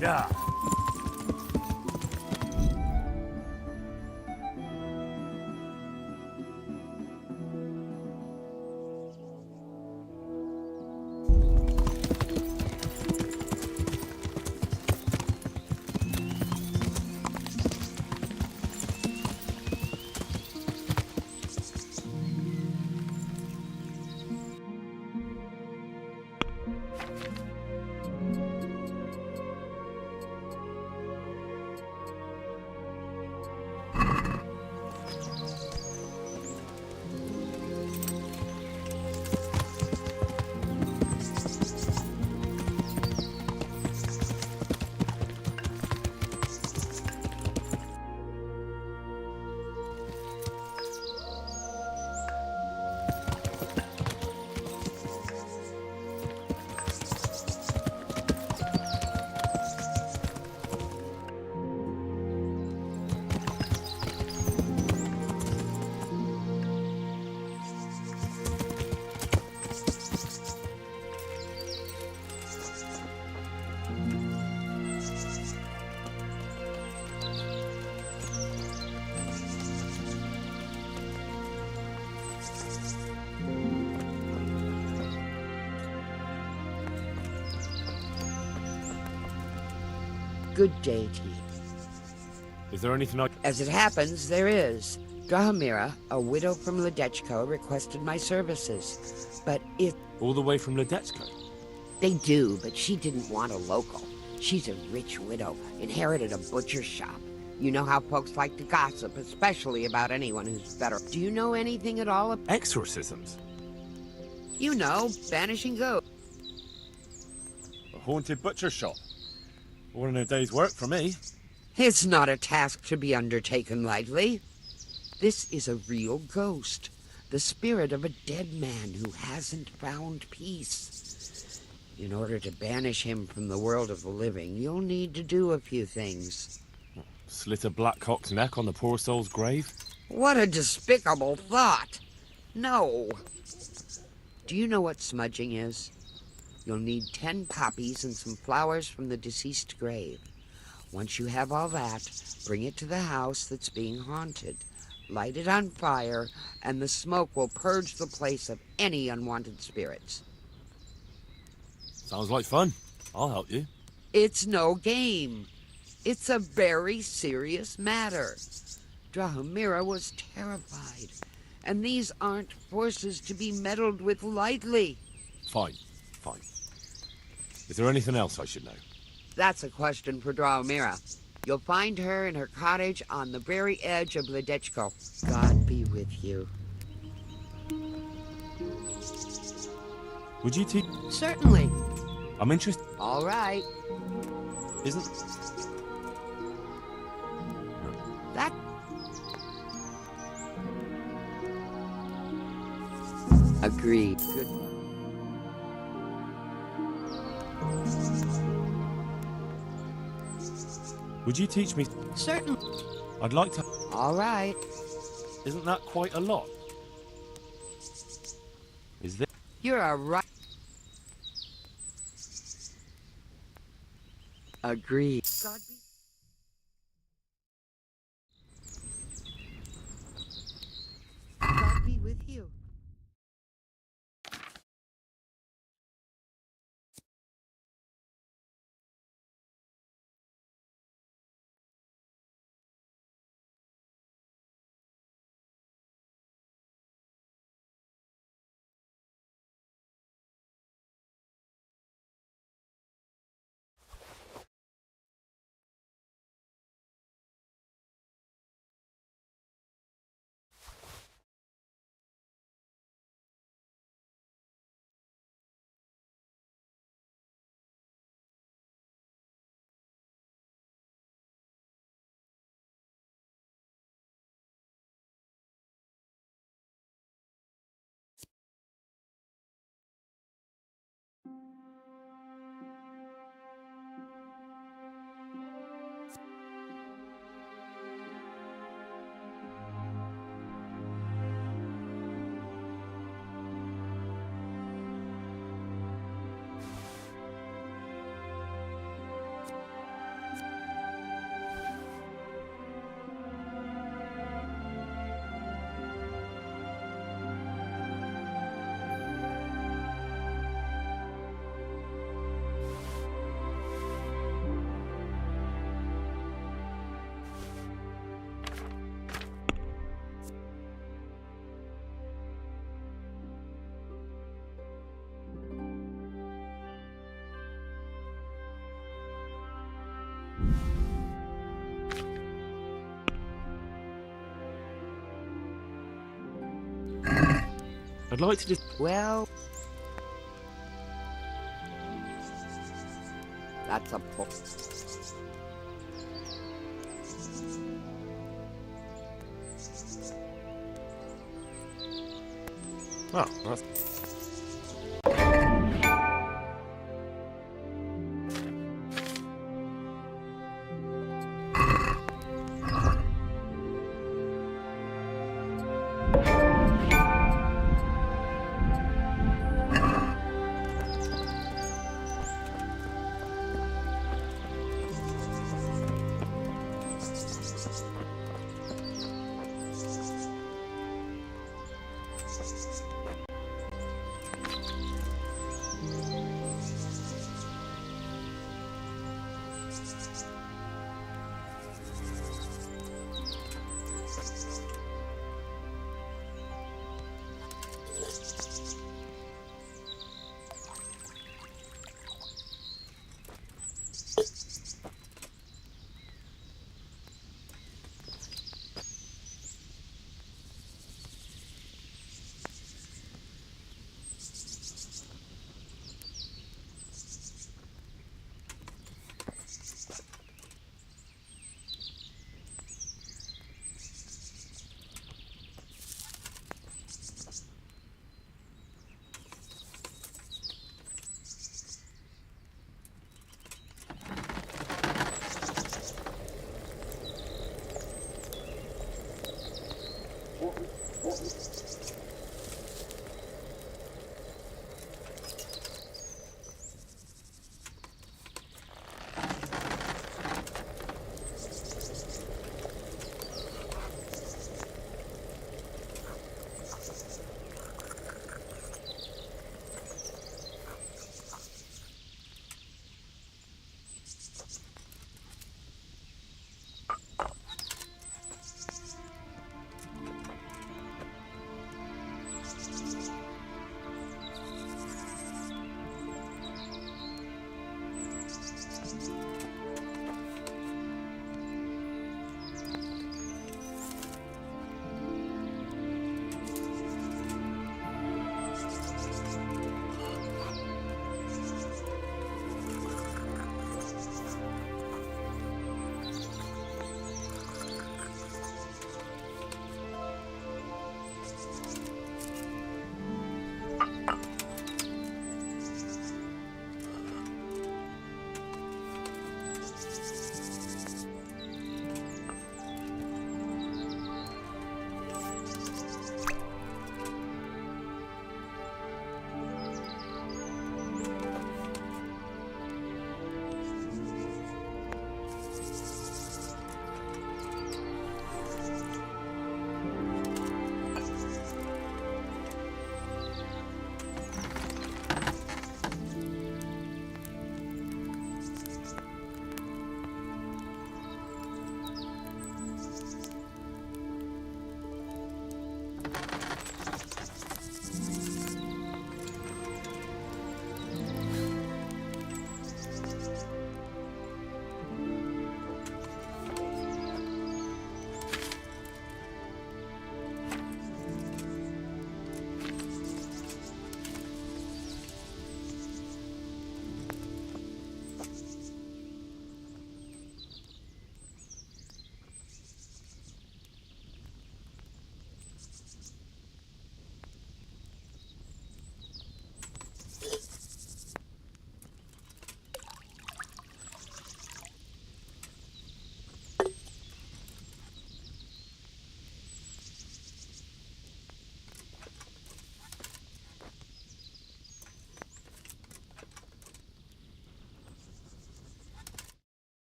Yeah. Good day to you. Is there anything I... As it happens, there is. Drahomira, a widow from Ledechko, requested my services. But if... All the way from Ledechko? They do, but she didn't want a local. She's a rich widow, inherited a butcher shop. You know how folks like to gossip, especially about anyone who's better. Do you know anything at all about... Exorcisms? You know, banishing ghosts. A haunted butcher shop? More than a day's work for me. It's not a task to be undertaken lightly. This is a real ghost, the spirit of a dead man who hasn't found peace. In order to banish him from the world of the living, you'll need to do a few things. Slit a black cock's neck on the poor soul's grave? What a despicable thought! No. Do you know what smudging is? You'll need 10 poppies and some flowers from the deceased grave. Once you have all that, bring it to the house that's being haunted. Light it on fire, and the smoke will purge the place of any unwanted spirits. Sounds like fun. I'll help you. It's no game. It's a very serious matter. Drahomira was terrified, and these aren't forces to be meddled with lightly. Fine. Is there anything else I should know? That's a question for Drahomira. You'll find her in her cottage on the very edge of Ledechko. God be with you. Would you teach... Certainly. I'm interested... All right. Isn't... That... Agreed. Good. Would you teach me... Certainly. I'd like to... All right. Isn't that quite a lot? Is there... You're a right... Agreed. God be... God be with you. I'd like to just... Well, that's a book. Oh, that's...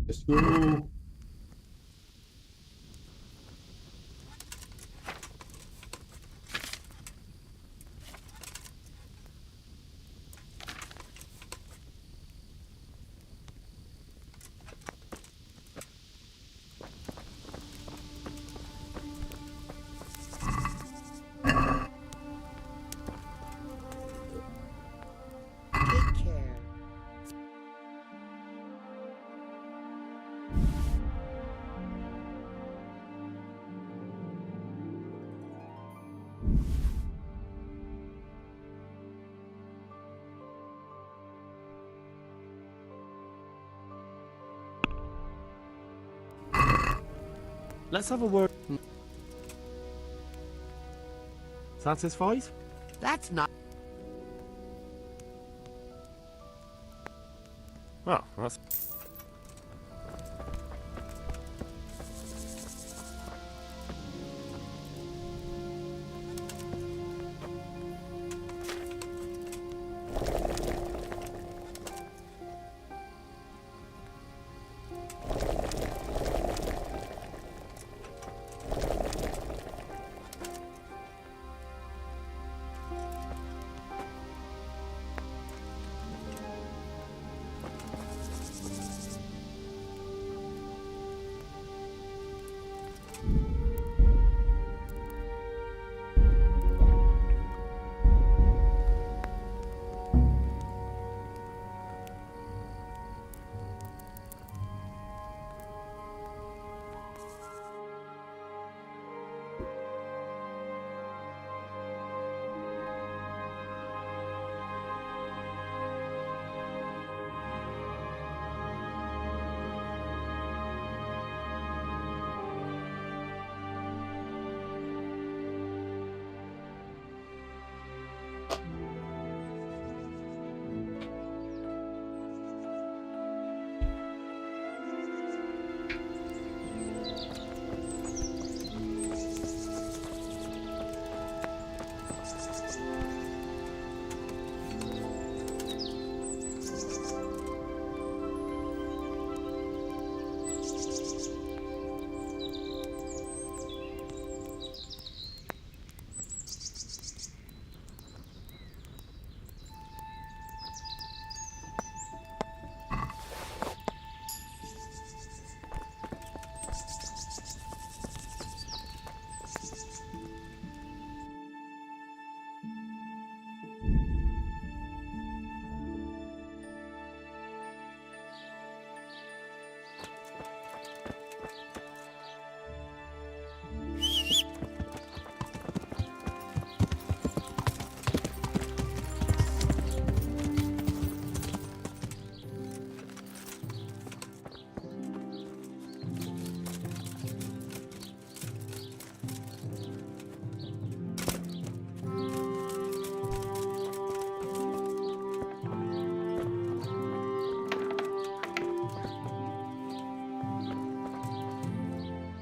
Let's go. Take care. Let's have a word. Satisfied? That's not. Well, that's...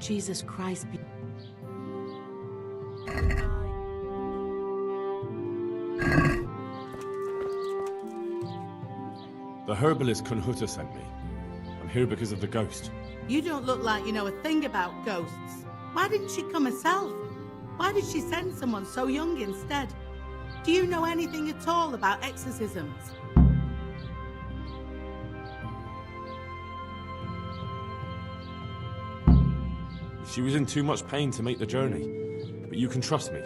Jesus Christ be... The herbalist Kunhuta sent me. I'm here because of the ghost. You don't look like you know a thing about ghosts. Why didn't she come herself? Why did she send someone so young instead? Do you know anything at all about exorcisms? She was in too much pain to make the journey. But you can trust me.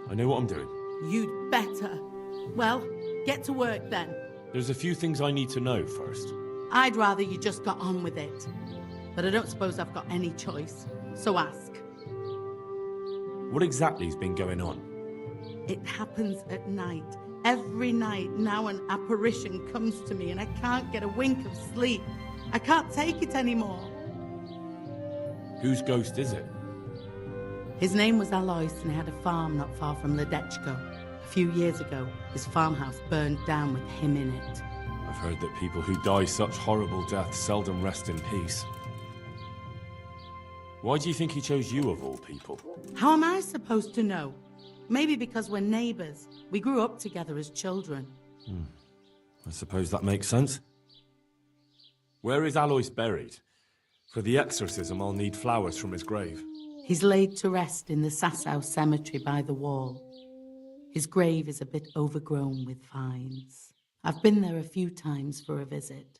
I know what I'm doing. You'd better. Well, get to work then. There's a few things I need to know first. I'd rather you just got on with it. But I don't suppose I've got any choice. So ask. What exactly's been going on? It happens at night. Every night now an apparition comes to me and I can't get a wink of sleep. I can't take it anymore. Whose ghost is it? His name was Alois and he had a farm not far from Ledechko. A few years ago, his farmhouse burned down with him in it. I've heard that people who die such horrible deaths seldom rest in peace. Why do you think he chose you of all people? How am I supposed to know? Maybe because we're neighbors. We grew up together as children. I suppose that makes sense. Where is Alois buried? For the exorcism, I'll need flowers from his grave. He's laid to rest in the Sasau cemetery by the wall. His grave is a bit overgrown with vines. I've been there a few times for a visit.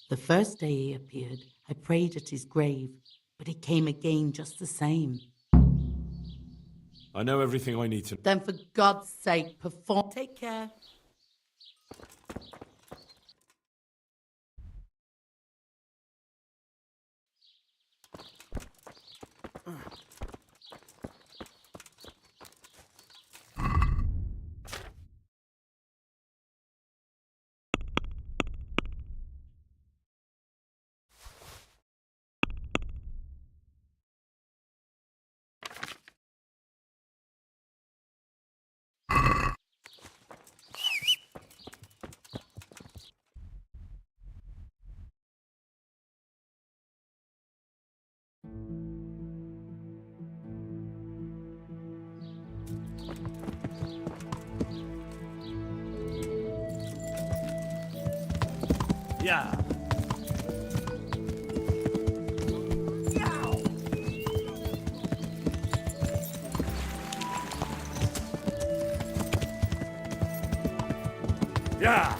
The first day he appeared, I prayed at his grave, but he came again just the same. I know everything I need to... Then for God's sake, perform. Take care. Yeah. Yeah.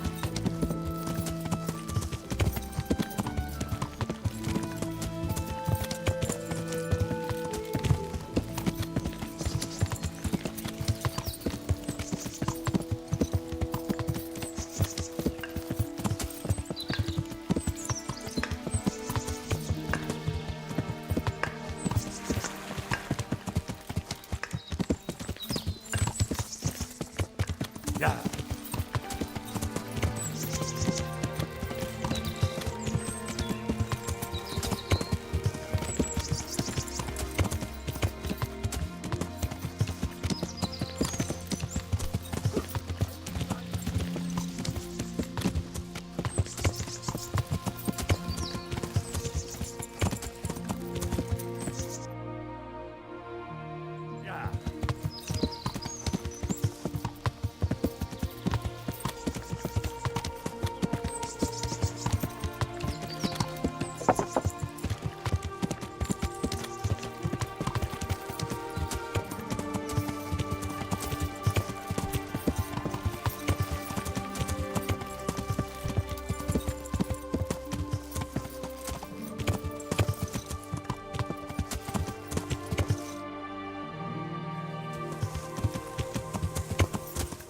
Yeah.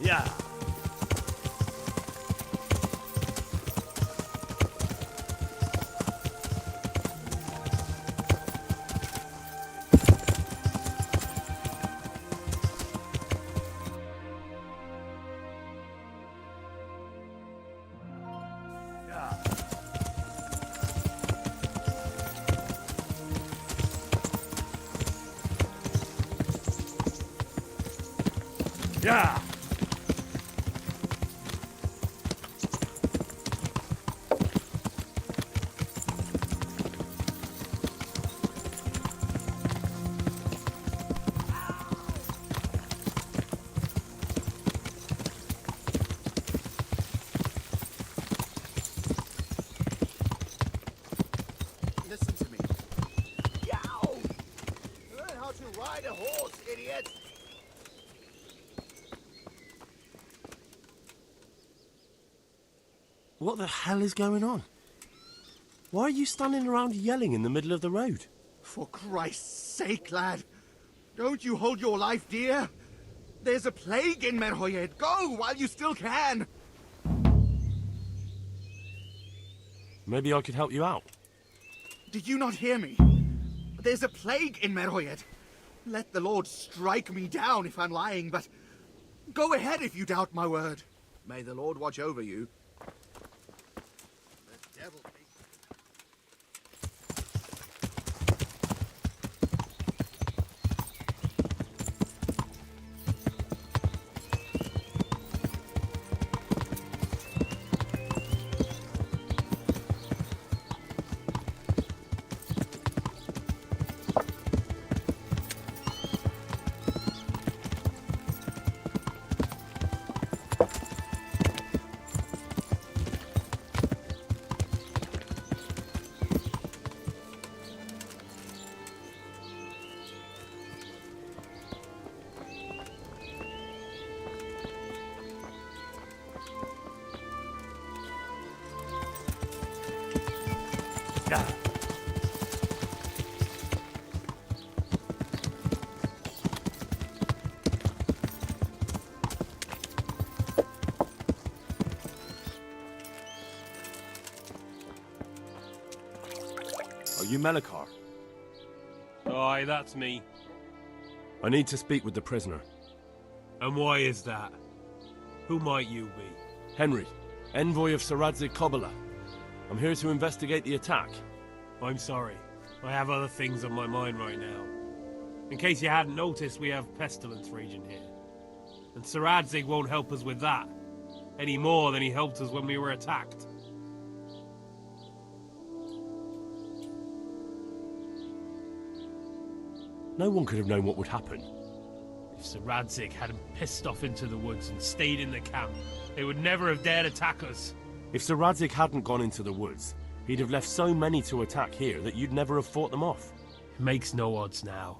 Yeah. Yeah. idiot! What the hell is going on? Why are you standing around yelling in the middle of the road? For Christ's sake, lad! Don't you hold your life dear? There's a plague in Merhoyed. Go while you still can! Maybe I could help you out. Did you not hear me? There's a plague in Merhoyed. Let the Lord strike me down if I'm lying, but go ahead if you doubt my word. May the Lord watch over you. The devil take Are you Melikar? Aye, that's me. I need to speak with the prisoner. And why is that? Who might you be? Henry, envoy of Sir Radzig Kobyla. I'm here to investigate the attack. I'm sorry. I have other things on my mind right now. In case you hadn't noticed, we have pestilence raging here. And Sir Radzig won't help us with that, any more than he helped us when we were attacked. No one could have known what would happen. If Sir Radzig hadn't pissed off into the woods and stayed in the camp, they would never have dared attack us. If Sir Radzig hadn't gone into the woods, he'd have left so many to attack here that you'd never have fought them off. It makes no odds now.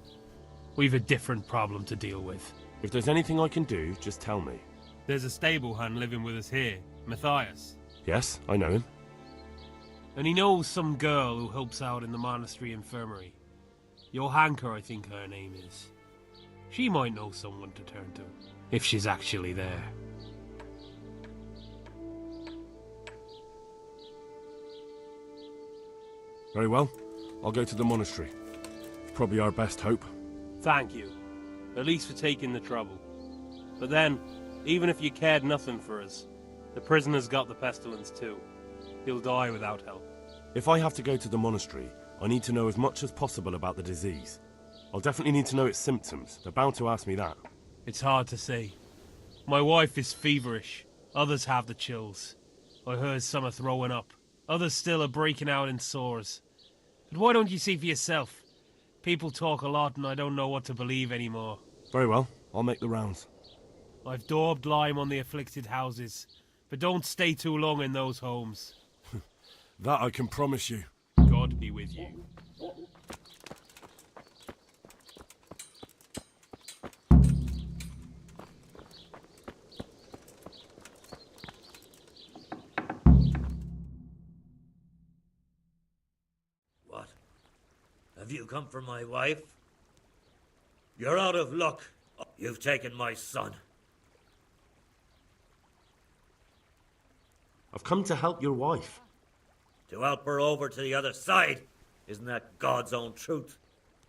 We've a different problem to deal with. If there's anything I can do, just tell me. There's a stable hand living with us here, Matthias. Yes, I know him. And he knows some girl who helps out in the monastery infirmary. Johanka, I think her name is. She might know someone to turn to, if she's actually there. Very well. I'll go to the monastery. Probably our best hope. Thank you. At least for taking the trouble. But then, even if you cared nothing for us, the prisoner's got the pestilence too. He'll die without help. If I have to go to the monastery, I need to know as much as possible about the disease. I'll definitely need to know its symptoms. They're bound to ask me that. It's hard to say. My wife is feverish. Others have the chills. I heard some are throwing up. Others still are breaking out in sores. But why don't you see for yourself? People talk a lot and I don't know what to believe anymore. Very well. I'll make the rounds. I've daubed lime on the afflicted houses, but don't stay too long in those homes. That I can promise you. God be with you. What? Have you come for my wife? You're out of luck. You've taken my son. I've come to help your wife. To help her over to the other side. Isn't that God's own truth?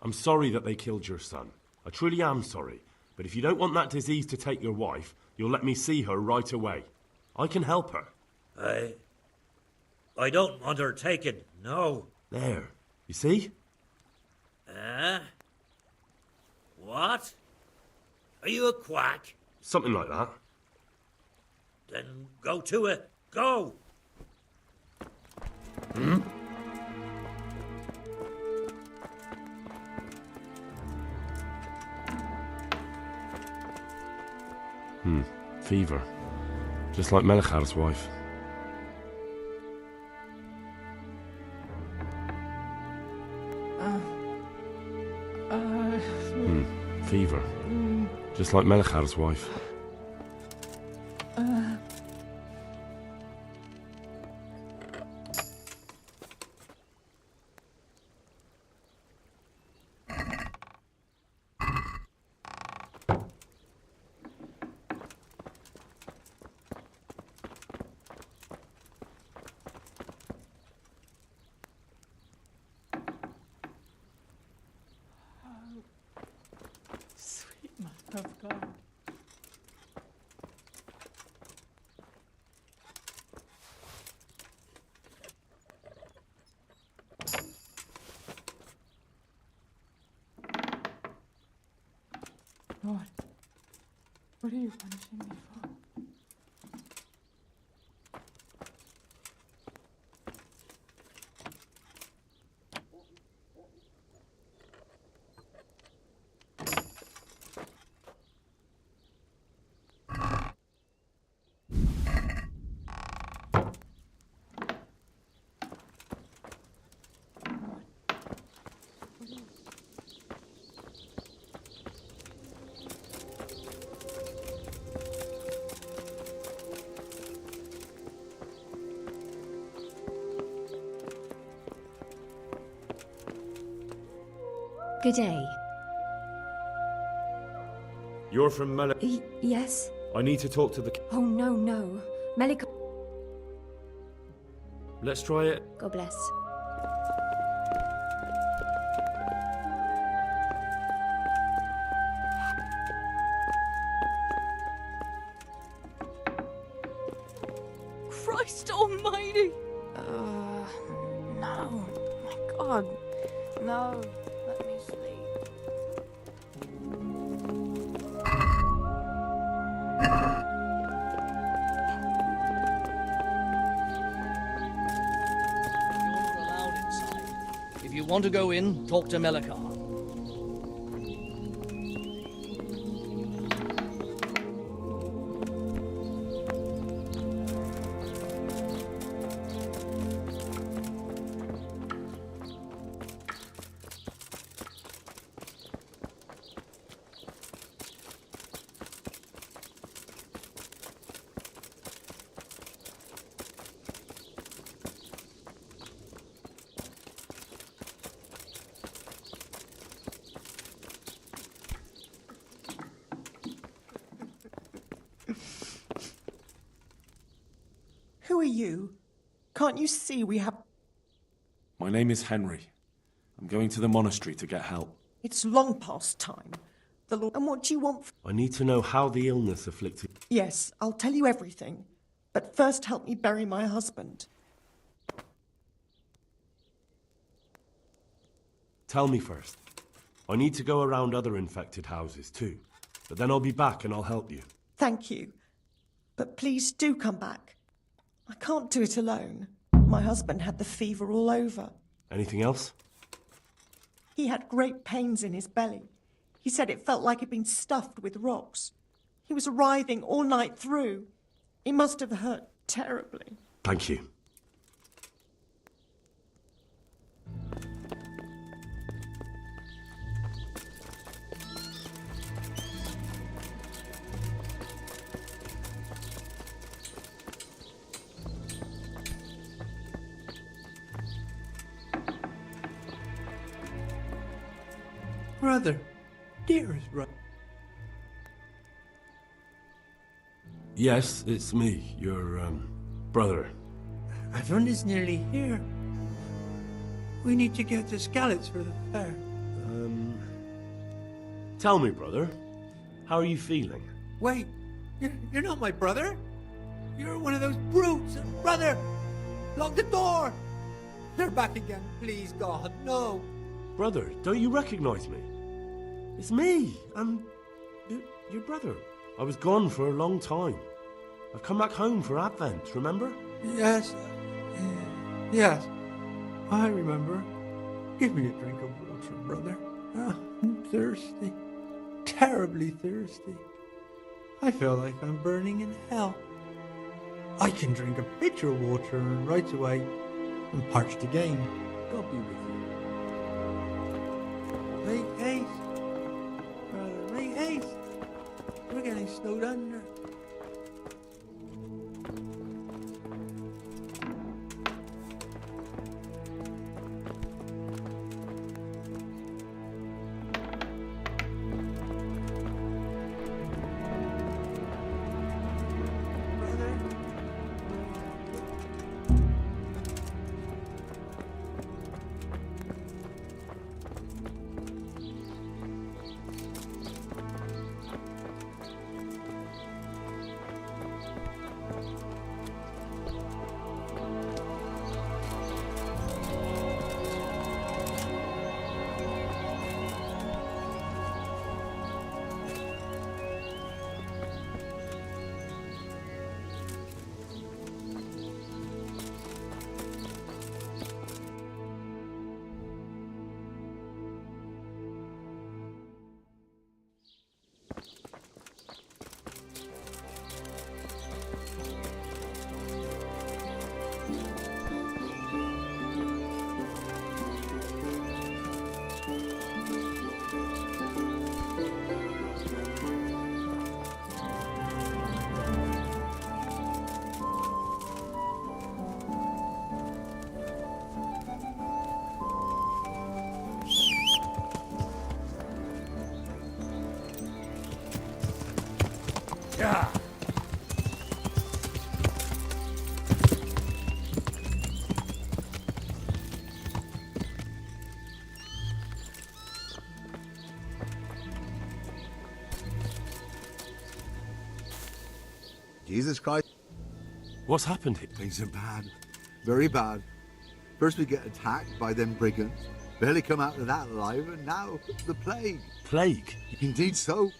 I'm sorry that they killed your son. I truly am sorry. But if you don't want that disease to take your wife, you'll let me see her right away. I can help her. I don't want her taken, no. There. You see? What? Are you a quack? Something like that. Then go to it. Go! Fever. Just like Melichar's wife. fever. Just like Melchar's wife. Sweet Mother of God. Lord, what are you punishing me for? Good day. You're from Yes? I need to talk to the... Oh, no. Melik... Let's try it. God bless. Christ almighty! No. My God. No. Let me sleep. You're not allowed inside. If you want to go in, talk to Melkar. Who are you? Can't you see we have... My name is Henry. I'm going to the monastery to get help. It's long past time. The Lord... And what do you want? I need to know how the illness afflicted... Yes, I'll tell you everything. But first help me bury my husband. Tell me first. I need to go around other infected houses too. But then I'll be back and I'll help you. Thank you. But please do come back. I can't do it alone. My husband had the fever all over. Anything else? He had great pains in his belly. He said it felt like he'd been stuffed with rocks. He was writhing all night through. It must have hurt terribly. Thank you. Brother, dearest brother. Yes, it's me, your, brother. Everyone is nearly here. We need to get to Skalitz for the fair. Tell me, brother, how are you feeling? Wait, you're not my brother? You're one of those brutes! Brother! Lock the door! They're back again, please, God, no! Brother, don't you recognize me? It's me, I'm your brother. I was gone for a long time. I've come back home for Advent, remember? Yes, yes, I remember. Give me a drink of water, brother. I'm thirsty, terribly thirsty. I feel like I'm burning in hell. I can drink a pitcher of water and right away I'm parched again. God be with you. Make haste, brother. haste. We're getting snowed under. Yeah. Jesus Christ. What's happened here? Things are bad. Very bad. First we get attacked by them brigands. Barely come out of that alive, and now the plague. Plague? Indeed so.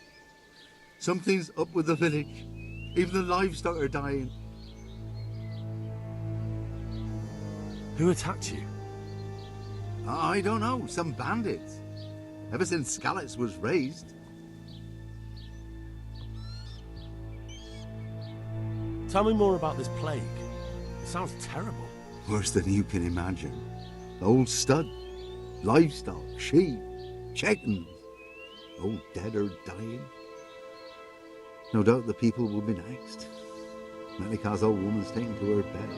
Something's up with the village. Even the livestock are dying. Who attacked you? I don't know. Some bandits. Ever since Skalitz was raised. Tell me more about this plague. It sounds terrible. Worse than you can imagine. The old stud. Livestock, sheep, chickens. All dead or dying. No doubt the people will be next. Melika's old woman's taken to her bed.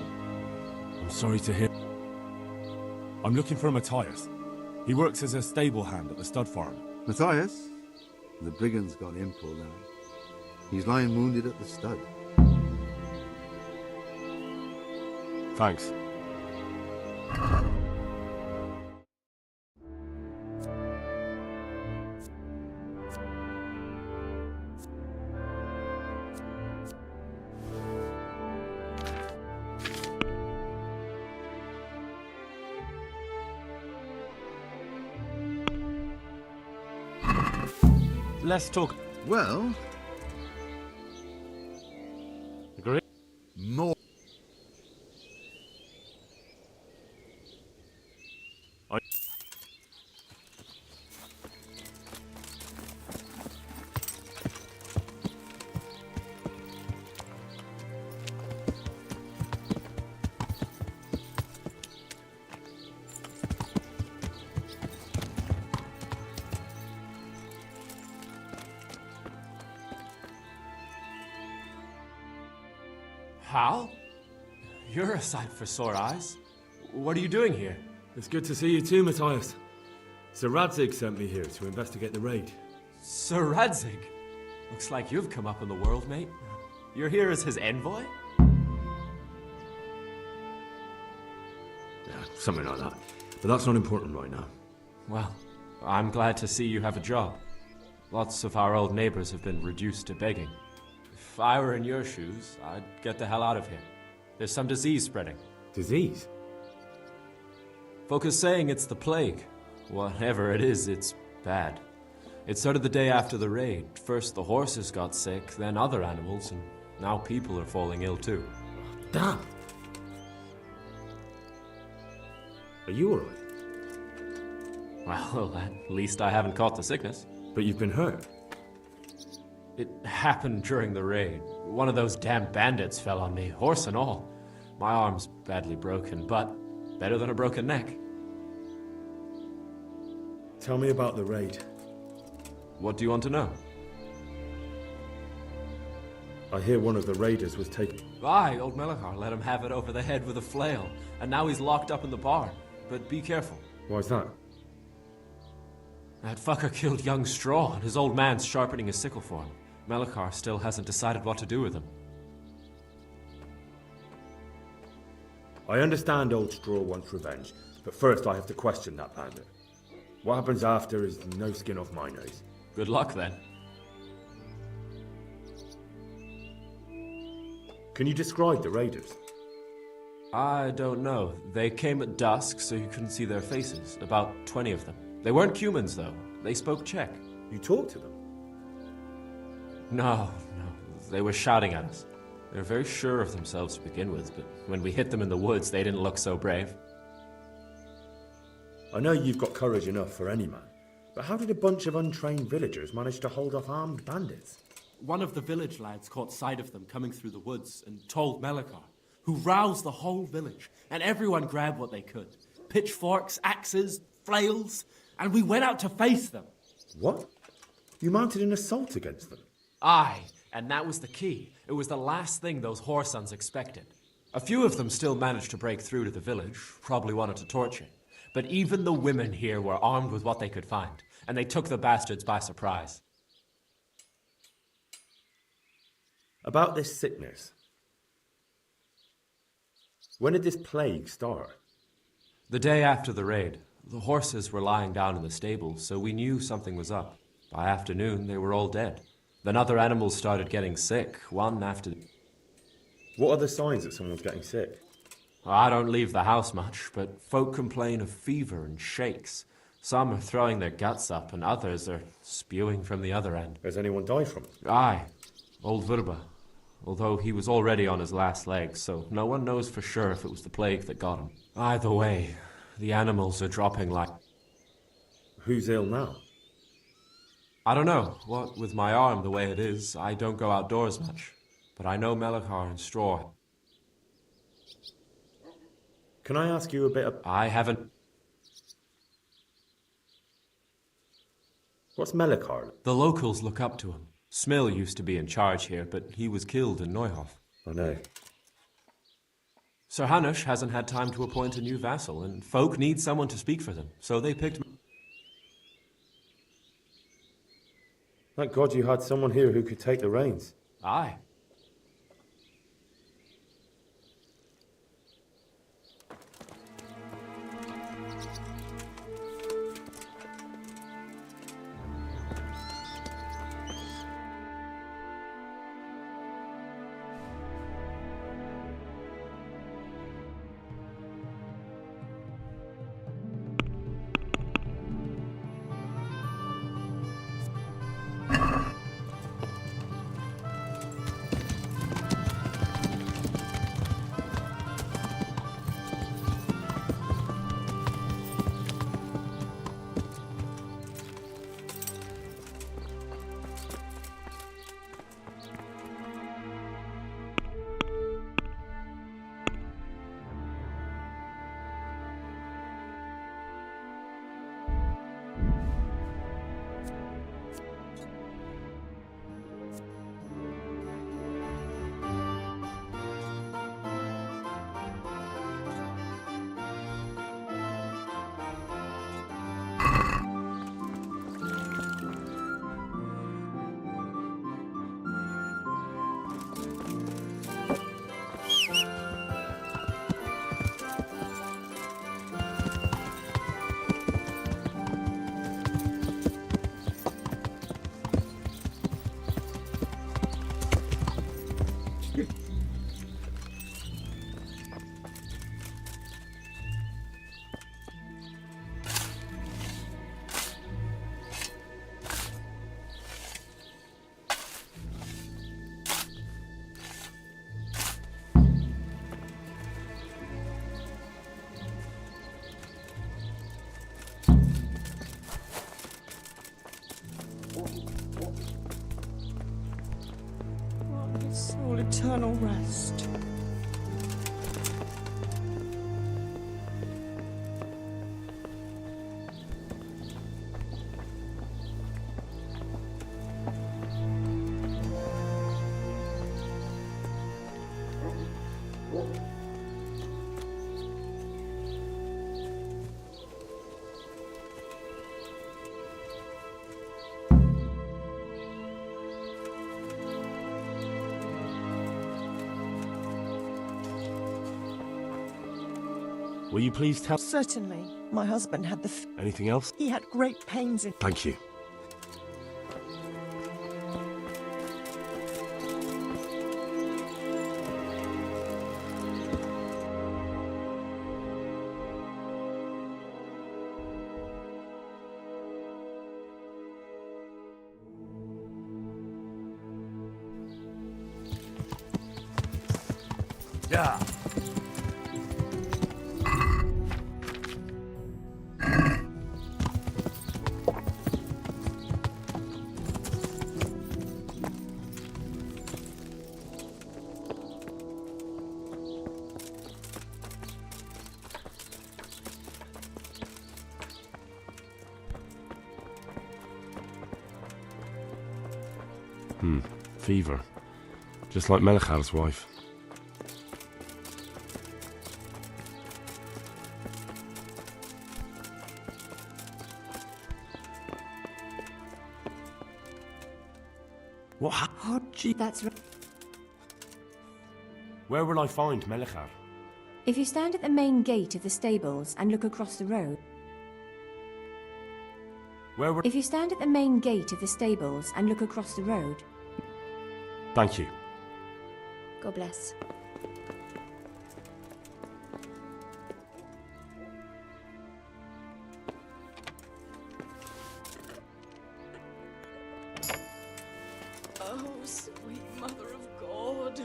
I'm sorry to hear. I'm looking for Matthias. He works as a stable hand at the stud farm. Matthias? The brigands got him pulled out. He's lying wounded at the stud. Thanks. Let's talk. Well... Agree? More. Hal? You're a sight for sore eyes. What are you doing here? It's good to see you too, Matthias. Sir Radzig sent me here to investigate the raid. Sir Radzig? Looks like you've come up in the world, mate. You're here as his envoy? Yeah, something like that. But that's not important right now. Well, I'm glad to see you have a job. Lots of our old neighbors have been reduced to begging. If I were in your shoes, I'd get the hell out of here. There's some disease spreading. Disease? Folk are saying it's the plague. Whatever it is, it's bad. It started the day after the raid. First the horses got sick, then other animals, and now people are falling ill too. Damn! Are you alright? Well, at least I haven't caught the sickness. But you've been hurt? It happened during the raid. One of those damn bandits fell on me, horse and all. My arm's badly broken, but better than a broken neck. Tell me about the raid. What do you want to know? I hear one of the raiders was taken. Aye, old Melachar let him have it over the head with a flail, and now he's locked up in the barn. But be careful. Why's that? That fucker killed young Straw, and his old man's sharpening his sickle for him. Melachar still hasn't decided what to do with him. I understand old Straw wants revenge, but first I have to question that bandit. What happens after is no skin off my nose. Good luck, then. Can you describe the raiders? I don't know. They came at dusk, so you couldn't see their faces. About 20 of them. They weren't humans, though. They spoke Czech. You talked to them? No. They were shouting at us. They were very sure of themselves to begin with, but when we hit them in the woods, they didn't look so brave. I know you've got courage enough for any man, but how did a bunch of untrained villagers manage to hold off armed bandits? One of the village lads caught sight of them coming through the woods and told Melachar, who roused the whole village, and everyone grabbed what they could. Pitchforks, axes, flails, and we went out to face them. What? You mounted an assault against them? Aye, and that was the key. It was the last thing those whoresons expected. A few of them still managed to break through to the village, probably wanted to torch it. But even the women here were armed with what they could find, and they took the bastards by surprise. About this sickness. When did this plague start? The day after the raid. The horses were lying down in the stable, so we knew something was up. By afternoon, they were all dead. Then other animals started getting sick, one after... What are the signs that someone's getting sick? I don't leave the house much, but folk complain of fever and shakes. Some are throwing their guts up, and others are spewing from the other end. Has anyone died from it? Aye, old Virba. Although he was already on his last legs, so no one knows for sure if it was the plague that got him. Either way, the animals are dropping like... Who's ill now? I don't know. What with my arm the way it is, I don't go outdoors much. But I know Melachar and Straw. Can I ask you a bit of... I haven't... What's Melachar? The locals look up to him. Smill used to be in charge here, but he was killed in Neuhof. I know. Sir Hanush hasn't had time to appoint a new vassal, and folk need someone to speak for them, so they picked me. Thank God you had someone here who could take the reins. Aye. Soul eternal rest. Will you please tell... Certainly. My husband had the... Anything else? He had great pains in... Thank you. Yeah. Fever. Just like Melichar's wife. What Oh, gee, that's right. Where will I find Melichar? If you stand at the main gate of the stables and look across the road... Where would... If you stand at the main gate of the stables and look across the road... Thank you. God bless. Oh, sweet Mother of God.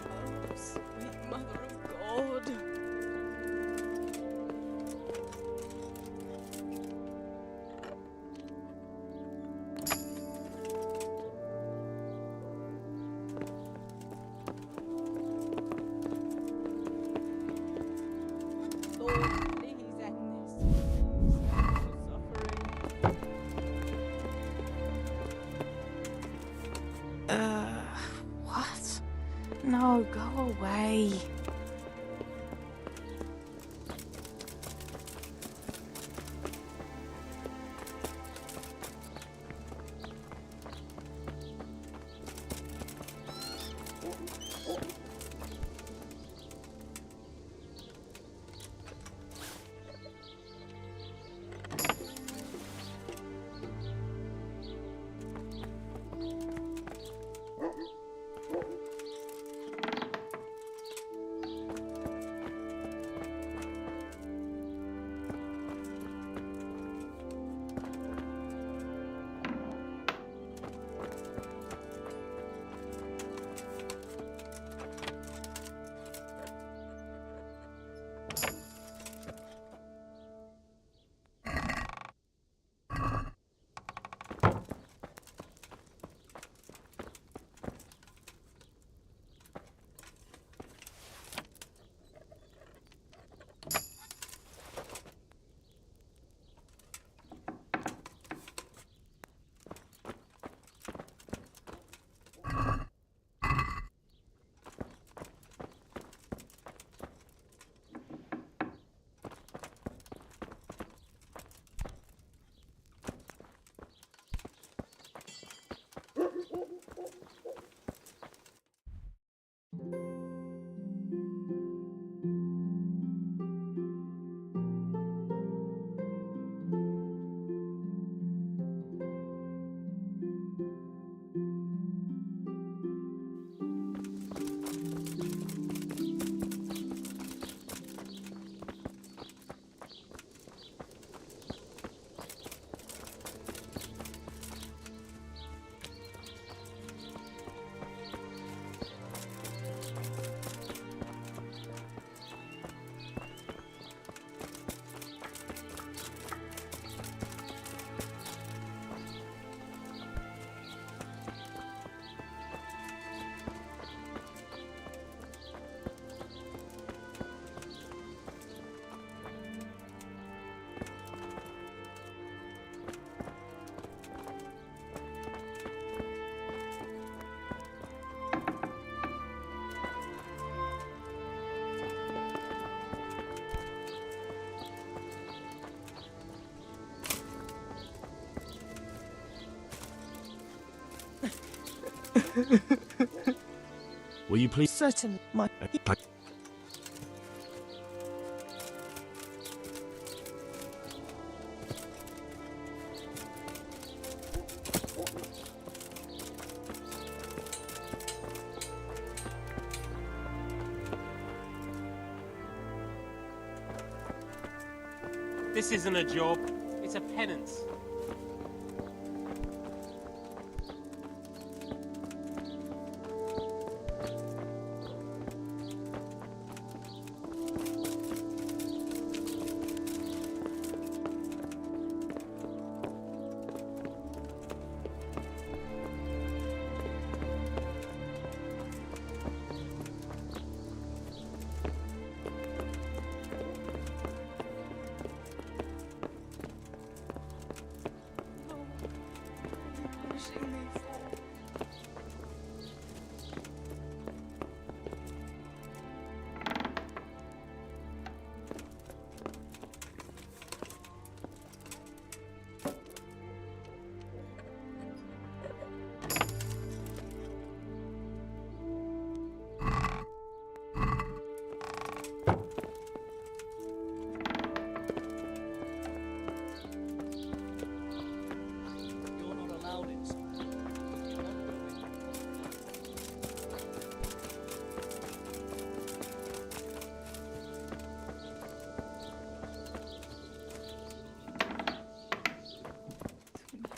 Oh, sweet Mother of God. Lord, please end this. Suffering. What? No, go away. Will you please? Certainly, my... This isn't a job, it's a penance.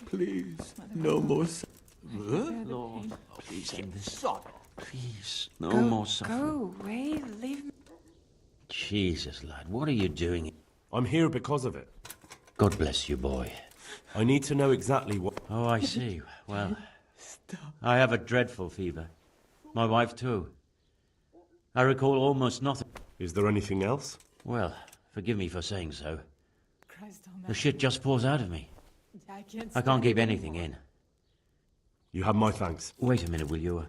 Please, no more. Lord, please end this. Please, no Go, more suffering. Go away, leave me. Jesus, lad, what are you doing? I'm here because of it. God bless you, boy. I need to know exactly what... Oh, I see. Well, I have a dreadful fever. My wife, too. I recall almost nothing. Is there anything else? Well, forgive me for saying so. Christ The shit just pours out of me. I can't keep anything in. You have my thanks. Wait a minute, will you?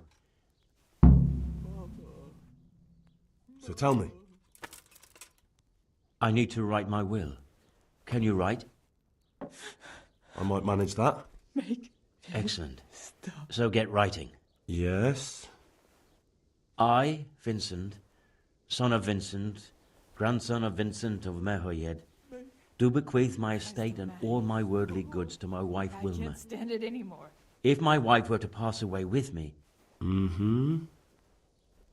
So tell me. I need to write my will. Can you write? I might manage that. Excellent. So get writing. Yes? I, Vincent, son of Vincent, grandson of Vincent of Merhoyed, do bequeath my estate and all my worldly goods to my wife Wilma. I can't stand it anymore. If my wife were to pass away with me,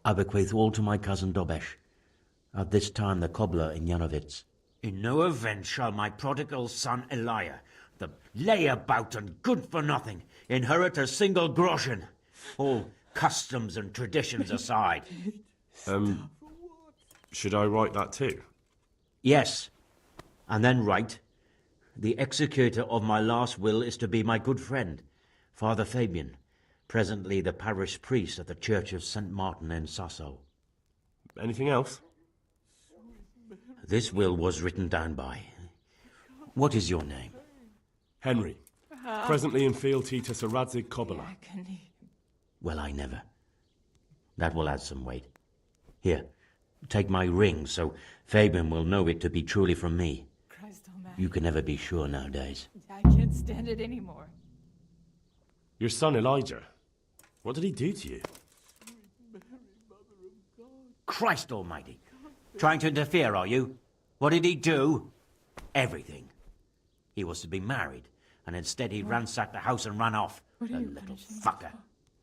I bequeath all to my cousin Dobesh, at this time the cobbler in Yanovitz. In no event shall my prodigal son Eliah, the layabout and good-for-nothing, inherit a single groschen, all customs and traditions aside. Should I write that too? Yes, and then write, the executor of my last will is to be my good friend, Father Fabian, presently the parish priest at the Church of St. Martin in Sasso. Anything else? This will was written down by... What is your name? Henry. Presently in fealty to Sir Radzig Kobyla. Well, I never. That will add some weight. Here, take my ring so Fabian will know it to be truly from me. Christ almighty. You can never be sure nowadays. I can't stand it anymore. Your son Elijah. What did he do to you? Christ almighty. Trying to interfere, are you? What did he do? Everything. He was to be married, and instead he ransacked the house and ran off. The little fucker.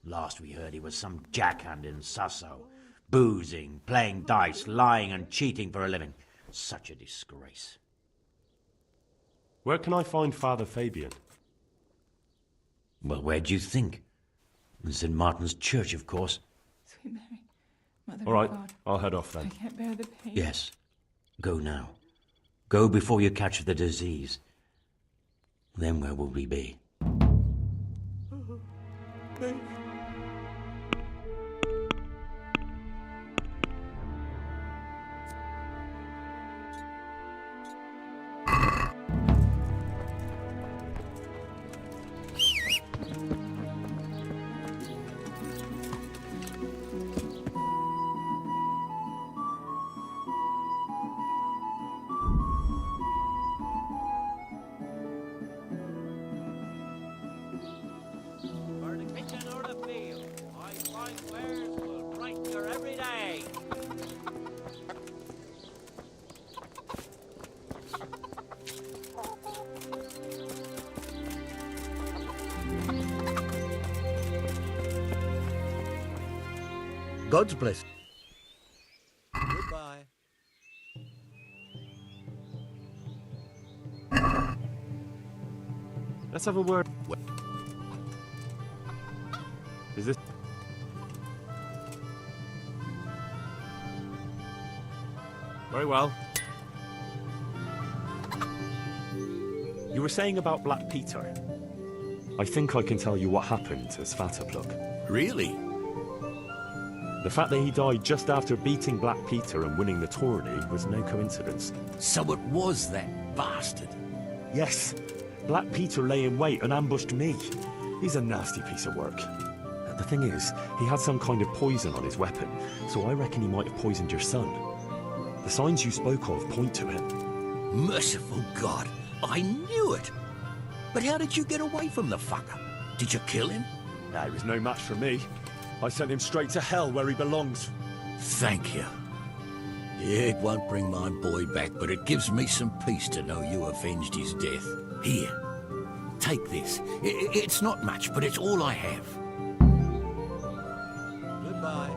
Last we heard he was some jackhand in Sasso. Boozing, playing dice, lying and cheating for a living. Such a disgrace. Where can I find Father Fabian? Well, where do you think? In St. Martin's Church, of course. Sweet Mary, Mother All right, of God, I'll head off I then. can't bear the pain. Yes. Go now. Go before you catch the disease. Then where will we be? God's blessing. Goodbye. Let's have a word. Is this... Very well. You were saying about Black Peter. I think I can tell you what happened to Svatopluk. Really? The fact that he died just after beating Black Peter and winning the tourney was no coincidence. So it was that bastard. Yes, Black Peter lay in wait and ambushed me. He's a nasty piece of work. The thing is, he had some kind of poison on his weapon, so I reckon he might have poisoned your son. The signs you spoke of point to him. Merciful God, I knew it. But how did you get away from the fucker? Did you kill him? Nah, he was no match for me. I sent him straight to hell where he belongs. Thank you. It won't bring my boy back, but it gives me some peace to know you avenged his death. Here, take this. It's not much, but it's all I have. Goodbye.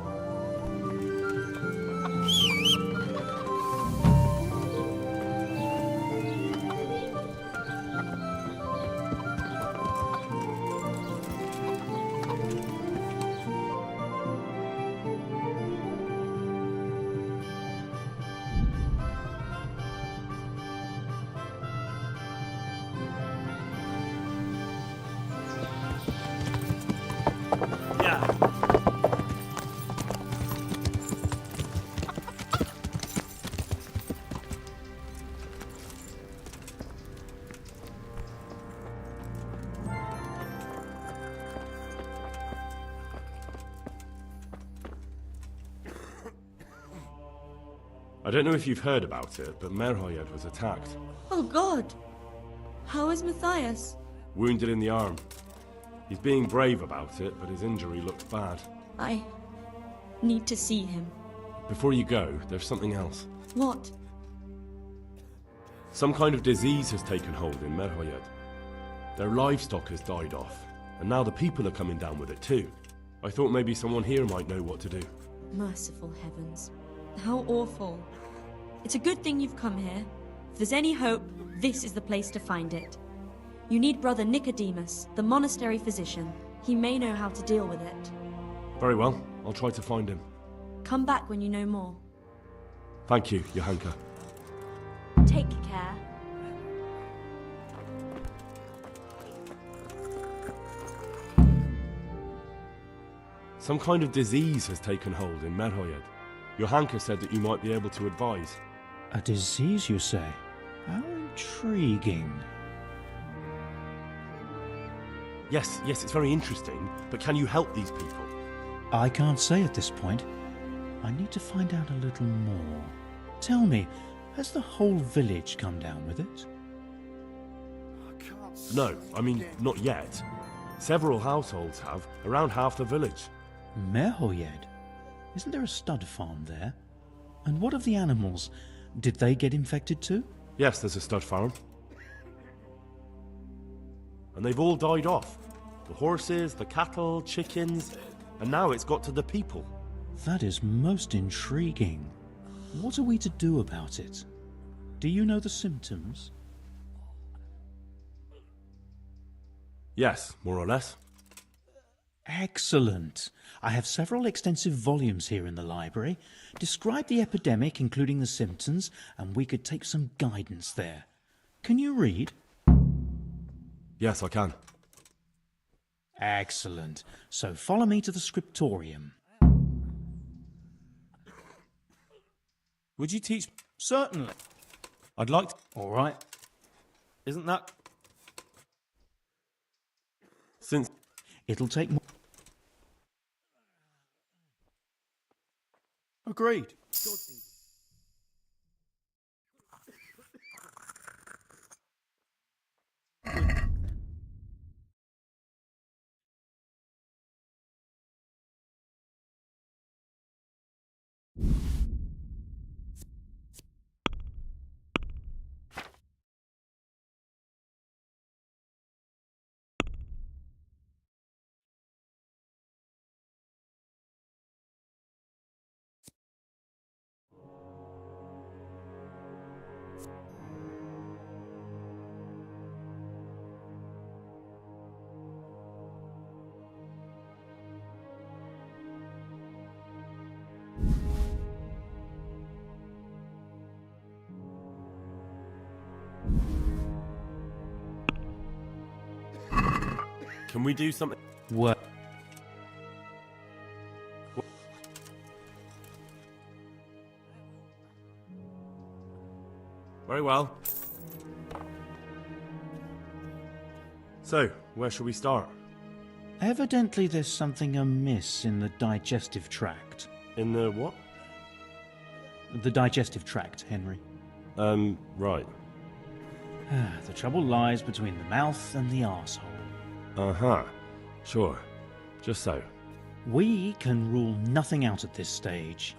I don't know if you've heard about it, but Merhoyed was attacked. Oh God! How is Matthias? Wounded in the arm. He's being brave about it, but his injury looks bad. I need to see him. Before you go, there's something else. What? Some kind of disease has taken hold in Merhoyed. Their livestock has died off, and now the people are coming down with it too. I thought maybe someone here might know what to do. Merciful heavens. How awful. It's a good thing you've come here. If there's any hope, this is the place to find it. You need Brother Nicodemus, the monastery physician. He may know how to deal with it. Very well, I'll try to find him. Come back when you know more. Thank you, Johanka. Take care. Some kind of disease has taken hold in Merhoyed. Johanka said that you might be able to advise. A disease, you say? How intriguing. Yes, it's very interesting, but can you help these people? I can't say at this point. I need to find out a little more. Tell me, has the whole village come down with it? No, I mean, not yet. Several households have, around half the village. Merhoyed? Isn't there a stud farm there? And what of the animals? Did they get infected too? Yes, there's a stud farm. And they've all died off. The horses, the cattle, chickens, and now it's got to the people. That is most intriguing. What are we to do about it? Do you know the symptoms? Yes, more or less. Excellent. I have several extensive volumes here in the library. Describe the epidemic, including the symptoms, and we could take some guidance there. Can you read? Yes, I can. Excellent. So follow me to the scriptorium. Would you teach... Certainly. I'd like to... All right. Isn't that... Since... It'll take more... Agreed. Can we do something? What? Very well. So, where shall we start? Evidently there's something amiss in the digestive tract. In the what? The digestive tract, Henry. Right. The trouble lies between the mouth and the arsehole. Uh-huh. Sure. Just so. We can rule nothing out at this stage.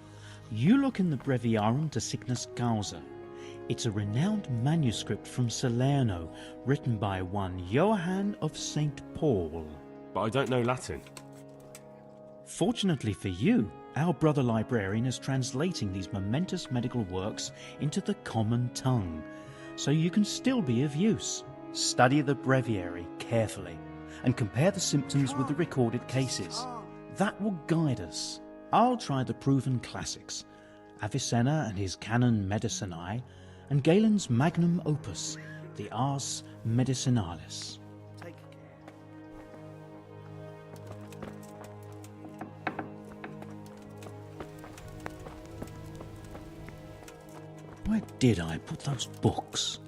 You look in the Breviarum de Sickness Causa. It's a renowned manuscript from Salerno, written by one Johann of St. Paul. But I don't know Latin. Fortunately for you, our brother librarian is translating these momentous medical works into the common tongue, so you can still be of use. Study the breviary carefully and compare the symptoms with the recorded cases. That will guide us. I'll try the proven classics, Avicenna and his Canon Medicinae, and Galen's magnum opus, the Ars Medicinalis. Where did I put those books?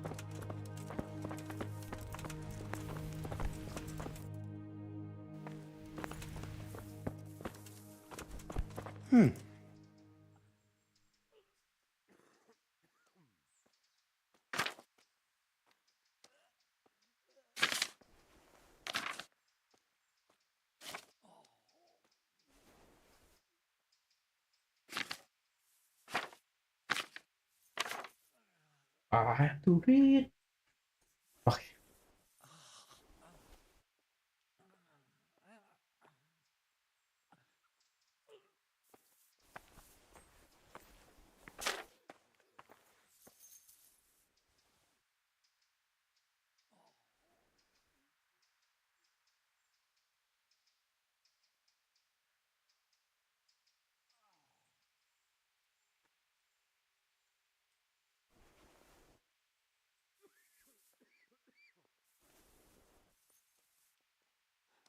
I have to read. Okay.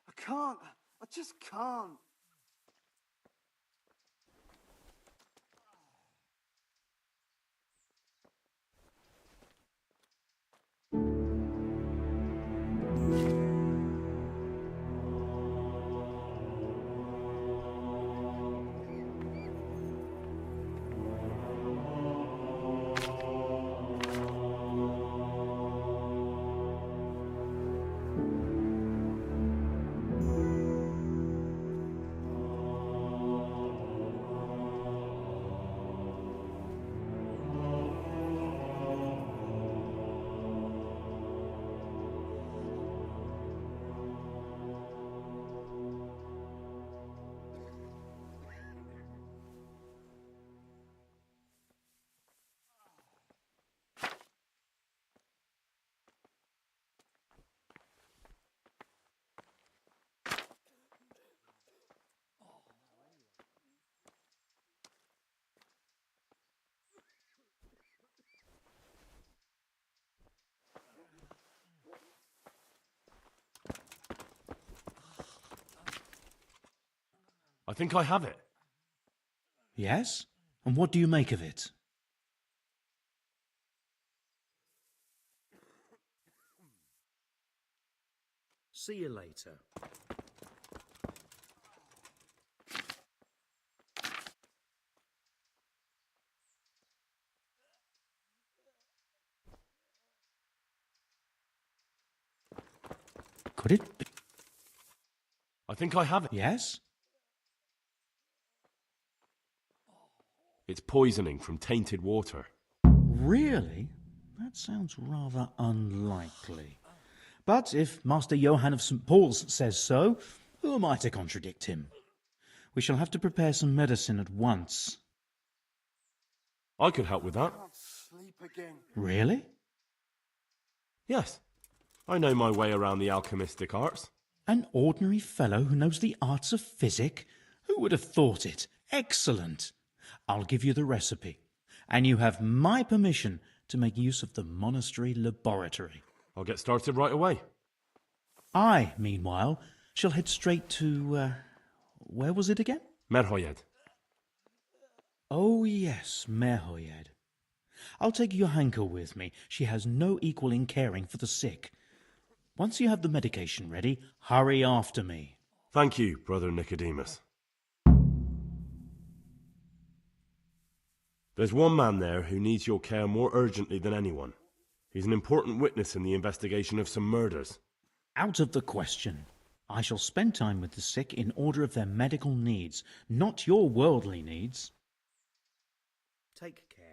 I can't. I just can't. I think I have it. Yes? And what do you make of it? See you later. Could it be? I think I have it. Yes? It's poisoning from tainted water. Really? That sounds rather unlikely. But if Master Johann of St. Paul's says so, who am I to contradict him? We shall have to prepare some medicine at once. I could help with that. Sleep again. Really? Yes. I know my way around the alchemistic arts. An ordinary fellow who knows the arts of physic? Who would have thought it? Excellent. I'll give you the recipe, and you have my permission to make use of the monastery laboratory. I'll get started right away. I, meanwhile, Shall head straight to, where was it again? Merhoyed. Oh yes, Merhoyed. I'll take Johanka with me. She has no equal in caring for the sick. Once you have the medication ready, hurry after me. Thank you, Brother Nicodemus. There's one man there who needs your care more urgently than anyone. He's an important witness in the investigation of some murders. Out of the question. I shall spend time with the sick in order of their medical needs, not your worldly needs. Take care.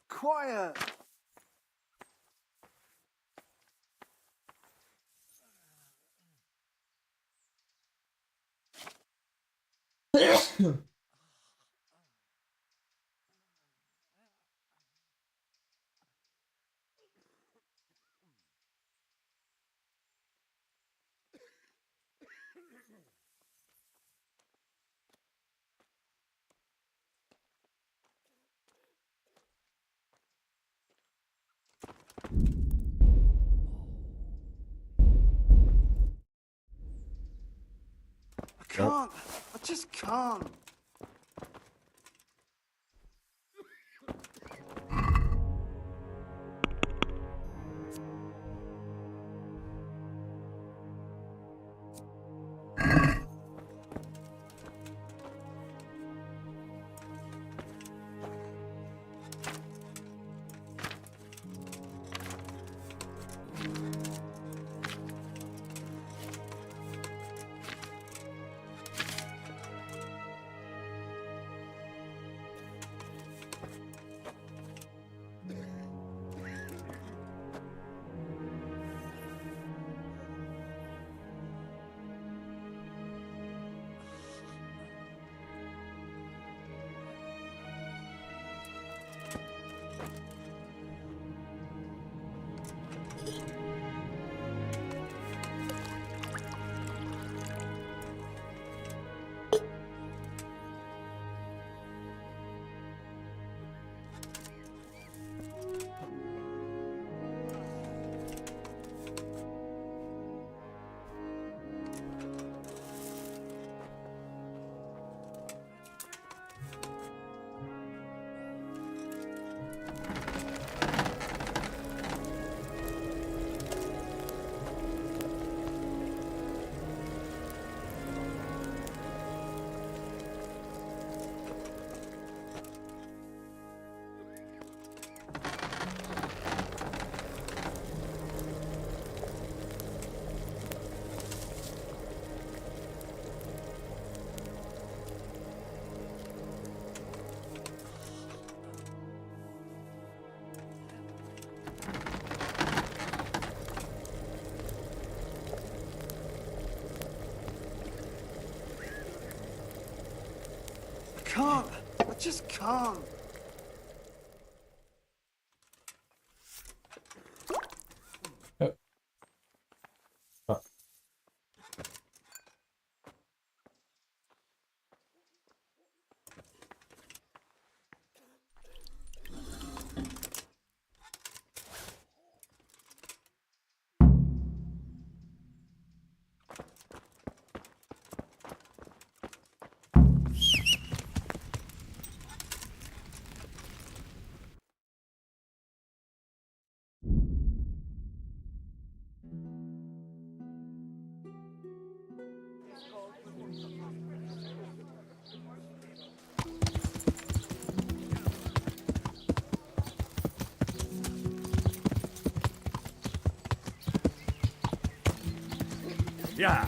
Quiet! I can't. I just can't. Can't. I just can't. Yeah.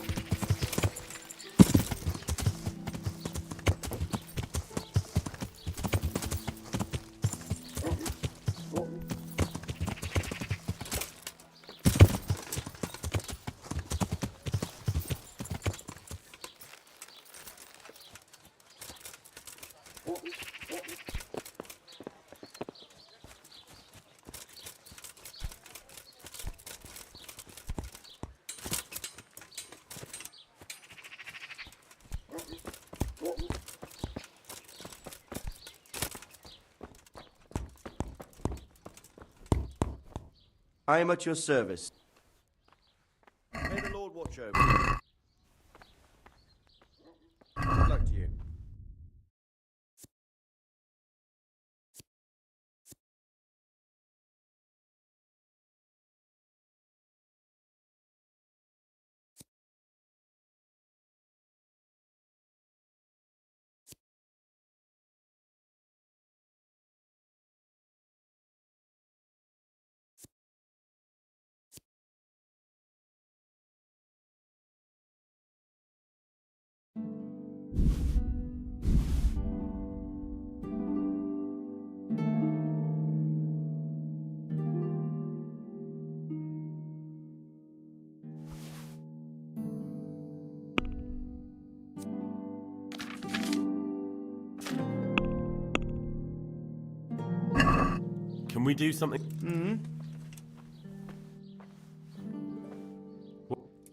I am at your service. May the Lord watch over you. Good luck to you. Can we do something?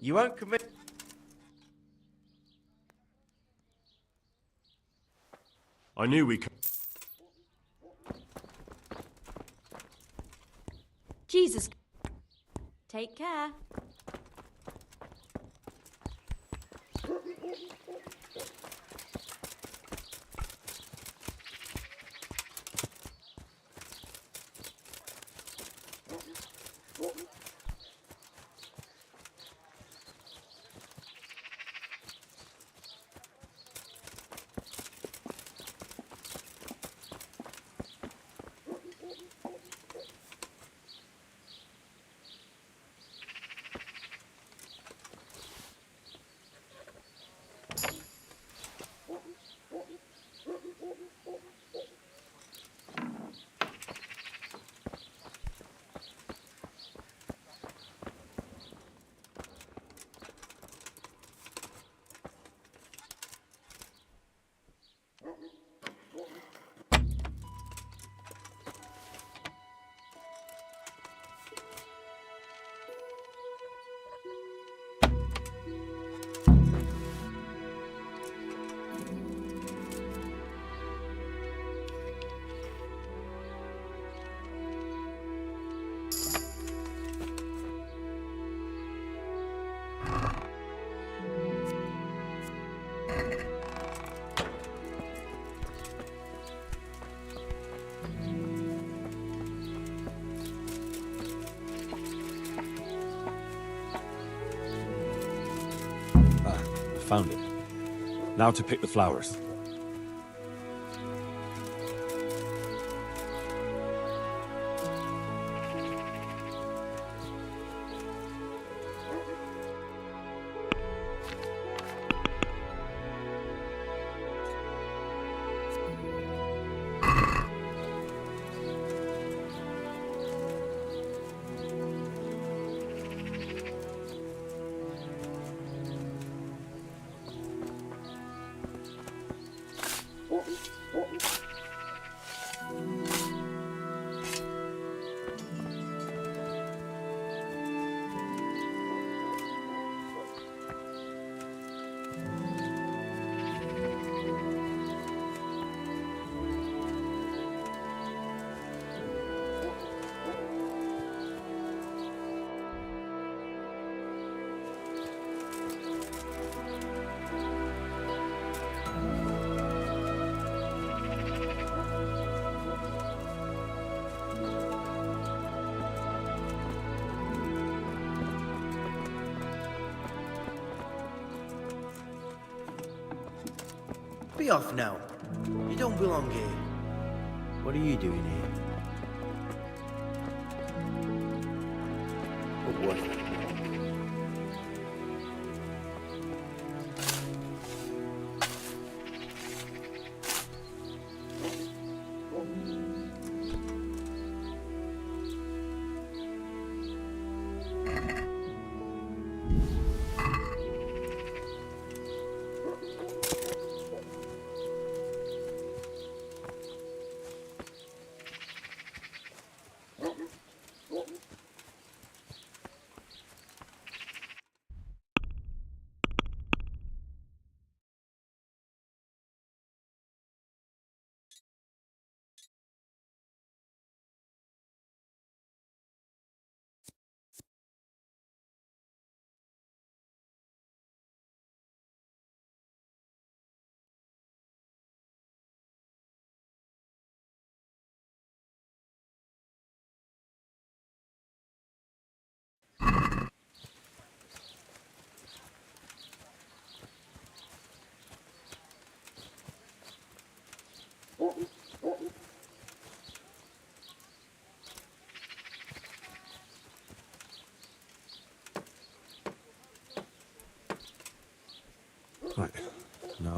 You won't commit. I knew we could. Jesus. Take care. Found it. Now to pick the flowers. Be off now. You don't belong here. What are you doing here? What was it?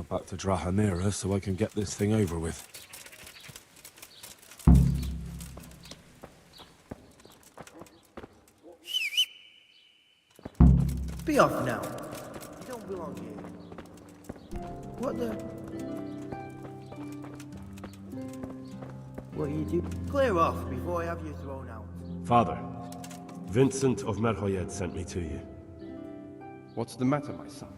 Back to Drahamira so I can get this thing over with. Be off now. You don't belong here. What the? What you do? Clear off before I have you thrown out. Father, Vincent of Merhoyed sent me to you. What's the matter, my son?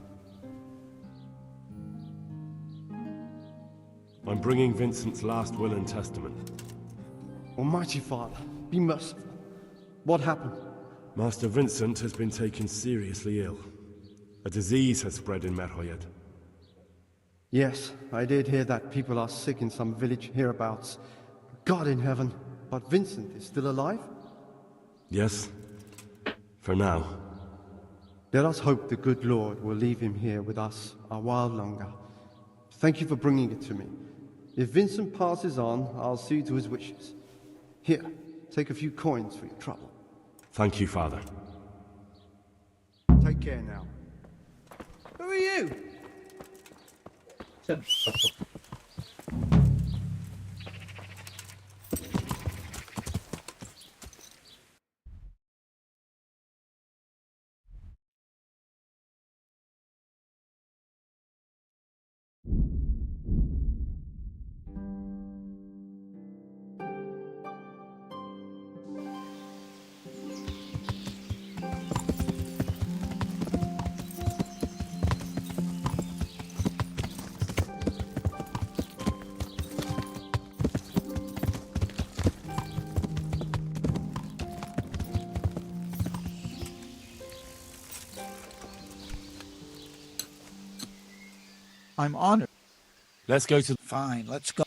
I'm bringing Vincent's last will and testament. Almighty Father, be merciful. What happened? Master Vincent has been taken seriously ill. A disease has spread in Merhoyed. Yes, I did hear that people are sick in some village hereabouts. God in heaven, but Vincent is still alive? Yes, for now. Let us hope the good Lord will leave him here with us a while longer. Thank you for bringing it to me. If Vincent passes on, I'll see to his wishes. Here, take a few coins for your trouble. Thank you, Father. Take care now. Who are you? I'm honored. Let's go to... Fine, let's go.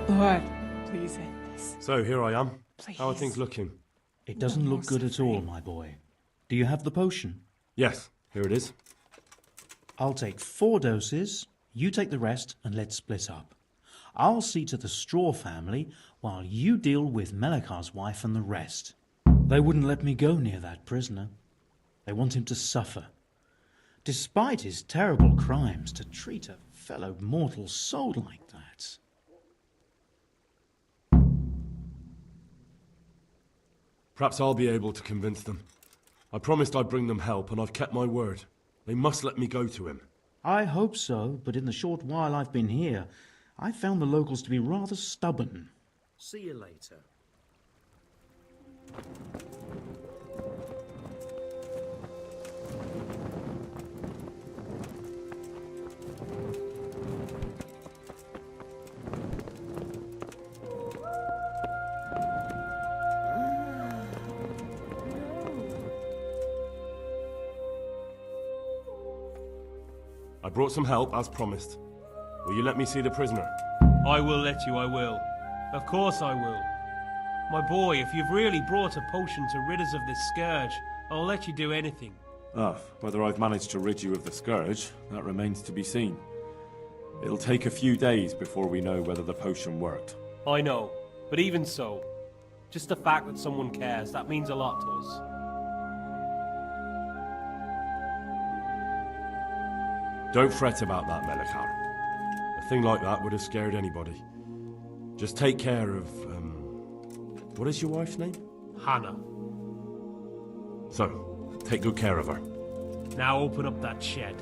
Lord, please end this. So, here I am. Please. How are things looking? It doesn't look good at all, my boy. Do you have the potion? Yes, here it is. I'll take 4 doses, you take the rest, and let's split up. I'll see to the Straw family, while you deal with Melikar's wife and the rest. They wouldn't let me go near that prisoner. They want him to suffer. Despite his terrible crimes, to treat a fellow mortal soul like that. Perhaps I'll be able to convince them. I promised I'd bring them help, and I've kept my word. They must let me go to him. I hope so, but in the short while I've been here, I've found the locals to be rather stubborn. See you later. I brought some help, as promised. Will you let me see the prisoner? I will let you, I will. Of course I will. My boy, if you've really brought a potion to rid us of this scourge, I'll let you do anything. Whether I've managed to rid you of the scourge, that remains to be seen. It'll take a few days before we know whether the potion worked. I know, but even so, just the fact that someone cares, that means a lot to us. Don't fret about that, Melikar. A thing like that would have scared anybody. Just take care of, what is your wife's name? Hannah. So, take good care of her. Now open up that shed.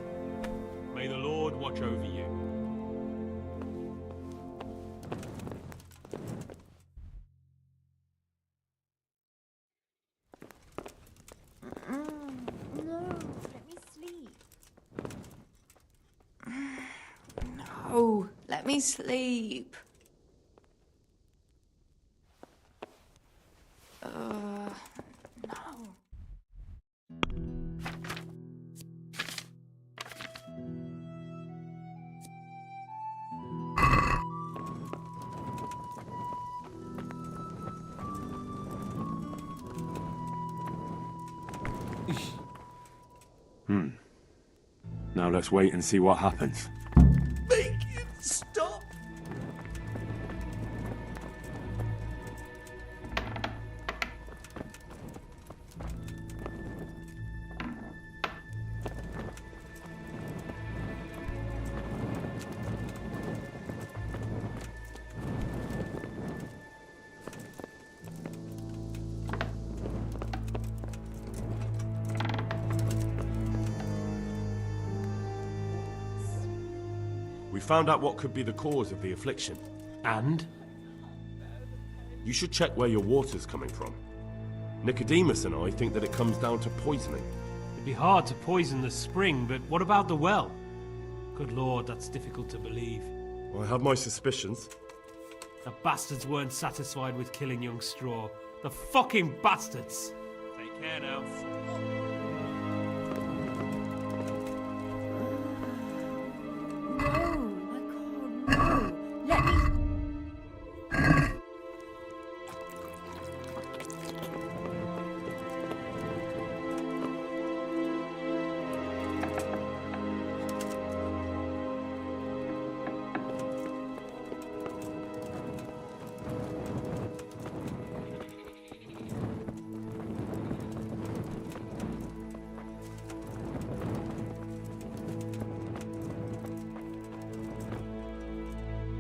May the Lord watch over you. No, let me sleep. No. Now let's wait and see what happens. Make it stop! We found out what could be the cause of the affliction. And? You should check where your water's coming from. Nicodemus and I think that it comes down to poisoning. It'd be hard to poison the spring, but what about the well? Good Lord, that's difficult to believe. I have my suspicions. The bastards weren't satisfied with killing young Straw. The fucking bastards! Take care now.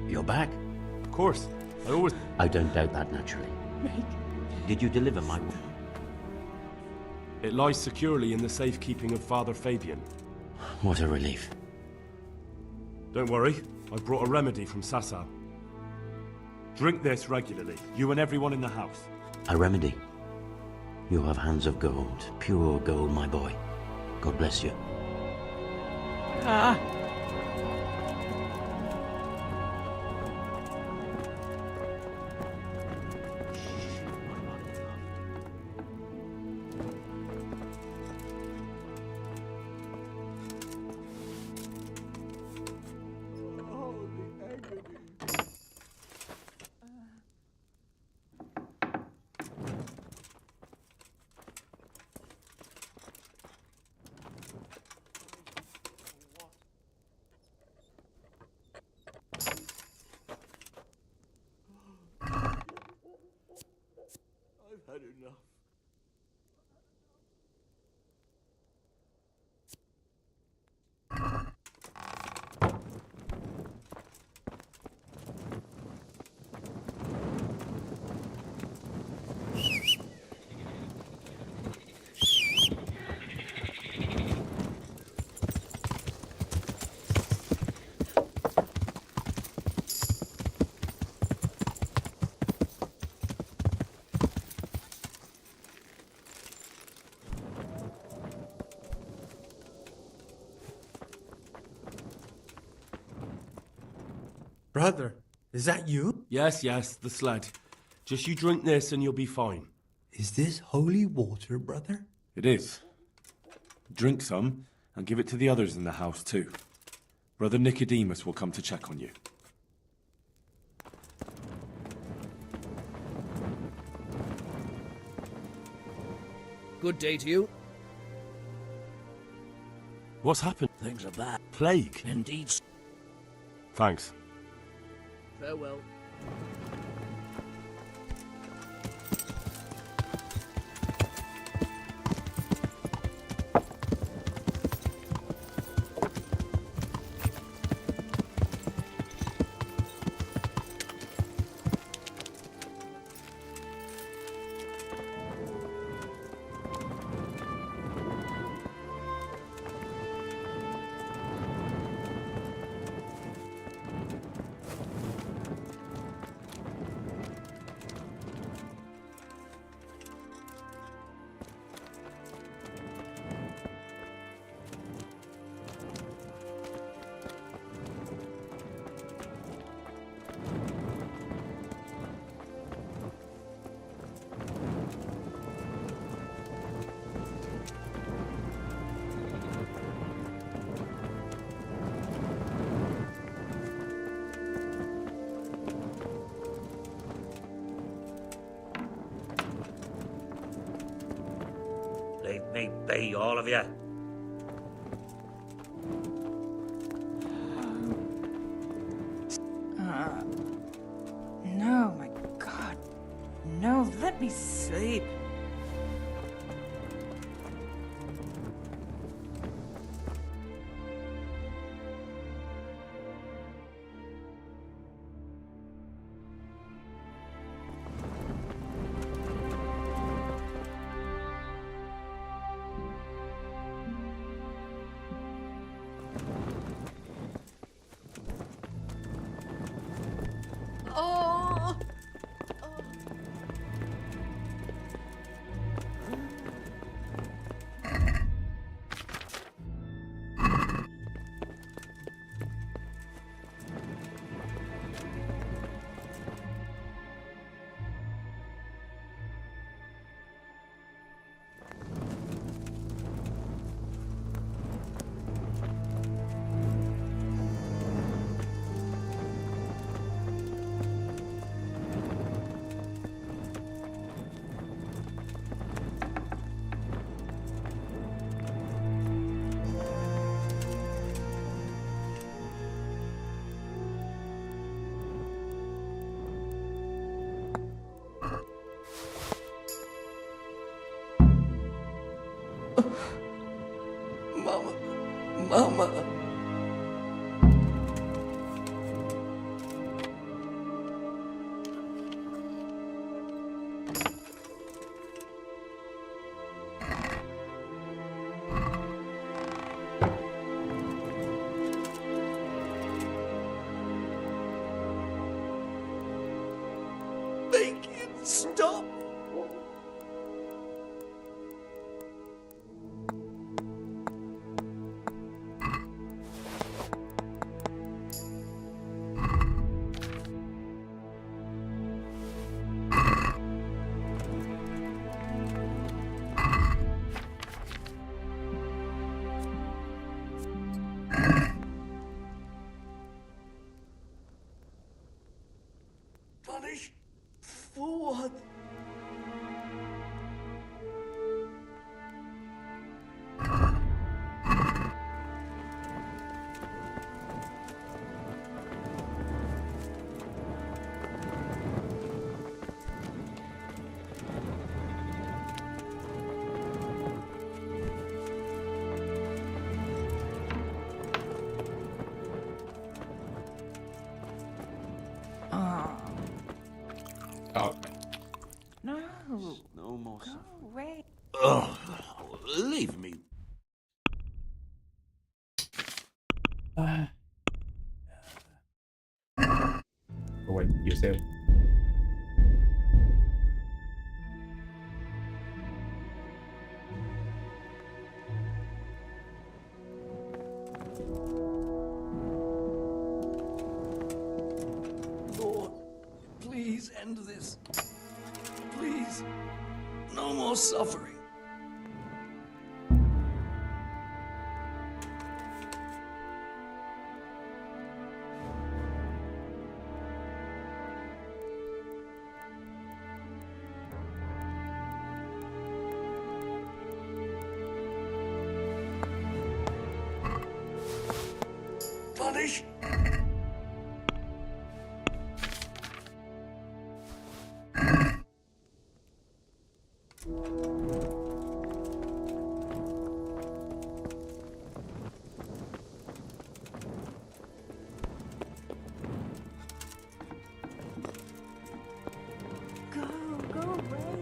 You're back? Of course. I don't doubt that, naturally. Did you deliver my woman? It lies securely in the safekeeping of Father Fabian. What a relief. Don't worry, I brought a remedy from Sasau. Drink this regularly, you and everyone in the house. A remedy? You have hands of gold, pure gold, my boy. God bless you. Ah. had enough. Brother, is that you? Yes, yes, the sled. Just you drink this and you'll be fine. Is this holy water, brother? It is. Drink some and give it to the others in the house too. Brother Nicodemus will come to check on you. Good day to you. What's happened? Things are bad. Plague. Indeed. Thanks. Farewell. Leave me be, all of you. No, my God. No, let me sleep. Oh! Mama. Mama. Make it stop! Punish? For what? Go away. Oh, leave me. Oh, wait, yourself. Lord, please end this. Please, no more suffering. Punish. Go away.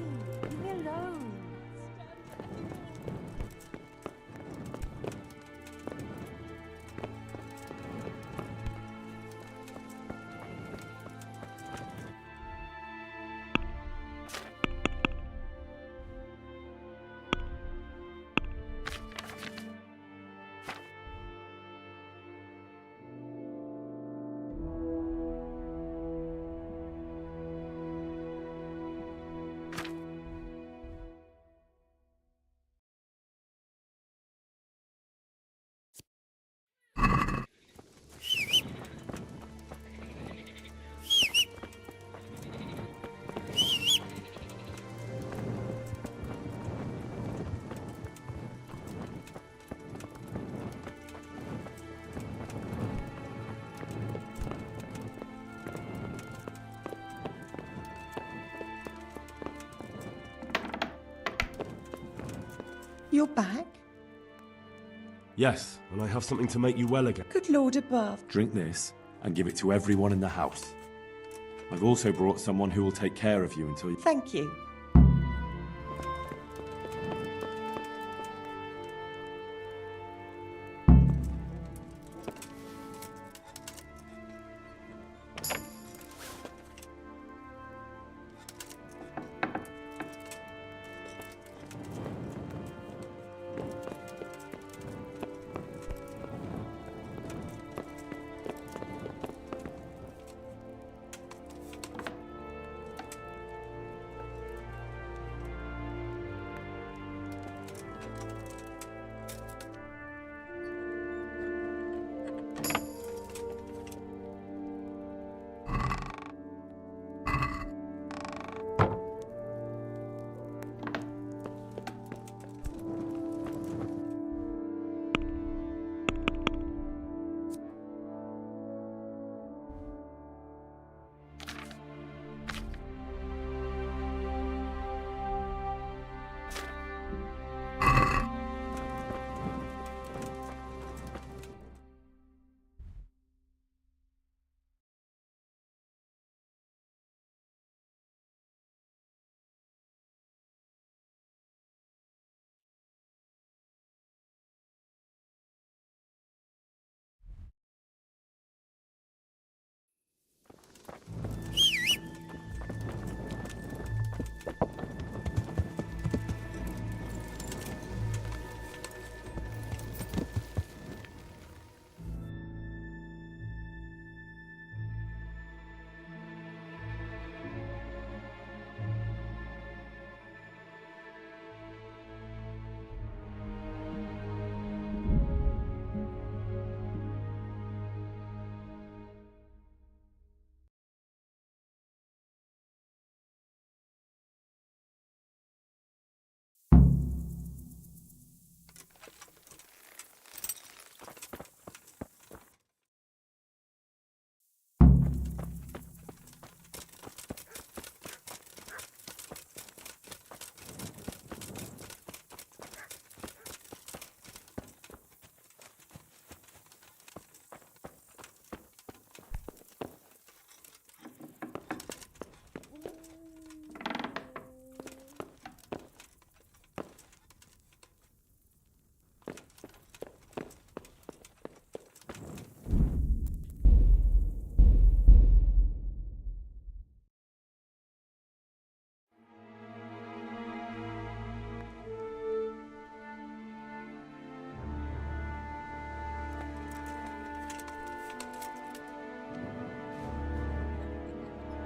Leave me alone. You're back? Yes, and I have something to make you well again. Good Lord above. Drink this and give it to everyone in the house. I've also brought someone who will take care of you until you... Thank you.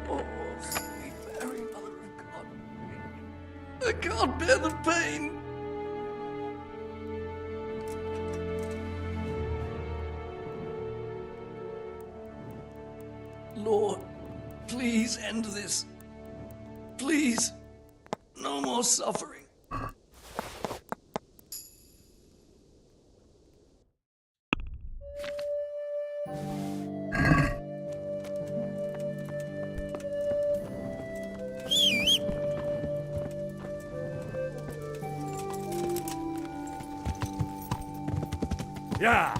Oh, sweet Mary, Mother of God. I can't bear the pain. Lord, please end this. Please. No more suffering. Yeah.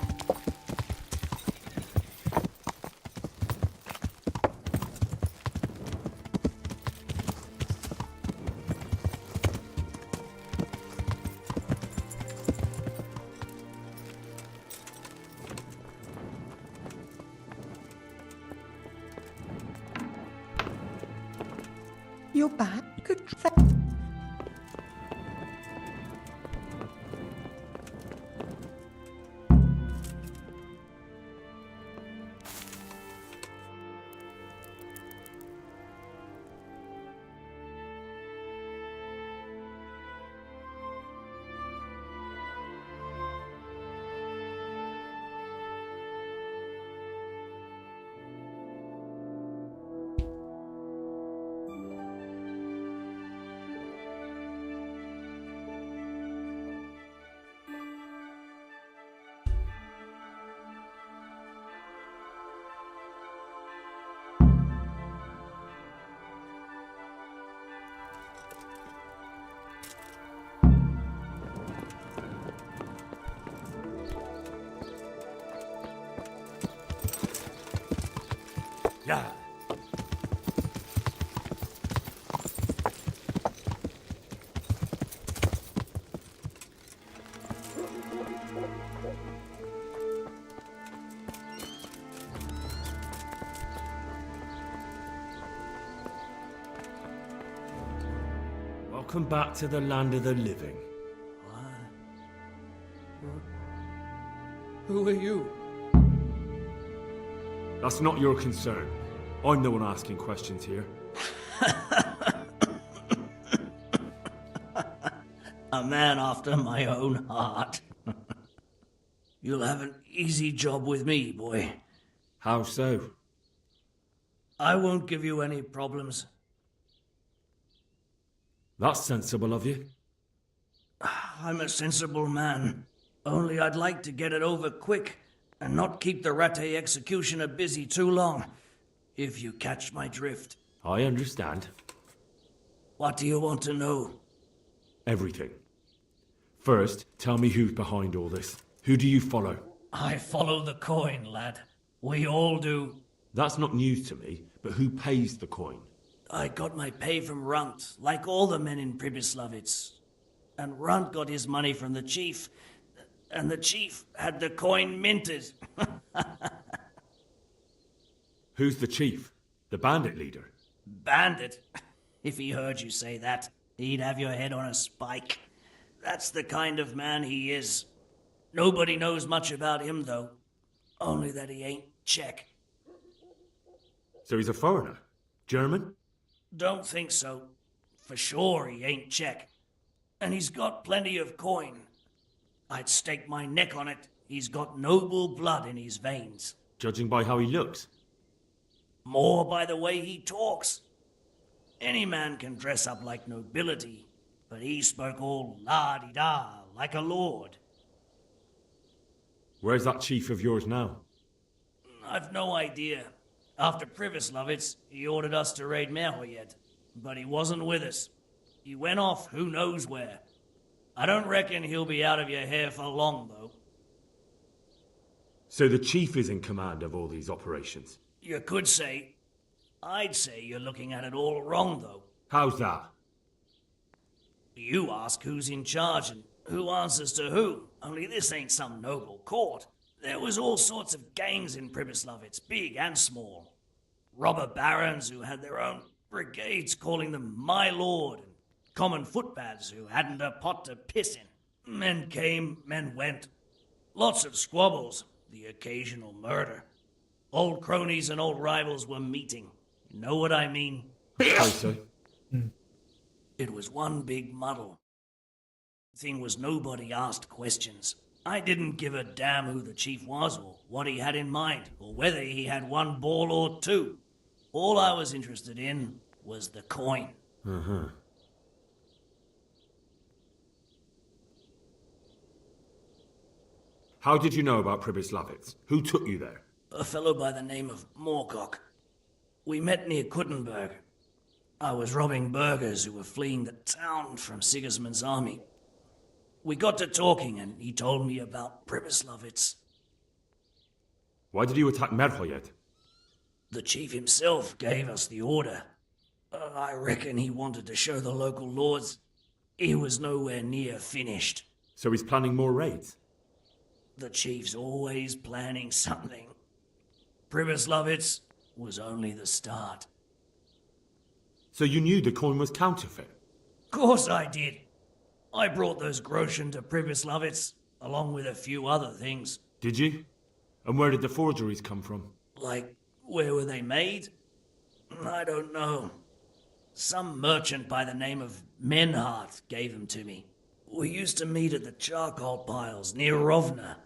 You're back? Good. Yeah. Welcome back to the land of the living. Who are you? That's not your concern. I'm the one asking questions here. A man after my own heart. You'll have an easy job with me, boy. How so? I won't give you any problems. That's sensible of you. I'm a sensible man. Only I'd like to get it over quick and not keep the Rattay executioner busy too long, if you catch my drift. I understand. What do you want to know? Everything. First, tell me who's behind all this. Who do you follow? I follow the coin, lad. We all do. That's not news to me, but who pays the coin? I got my pay from Runt, like all the men in Pribyslavitz. And Runt got his money from the chief, and the chief had the coin minted. Who's the chief? The bandit leader? Bandit? If he heard you say that, he'd have your head on a spike. That's the kind of man he is. Nobody knows much about him, though. Only that he ain't Czech. So he's a foreigner? German? Don't think so. For sure he ain't Czech. And he's got plenty of coin. I'd stake my neck on it. He's got noble blood in his veins. Judging by how he looks? More by the way he talks. Any man can dress up like nobility, but he spoke all la-di-da, like a lord. Where's that chief of yours now? I've no idea. After Pribyslavitz, he ordered us to raid Merhoyed, but he wasn't with us. He went off who knows where. I don't reckon he'll be out of your hair for long, though. So the chief is in command of all these operations? You could say. I'd say you're looking at it all wrong, though. How's that? You ask who's in charge and who answers to who, only this ain't some noble court. There was all sorts of gangs in Pribyslavitz, big and small. Robber barons who had their own brigades calling them my lord, and common footpads who hadn't a pot to piss in. Men came, men went. Lots of squabbles, the occasional murder. Old cronies and old rivals were meeting. Know what I mean? I say. It was one big muddle. Thing was, nobody asked questions. I didn't give a damn who the chief was or what he had in mind or whether he had one ball or two. All I was interested in was the coin. Uh-huh. How did you know about Pribyslavitz? Who took you there? A fellow by the name of Moorcock. We met near Kuttenberg. I was robbing burghers who were fleeing the town from Sigismund's army. We got to talking and he told me about Pribyslavitz. Why did you attack Merhoyed? The chief himself gave us the order. I reckon he wanted to show the local lords he was nowhere near finished. So he's planning more raids? The chief's always planning something. Pribyslavitz was only the start. So you knew the coin was counterfeit? Course I did. I brought those groschen to Pribyslavitz, along with a few other things. Did you? And where did the forgeries come from? Like, where were they made? I don't know. Some merchant by the name of Menhart gave them to me. We used to meet at the charcoal piles near Rovna,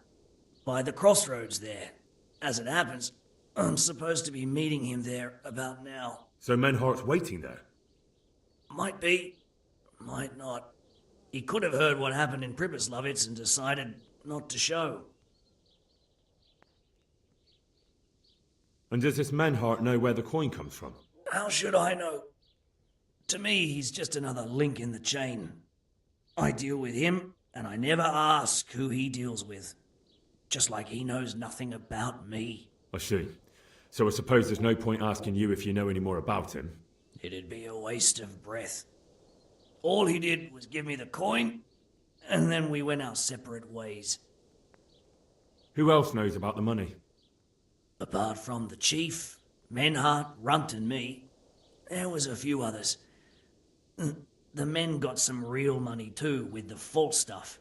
by the crossroads there. As it happens, I'm supposed to be meeting him there about now. So Menhart's waiting there? Might be, might not. He could have heard what happened in Pribyslavitz and decided not to show. And does this Menhart know where the coin comes from? How should I know? To me, he's just another link in the chain. I deal with him, and I never ask who he deals with. Just like he knows nothing about me. I see. So I suppose there's no point asking you if you know any more about him. It'd be a waste of breath. All he did was give me the coin, and then we went our separate ways. Who else knows about the money? Apart from the chief, Menhart, Runt and me, there was a few others. The men got some real money too, with the false stuff.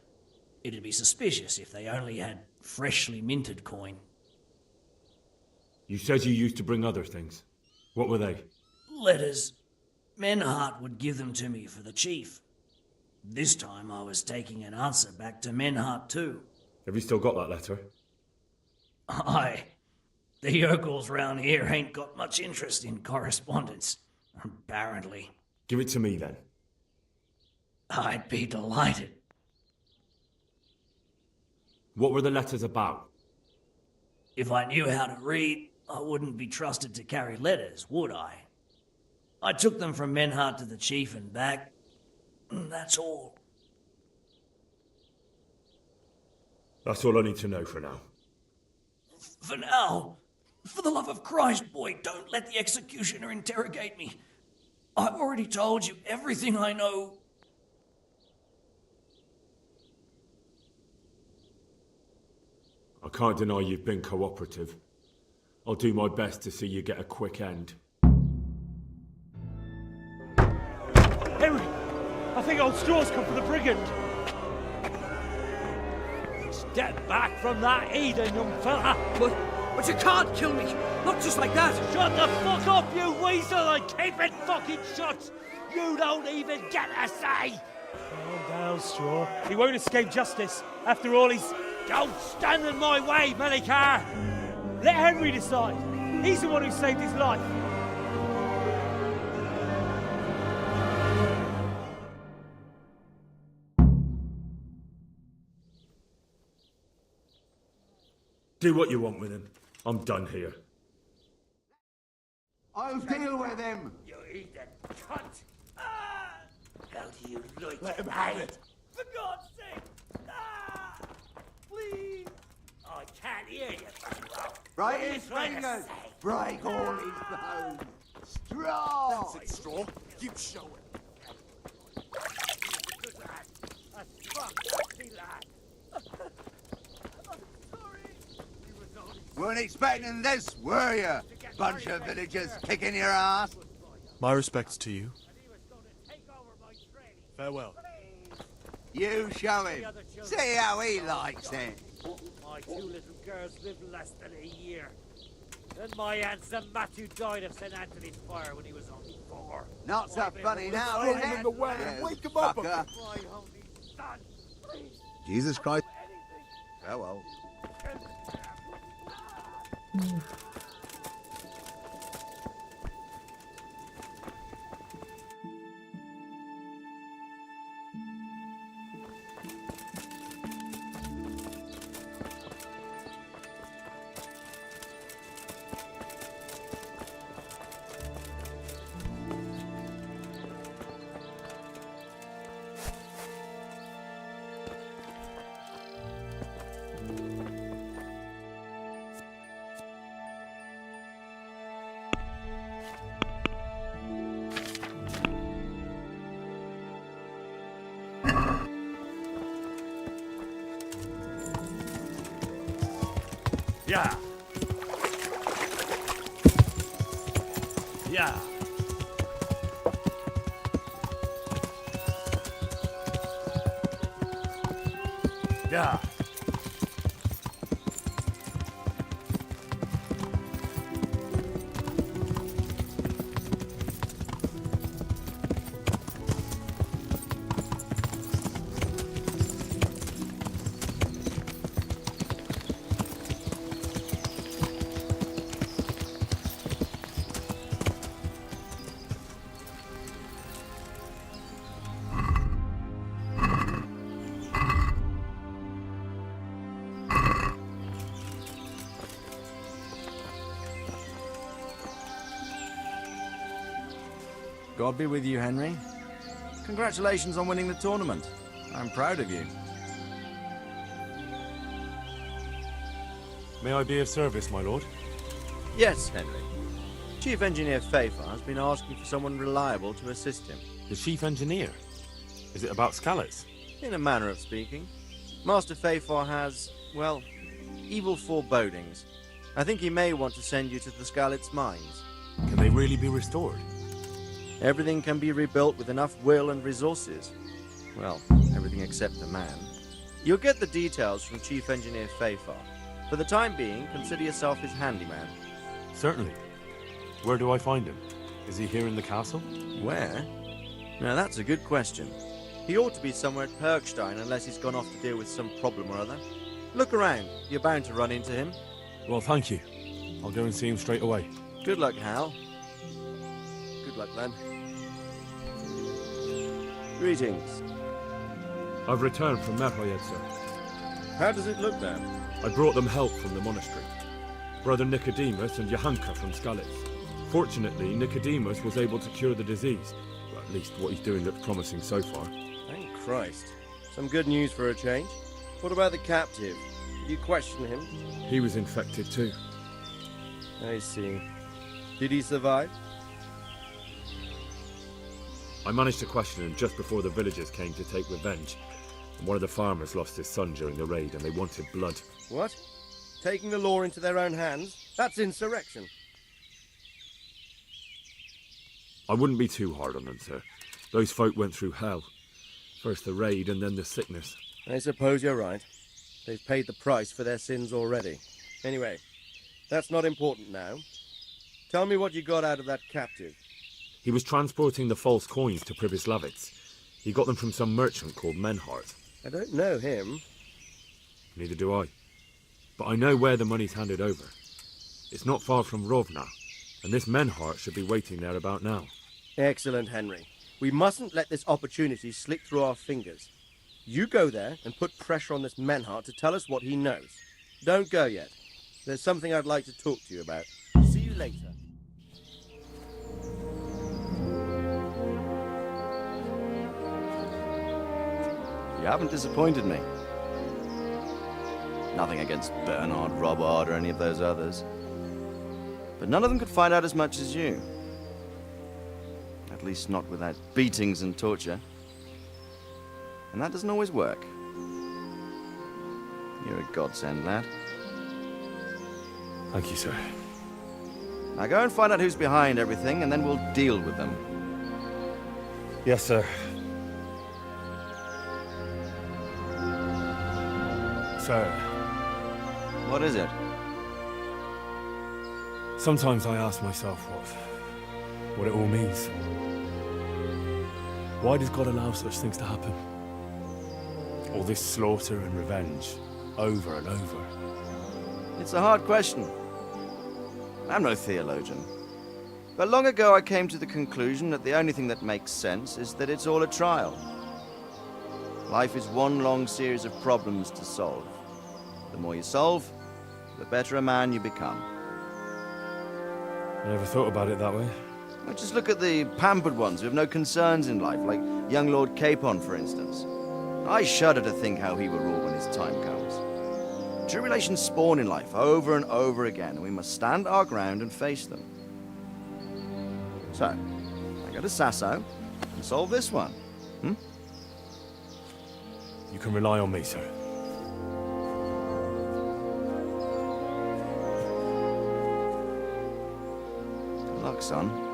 It'd be suspicious if they only had freshly minted coin. You said you used to bring other things. What were they? Letters. Menhart would give them to me for the chief. This time I was taking an answer back to Menhart too. Have you still got that letter? Aye. The yokels round here ain't got much interest in correspondence, apparently. Give it to me then. I'd be delighted. What were the letters about? If I knew how to read, I wouldn't be trusted to carry letters, would I? I took them from Menhart to the chief and back. That's all. That's all I need to know for now. For now? For the love of Christ, boy, don't let the executioner interrogate me. I've already told you everything I know. I can't deny you've been cooperative. I'll do my best to see you get a quick end. Henry! I think old Straw's come for the brigand. Step back from that Eden, young fella! But you can't kill me! Not just like that! Shut the fuck up, you weasel, and keep it fucking shut! You don't even get a say! Calm down, Straw. He won't escape justice. After all, he's... Don't stand in my way, Melikar! Let Henry decide. He's the one who saved his life. Do what you want with him. I'm done here. I'll deal with him! You heathen cunt! How do you like Let him have it! For God's sake! Please! I can't hear you very well. Break What are you his trying to fingers! say? Break all his bones! Straw! That's it, Straw. Keep showing. Good lad. A strong, healthy lad. Weren't expecting this, were you? Bunch of villagers kicking your ass. My respects to you. Farewell. You show him. See how he likes it. My two little girls live less than a year. And my handsome Matthew died of St. Anthony's fire when he was only 4. Not so funny now, Throw is him it? in the well and wake him up a Fucker. bit. My only son, please. Jesus Christ. Farewell. Yeah. Yeah. Yeah. God be with you, Henry. Congratulations on winning the tournament. I'm proud of you. May I be of service, my lord? Yes, Henry. Chief Engineer Pfeiffer has been asking for someone reliable to assist him. The chief engineer? Is it about Scalets? In a manner of speaking. Master Pfeiffer has, well, evil forebodings. I think he may want to send you to the Scalets mines. Can they really be restored? Everything can be rebuilt with enough will and resources. Well, everything except the man. You'll get the details from Chief Engineer Pfeiffer. For the time being, consider yourself his handyman. Certainly. Where do I find him? Is he here in the castle? Where? Now that's a good question. He ought to be somewhere at Perkstein unless he's gone off to deal with some problem or other. Look around. You're bound to run into him. Well, thank you. I'll go and see him straight away. Good luck, Hal. Good luck, then. Greetings. I've returned from Merhoyed, sir. How does it look now? I brought them help from the monastery. Brother Nicodemus and Johanka from Scalets. Fortunately, Nicodemus was able to cure the disease. Well, at least what he's doing looks promising so far. Thank Christ. Some good news for a change. What about the captive? Did you question him? He was infected too. I see. Did he survive? I managed to question him just before the villagers came to take revenge. And one of the farmers lost his son during the raid and they wanted blood. What? Taking the law into their own hands? That's insurrection. I wouldn't be too hard on them, sir. Those folk went through hell. First the raid and then the sickness. I suppose you're right. They've paid the price for their sins already. Anyway, that's not important now. Tell me what you got out of that captive. He was transporting the false coins to Pribyslavitz. He got them from some merchant called Menhart. I don't know him. Neither do I. But I know where the money's handed over. It's not far from Rovna, and this Menhart should be waiting there about now. Excellent, Henry. We mustn't let this opportunity slip through our fingers. You go there and put pressure on this Menhart to tell us what he knows. Don't go yet. There's something I'd like to talk to you about. See you later. You haven't disappointed me. Nothing against Bernard, Robert, or any of those others. But none of them could find out as much as you. At least not without beatings and torture. And that doesn't always work. You're a godsend, lad. Thank you, sir. Now go and find out who's behind everything, and then we'll deal with them. Yes, sir. Sir. What is it? Sometimes I ask myself what it all means. Why does God allow such things to happen? All this slaughter and revenge, over and over. It's a hard question. I'm no theologian. But long ago I came to the conclusion that the only thing that makes sense is that it's all a trial. Life is one long series of problems to solve. The more you solve, the better a man you become. I never thought about it that way. Well, just look at the pampered ones who have no concerns in life, like young Lord Capon, for instance. I shudder to think how he will rule when his time comes. Tribulations spawn in life over and over again, and we must stand our ground and face them. So, I go to Sasso and solve this one. You can rely on me, sir. Good luck, son.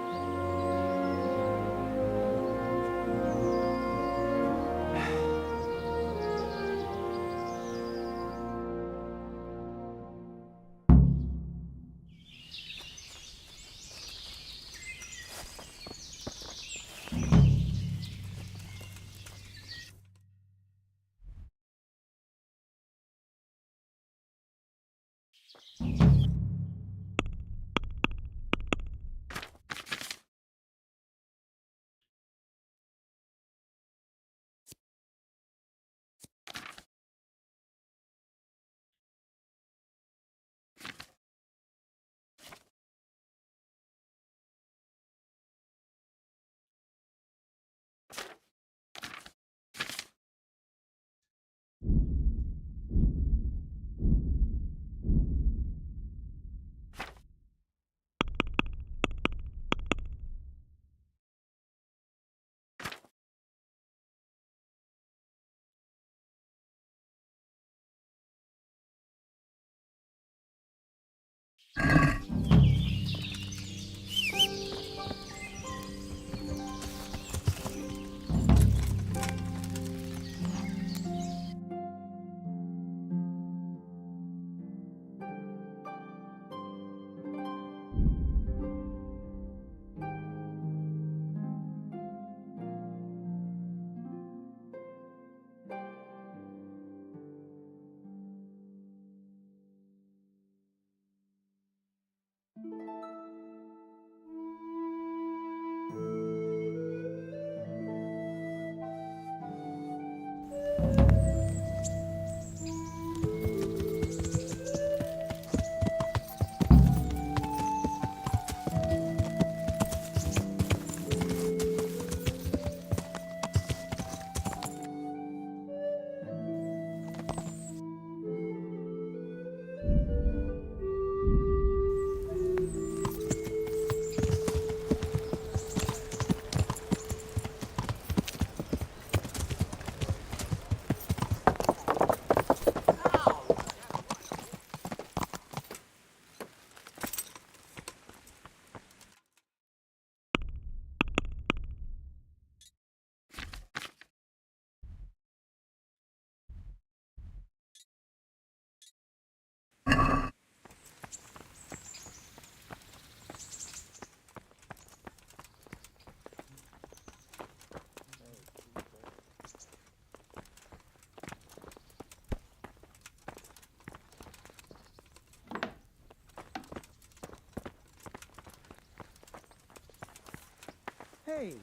Hey.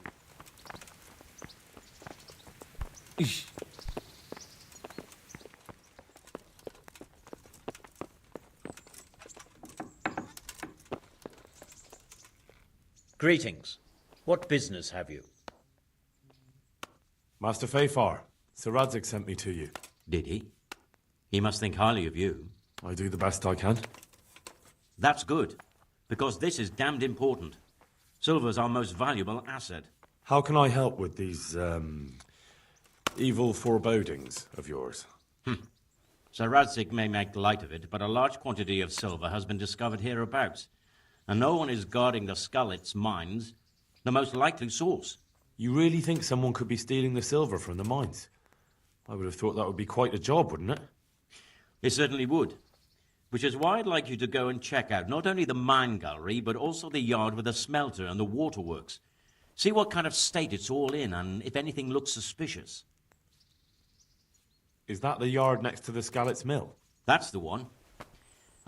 Greetings. What business have you? Master Fafar, Sir Radzig sent me to you. Did he? He must think highly of you. I do the best I can. That's good, because this is damned important. Silver's our most valuable asset. How can I help with these, evil forebodings of yours? Sir Radzig may make light of it, but a large quantity of silver has been discovered hereabouts, and no one is guarding the Skullets mines, the most likely source. You really think someone could be stealing the silver from the mines? I would have thought that would be quite a job, wouldn't it? It certainly would. Which is why I'd like you to go and check out not only the mine gallery, but also the yard with the smelter and the waterworks. See what kind of state it's all in, and if anything looks suspicious. Is that the yard next to the Scallots Mill? That's the one.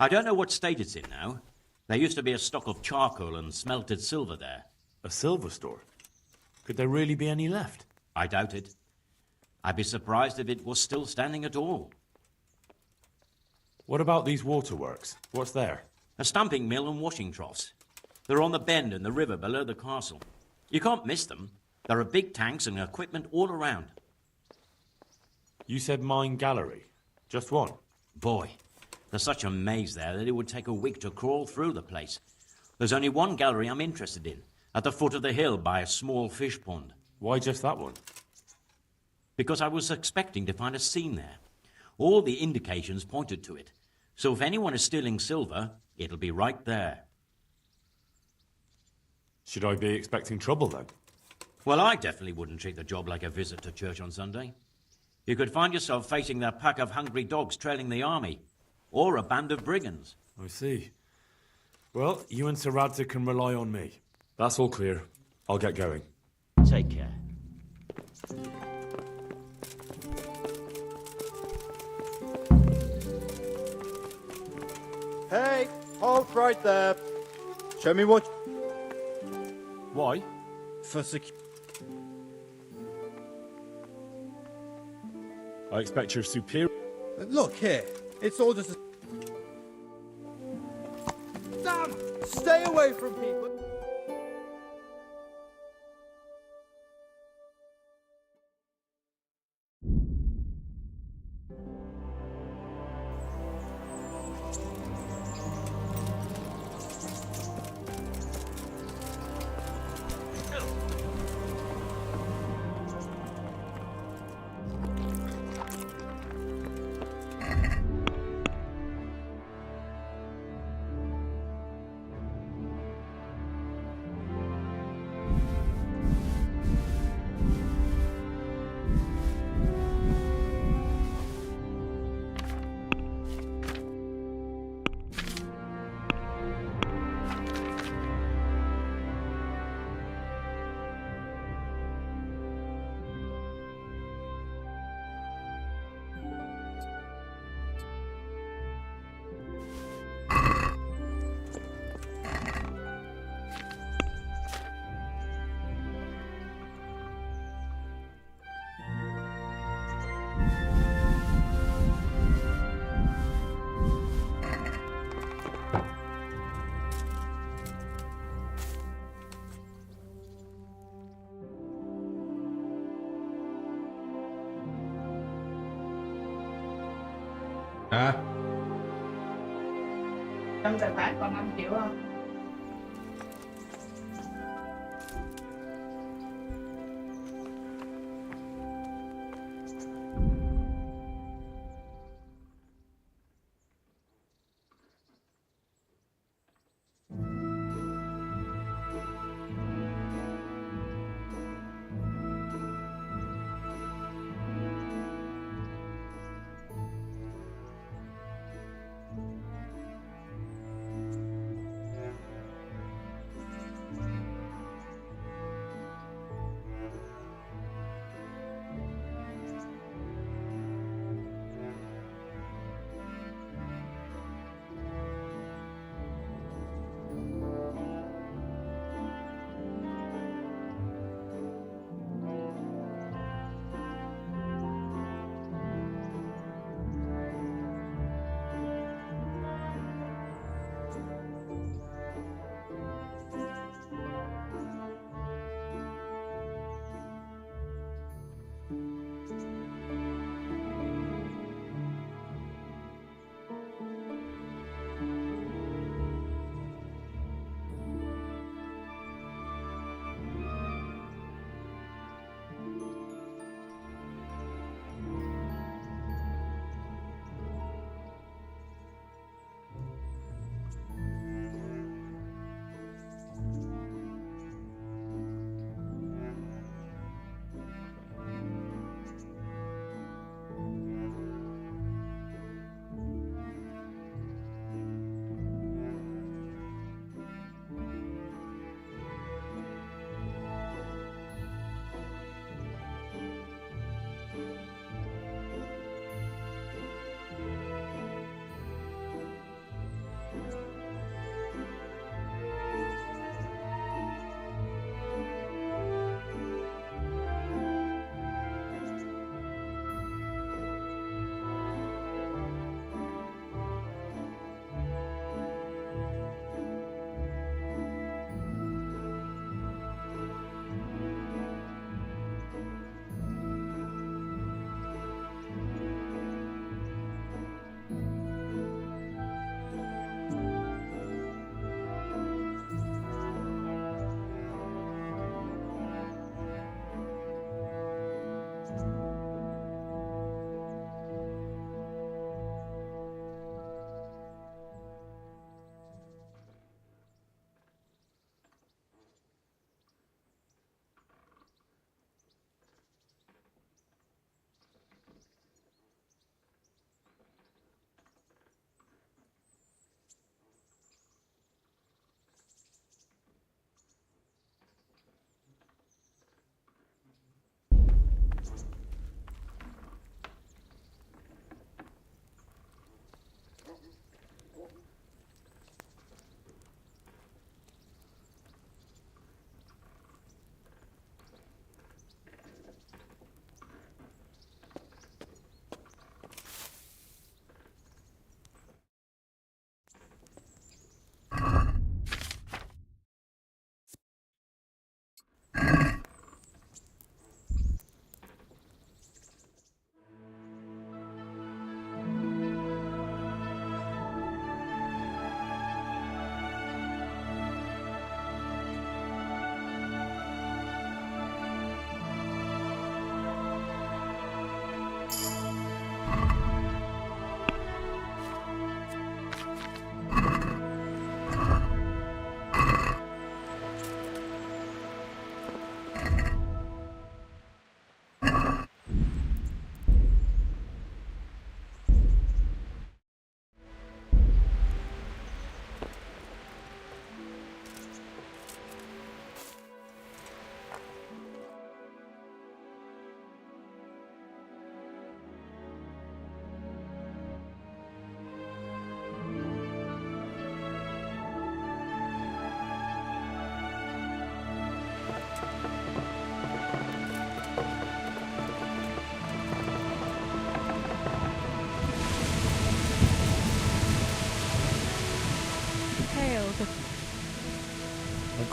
I don't know what state it's in now. There used to be a stock of charcoal and smelted silver there. A silver store? Could there really be any left? I doubt it. I'd be surprised if it was still standing at all. What about these waterworks? What's there? A stamping mill and washing troughs. They're on the bend in the river below the castle. You can't miss them. There are big tanks and equipment all around. You said mine gallery. Just one? Boy, there's such a maze there that it would take a week to crawl through the place. There's only one gallery I'm interested in, at the foot of the hill by a small fish pond. Why just that one? Because I was expecting to find a scene there. All the indications pointed to it. So if anyone is stealing silver, it'll be right there. Should I be expecting trouble then? Well, I definitely wouldn't treat the job like a visit to church on Sunday. You could find yourself facing that pack of hungry dogs trailing the army, or a band of brigands. I see. Well, you and Sir Radzig can rely on me. That's all clear. I'll get going. Take care. Hey, halt right there. Show me what... Why? For security. I expect your superior... Look here, it's all just a... Damn! Stay away from people! Hả? Trong tài khoản còn 5 triệu không?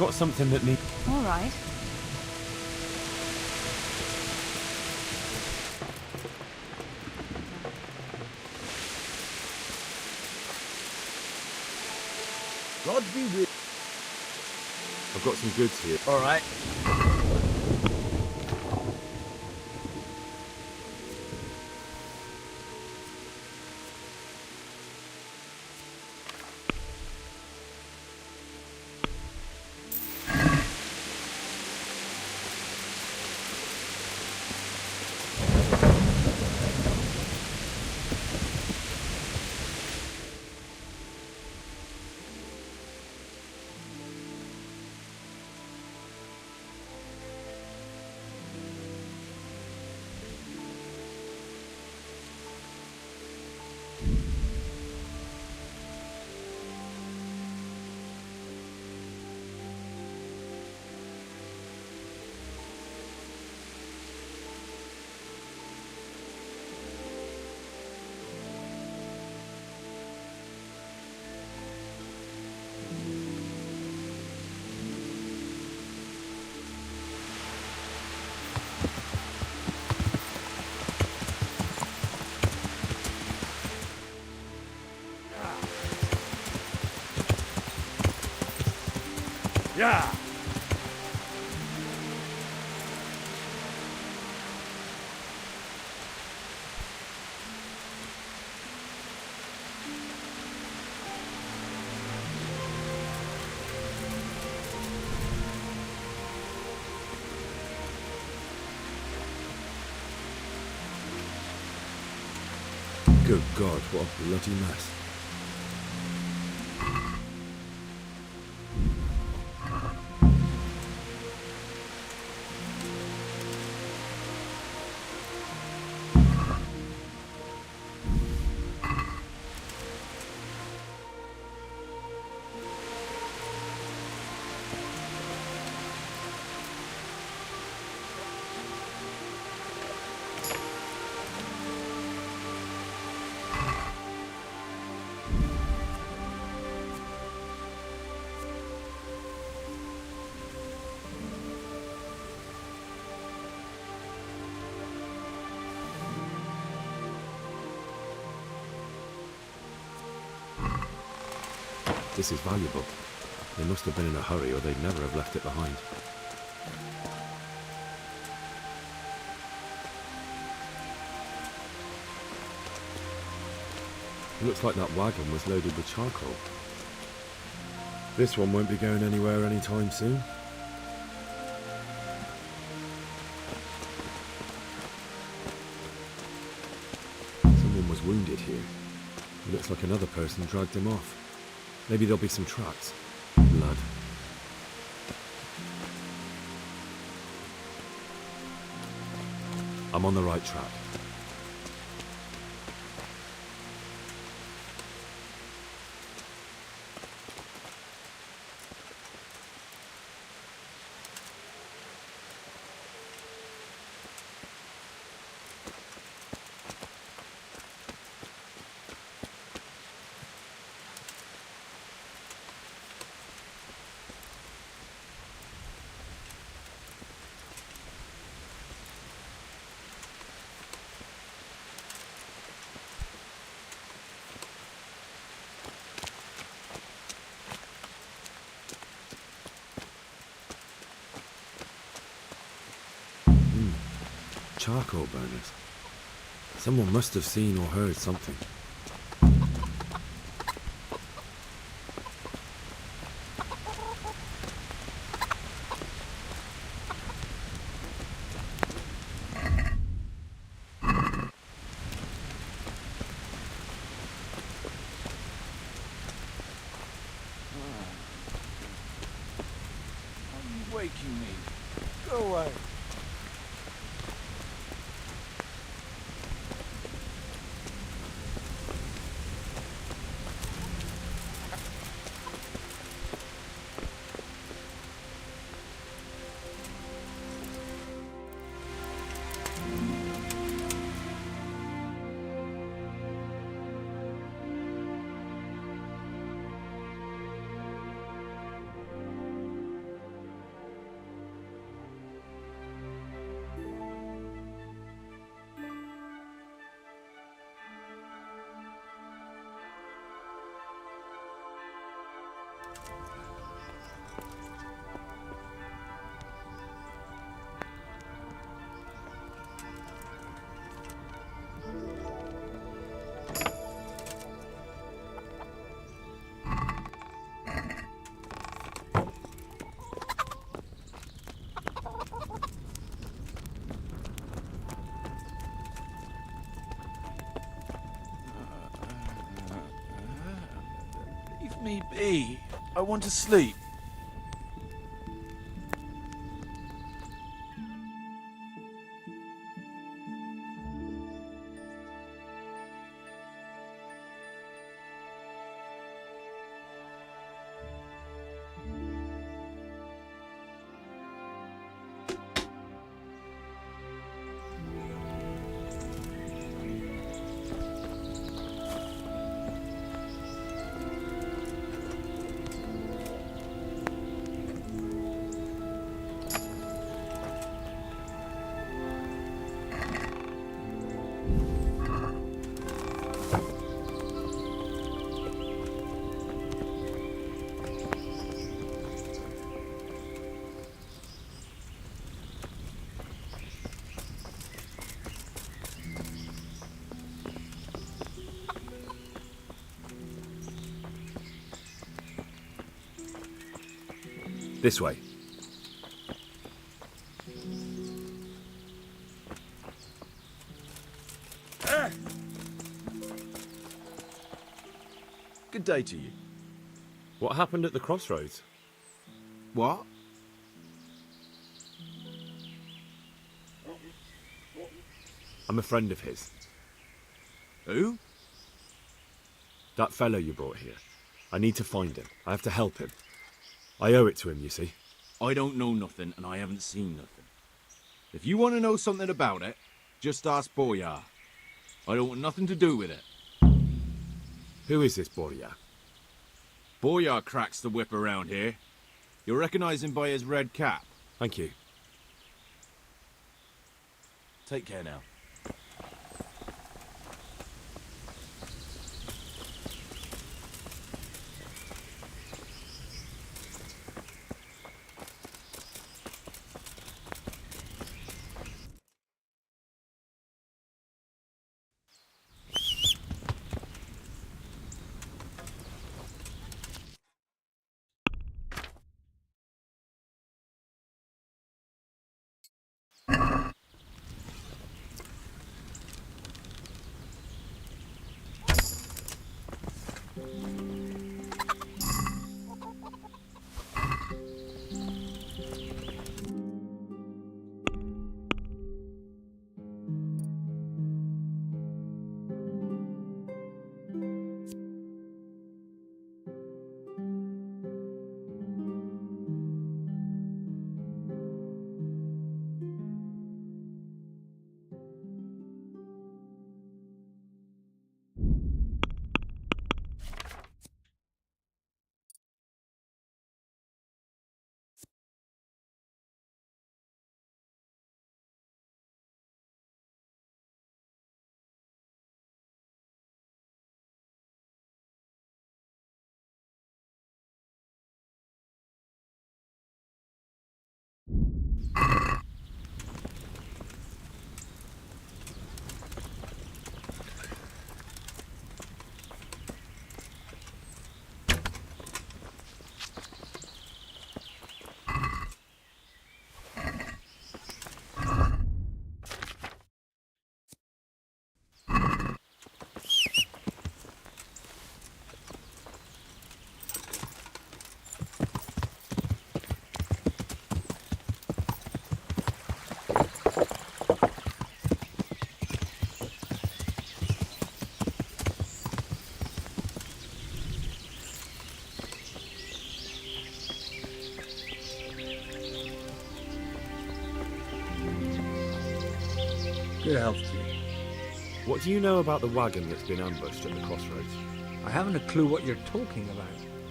got something that needs... All right. God be with... I've got some goods here. All right. Yeah! Good God, what a bloody mess. This is valuable. They must have been in a hurry or they'd never have left it behind. It looks like that wagon was loaded with charcoal. This one won't be going anywhere anytime soon. Someone was wounded here. It looks like another person dragged him off. Maybe there'll be some tracks. Blood. I'm on the right track. Charcoal burners. Someone must have seen or heard something. You're waking me. Go away. Let me be. I want to sleep. This way. Good day to you. What happened at the crossroads? What? I'm a friend of his. Who? That fellow you brought here. I need to find him. I have to help him. I owe it to him, you see. I don't know nothing, and I haven't seen nothing. If you want to know something about it, just ask Boyar. I don't want nothing to do with it. Who is this Boyar? Boyar cracks the whip around here. You'll recognize him by his red cap. Thank you. Take care now. Good health to you. What do you know about the wagon that's been ambushed at the crossroads? I haven't a clue what you're talking about.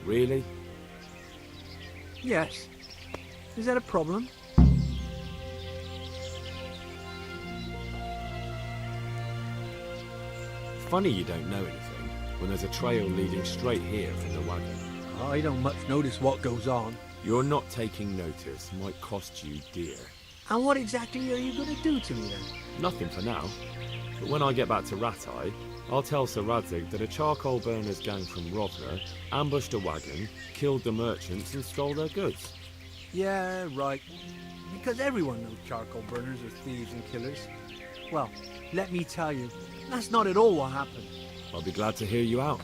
Really? Yes. Is that a problem? Funny you don't know anything, when there's a trail leading straight here from the wagon. I don't much notice what goes on. You're not taking notice might cost you dear. And what exactly are you going to do to me then? Nothing for now. But when I get back to Rattay, I'll tell Sir Radzig that a charcoal burners gang from Rovner ambushed a wagon, killed the merchants and stole their goods. Yeah, right. Because everyone knows charcoal burners are thieves and killers. Well, let me tell you, that's not at all what happened. I'll be glad to hear you out.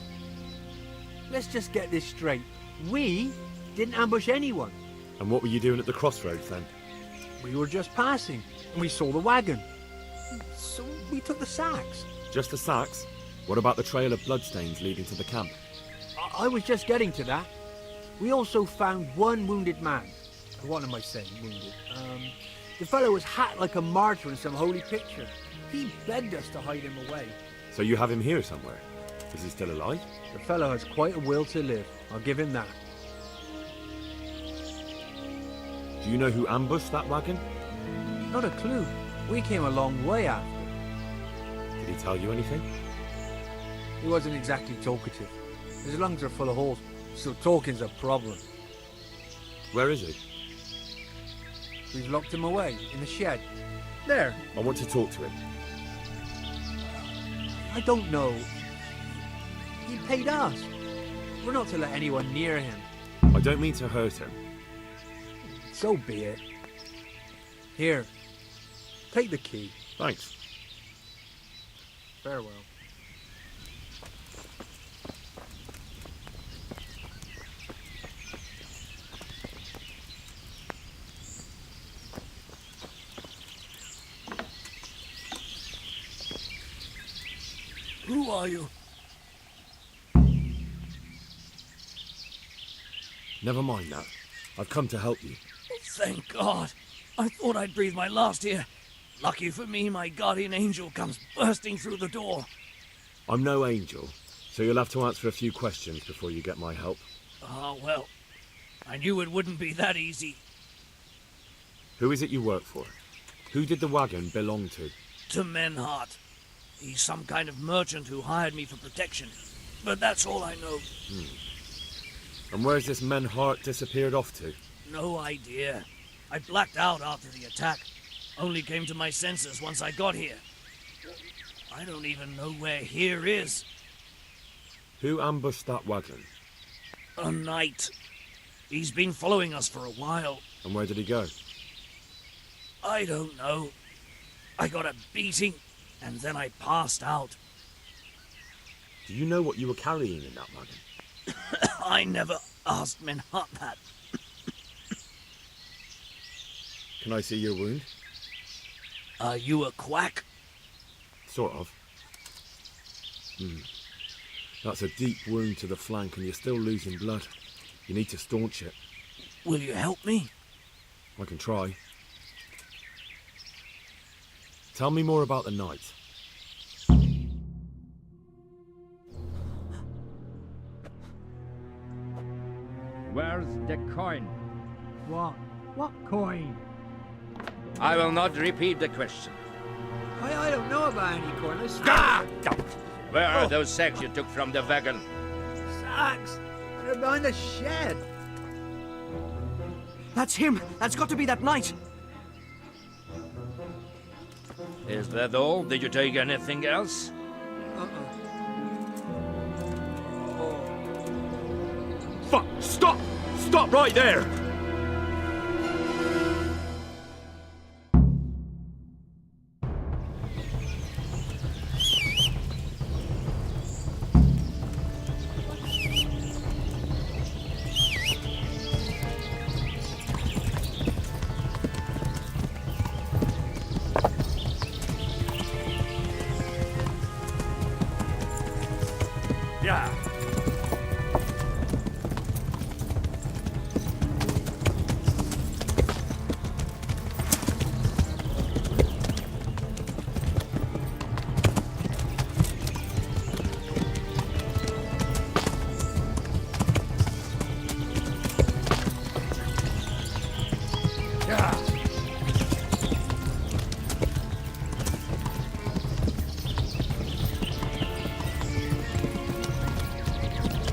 let's just get this straight. We didn't ambush anyone. And what were you doing at the crossroads then? We were just passing, and we saw the wagon. So we took the sacks. Just the sacks? What about the trail of bloodstains leading to the camp? I was just getting to that. We also found one wounded man. What am I saying, wounded? The fellow was hacked like a martyr in some holy picture. He begged us to hide him away. So you have him here somewhere? Is he still alive? The fellow has quite a will to live. I'll give him that. Do you know who ambushed that wagon? Not a clue. We came a long way after. Did he tell you anything? He wasn't exactly talkative. His lungs are full of holes, so talking's a problem. Where is he? We've locked him away, in the shed. There. I want to talk to him. I don't know. He paid us. We're not to let anyone near him. I don't mean to hurt him. So be it. Here. Take the key. Thanks. Farewell. Who are you? Never mind that. I've come to help you. Thank God. I thought I'd breathe my last here. Lucky for me, my guardian angel comes bursting through the door. I'm no angel, so you'll have to answer a few questions before you get my help. Ah, well, I knew it wouldn't be that easy. Who is it you work for? Who did the wagon belong to? To Menhart. He's some kind of merchant who hired me for protection. But that's all I know. And where's this Menhart disappeared off to? No idea. I blacked out after the attack. Only came to my senses once I got here. I don't even know where here is. Who ambushed that wagon? A knight. He's been following us for a while. And where did he go? I don't know. I got a beating, and then I passed out. Do you know what you were carrying in that wagon? I never asked Menhart that. Can I see your wound? Are you a quack? Sort of. That's a deep wound to the flank and you're still losing blood. You need to staunch it. Will you help me? I can try. Tell me more about the night. Where's the coin? What? What coin? I will not repeat the question. I don't know about any coin. Where are those sacks you took from the wagon? Sacks? They're behind the shed. That's him. That's got to be that knight. Is that all? Did you take anything else? Fuck! Stop! Stop right there! Yeah.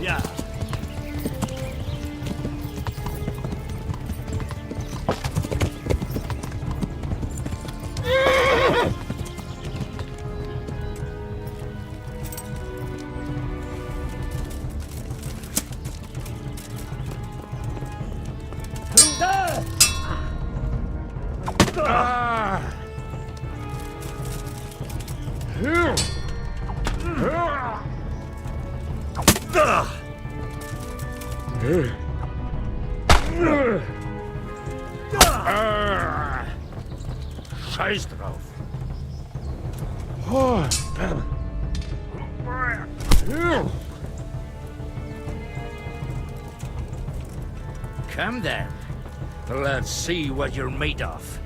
Yeah. Scheiß drauf. Come then. Let's see what you're made of.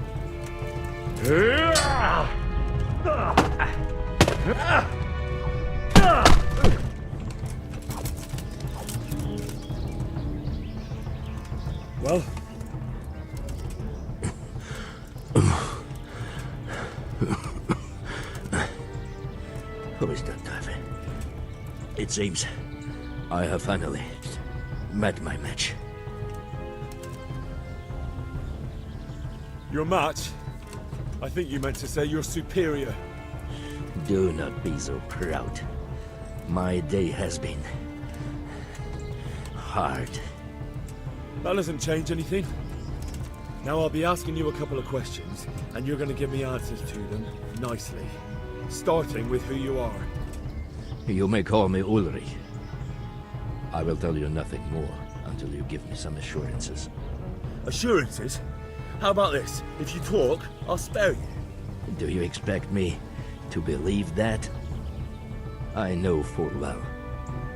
Well? Who is that, Davy? It seems I have finally met my match. Your match? I think you meant to say your superior. Do not be so proud. My day has been hard. That doesn't change anything. Now I'll be asking you a couple of questions, and you're going to give me answers to them nicely. Starting with who you are. You may call me Ulrich. I will tell you nothing more until you give me some assurances. Assurances? How about this? If you talk, I'll spare you. Do you expect me to believe that? I know full well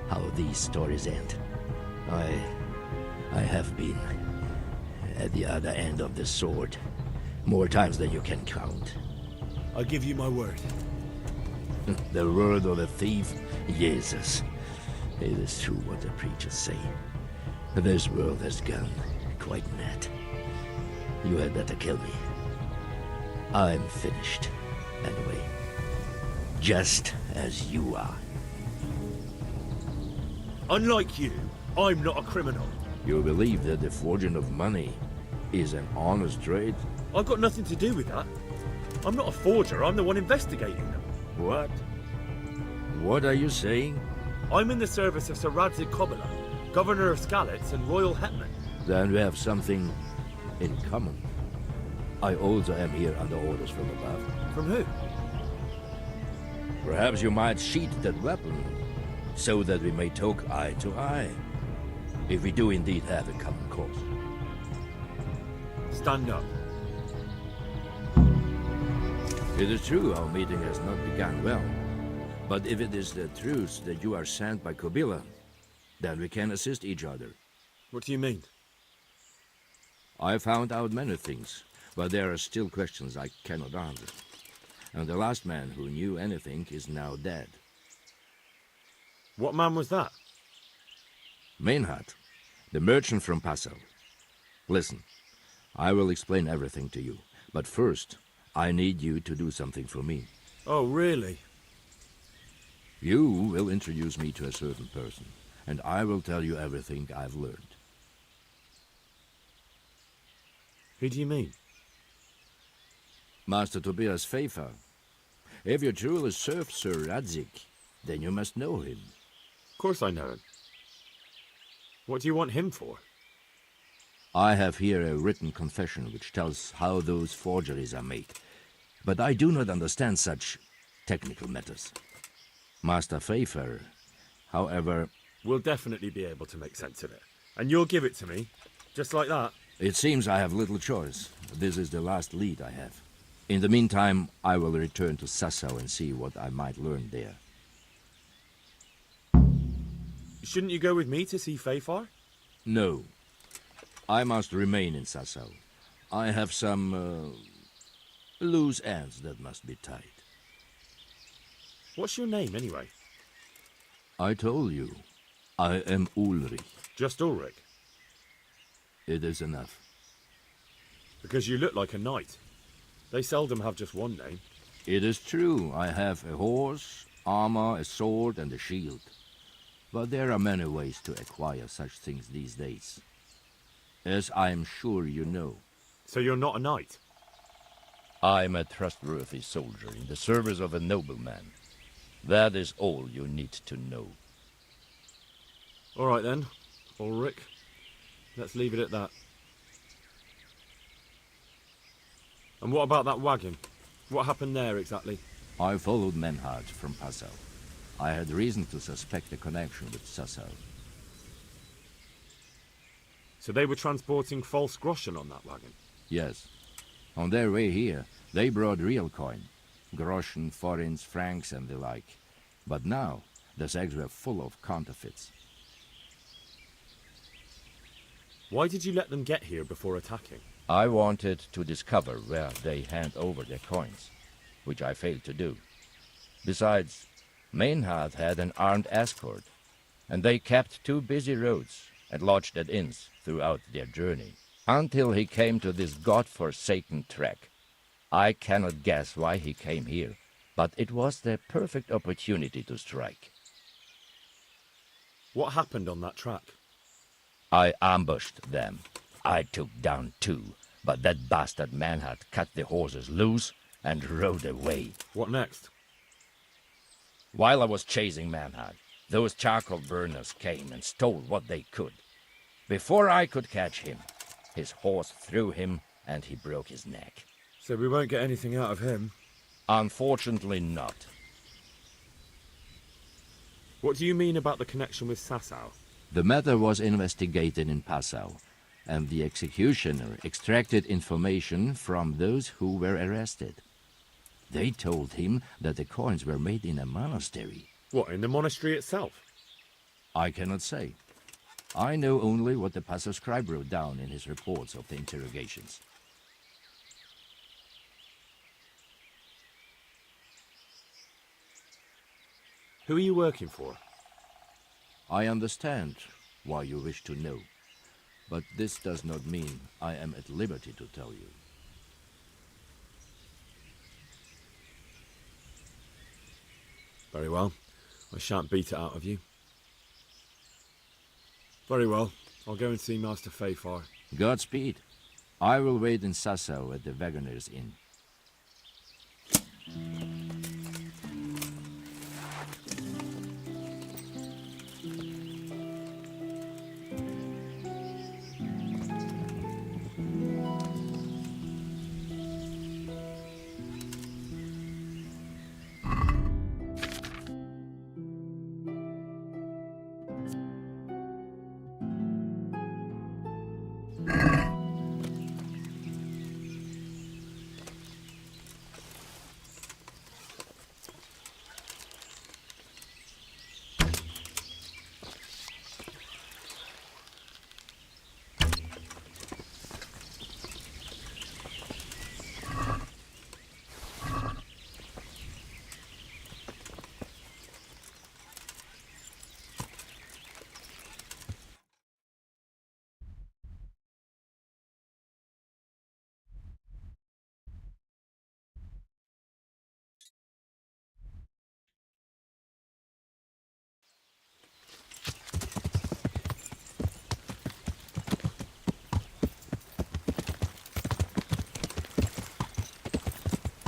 how these stories end. I have been at the other end of the sword more times than you can count. I give you my word. The word of a thief? Jesus. It is true what the preachers say. This world has gone quite mad. You had better kill me. I'm finished, anyway. Just as you are. Unlike you, I'm not a criminal. You believe that the forging of money is an honest trade? I've got nothing to do with that. I'm not a forger, I'm the one investigating them. What? What are you saying? I'm in the service of Sir Radzig Kobyla, Governor of Skalitz and Royal Hetman. Then we have something in common. I also am here under orders from above. From who? Perhaps you might sheath that weapon, so that we may talk eye to eye. If we do indeed have a common cause. Stand up. It is true our meeting has not begun well. But if it is the truth that you are sent by Kobyla, then we can assist each other. What do you mean? I found out many things, but there are still questions I cannot answer. And the last man who knew anything is now dead. What man was that? Meinhard, the merchant from Passau. Listen, I will explain everything to you, but first, I need you to do something for me. Oh, really? You will introduce me to a certain person, and I will tell you everything I've learned. Who do you mean? Master Tobias Pfeiffer. If you truly serve Sir Radzig, then you must know him. Of course I know him. What do you want him for? I have here a written confession which tells how those forgeries are made, but I do not understand such technical matters. Master Pfeiffer, however... We'll definitely be able to make sense of it. And you'll give it to me, just like that? It seems I have little choice. This is the last lead I have. In the meantime, I will return to Sassau and see what I might learn there. Shouldn't you go with me to see Pfeiffer? No. I must remain in Sassau. I have some loose ends that must be tied. What's your name, anyway? I told you. I am Ulrich. Just Ulrich? It is enough. Because you look like a knight. They seldom have just one name. It is true. I have a horse, armor, a sword, and a shield. But there are many ways to acquire such things these days. As I am sure you know. So you're not a knight? I am a trustworthy soldier in the service of a nobleman. That is all you need to know. All right then, Ulrich. Let's leave it at that. And what about that wagon? What happened there exactly? I followed Meinhard from Passau. I had reason to suspect a connection with Sassau. So they were transporting false groschen on that wagon? Yes. On their way here, they brought real coin. Groschen, forints, francs, and the like. But now, the sacks were full of counterfeits. Why did you let them get here before attacking? I wanted to discover where they hand over their coins, which I failed to do. Besides, Maynard had an armed escort, and they kept 2 busy roads and lodged at inns throughout their journey, until he came to this god-forsaken track. I cannot guess why he came here, but it was the perfect opportunity to strike. What happened on that track? I ambushed them. I took down 2, but that bastard Maynard cut the horses loose and rode away. What next? While I was chasing Maynard, those charcoal burners came and stole what they could. Before I could catch him, his horse threw him and he broke his neck. So we won't get anything out of him? Unfortunately not. What do you mean about the connection with Sasau? The matter was investigated in Passau, and the executioner extracted information from those who were arrested. They told him that the coins were made in a monastery. What, in the monastery itself? I cannot say. I know only what the Passau scribe wrote down in his reports of the interrogations. Who are you working for? I understand why you wish to know, but this does not mean I am at liberty to tell you. Very well. I shan't beat it out of you. Very well. I'll go and see Master Fayfar. Godspeed. I will wait in Sasau at the Wagoner's Inn.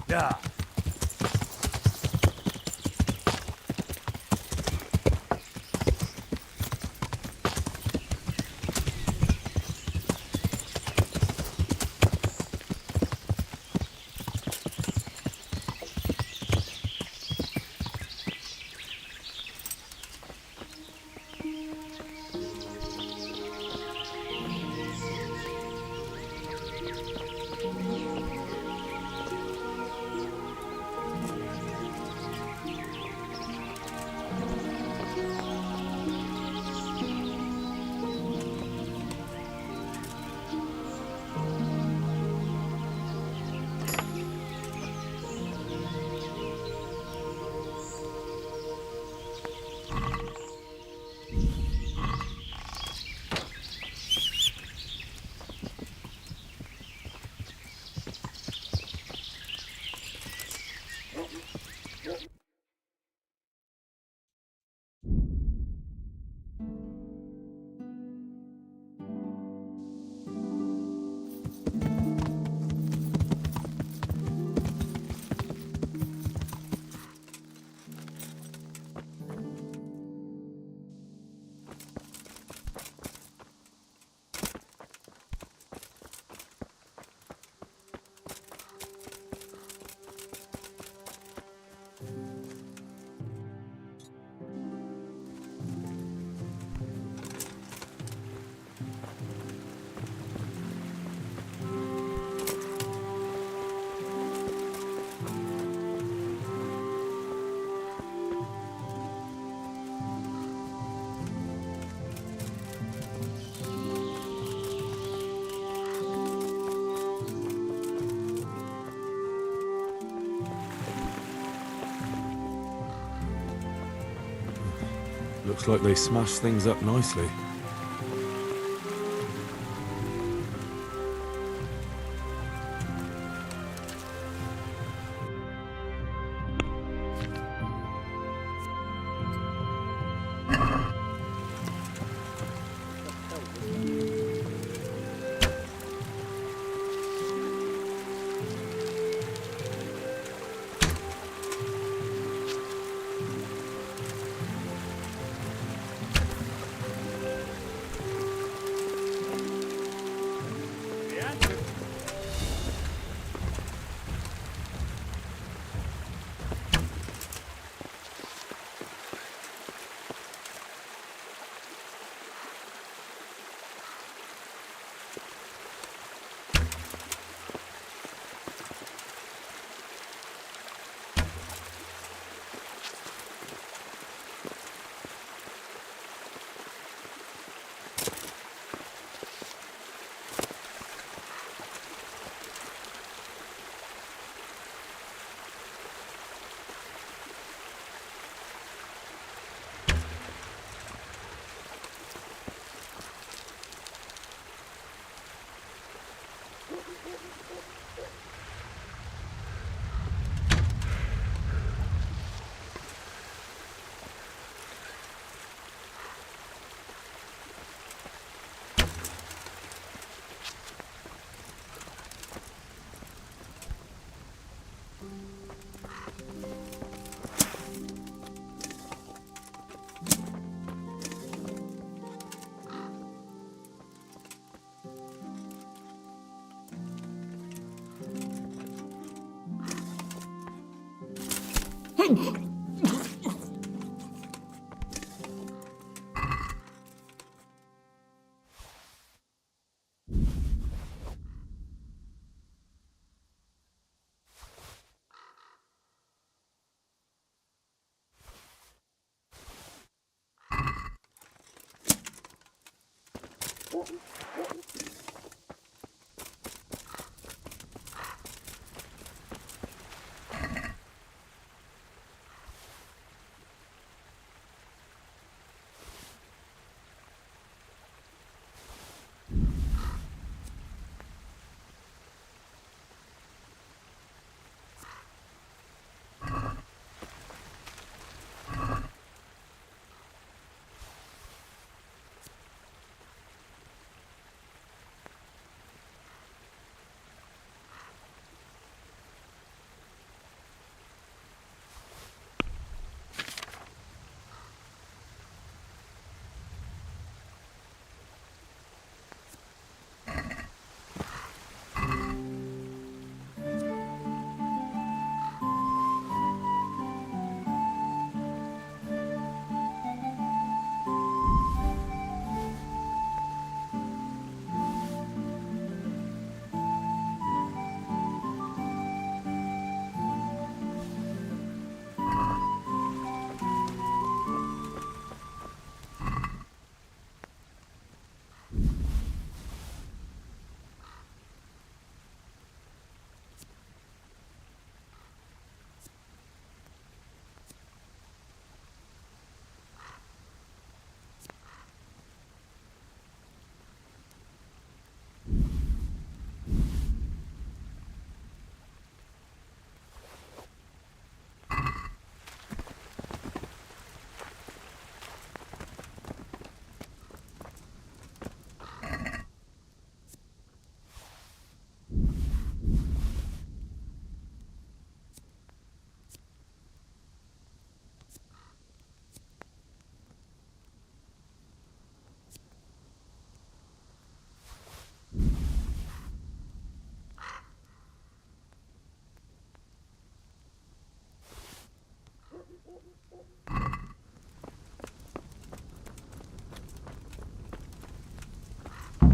Yeah. Looks like they smashed things up nicely.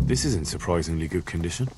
This is in surprisingly good condition.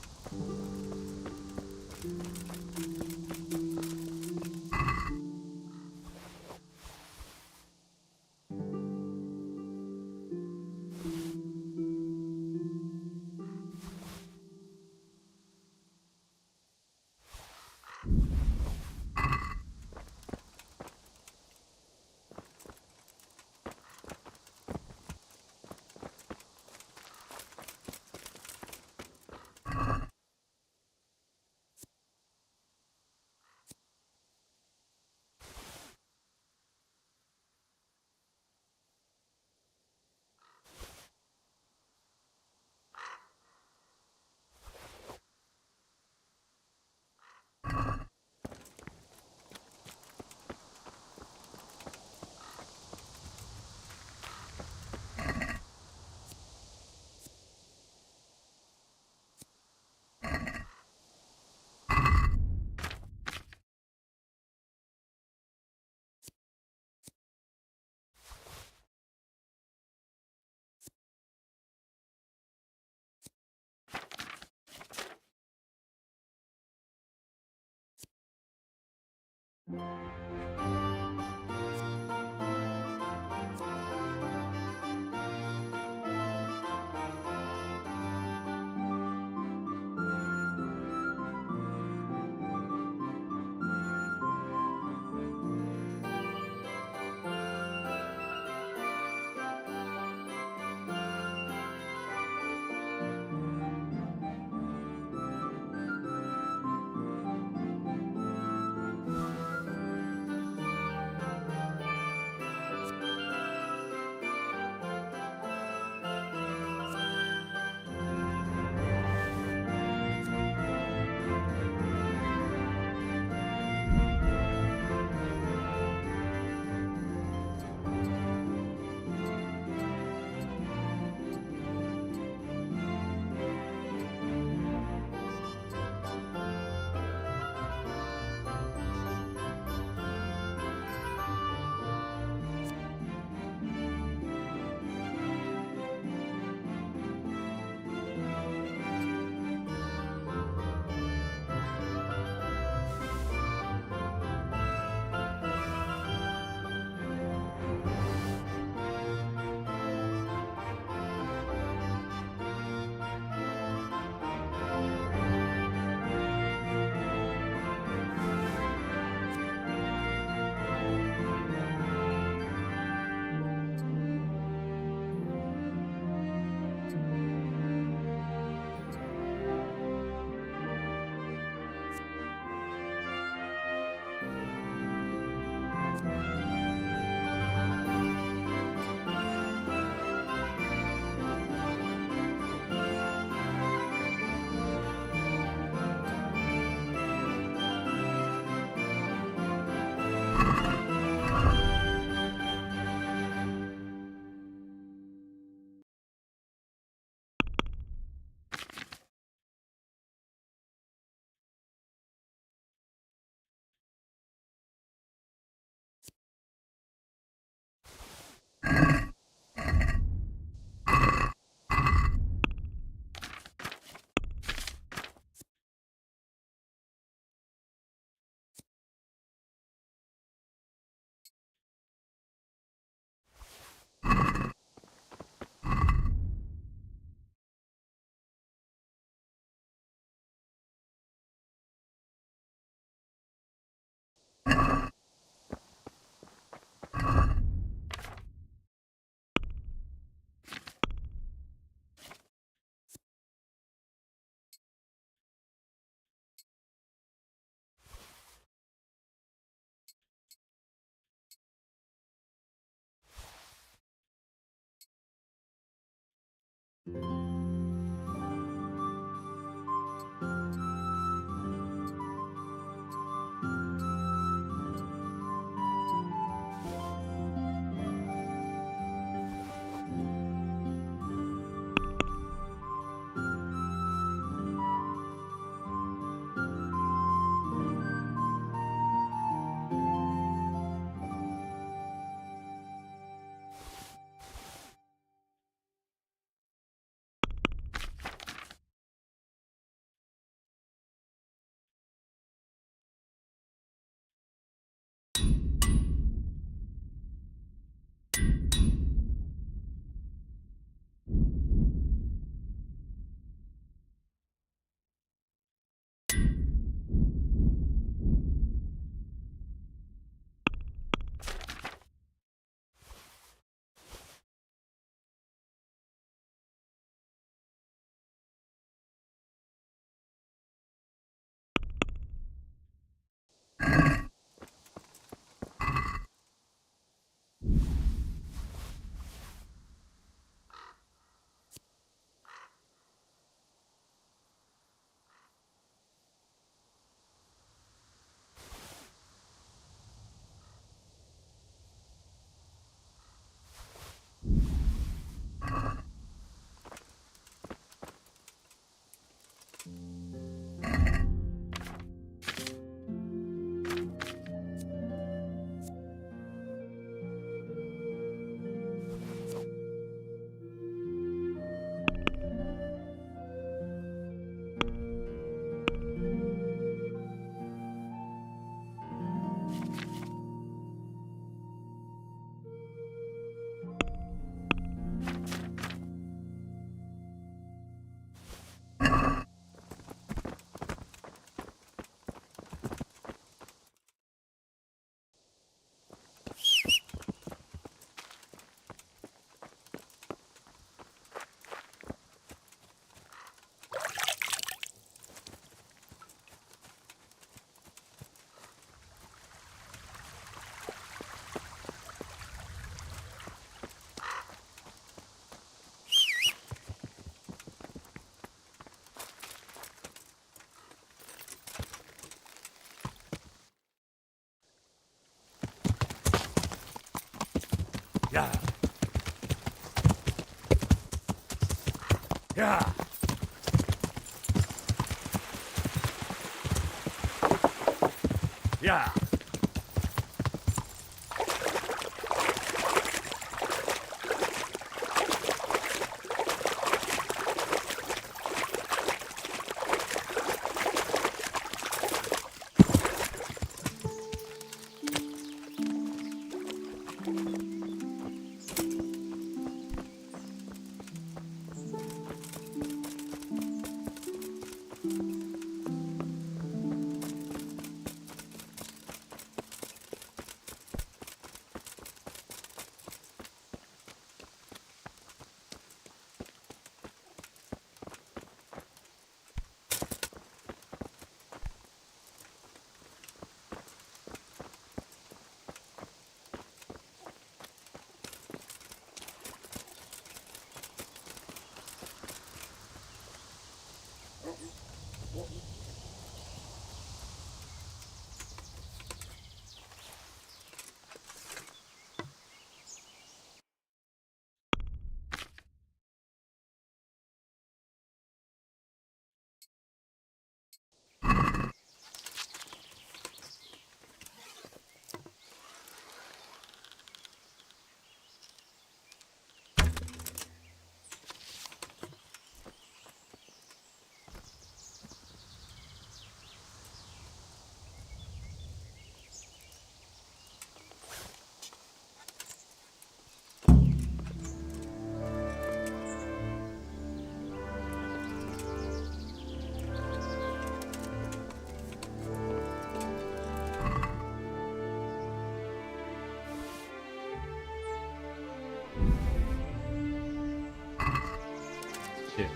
Yeah. Yeah. Yeah. Shit.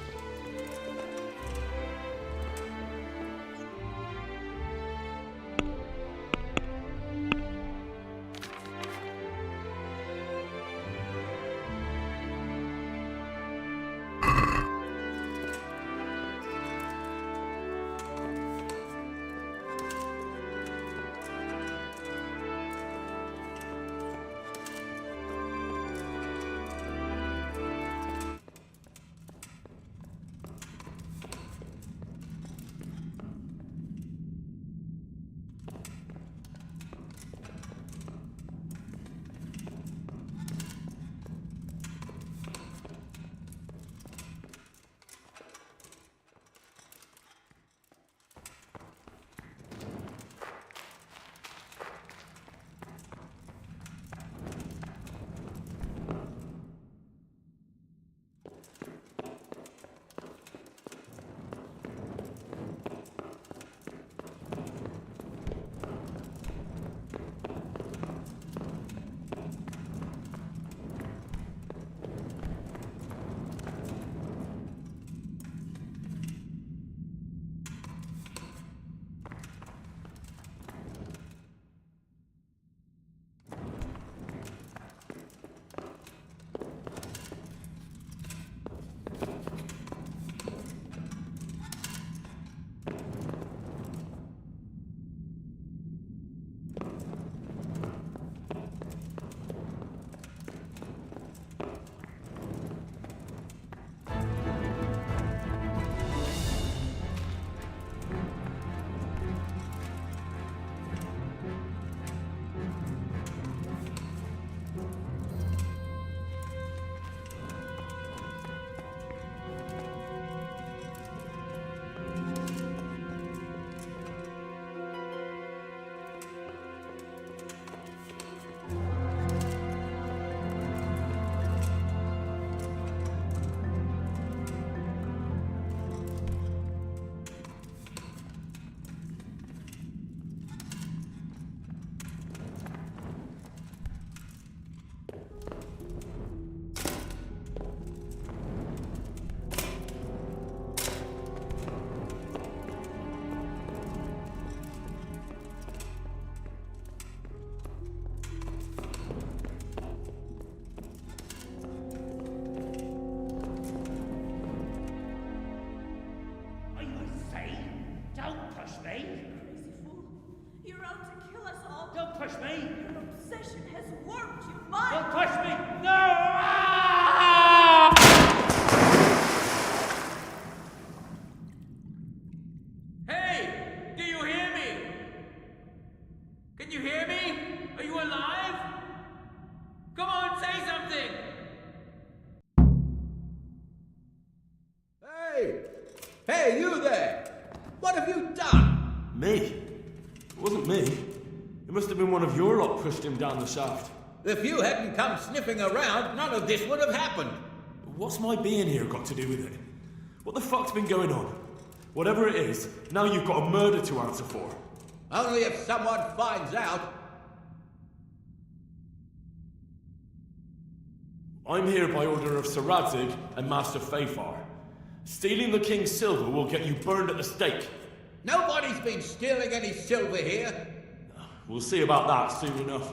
Don't push me! possession has warped you, mind. Don't touch me! No! Hey! Do you hear me? Can you hear me? Are you alive? Come on, say something! Hey! Hey, you there! What have you done? Me? It wasn't me. It must have been one of your lot pushed him down the shaft. If you hadn't come sniffing around, none of this would have happened. What's my being here got to do with it? What the fuck's been going on? Whatever it is, now you've got a murder to answer for. Only if someone finds out. I'm here by order of Sir Radzig and Master Fafar. Stealing the king's silver will get you burned at the stake. Nobody's been stealing any silver here. We'll see about that soon enough.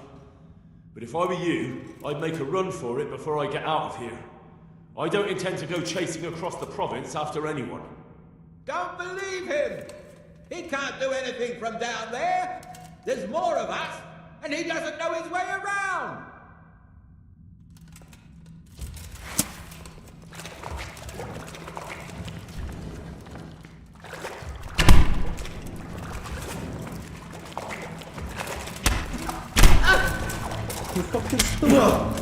But if I were you, I'd make a run for it before I get out of here. I don't intend to go chasing across the province after anyone. Don't believe him! He can't do anything from down there. There's more of us, and he doesn't know his way around. You fucking stupid.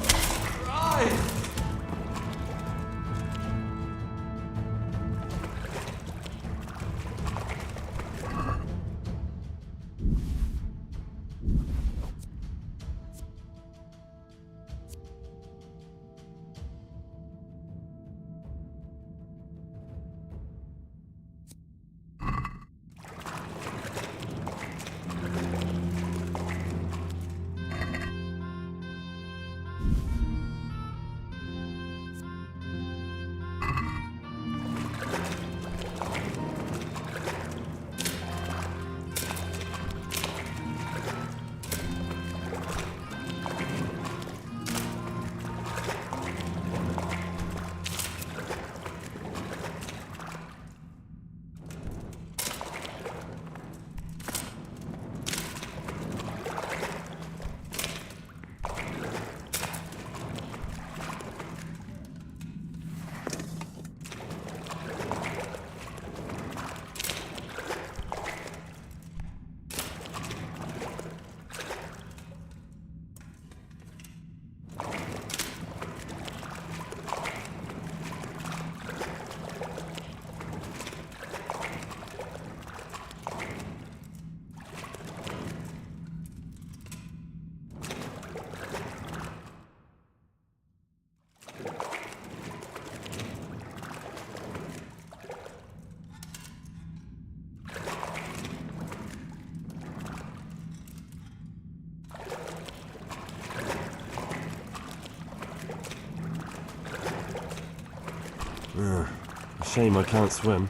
A shame I can't swim.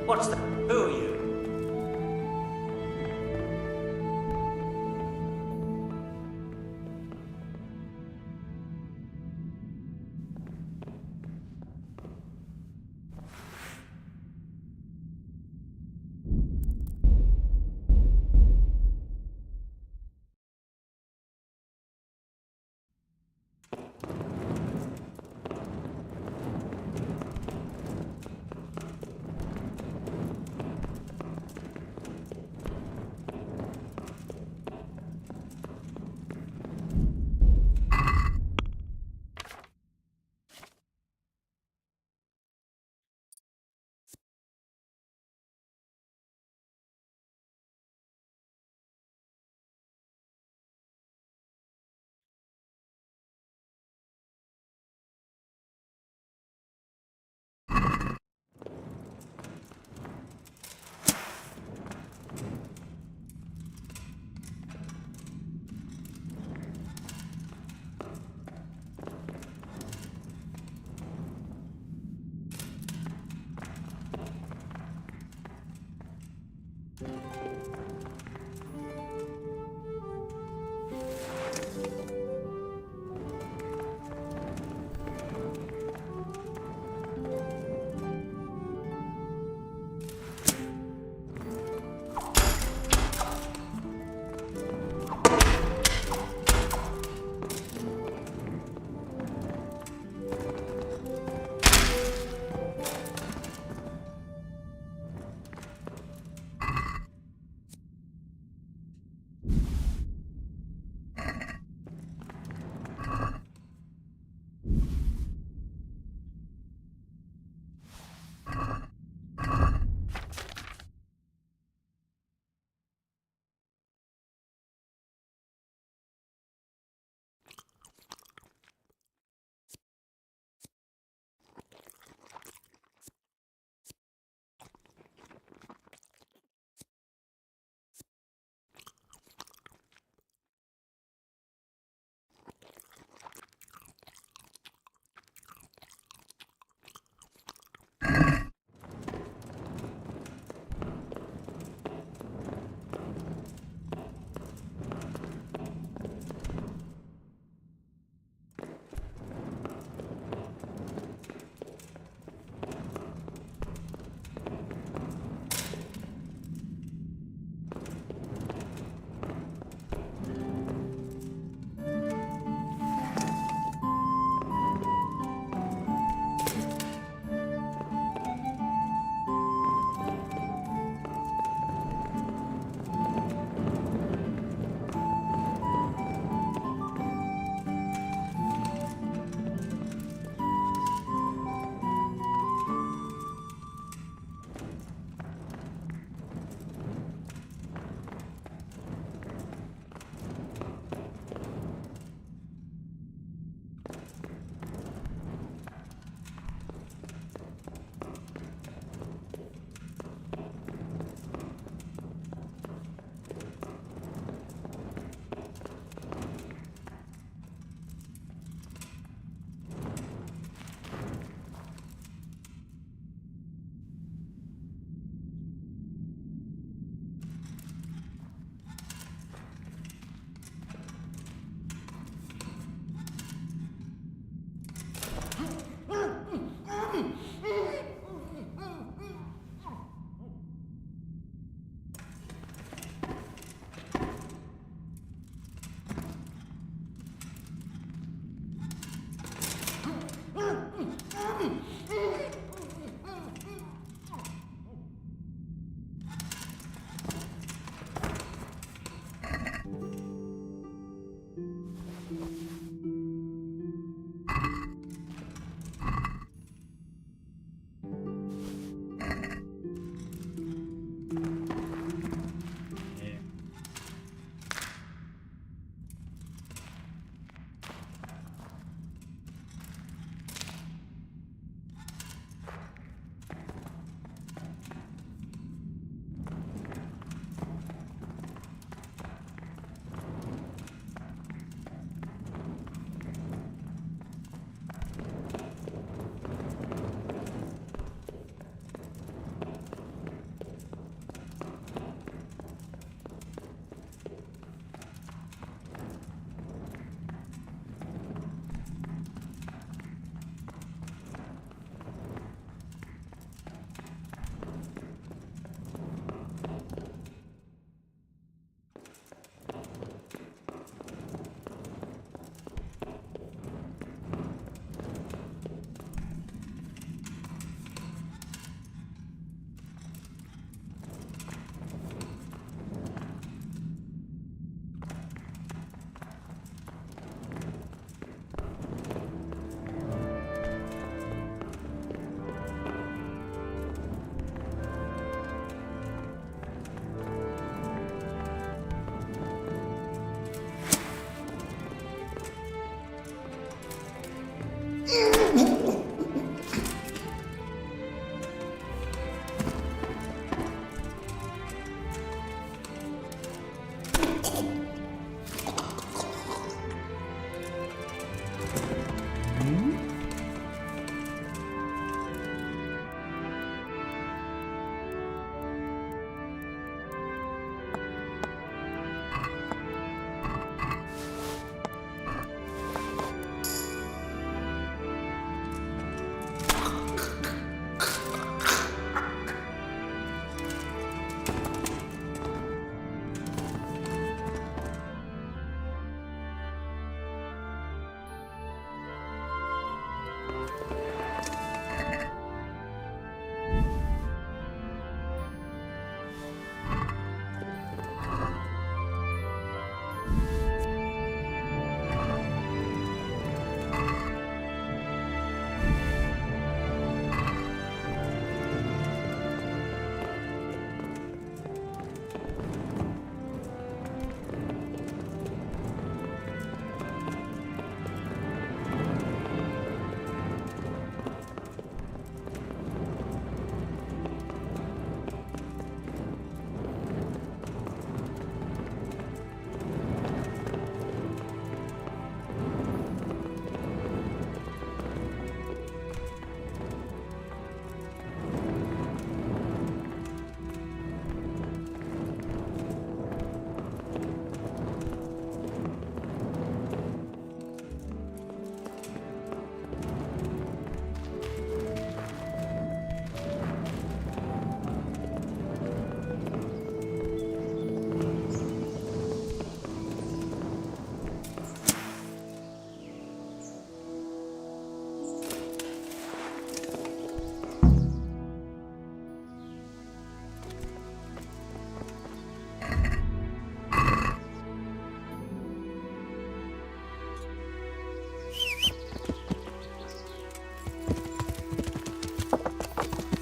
What's that? Who are you?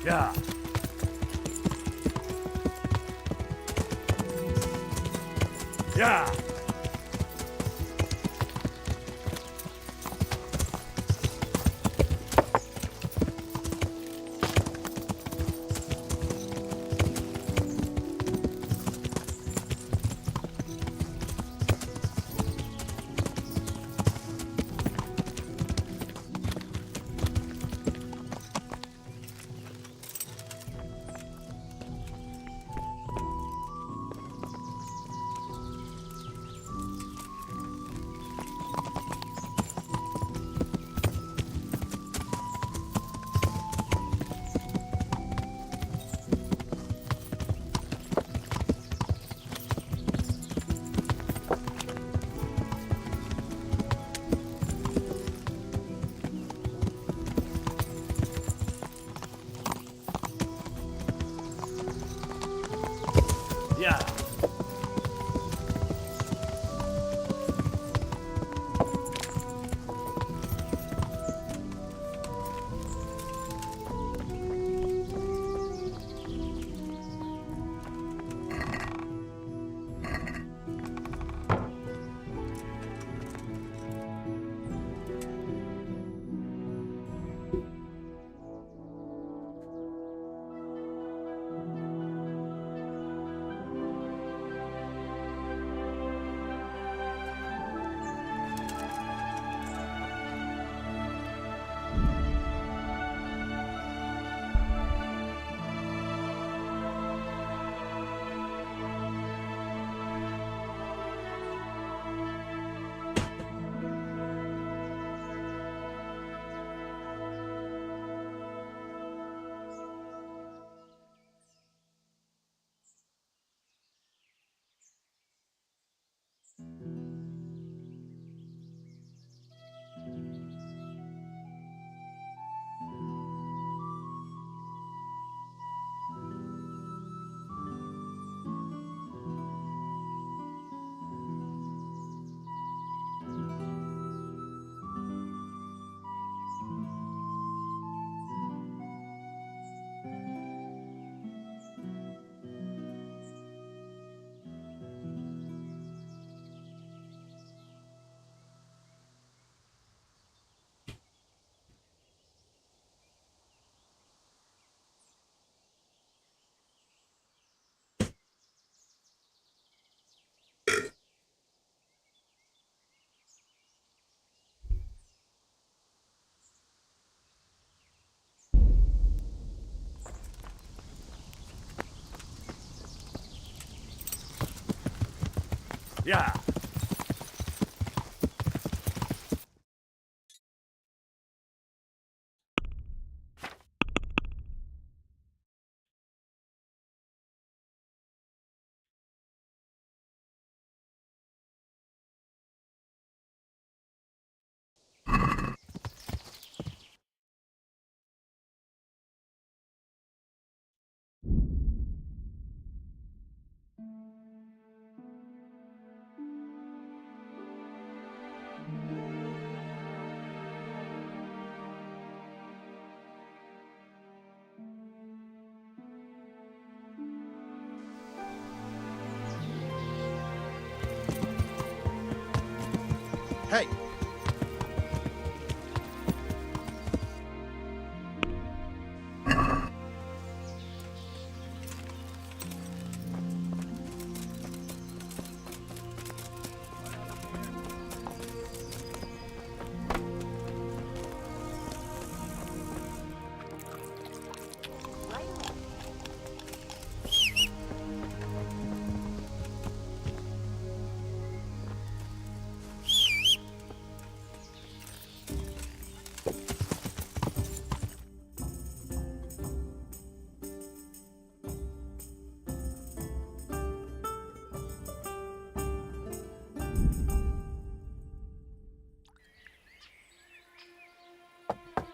Yeah. Yeah. Yeah. Yeah. Hey!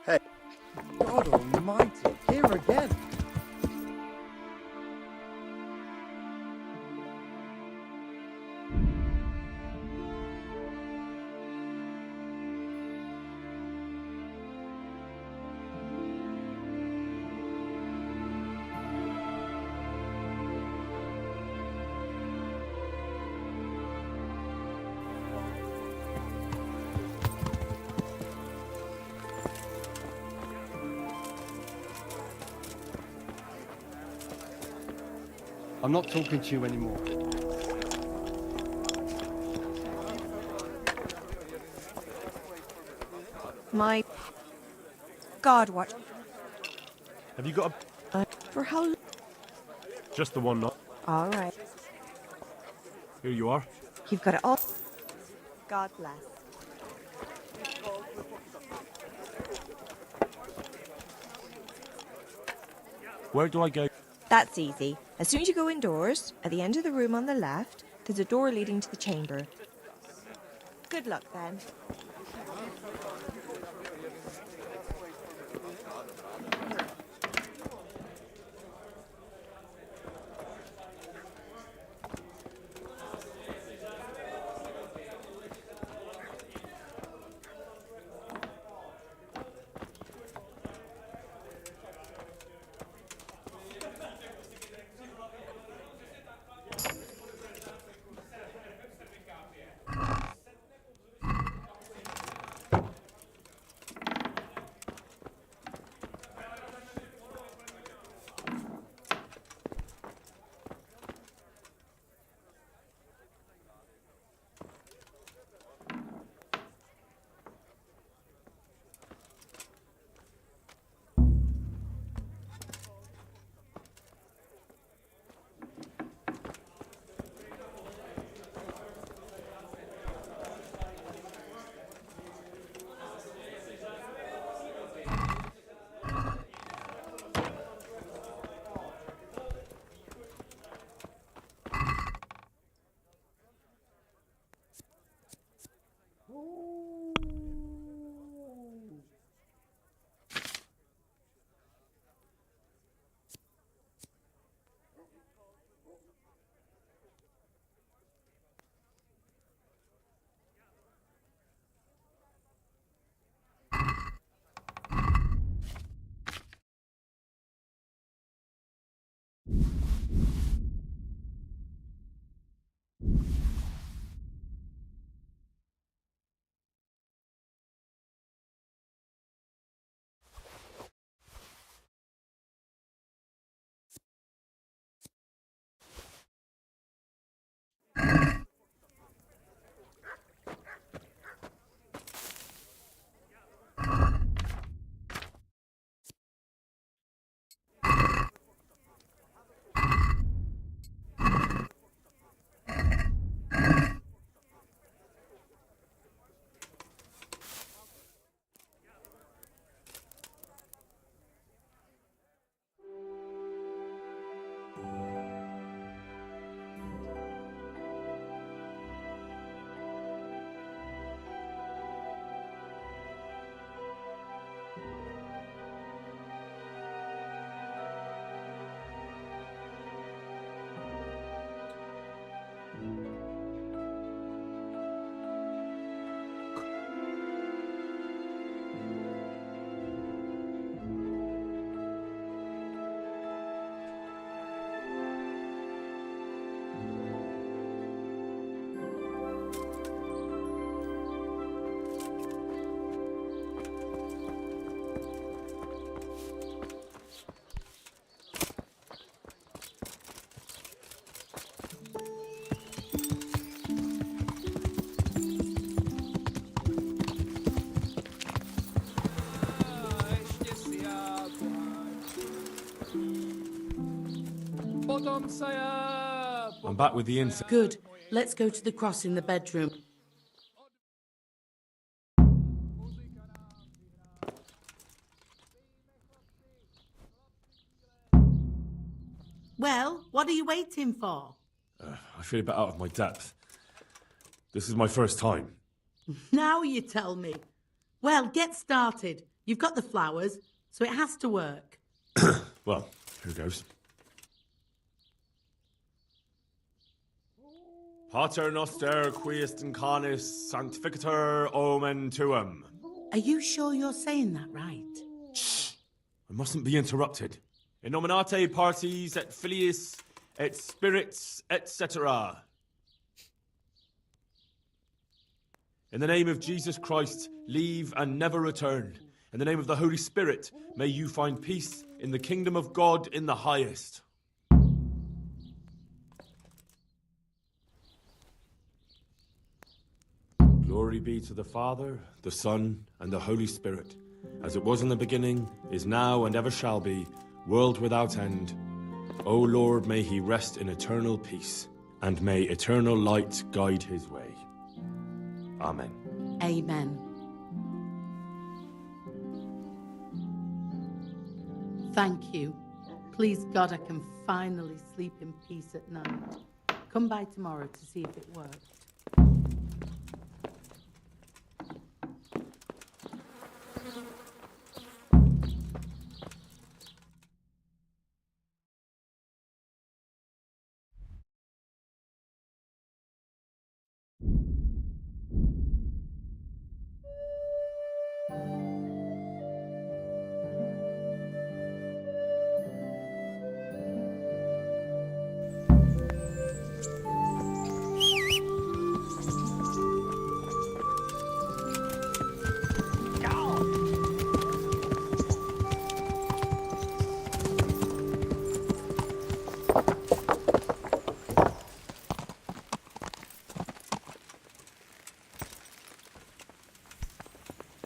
Hey! God almighty, here again! I'm not talking to you anymore. My God, what? Have you got a... For how long? Just the one knot. All right. Here you are. You've got it all. God bless. Where do I go? That's easy. As soon as you go indoors, at the end of the room on the left, there's a door leading to the chamber. Good luck, then. I'm back with the insect. Good. Let's go to the cross in the bedroom. Well, what are you waiting for? I feel a bit out of my depth. This is my first time. Now you tell me. Well, get started. You've got the flowers, so it has to work. Well, here goes. Pater noster quiest incarnis sanctificator omen tuum. Are you sure you're saying that right? Shh! I mustn't be interrupted. In nominate parties et filiis et spirits etc. In the name of Jesus Christ, leave and never return. In the name of the Holy Spirit, may you find peace in the kingdom of God in the highest. Glory be to the Father, the Son, and the Holy Spirit, as it was in the beginning, is now, and ever shall be, world without end. O Lord, may he rest in eternal peace, and may eternal light guide his way. Amen. Amen. Thank you. Please God, I can finally sleep in peace at night. Come by tomorrow to see if it worked.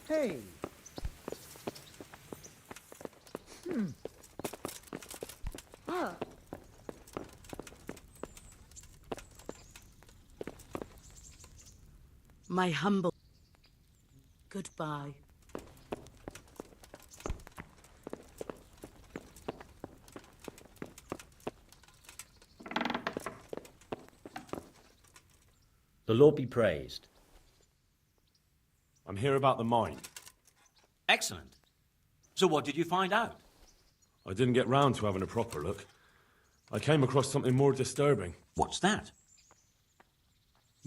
Hey. Oh. My humble goodbye. The Lord be praised. I'm here about the mine. Excellent. So what did you find out? I didn't get round to having a proper look. I came across something more disturbing. What's that?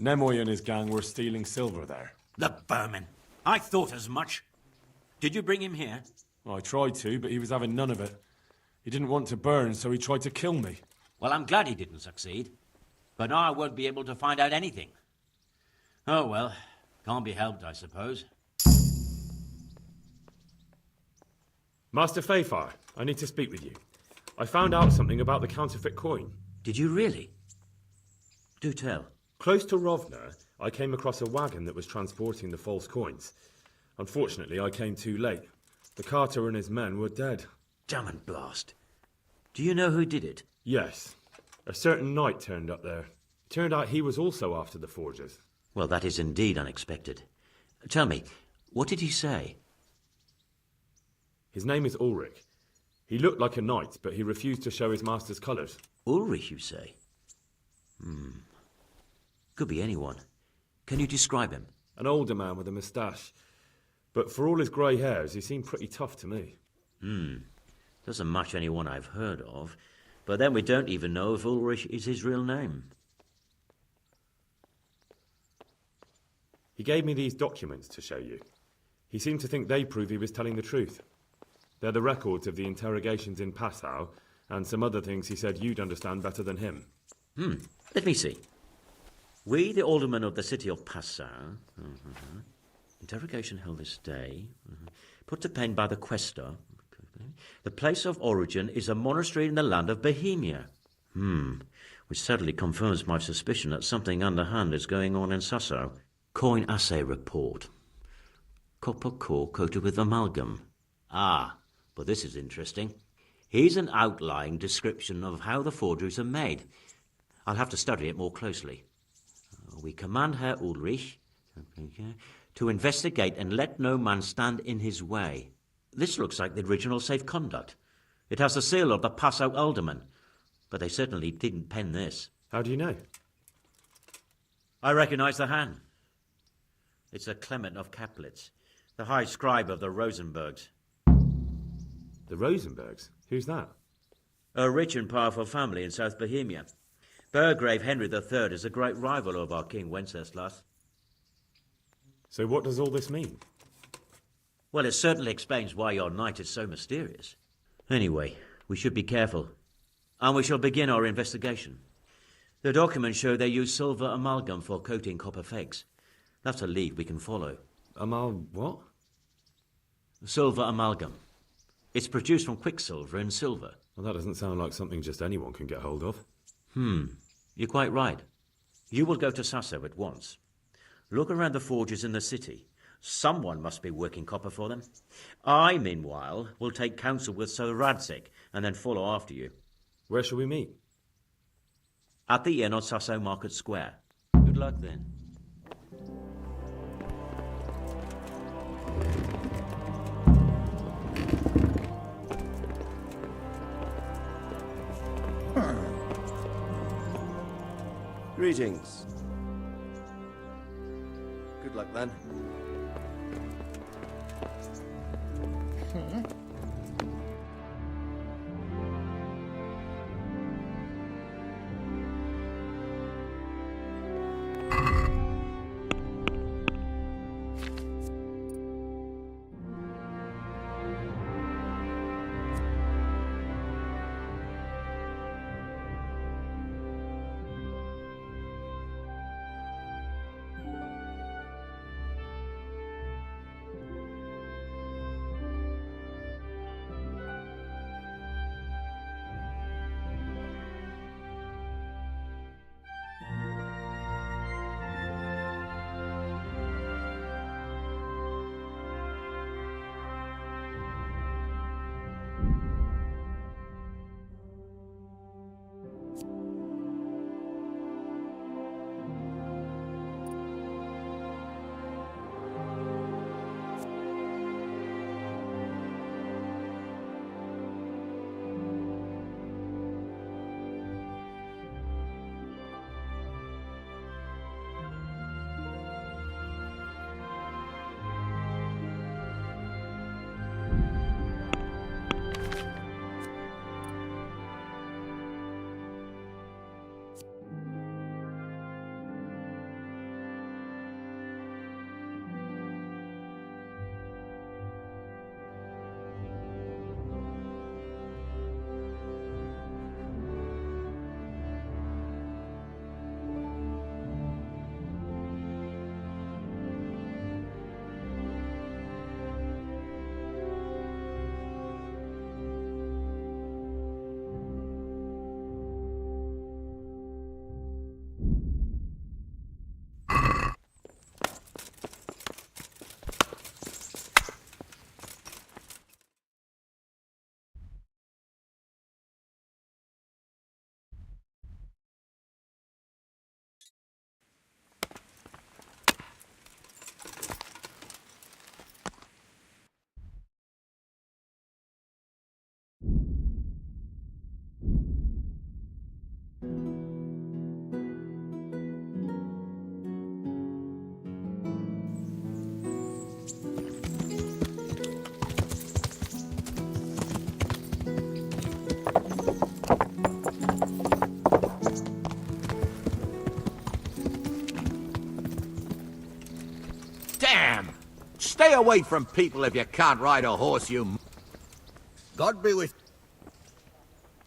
Nemoy and his gang were stealing silver there. The vermin. I thought as much. Did you bring him here? I tried to, but he was having none of it. He didn't want to burn, so he tried to kill me. Well, I'm glad he didn't succeed. But now I won't be able to find out anything. Oh, well. Can't be helped, I suppose. Master Fayfar, I need to speak with you. I found out something about the counterfeit coin. Did you really? Do tell. Close to Rovna, I came across a wagon that was transporting the false coins. Unfortunately, I came too late. The carter and his men were dead. Damn and blast. Do you know who did it? Yes. A certain knight turned up there. Turned out he was also after the forgers. Well, that is indeed unexpected. Tell me, what did he say? His name is Ulrich. He looked like a knight, but he refused to show his master's colours. Ulrich, you say? Could be anyone. Can you describe him? An older man with a moustache. But for all his grey hairs, he seemed pretty tough to me. Doesn't match anyone I've heard of. But then we don't even know if Ulrich is his real name. He gave me these documents to show you. He seemed to think they prove he was telling the truth. They're the records of the interrogations in Passau, and some other things he said you'd understand better than him. Let me see. We, the aldermen of the city of Passau, interrogation held this day, put to pen by the questor. The place of origin is a monastery in the land of Bohemia. Which certainly confirms my suspicion that something underhand is going on in Sasso. Coin assay report. Copper core coated with amalgam. But this is interesting. Here's an outline description of how the forgeries are made. I'll have to study it more closely. We command Herr Ulrich to investigate and let no man stand in his way. This looks like the original safe conduct. It has the seal of the Passau alderman, but they certainly didn't pen this. How do you know? I recognize the hand. It's a Clement of Kaplitz, the high scribe of the Rosenbergs. The Rosenbergs? Who's that? A rich and powerful family in South Bohemia. Burgrave Henry III is a great rival of our King Wenceslas. So what does all this mean? Well, it certainly explains why your knight is so mysterious. Anyway, we should be careful. And we shall begin our investigation. The documents show they use silver amalgam for coating copper fakes. That's a lead we can follow. What? Silver amalgam. It's produced from quicksilver and silver. Well, that doesn't sound like something just anyone can get hold of. You're quite right. You will go to Sasso at once. Look around the forges in the city. Someone must be working copper for them. I, meanwhile, will take counsel with Sir Radzig and then follow after you. Where shall we meet? At the inn on Sasso Market Square. Good luck then. Greetings. Good luck then. Damn! Stay away from people if you can't ride a horse, you... God be with...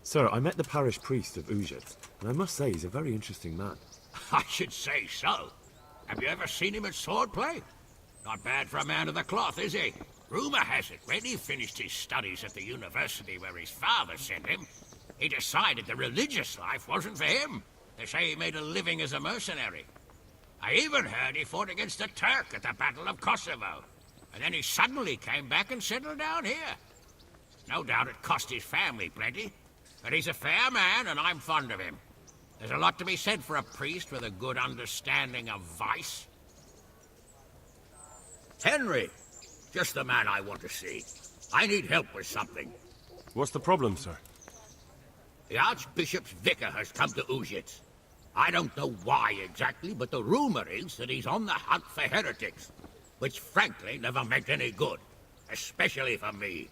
Sir, I met the parish priest of Ujet, and I must say he's a very interesting man. I should say so. Have you ever seen him at swordplay? Not bad for a man of the cloth, is he? Rumour has it, when he finished his studies at the university where his father sent him, he decided the religious life wasn't for him. They say he made a living as a mercenary. I even heard he fought against the Turk at the Battle of Kosovo. And then he suddenly came back and settled down here. No doubt it cost his family plenty. But he's a fair man, and I'm fond of him. There's a lot to be said for a priest with a good understanding of vice. Henry! Just the man I want to see. I need help with something. What's the problem, sir? The Archbishop's vicar has come to Ujet. I don't know why exactly, but the rumor is that he's on the hunt for heretics, which frankly never meant any good, especially for me.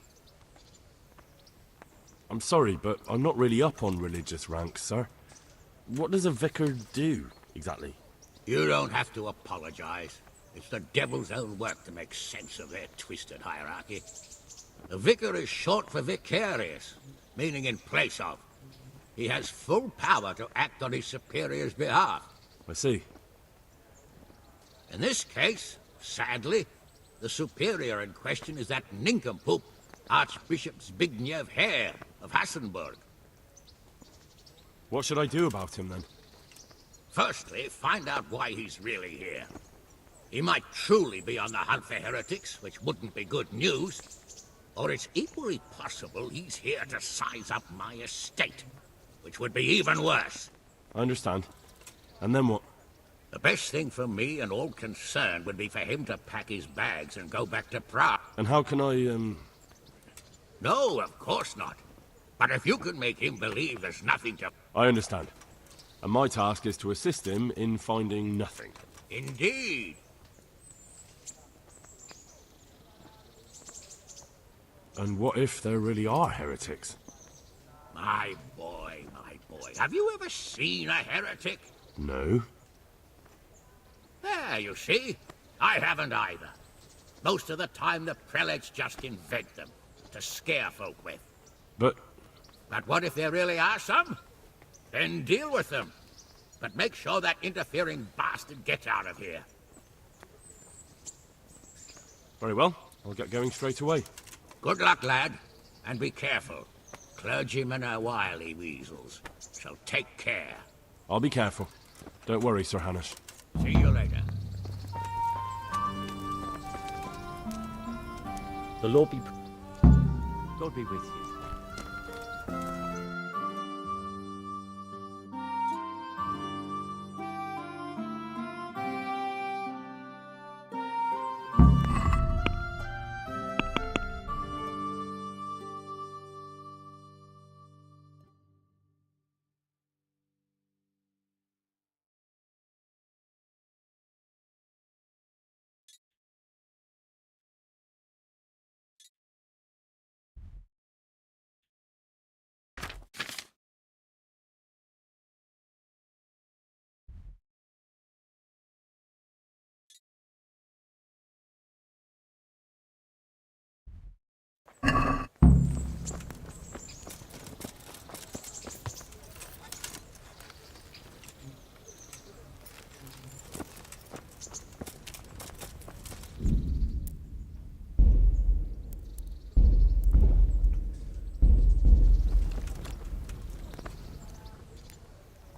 I'm sorry, but I'm not really up on religious ranks, sir. What does a vicar do, exactly? You don't have to apologize. It's the devil's own work to make sense of their twisted hierarchy. The vicar is short for vicarious, meaning in place of. He has full power to act on his superior's behalf. I see. In this case, sadly, the superior in question is that nincompoop, Archbishop Zbigniew Hare of Hassenburg. What should I do about him, then? Firstly, find out why he's really here. He might truly be on the hunt for heretics, which wouldn't be good news. Or it's equally possible he's here to size up my estate, which would be even worse. I understand. And then what? The best thing for me and all concerned would be for him to pack his bags and go back to Prague. And how can I, No, of course not. But if you can make him believe there's nothing to... I understand. And my task is to assist him in finding nothing. Indeed. And what if there really are heretics? My boy, have you ever seen a heretic? No. There, you see. I haven't either. Most of the time the prelates just invent them to scare folk with. But what if there really are some? Then deal with them. But make sure that interfering bastard gets out of here. Very well. I'll get going straight away. Good luck, lad. And be careful. Clergymen are wily weasels, so take care. I'll be careful. Don't worry, Sir Hanish. See you later. The Lord be... God be with you.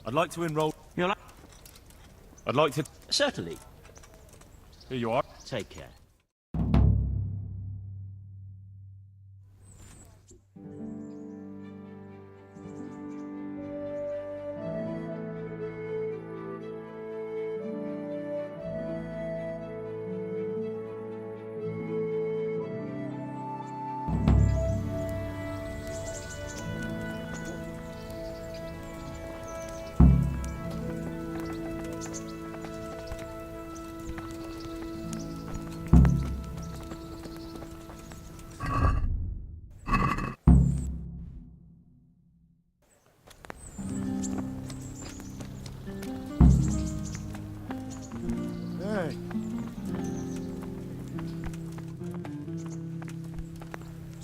I'd like to enroll... You're like... I'd like to... Certainly. Here you are. Take care.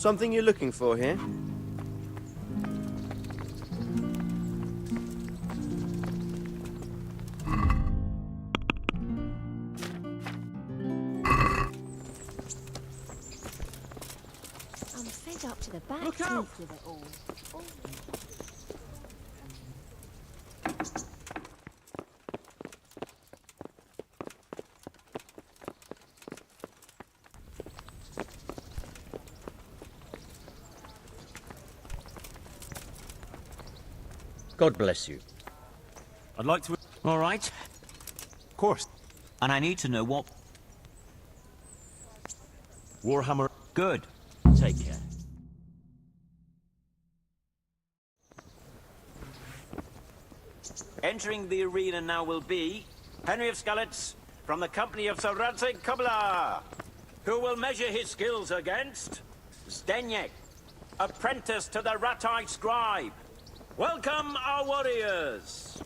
Something you're looking for here? I'm fed up to the back Look out! with it all. Oh. God bless you. I'd like to... All right. Of course. And I need to know what... Warhammer... Good. Take care. Entering the arena now will be Henry of Skalitz from the company of Sir Radzig Kobyla, who will measure his skills against Zdeněk, apprentice to the Ratai scribe. Welcome, our warriors!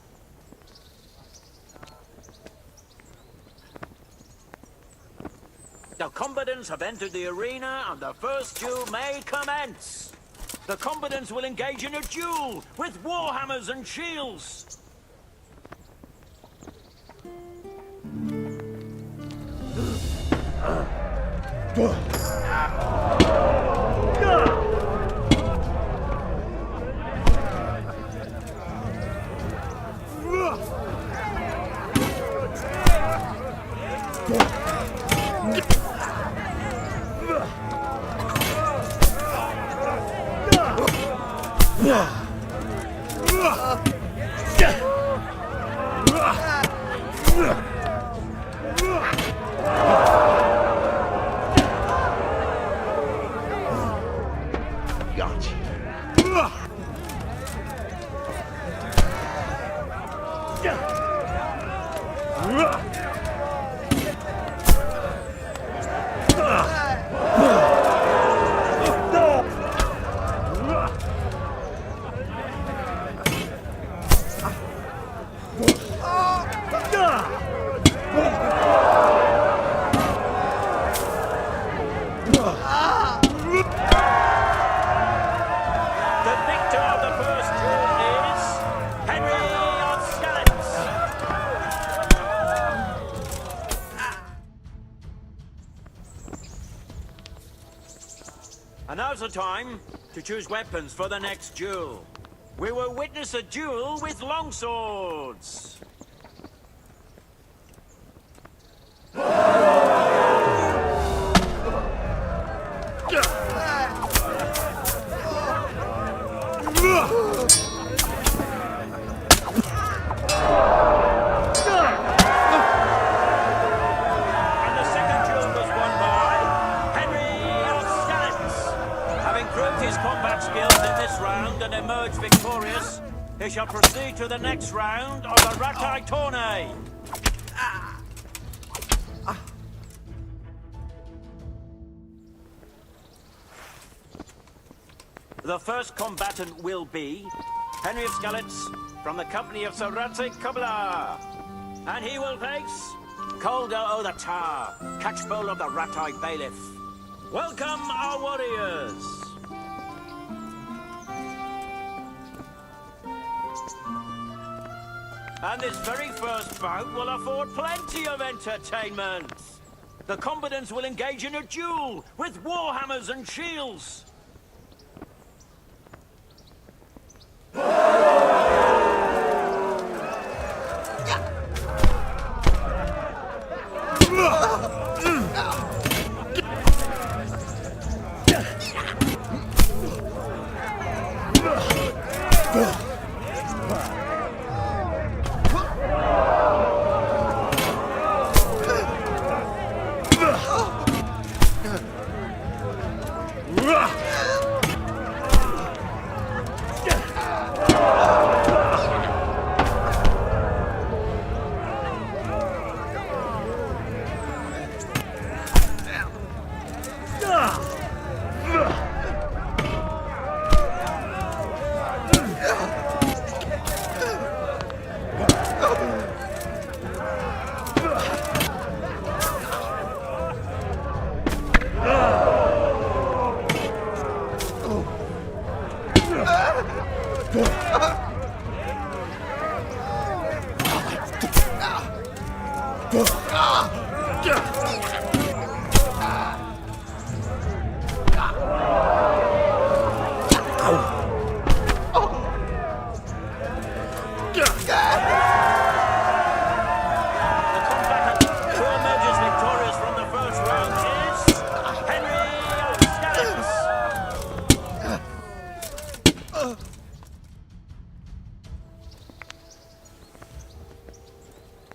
The combatants have entered the arena, and the first duel may commence. The combatants will engage in a duel with warhammers and shields. The victor of the first duel is Henry of Skalitz. And now's the time to choose weapons for the next duel. We will witness a duel with longswords. And the second duel was won by Henry of Skalitz. Having proved his combat skills in this round and emerged victorious, he shall proceed to the next round of the Ratai tourney. The first combatant will be Henry of Skalitz from the company of Sir Radzik Kubla. And he will face Calder o' the Tar, catchpole of the Ratai Bailiff. Welcome, our warriors! And this very first bout will afford plenty of entertainment. The combatants will engage in a duel with warhammers and shields.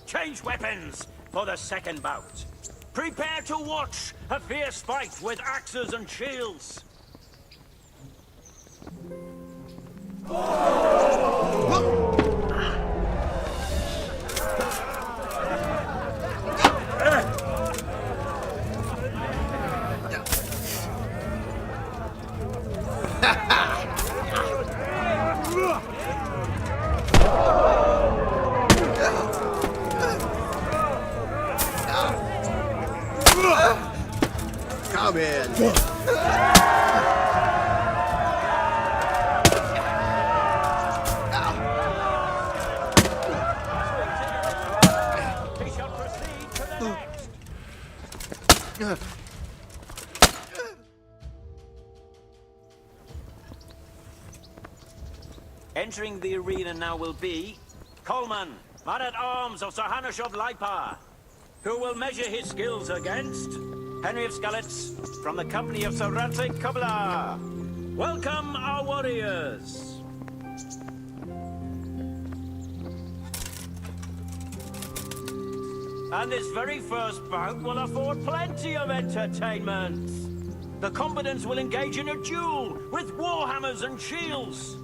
Change weapons for the second bout. Prepare to watch a fierce fight with axes and shields. Come in. Entering the arena now will be Coleman, man-at-arms of Sir Hanush of Leipa, who will measure his skills against Henry of Skalitz from the company of Sir Radzik Kubla. Welcome, our warriors! And this very first bout will afford plenty of entertainment. The combatants will engage in a duel with warhammers and shields.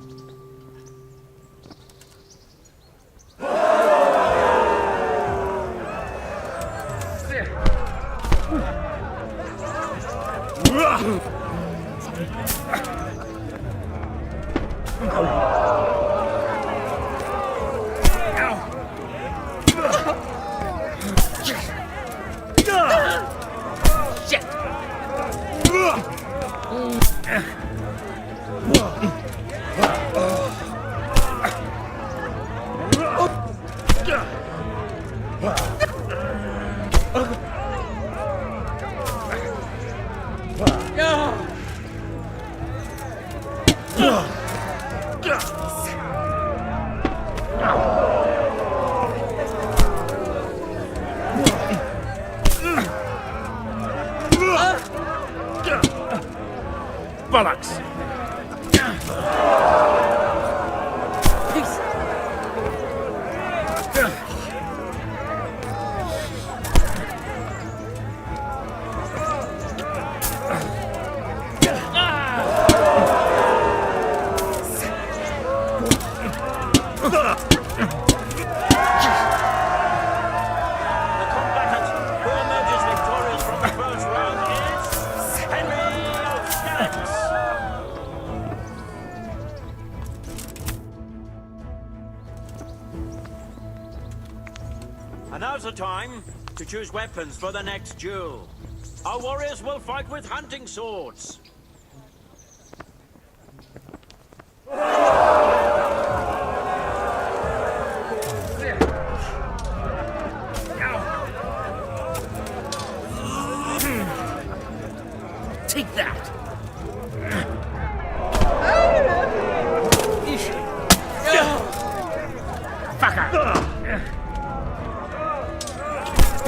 Bollocks! And now's the time to choose weapons for the next duel. Our warriors will fight with hunting swords. Take that! Fucker!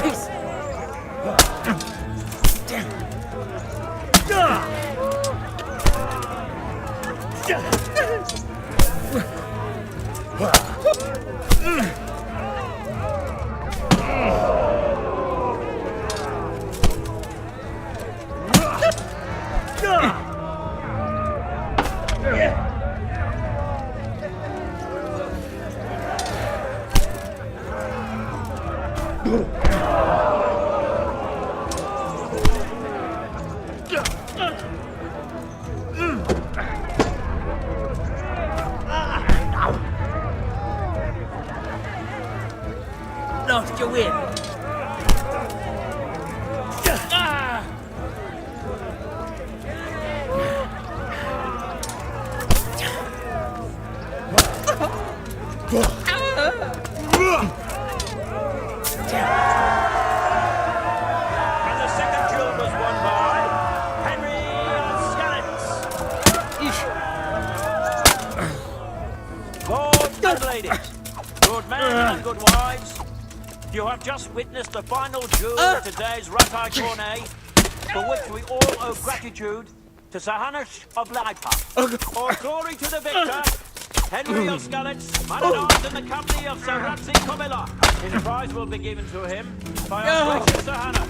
Peace! Lost your win. And the second duel was won by Henry of Skallets. Lords and ladies, good men and good wives, you have just witnessed the final duel of today's Ratai Tourney, for which we all owe gratitude to Sahanash of Laipa. All glory to the victor, Henry of Skallets, man-at-arms in the company of Sir Ramsay Comilla. His prize will be given to him by our gracious Sahana.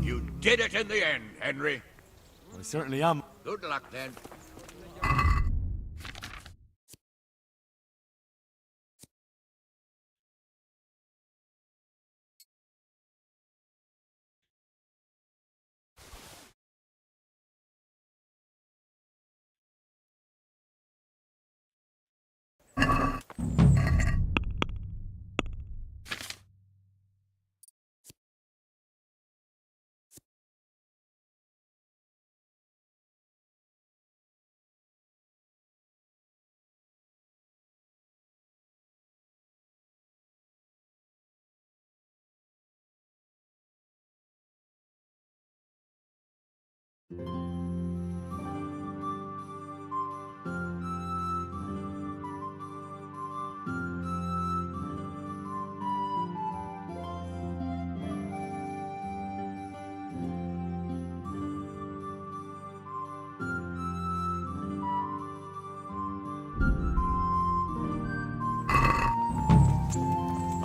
You did it in the end, Henry. I certainly am. Good luck, then. I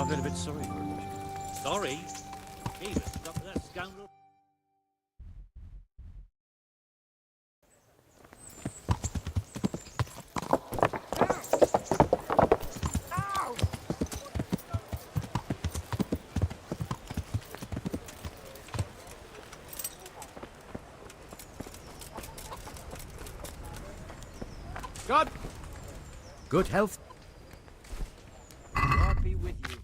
feel a bit sorry for him. Sorry? He was stuck with that scoundrel. God! Good health. God be with you.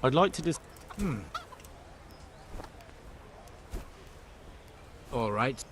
I'd like to just... All right.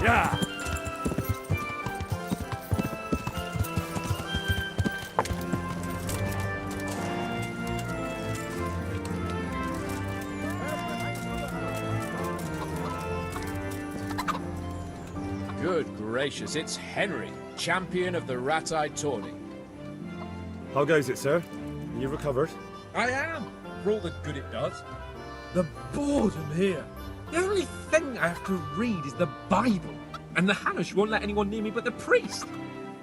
Yeah! Good gracious, it's Henry, champion of the rat-eyed tourney. How goes it, sir? You recovered? I am, for all the good it does. The boredom here. The only thing I have to read is the Bible, and the Hanish won't let anyone near me but the priest.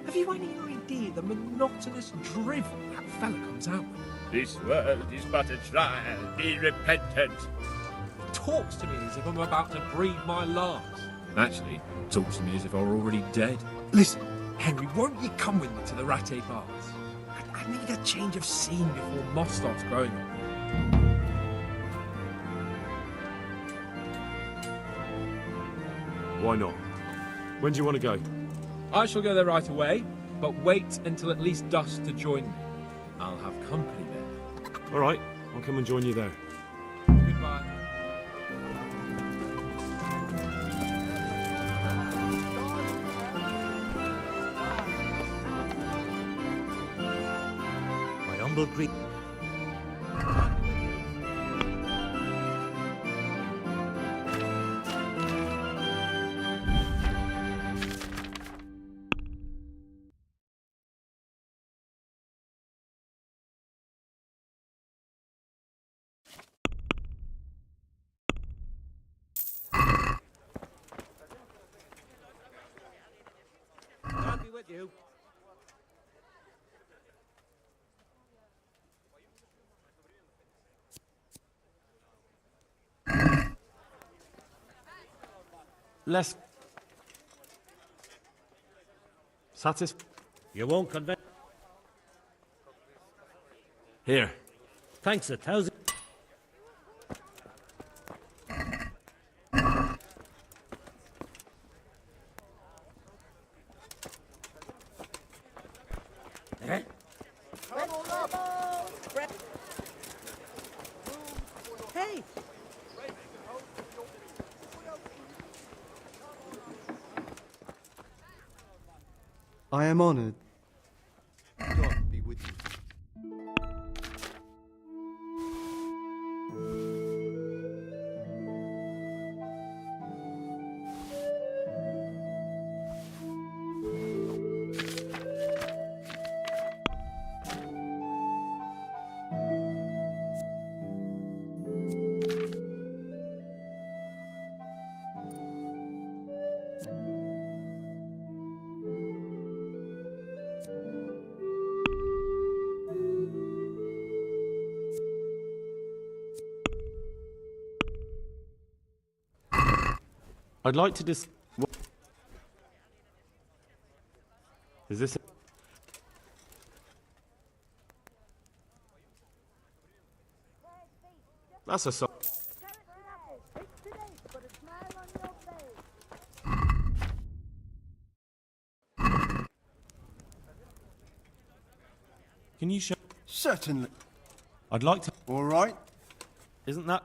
Have you any idea the monotonous drivel that fella comes out with? This world is but a trial. Be repentant. He talks to me as if I'm about to breathe my last. Actually, talks to me as if I were already dead. Listen, Henry, won't you come with me to the Rattay Baths? I need a change of scene before moss starts growing on me. Why not? When do you want to go? I shall go there right away, but wait until at least dusk to join me. I'll have company there. All right, I'll come and join you there. Goodbye. My humble greet. with you. Less... You won't convince... Here. Thanks 1,000. Eh? Hey! I am honoured. God be with you. I'd like to dis... What? Is this... That's a song. Can you show... Certainly. I'd like to... All right. Isn't that...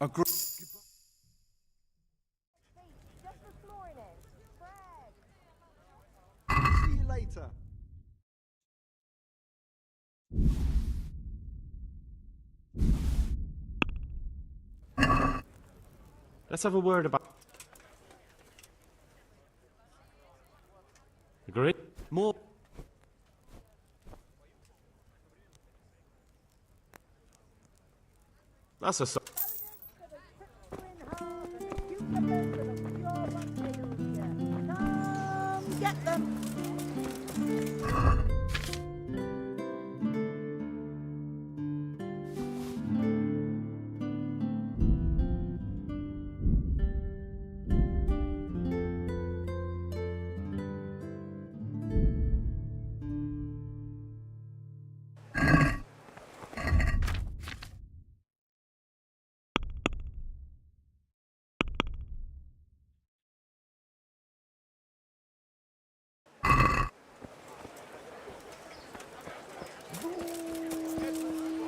Agree. See you later. Let's have a word about... Agree? More... That's a song. Get them!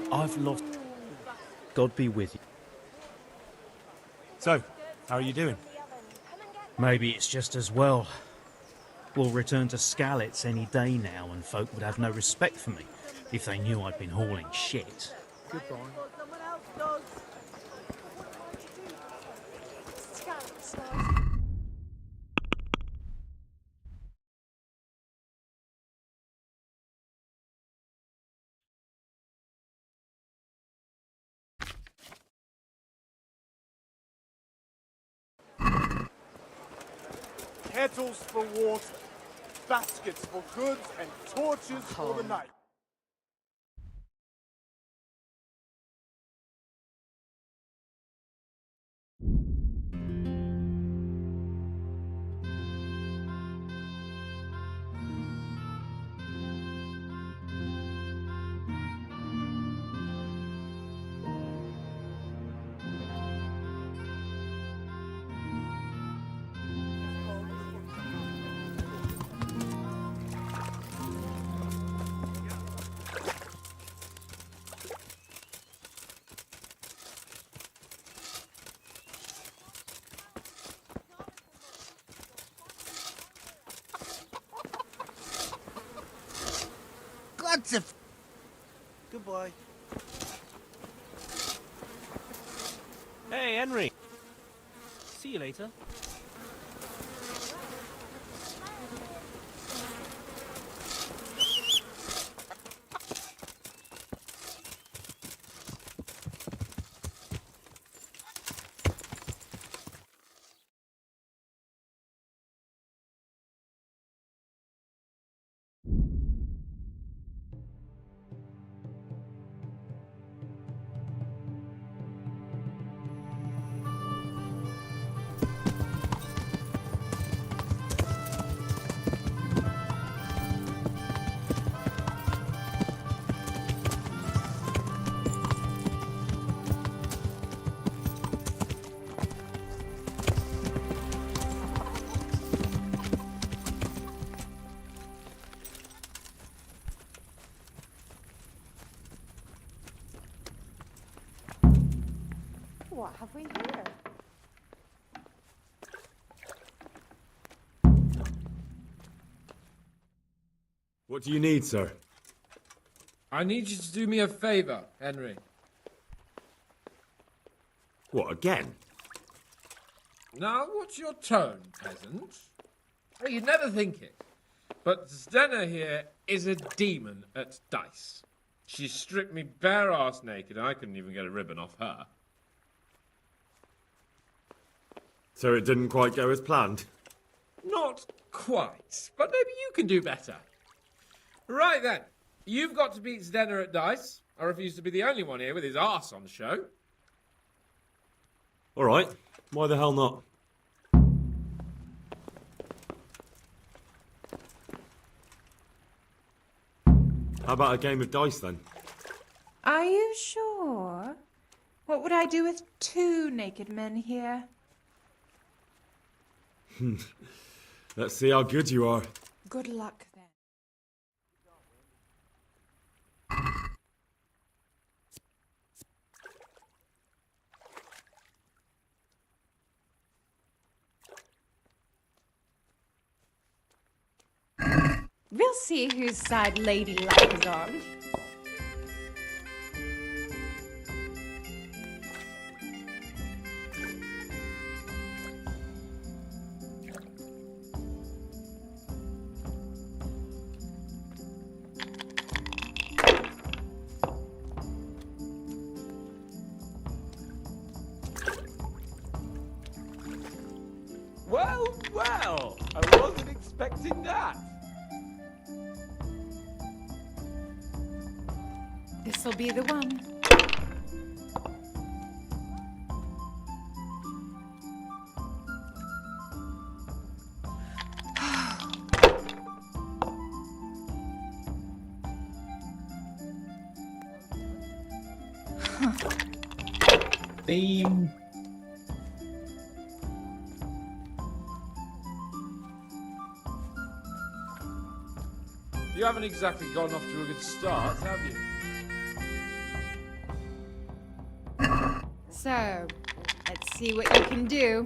I've lost... God be with you. So, how are you doing? Maybe it's just as well. We'll return to Skalitz any day now, and folk would have no respect for me if they knew I'd been hauling shit. Goodbye. Kettles for water, baskets for goods, and torches for the night. Lots of... Goodbye. Hey, Henry. See you later. What have we here? What do you need, sir? I need you to do me a favour, Henry. What, again? Now, what's your tone, peasant? Well, you'd never think it, but Zdenna here is a demon at dice. She stripped me bare ass naked, and I couldn't even get a ribbon off her. So it didn't quite go as planned? Not quite, but maybe you can do better. Right then, you've got to beat Zdenna at dice. I refuse to be the only one here with his arse on show. All right, why the hell not? How about a game of dice then? Are you sure? What would I do with 2 naked men here? Let's see how good you are. Good luck then. We'll see whose side Lady Luck is on. Well, well, I wasn't expecting that. This'll be the one. Theme. You haven't exactly gotten off to a good start, have you? So, let's see what you can do.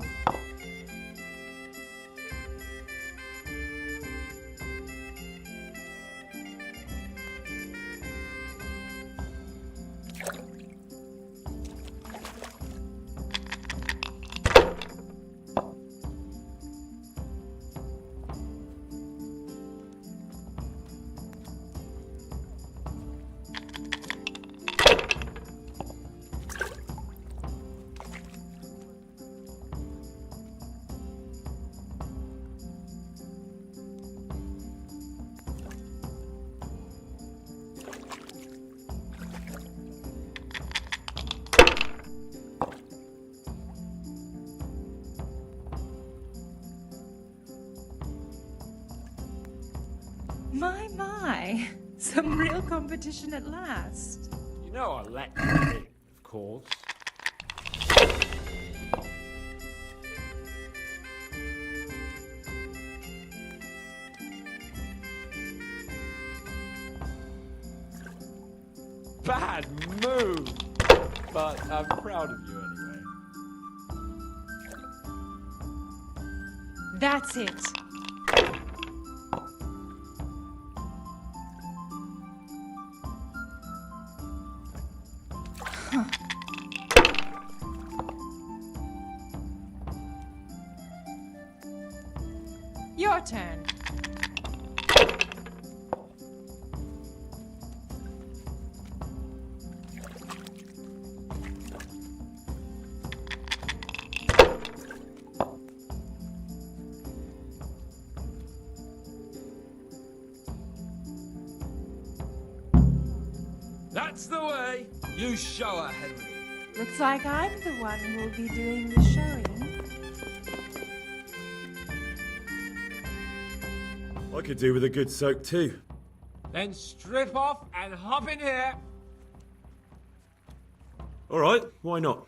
My. Some real competition at last. You know I let you in, of course. Bad move! But I'm proud of you anyway. That's it. Your turn. That's the way! You show her, Henry. Looks like I'm the one who will be doing the showing. I could do with a good soak too. Then strip off and hop in here. All right, why not?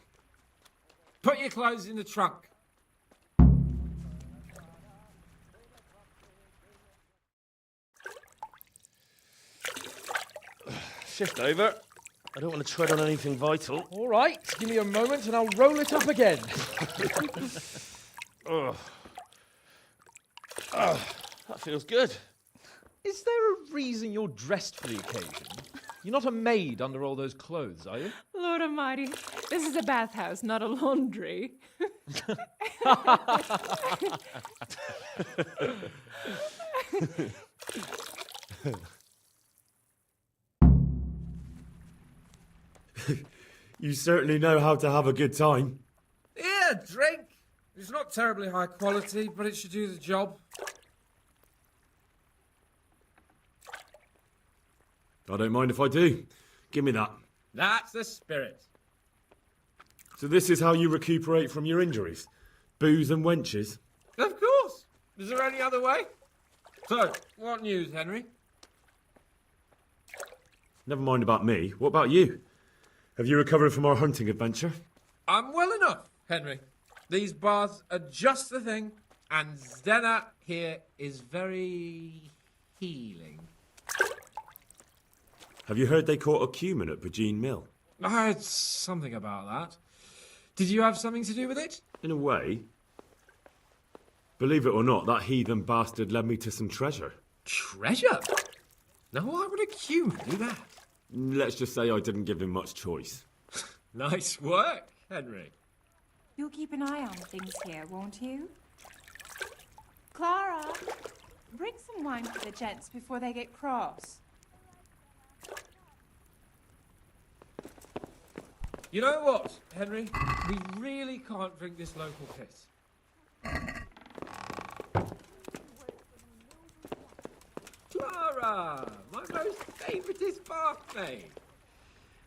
Put your clothes in the trunk. Shift over. I don't want to tread on anything vital. All right, give me a moment and I'll roll it up again. Ugh. Ugh, that feels good. Is there a reason you're dressed for the occasion? You're not a maid under all those clothes, are you? Lord Almighty, this is a bathhouse, not a laundry. You certainly know how to have a good time. Yeah, drink. It's not terribly high quality, but it should do the job. I don't mind if I do. Give me that. That's the spirit. So this is how you recuperate from your injuries? Booze and wenches? Of course. Is there any other way? So, what news, Henry? Never mind about me. What about you? Have you recovered from our hunting adventure? I'm well enough, Henry. These baths are just the thing, and Zdena here is very healing. Have you heard they caught a cumin at Virgin Mill? I heard something about that. Did you have something to do with it? In a way. Believe it or not, that heathen bastard led me to some treasure. Treasure? Now why would a cumin do that? Let's just say I didn't give him much choice. Nice work, Henry. You'll keep an eye on things here, won't you? Clara, bring some wine for the gents before they get cross. You know what, Henry? We really can't drink this local piss. Clara, my most favouriteest bathmaid.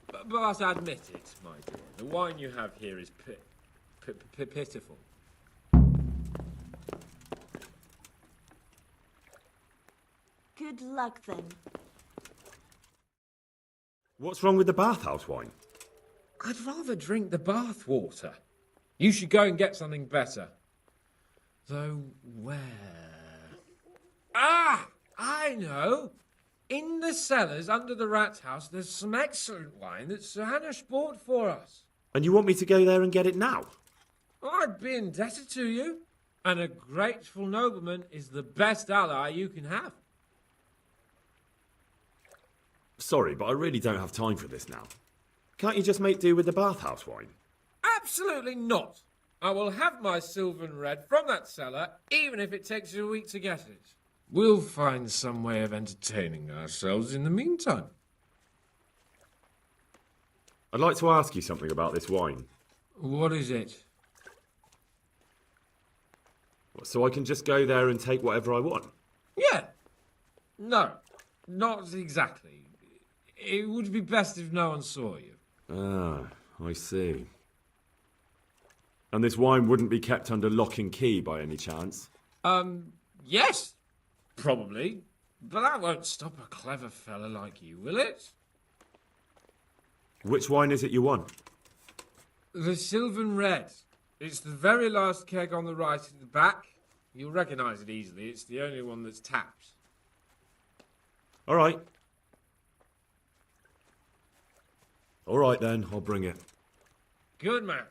But admit it, my dear, the wine you have here is pitiful. Good luck then. What's wrong with the bathhouse wine? I'd rather drink the bath water. You should go and get something better. Though where? Ah! I know! In the cellars under the rat house, there's some excellent wine that Sir Hanush bought for us. And you want me to go there and get it now? I'd be indebted to you. And a grateful nobleman is the best ally you can have. Sorry, but I really don't have time for this now. Can't you just make do with the bathhouse wine? Absolutely not. I will have my Sylvan Red from that cellar, even if it takes you a week to get it. We'll find some way of entertaining ourselves in the meantime. I'd like to ask you something about this wine. What is it? So I can just go there and take whatever I want? Yeah. No, not exactly. It would be best if no one saw you. Ah, I see. And this wine wouldn't be kept under lock and key by any chance? Yes, probably. But that won't stop a clever fella like you, will it? Which wine is it you want? The Sylvan Red. It's the very last keg on the right at the back. You'll recognise it easily. It's the only one that's tapped. All right. All right then, I'll bring it. Good man.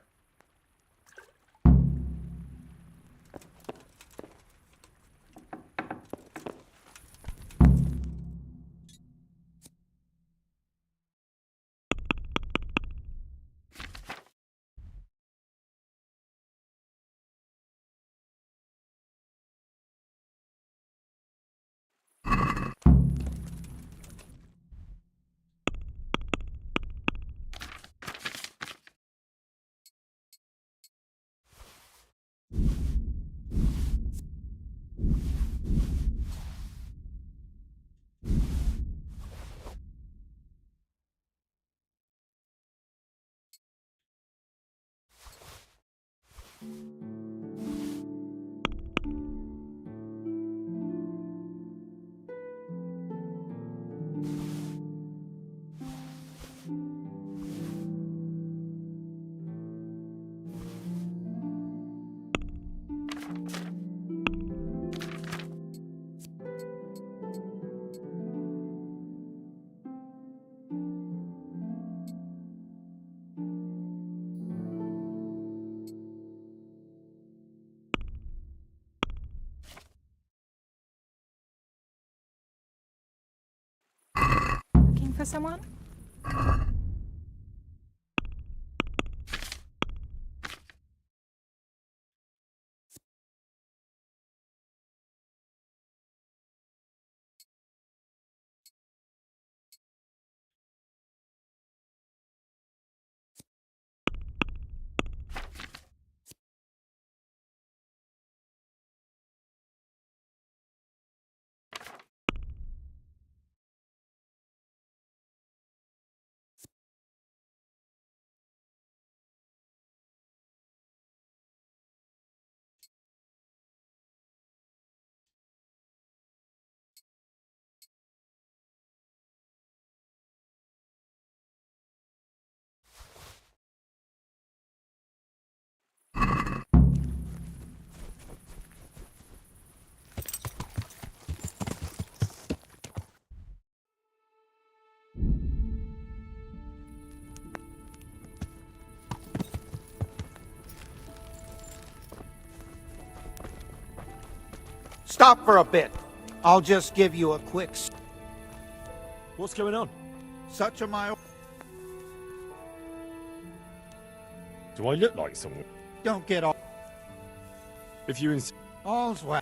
for someone? Stop for a bit. I'll just give you a quick... What's going on? Such a my... Do I look like someone? Don't get off. If you insist. All's well.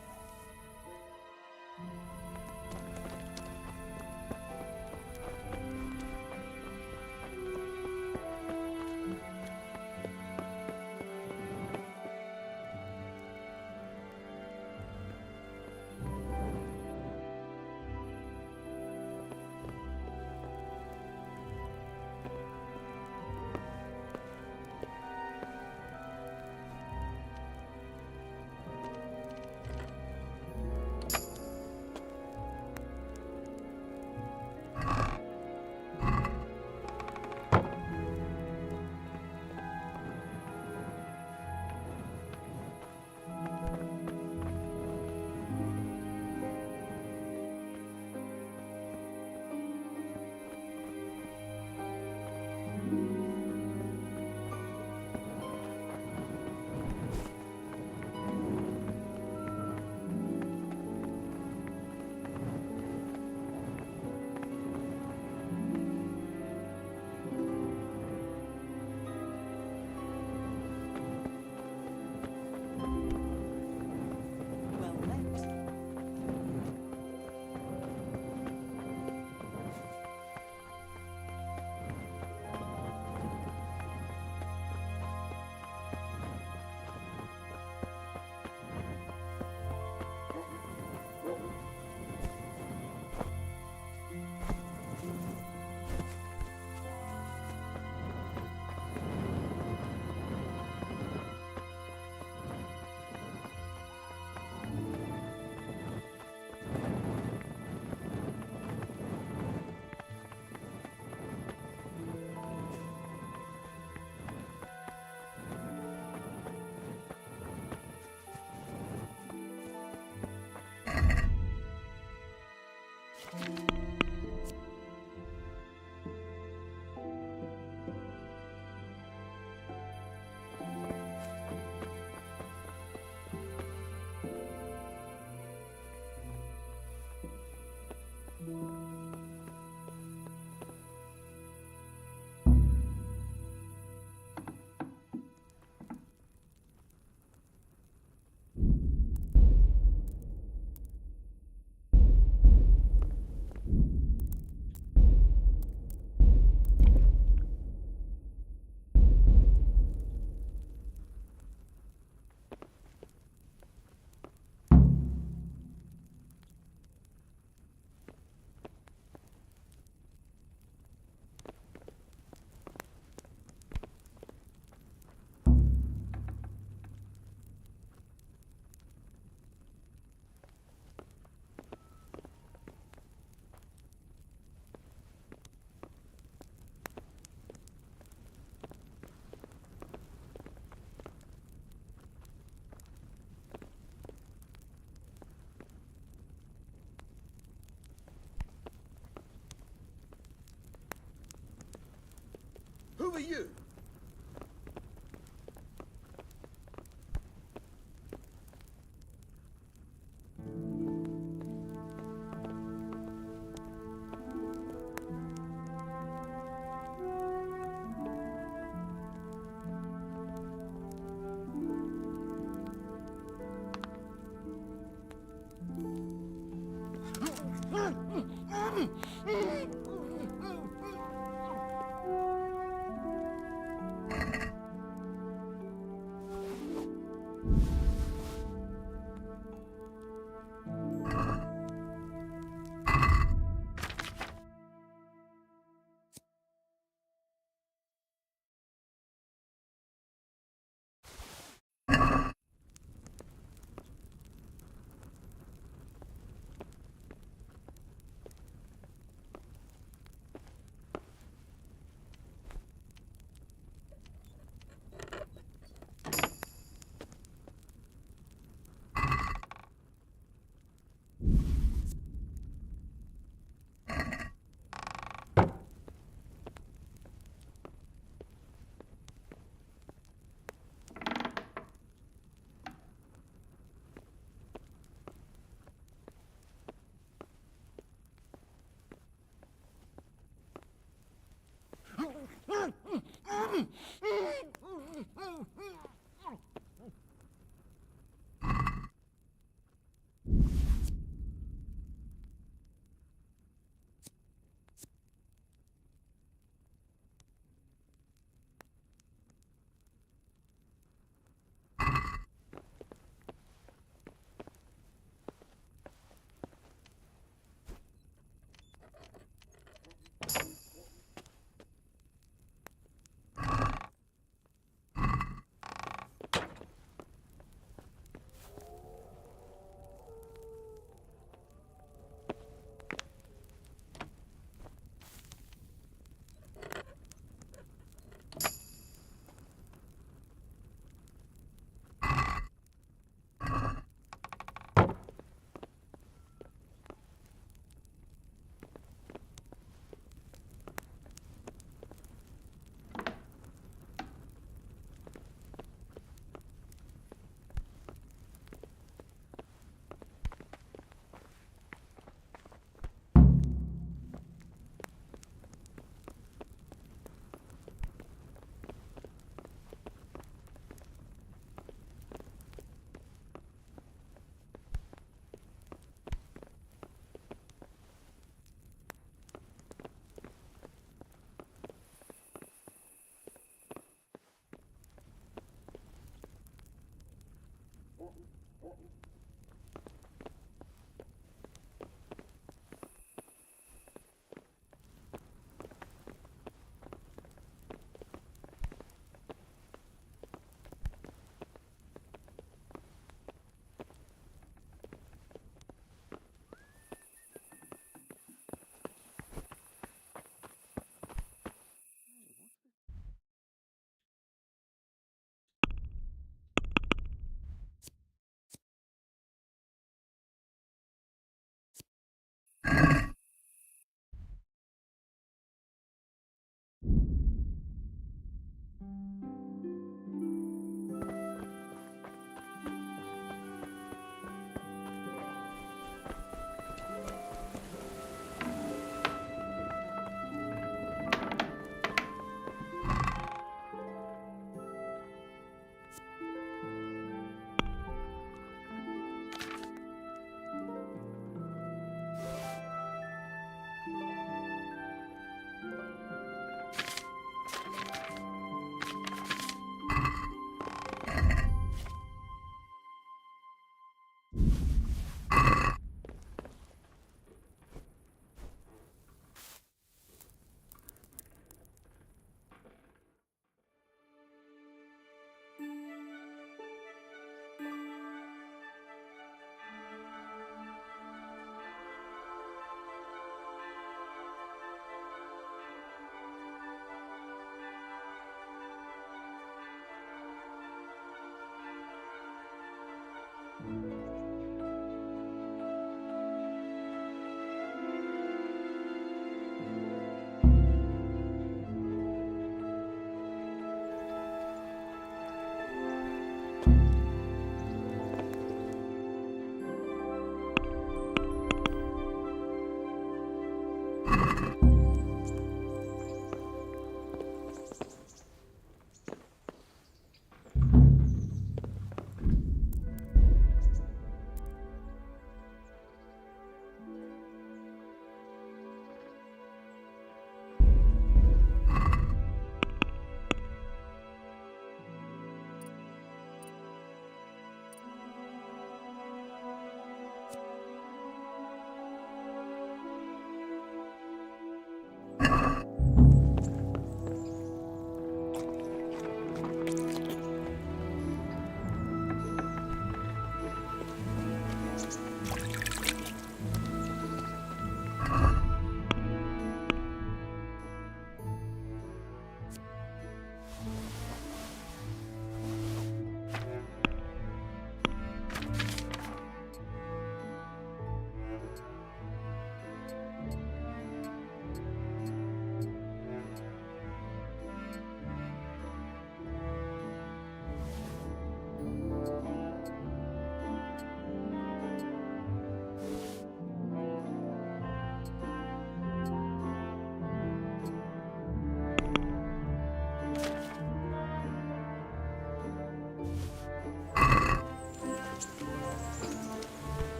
Who are you?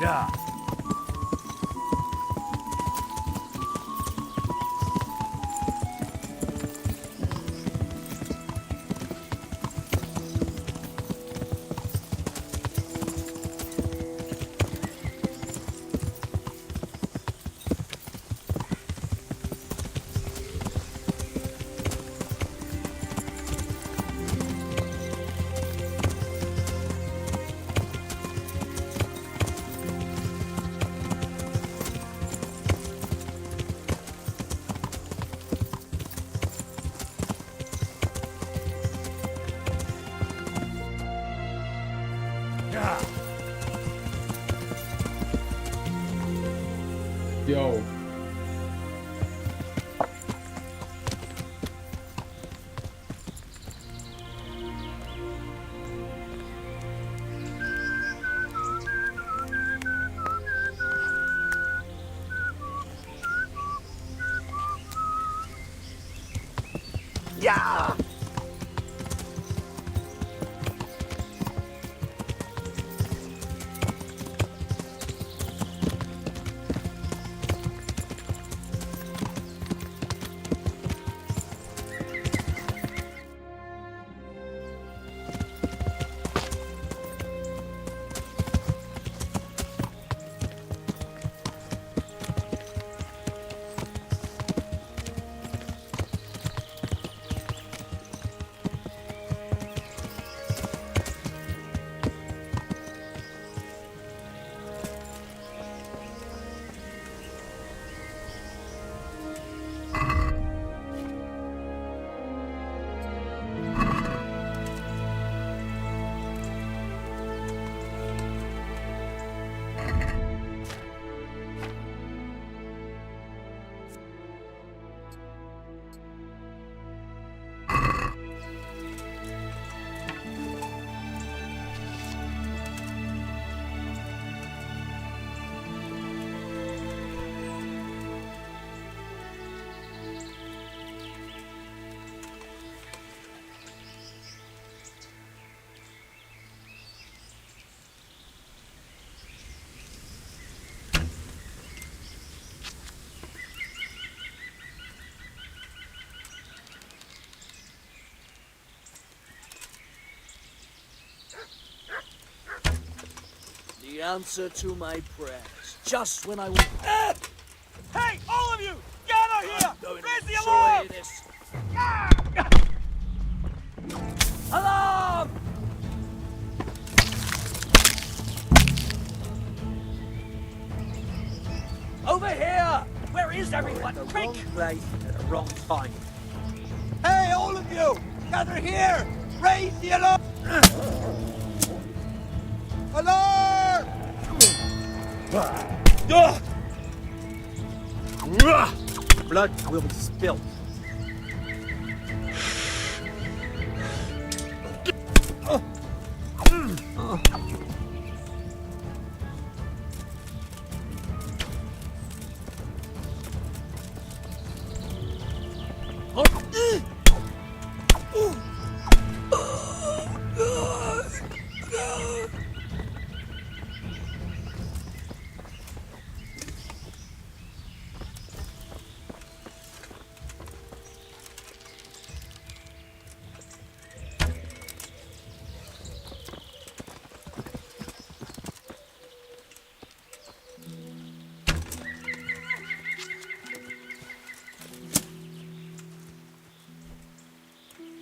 Yeah. Yeah. Yo. Yeah! The answer to my prayers, just when I want... Hey, all of you! Gather here! Raise the enjoy alarm! this. Alarm! Over here! Where is everyone? The Quick! wrong place at the wrong time. Hey, all of you! Gather here! Raise the alarm! Alarm! Blood will be spilled.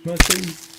Nothing.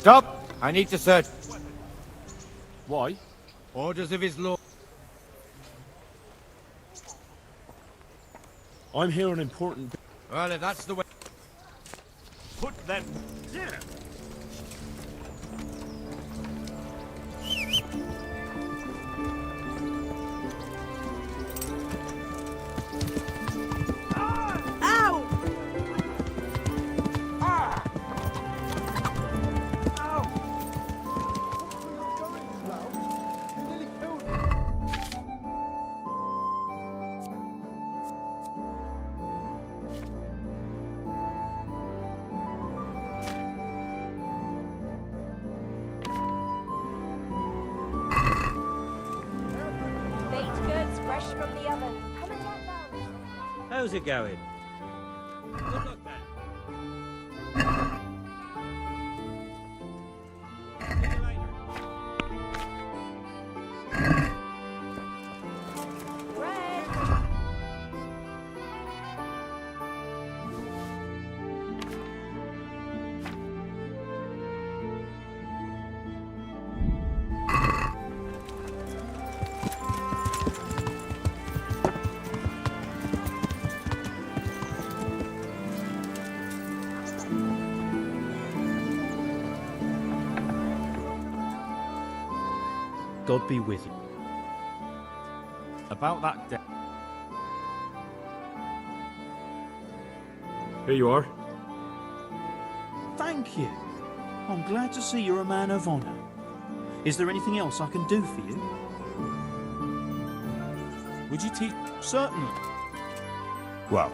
Stop! I need to search. Why? Orders of his lord. I'm here on important... Well, if that's the way... Put them down. Baked goods fresh from the oven. Come and get them. How's it going? Good luck, then. See you later. God be with you. About that day. Here you are. Thank you. I'm glad to see you're a man of honour. Is there anything else I can do for you? Would you teach? Certainly. Well,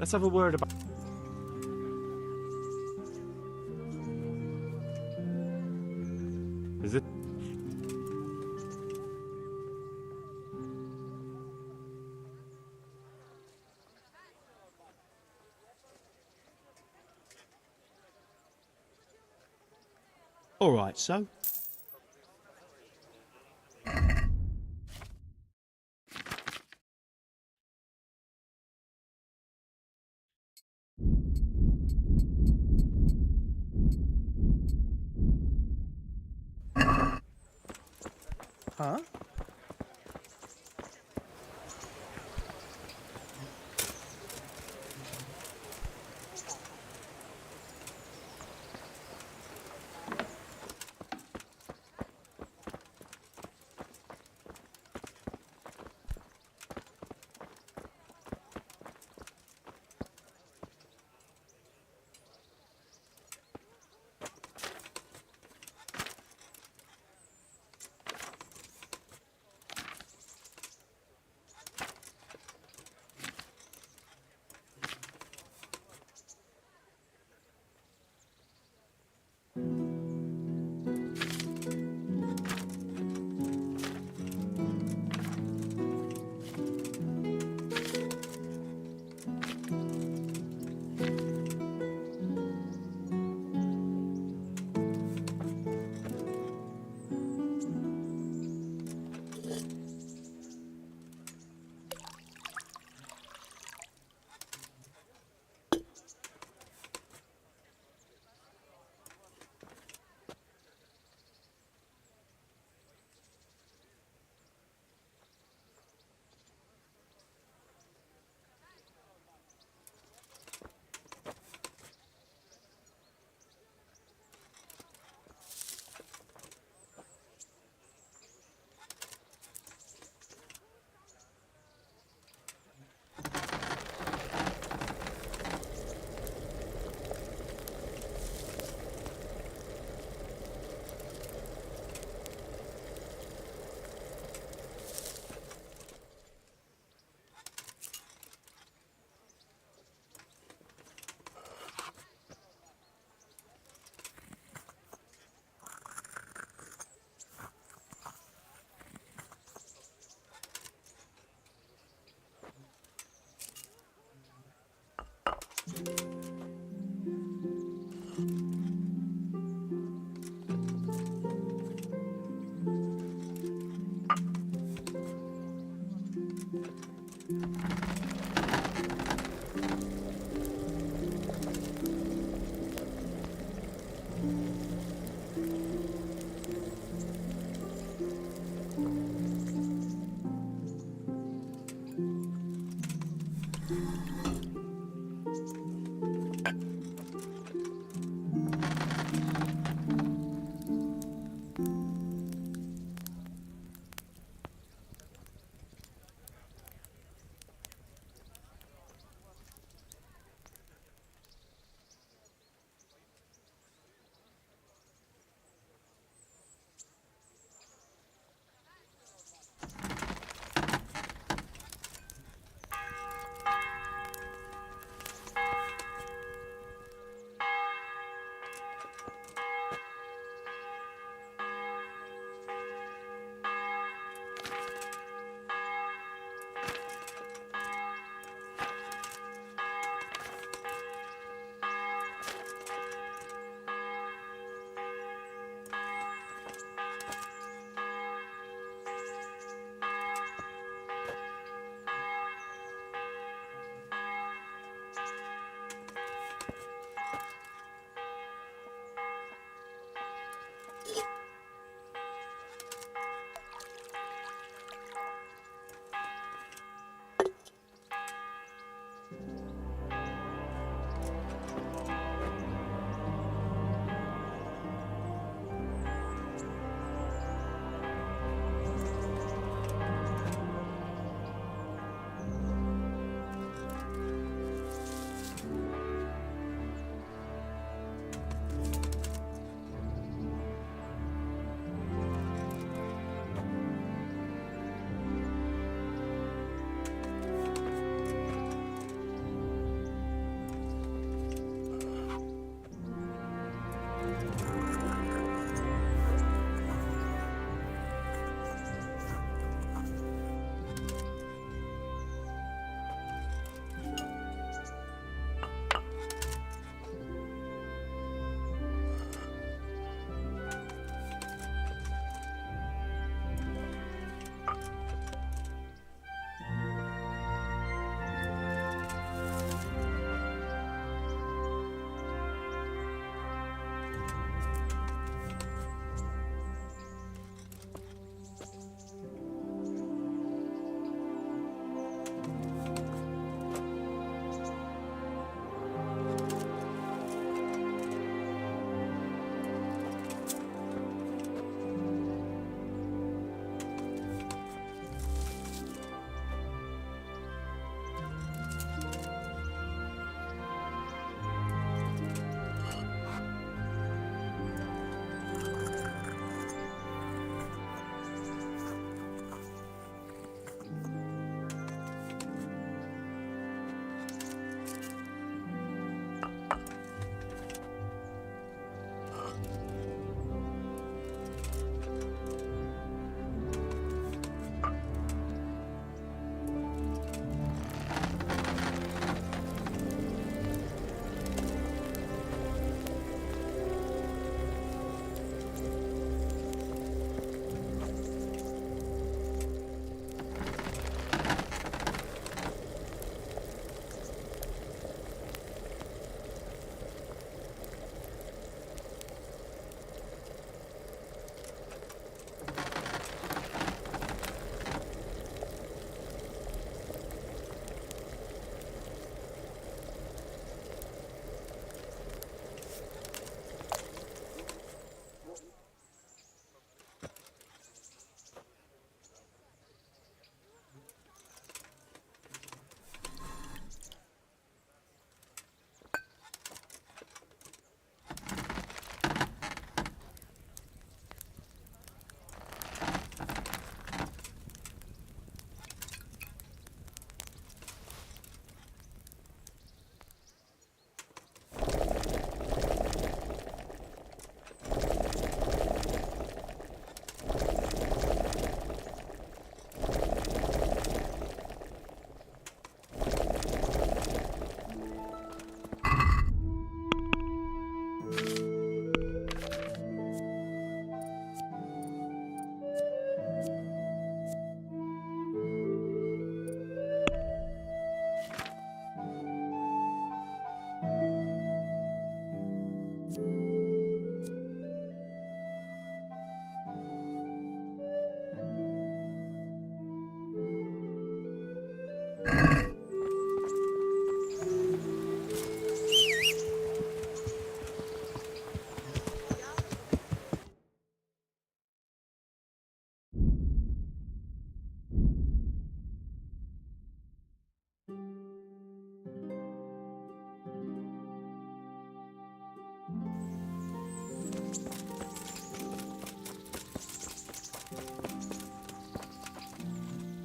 Let's have a word about... Is it... All right, so? Huh?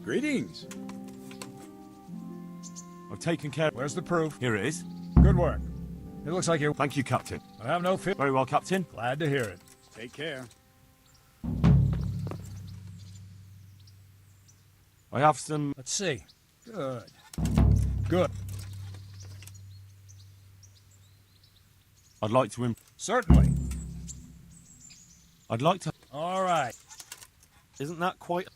Greetings. I've taken care. Where's the proof? Here it is. Good work. It looks like you're... Thank you, Captain. I have no fear. Very well, Captain. Glad to hear it. Take care. I have some... Let's see. Good. Good. I'd like to... Certainly. I'd like to... All right. Isn't that quite...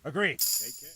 Agreed. Take care.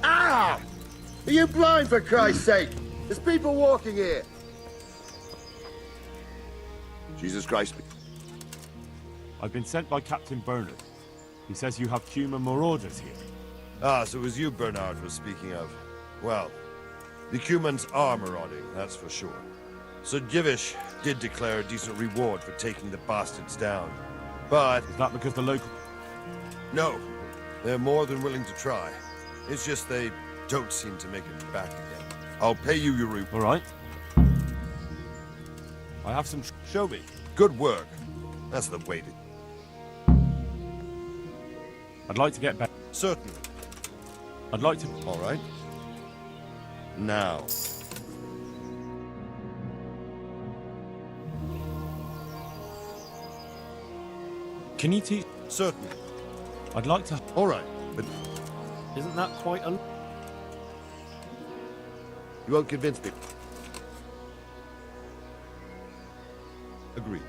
Ah! Are you blind, for Christ's sake? There's people walking here. Jesus Christ. I've been sent by Captain Bernard. He says you have human marauders here. Ah, so it was you Bernard was speaking of. Well, the humans are marauding, that's for sure. Sir Divish did declare a decent reward for taking the bastards down. But... Is that because the local... No. They're more than willing to try. It's just they don't seem to make it back again. I'll pay you your reward. All right. I have some... Show me. Good work. That's the way to... I'd like to get back. Certainly. I'd like to... All right. Now. Can you teach... Certainly. I'd like to... All right, but... Isn't that quite a... You won't convince me. Agreed.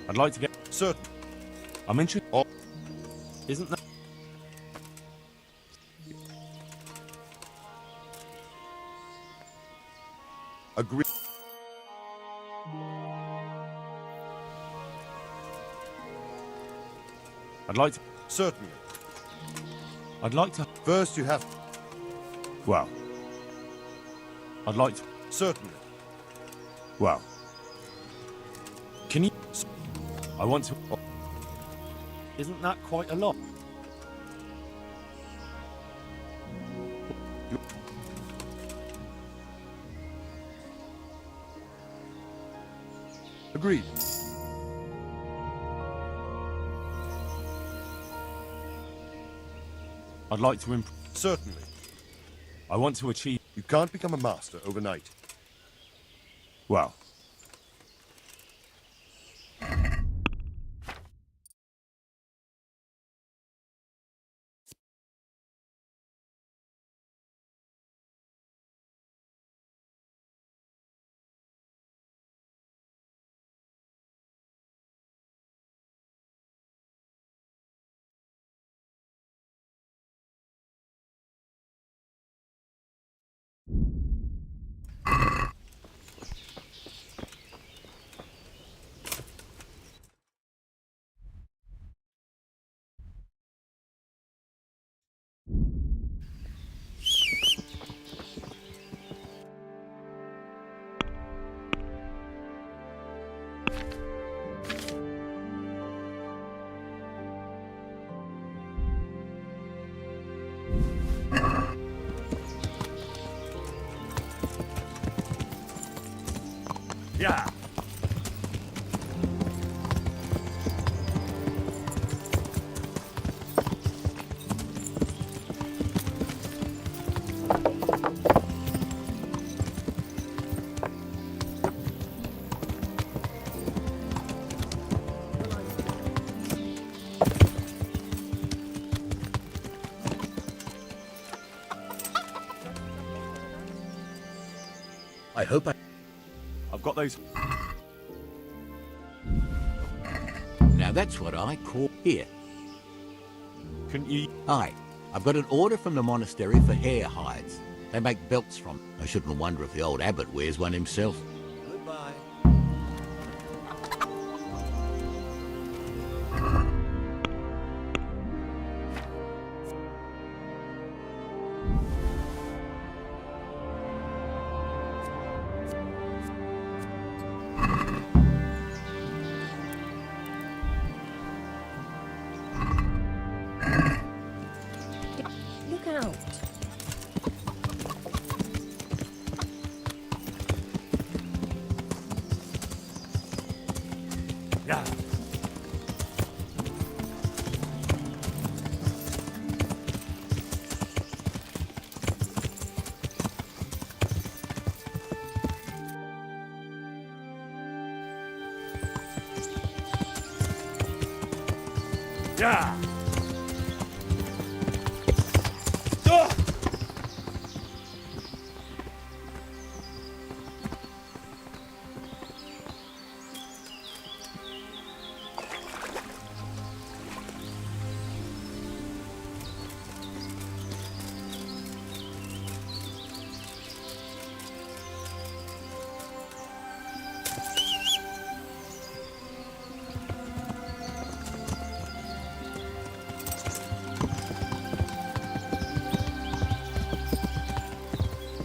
I'd like to get... Certain. I'm interested... Oh. Isn't that... Agreed. I'd like to... Certainly. I'd like to... First you have... Well... I'd like to... Certainly. Well... Can you... I want to... Isn't that quite a lot? Agreed. I'd like to improve. Certainly. I want to achieve... You can't become a master overnight. Well... Yeah. I hope I've got those. Now that's what I call here. Couldn't you? Aye. I've got an order from the monastery for hair hides. They make belts from. I shouldn't wonder if the old abbot wears one himself. Goodbye. Look out. Yeah. Yeah.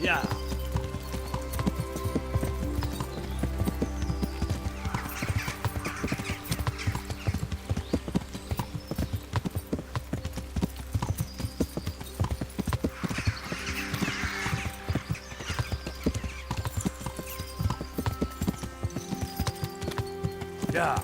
Yeah. Yeah.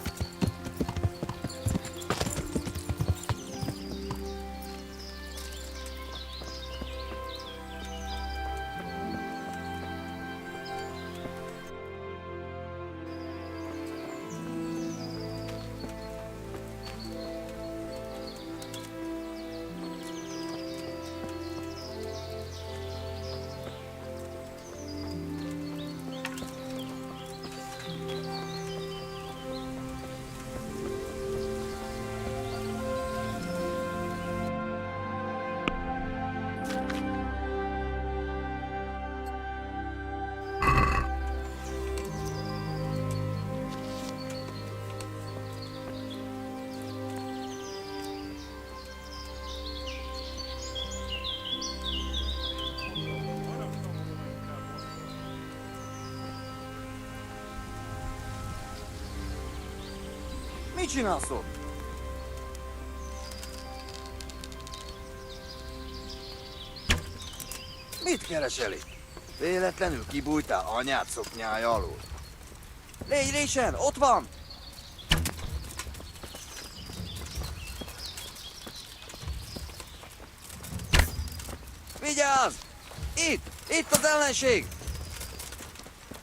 Mit csinálsz ott? Mit keresel itt? Véletlenül kibújtál anyád szoknyája alól? Légy résen, ott van! Vigyázz! Itt az ellenség!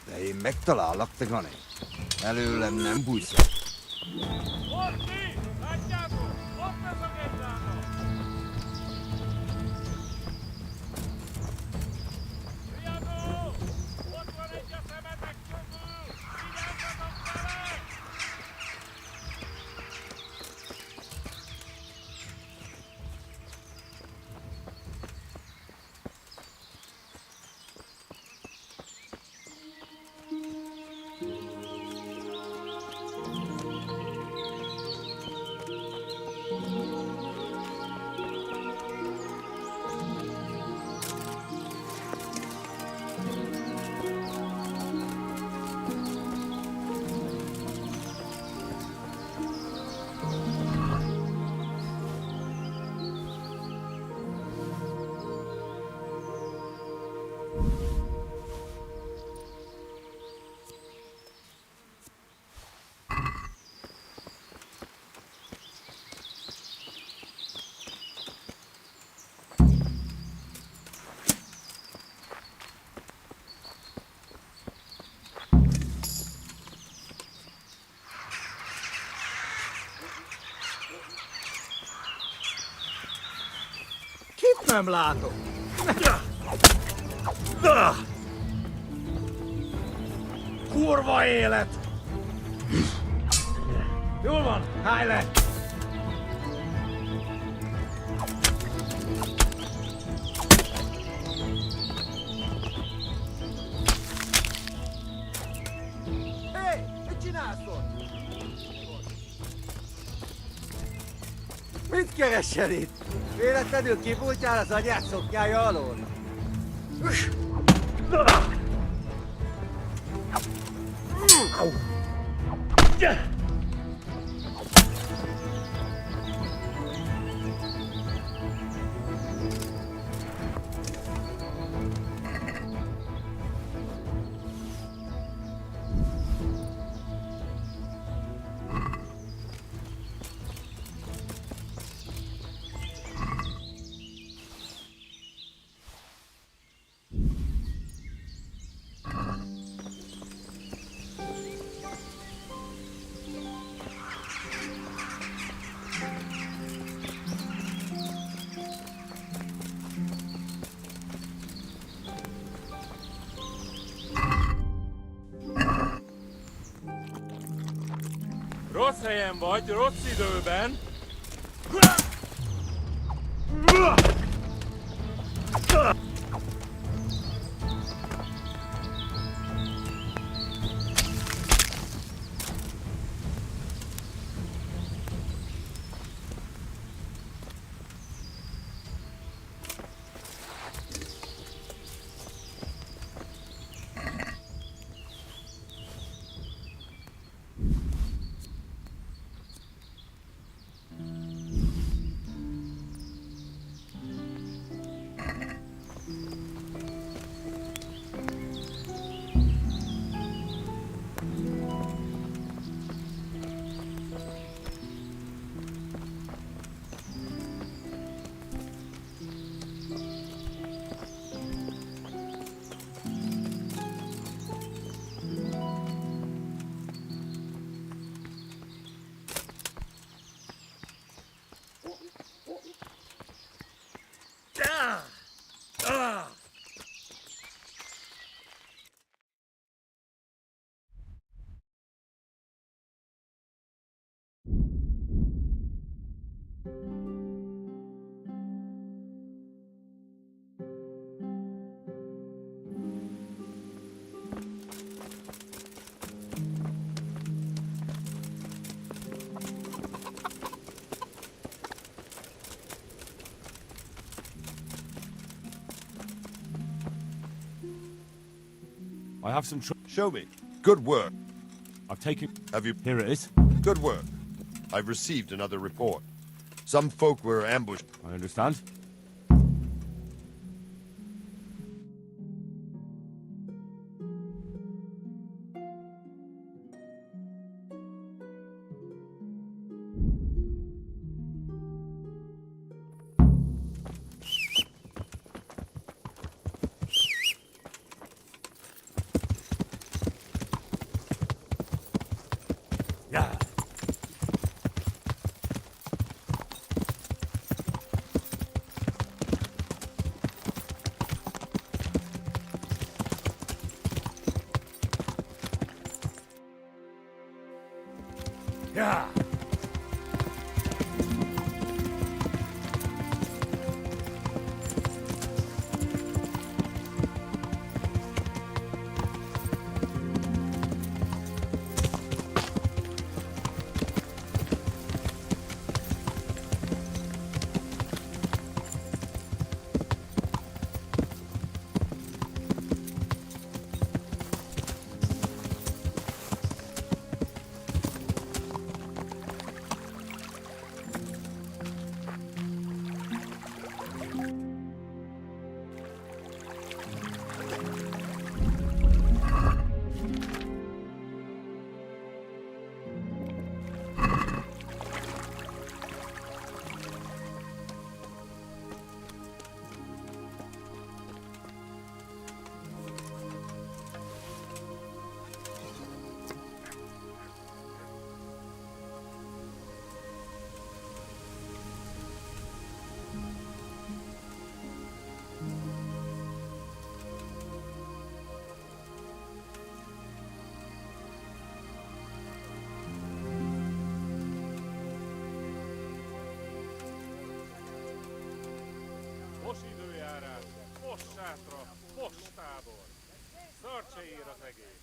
De én megtalállak, te Gani. Előlem nem bújsz el. Nem látok. kurva élet! Jól van, állj le! Hé, mit csinálsz ott? Mit keresel itt? Véletlenül kibújtál az anyád szoknyája alól? Rossz helyen vagy, rossz időben. I have some Show me. Good work. I've taken... Have you... Here it is. Good work. I've received another report. Some folk were ambushed. I understand. Yeah. Yeah. Vassátra, postából. Szart se ér az egész.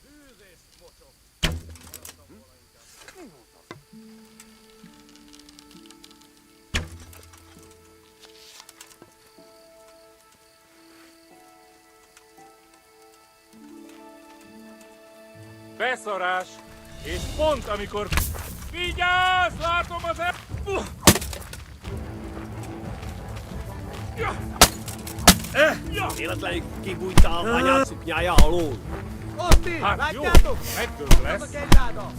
Fűzést mocsok. Beszarás! És pont amikor... Vigyázz! Látom az Véletlenül kibújtál anyád szuknyája alól. Ott is! Hát látjátok? Jó, megdög lesz. Az a kegyláda!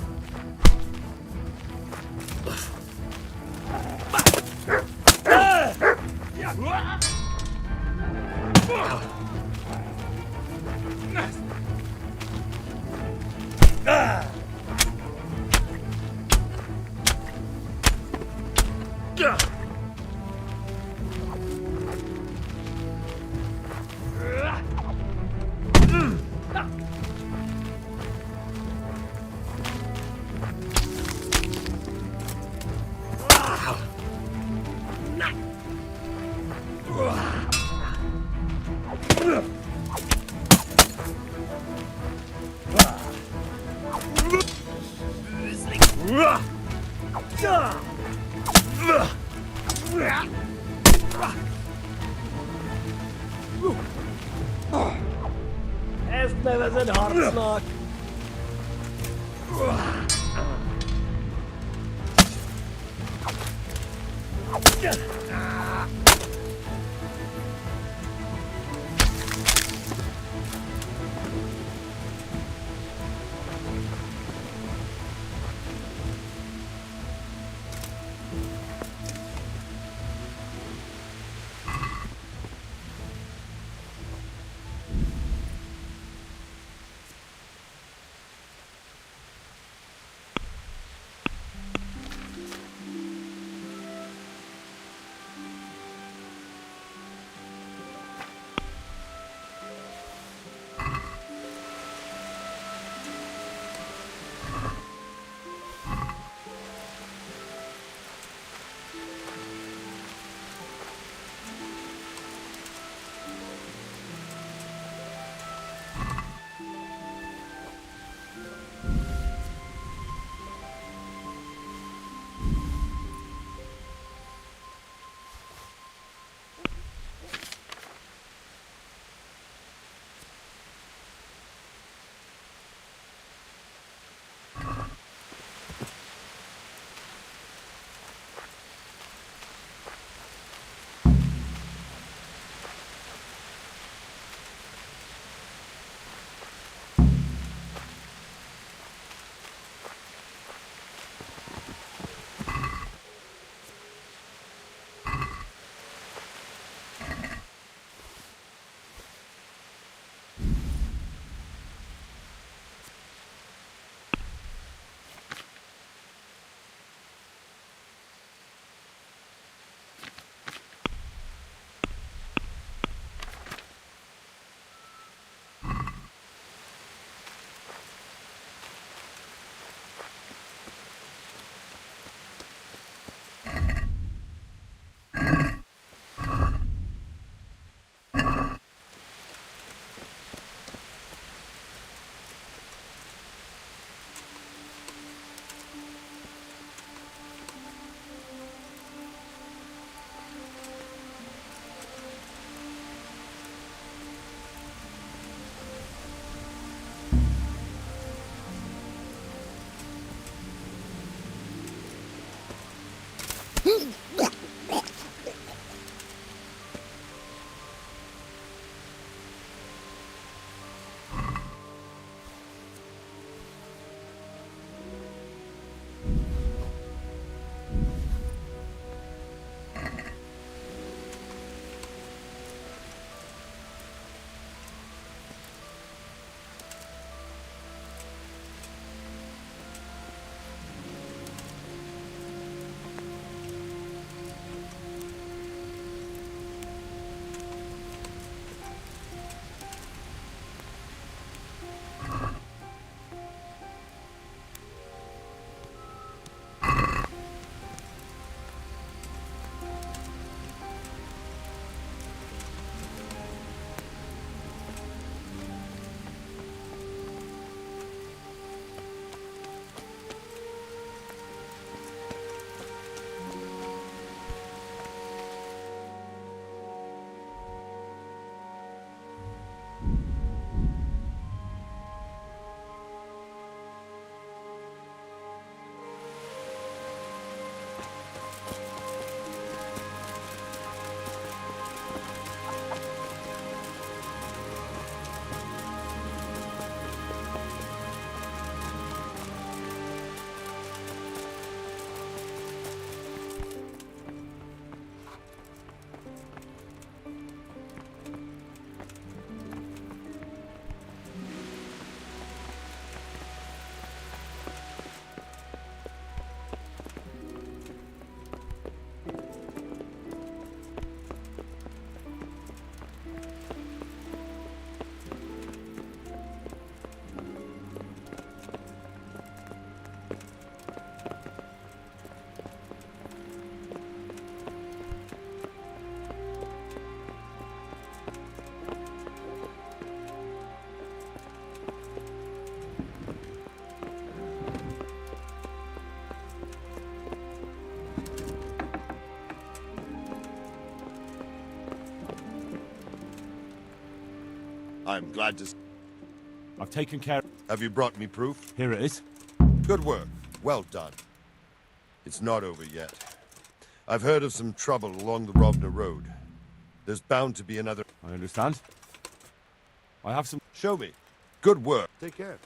Ezt nevezed harcnak? I'm glad to... I've taken care... Have you brought me proof? Here it is. Good work. Well done. It's not over yet. I've heard of some trouble along the Rovna Road. There's bound to be another... I understand. I have some... Show me. Good work. Take care.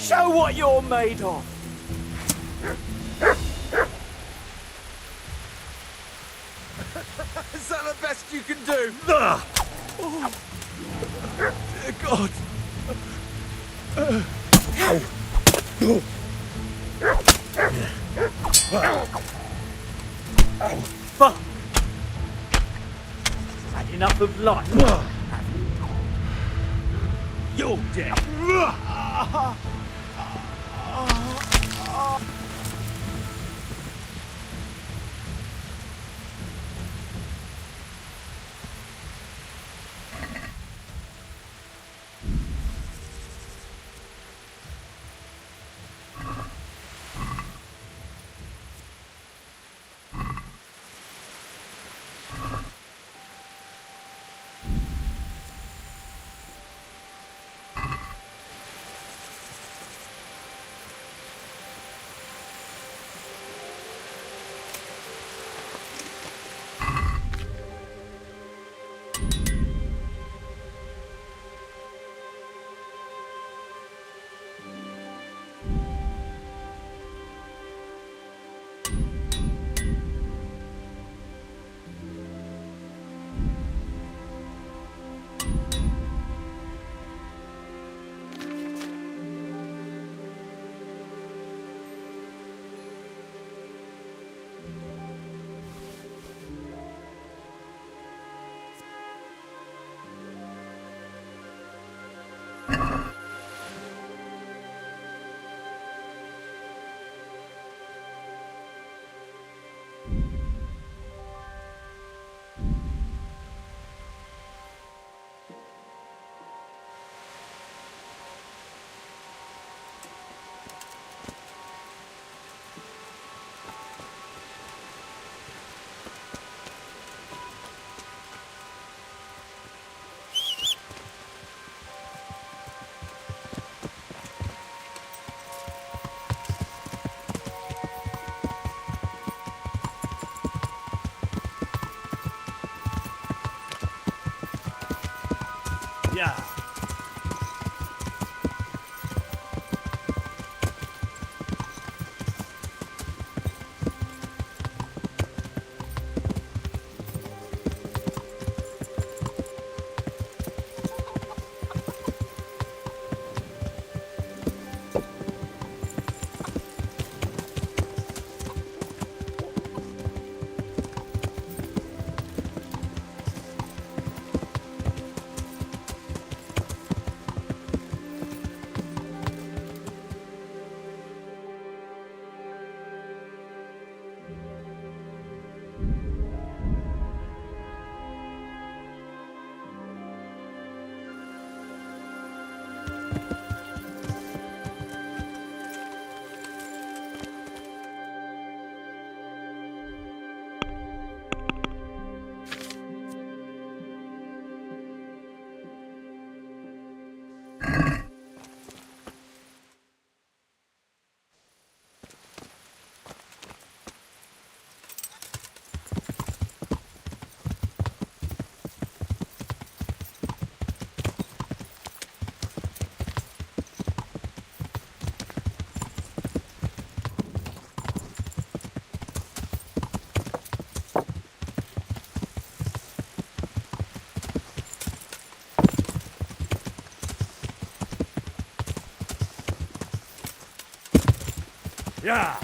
Show what you're made of. Is that the best you can do? Oh, Dear God. Fuck! Had enough of life. You're dead. Yeah.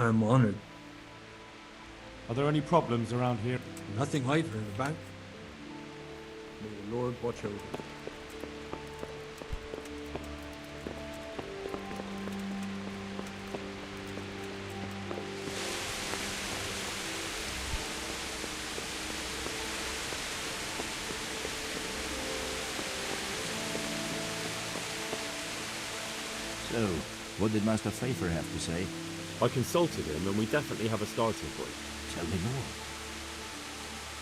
I'm honored. Are there any problems around here? Nothing I've heard about. May the Lord watch over you. So, what did Master Pfeiffer have to say? I consulted him, and we definitely have a starting point. Tell me more.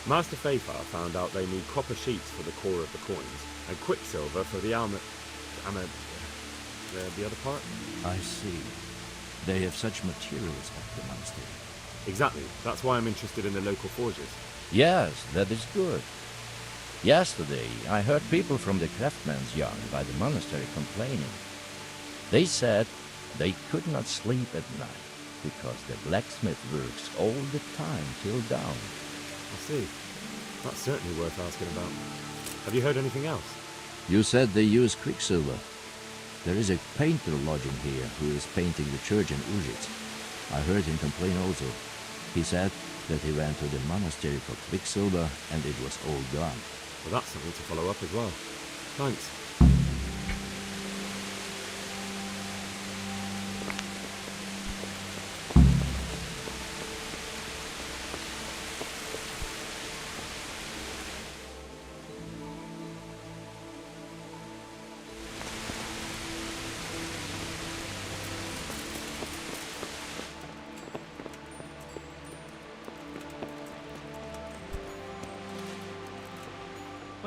Master Pfeiffer found out they need copper sheets for the core of the coins, and quicksilver for the the other part? I see. They have such materials at the monastery. Exactly. That's why I'm interested in the local forges. Yes, that is good. Yesterday, I heard people from the craftsman's yard by the monastery complaining. They said they could not sleep at night because the blacksmith works all the time till dawn. I see. That's certainly worth asking about. Have you heard anything else? You said they use quicksilver. There is a painter lodging here who is painting the church in Užitz. I heard him complain also. He said that he went to the monastery for quicksilver and it was all gone. Well, that's something to follow up as well. Thanks.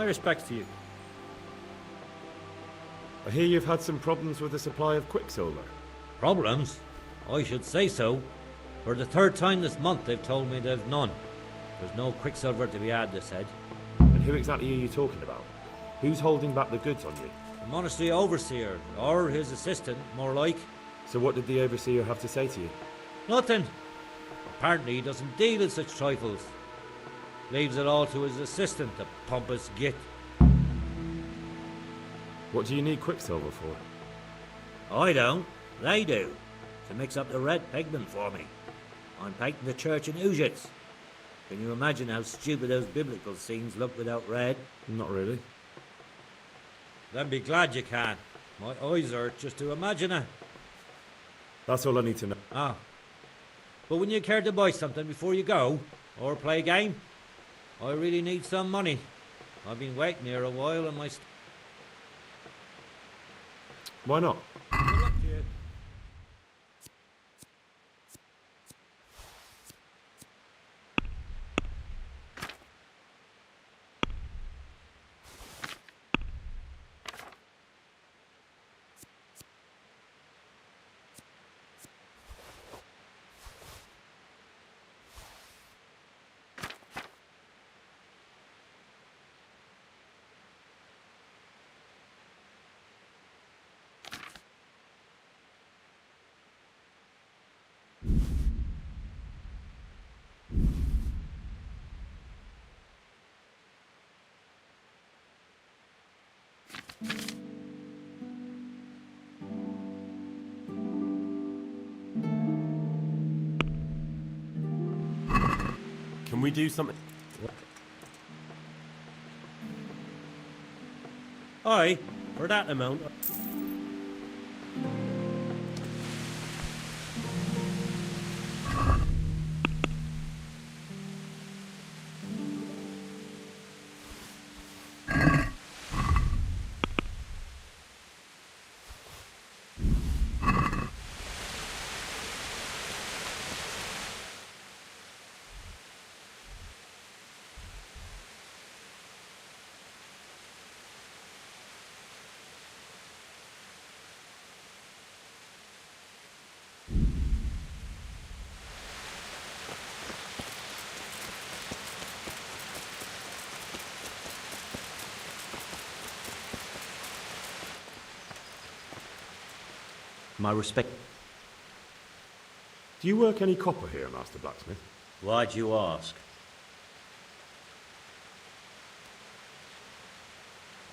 My respects to you. I hear you've had some problems with the supply of quicksilver. Problems? I should say so. For the third time this month they've told me they've none. There's no quicksilver to be had, they said. And who exactly are you talking about? Who's holding back the goods on you? The monastery overseer, or his assistant, more like. So what did the overseer have to say to you? Nothing. Apparently he doesn't deal in such trifles. Leaves it all to his assistant, the pompous git. What do you need quicksilver for? I don't. They do. To mix up the red pigment for me. I'm painting the church in Ujits. Can you imagine how stupid those biblical scenes look without red? Not really. Then be glad you can. My eyes hurt just to imagine it. That's all I need to know. Ah. But wouldn't you care to buy something before you go? Or play a game? I really need some money. I've been waiting here a while and my... Why not? Good luck to you. Can we do something? Aye, for that amount. My respect. Do you work any copper here, Master Blacksmith? Why'd you ask?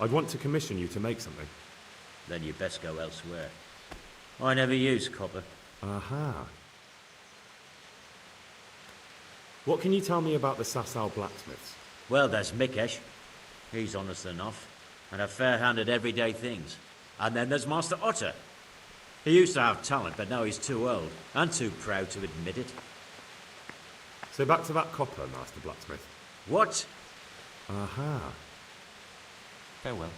I'd want to commission you to make something. Then you best go elsewhere. I never use copper. Aha. What can you tell me about the Sasau blacksmiths? Well, there's Mikesh. He's honest enough, and a fair-handed everyday things. And then there's Master Otter. He used to have talent, but now he's too old, and too proud to admit it. So back to that copper, Master Blacksmith. What? Aha. Farewell.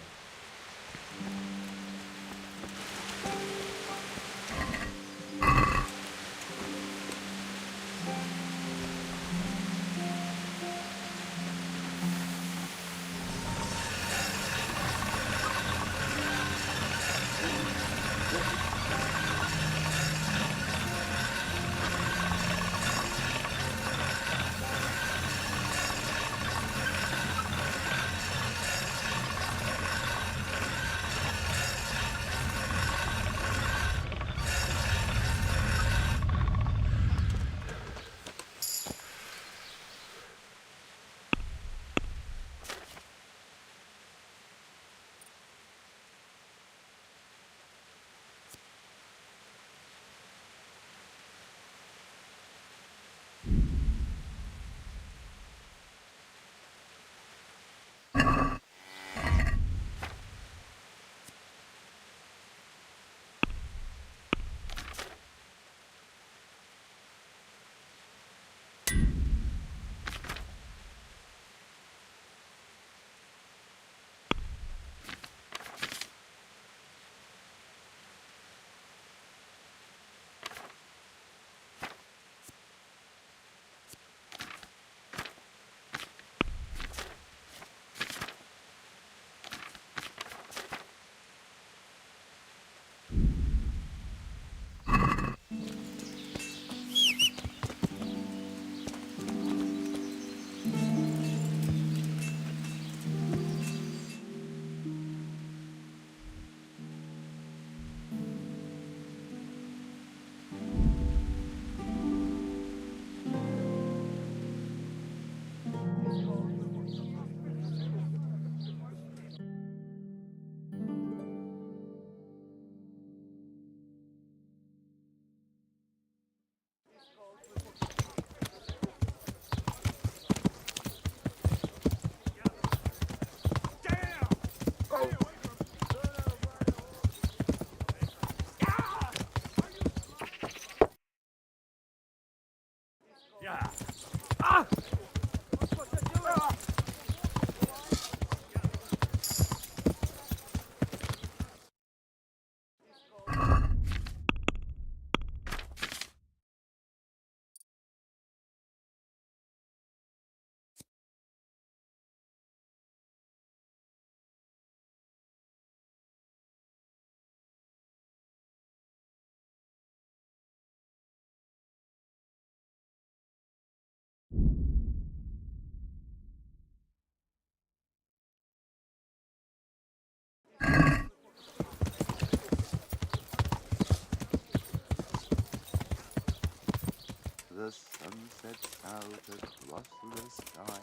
the sun sets out across the sky.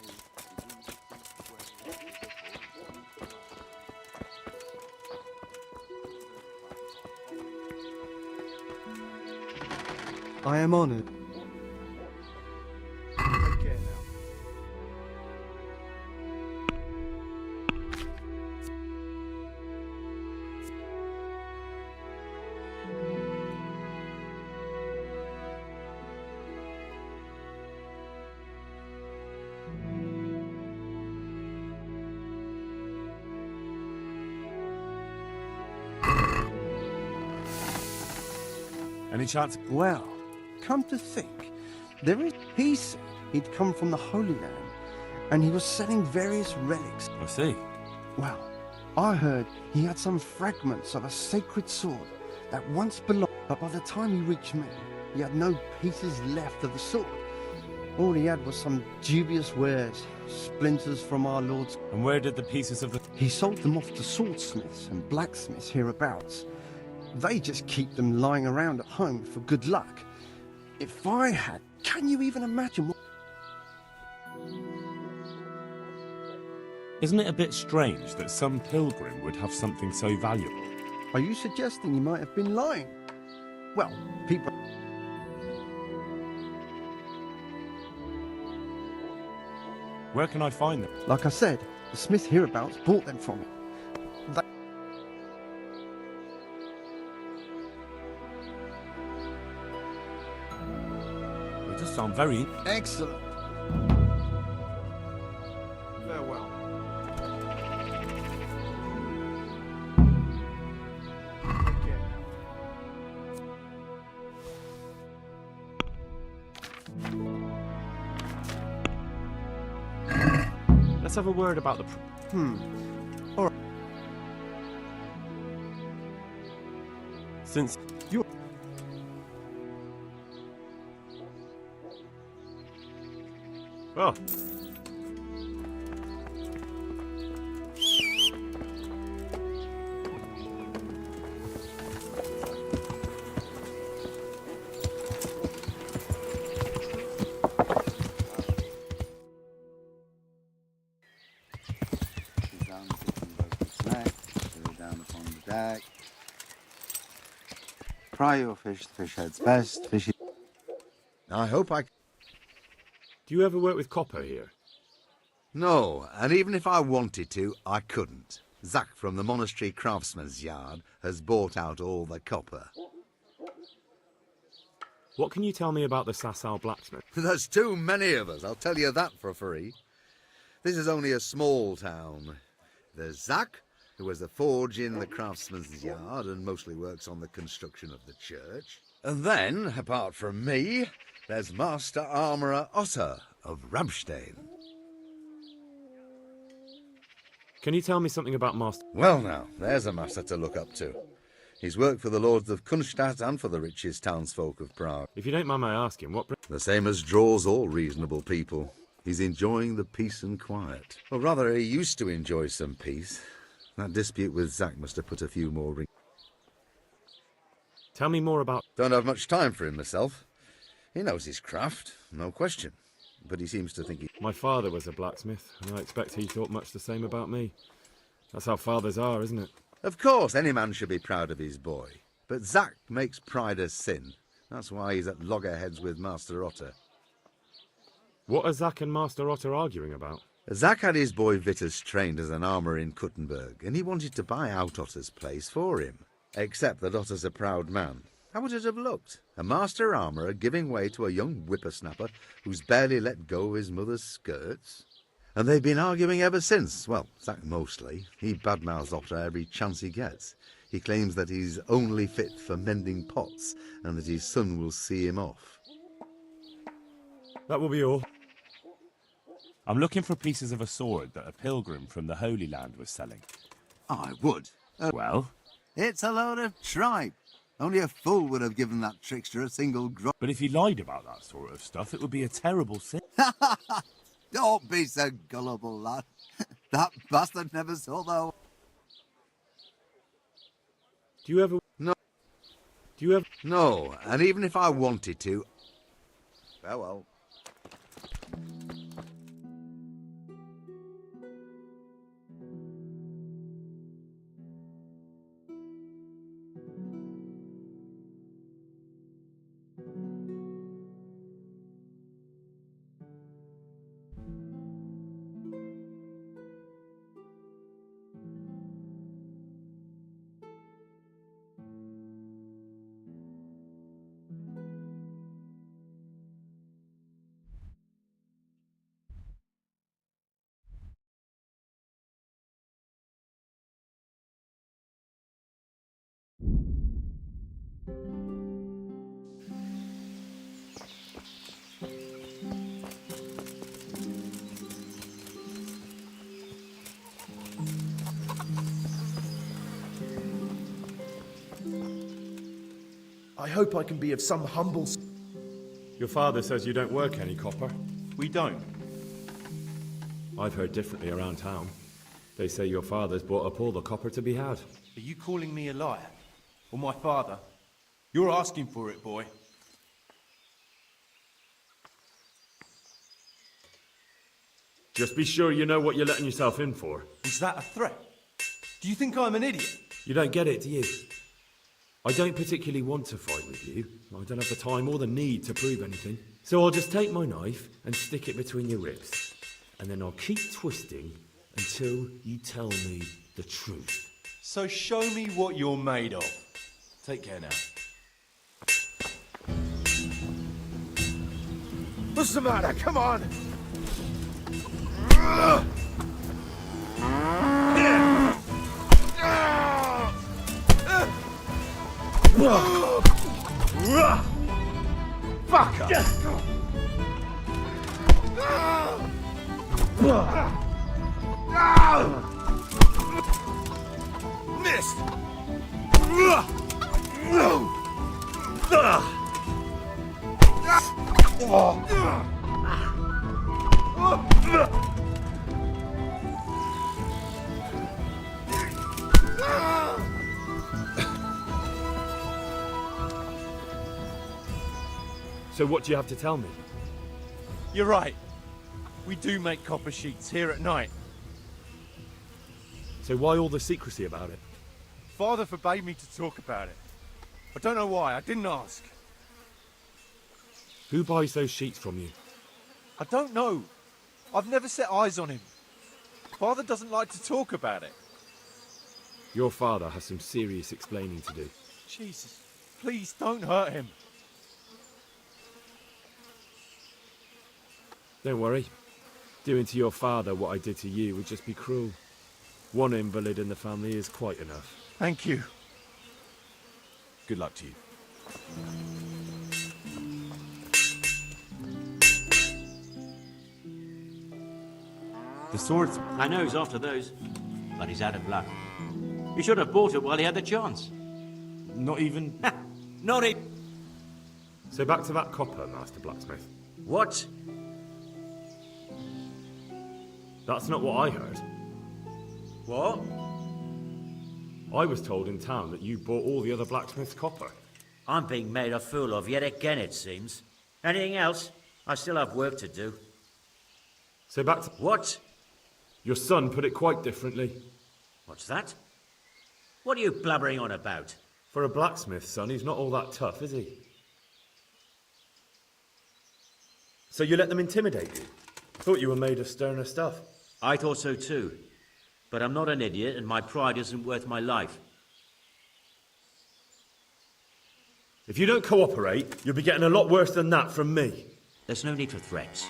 I am honored. Take care now. Any chance? Well, come to think, he said he'd come from the Holy Land, and he was selling various relics. I see. Well, I heard he had some fragments of a sacred sword that once belonged, but by the time he reached me, he had no pieces left of the sword. All he had was some dubious wares, splinters from our Lord's... And where did the pieces of the... He sold them off to swordsmiths and blacksmiths hereabouts. They just keep them lying around at home for good luck. If I had... Can you even imagine what... Isn't it a bit strange that some pilgrim would have something so valuable? Are you suggesting he might have been lying? Well, people... Where can I find them? Like I said, the smith hereabouts bought them from me. It does sound very... Excellent. Farewell. Take care Let's have a word about the... All right. Since... You're... Oh. Fry your fish, the fish head's best. Fishy. I hope I... Do you ever work with copper here? No, and even if I wanted to, I couldn't. Zach from the monastery craftsman's yard has bought out all the copper. What can you tell me about the Sasau blacksmith? There's too many of us, I'll tell you that for free. This is only a small town. There's Zach, who has a forge in the craftsman's yard and mostly works on the construction of the church. And then, apart from me, there's Master Armourer Otter of Ramstein. Can you tell me something about Master... Well now, there's a master to look up to. He's worked for the lords of Kunstadt and for the richest townsfolk of Prague. If you don't mind my asking, what... The same as draws all reasonable people. He's enjoying the peace and quiet. Or rather, he used to enjoy some peace. That dispute with Zach must have put a few more rings. Tell me more about... Don't have much time for him myself. He knows his craft, no question. But he seems to think he... My father was a blacksmith, and I expect he thought much the same about me. That's how fathers are, isn't it? Of course, any man should be proud of his boy. But Zach makes pride a sin. That's why he's at loggerheads with Master Otter. What are Zach and Master Otter arguing about? Zach had his boy Vitus trained as an armourer in Kuttenberg, and he wanted to buy out Otter's place for him. Except that Otter's a proud man. How would it have looked? A master armourer giving way to a young whippersnapper who's barely let go of his mother's skirts? And they've been arguing ever since. Well, Zach mostly. He badmouths Otter every chance he gets. He claims that he's only fit for mending pots, and that his son will see him off. That will be all. I'm looking for pieces of a sword that a pilgrim from the Holy Land was selling. I would. Well? It's a load of tripe. Only a fool would have given that trickster a single groat. But if he lied about that sort of stuff, it would be a terrible sin. Don't be so gullible, lad. That bastard never saw the... Do you ever... No. Do you ever... No, and even if I wanted to... Farewell. I hope I can be of some humble... Your father says you don't work any copper. We don't. I've heard differently around town. They say your father's bought up all the copper to be had. Are you calling me a liar? Or my father? You're asking for it, boy. Just be sure you know what you're letting yourself in for. Is that a threat? Do you think I'm an idiot? You don't get it, do you? I don't particularly want to fight with you. I don't have the time or the need to prove anything. So I'll just take my knife and stick it between your ribs. And then I'll keep twisting until you tell me the truth. So show me what you're made of. Take care now. What's the matter? Come on! Fuck up! Missed! So what do you have to tell me? You're right. We do make copper sheets here at night. So why all the secrecy about it? Father forbade me to talk about it. I don't know why. I didn't ask. Who buys those sheets from you? I don't know. I've never set eyes on him. Father doesn't like to talk about it. Your father has some serious explaining to do. Jesus, please don't hurt him. Don't worry. Doing to your father what I did to you would just be cruel. One invalid in the family is quite enough. Thank you. Good luck to you. The swords. I know he's after those, but he's out of luck. He should have bought it while he had the chance. Not even... Not even... So back to that copper, Master Blacksmith. What? That's not what I heard. What? I was told in town that you bought all the other blacksmith's copper. I'm being made a fool of yet again, it seems. Anything else? I still have work to do. So back to... What? Your son put it quite differently. What's that? What are you blabbering on about? For a blacksmith, son, he's not all that tough, is he? So you let them intimidate you? Thought you were made of sterner stuff. I thought so too. But I'm not an idiot, and my pride isn't worth my life. If you don't cooperate, you'll be getting a lot worse than that from me. There's no need for threats.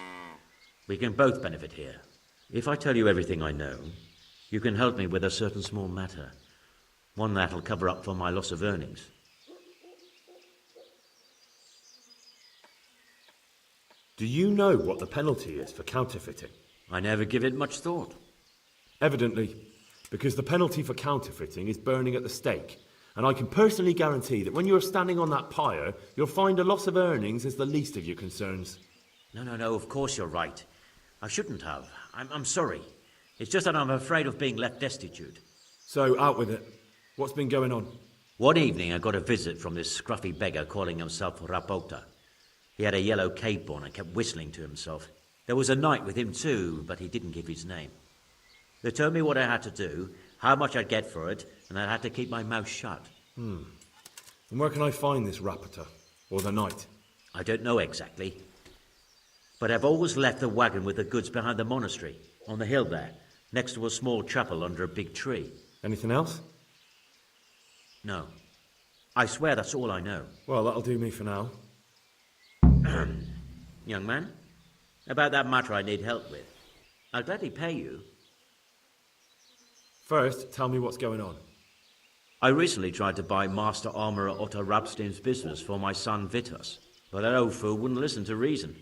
We can both benefit here. If I tell you everything I know, you can help me with a certain small matter. One that'll cover up for my loss of earnings. Do you know what the penalty is for counterfeiting? I never give it much thought. Evidently, because the penalty for counterfeiting is burning at the stake. And I can personally guarantee that when you're standing on that pyre, you'll find a loss of earnings is the least of your concerns. No, of course you're right. I shouldn't have. I'm sorry. It's just that I'm afraid of being left destitute. So, out with it. What's been going on? One evening I got a visit from this scruffy beggar calling himself Rapota. He had a yellow cape on and kept whistling to himself. There was a knight with him too, but he didn't give his name. They told me what I had to do, how much I'd get for it, and I had to keep my mouth shut. And where can I find this rapporteur? Or the knight? I don't know exactly. But I've always left the wagon with the goods behind the monastery, on the hill there, next to a small chapel under a big tree. Anything else? No. I swear that's all I know. Well, that'll do me for now. Young man, about that matter I need help with. I'll gladly pay you. First, tell me what's going on. I recently tried to buy Master Armourer Otto Rabstein's business for my son Vitus, but that old fool wouldn't listen to reason.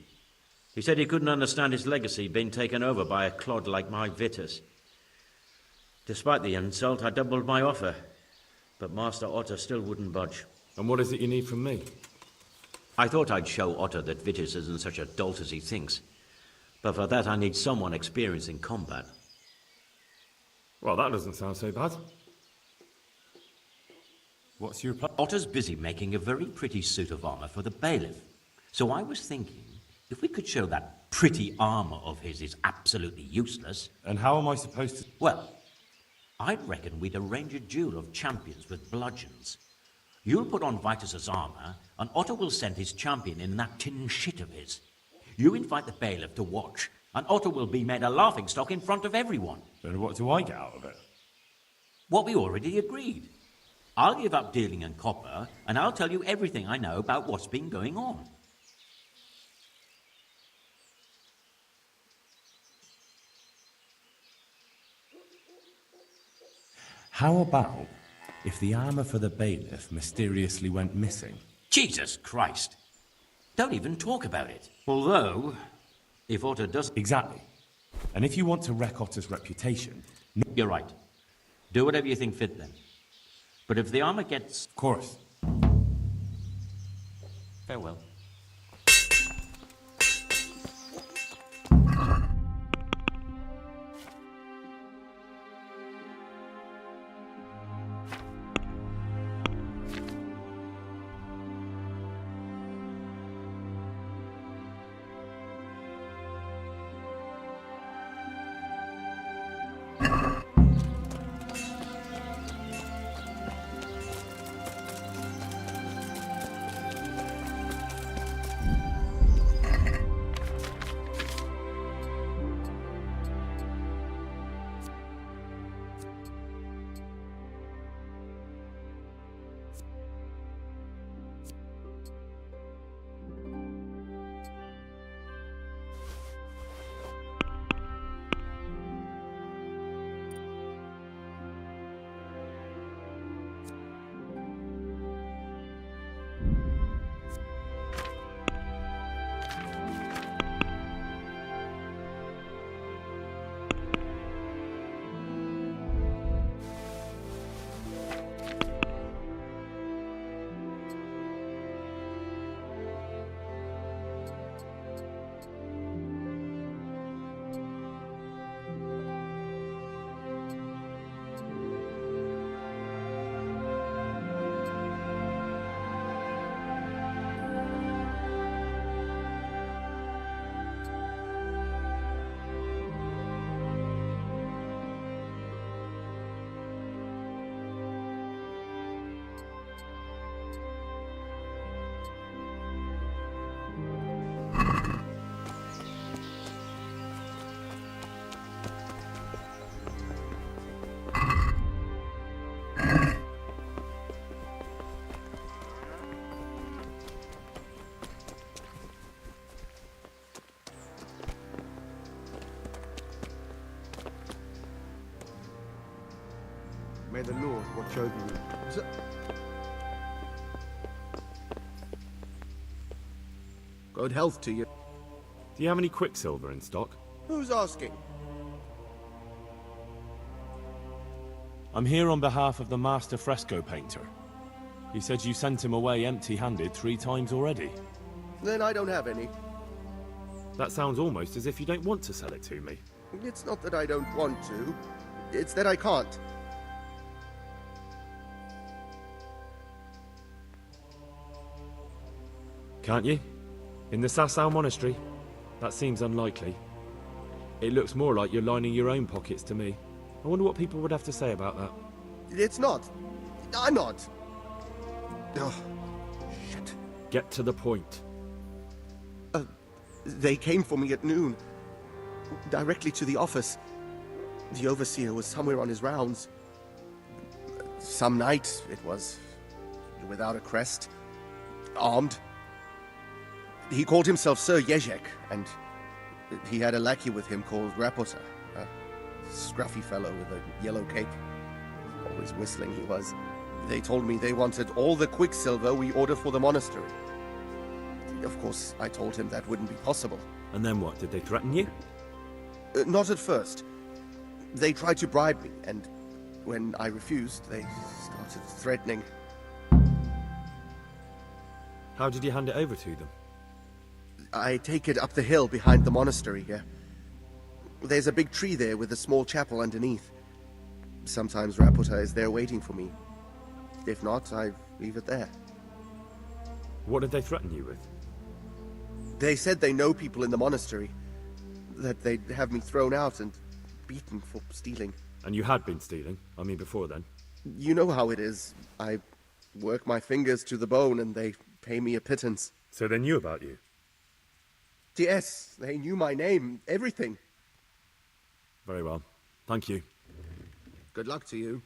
He said he couldn't understand his legacy being taken over by a clod like my Vitus. Despite the insult, I doubled my offer, but Master Otto still wouldn't budge. And what is it you need from me? I thought I'd show Otto that Vitus isn't such a dolt as he thinks, but for that I need someone experienced in combat. Well, that doesn't sound so bad. What's your plan? Otto's busy making a very pretty suit of armor for the bailiff. So I was thinking, if we could show that pretty armor of his is absolutely useless... And how am I supposed to... Well, I'd reckon we'd arrange a duel of champions with bludgeons. You'll put on Vitus's armor, and Otto will send his champion in that tin shit of his. You invite the bailiff to watch, and Otto will be made a laughingstock in front of everyone. Then what do I get out of it? What we already agreed. I'll give up dealing in copper, and I'll tell you everything I know about what's been going on. How about if the armor for the bailiff mysteriously went missing? Jesus Christ! Don't even talk about it. Although, if Otto does... Exactly. And if you want to wreck Otto's reputation... You're right. Do whatever you think fit then. But if the armor gets... Of course. Farewell. May the Lord watch over you. Good health to you. Do you have any quicksilver in stock? Who's asking? I'm here on behalf of the master fresco painter. He said you sent him away empty-handed 3 times already. Then I don't have any. That sounds almost as if you don't want to sell it to me. It's not that I don't want to. It's that I can't. Can't you? In the Sasau Monastery? That seems unlikely. It looks more like you're lining your own pockets to me. I wonder what people would have to say about that. It's not. I'm not. Oh, shit. Get to the point. They came for me at noon. Directly to the office. The overseer was somewhere on his rounds. Some night, it was. Without a crest. Armed. He called himself Sir Jezek, and he had a lackey with him called Rapota. A scruffy fellow with a yellow cape. Always whistling he was. They told me they wanted all the quicksilver we ordered for the monastery. Of course, I told him that wouldn't be possible. And then what? Did they threaten you? Not at first. They tried to bribe me, and when I refused, they started threatening. How did you hand it over to them? I take it up the hill behind the monastery here. There's a big tree there with a small chapel underneath. Sometimes Rapota is there waiting for me. If not, I leave it there. What did they threaten you with? They said they know people in the monastery. That they'd have me thrown out and beaten for stealing. And you had been stealing? I mean, before then? You know how it is. I work my fingers to the bone and they pay me a pittance. So they knew about you? Yes, they knew my name, everything. Very well. Thank you. Good luck to you.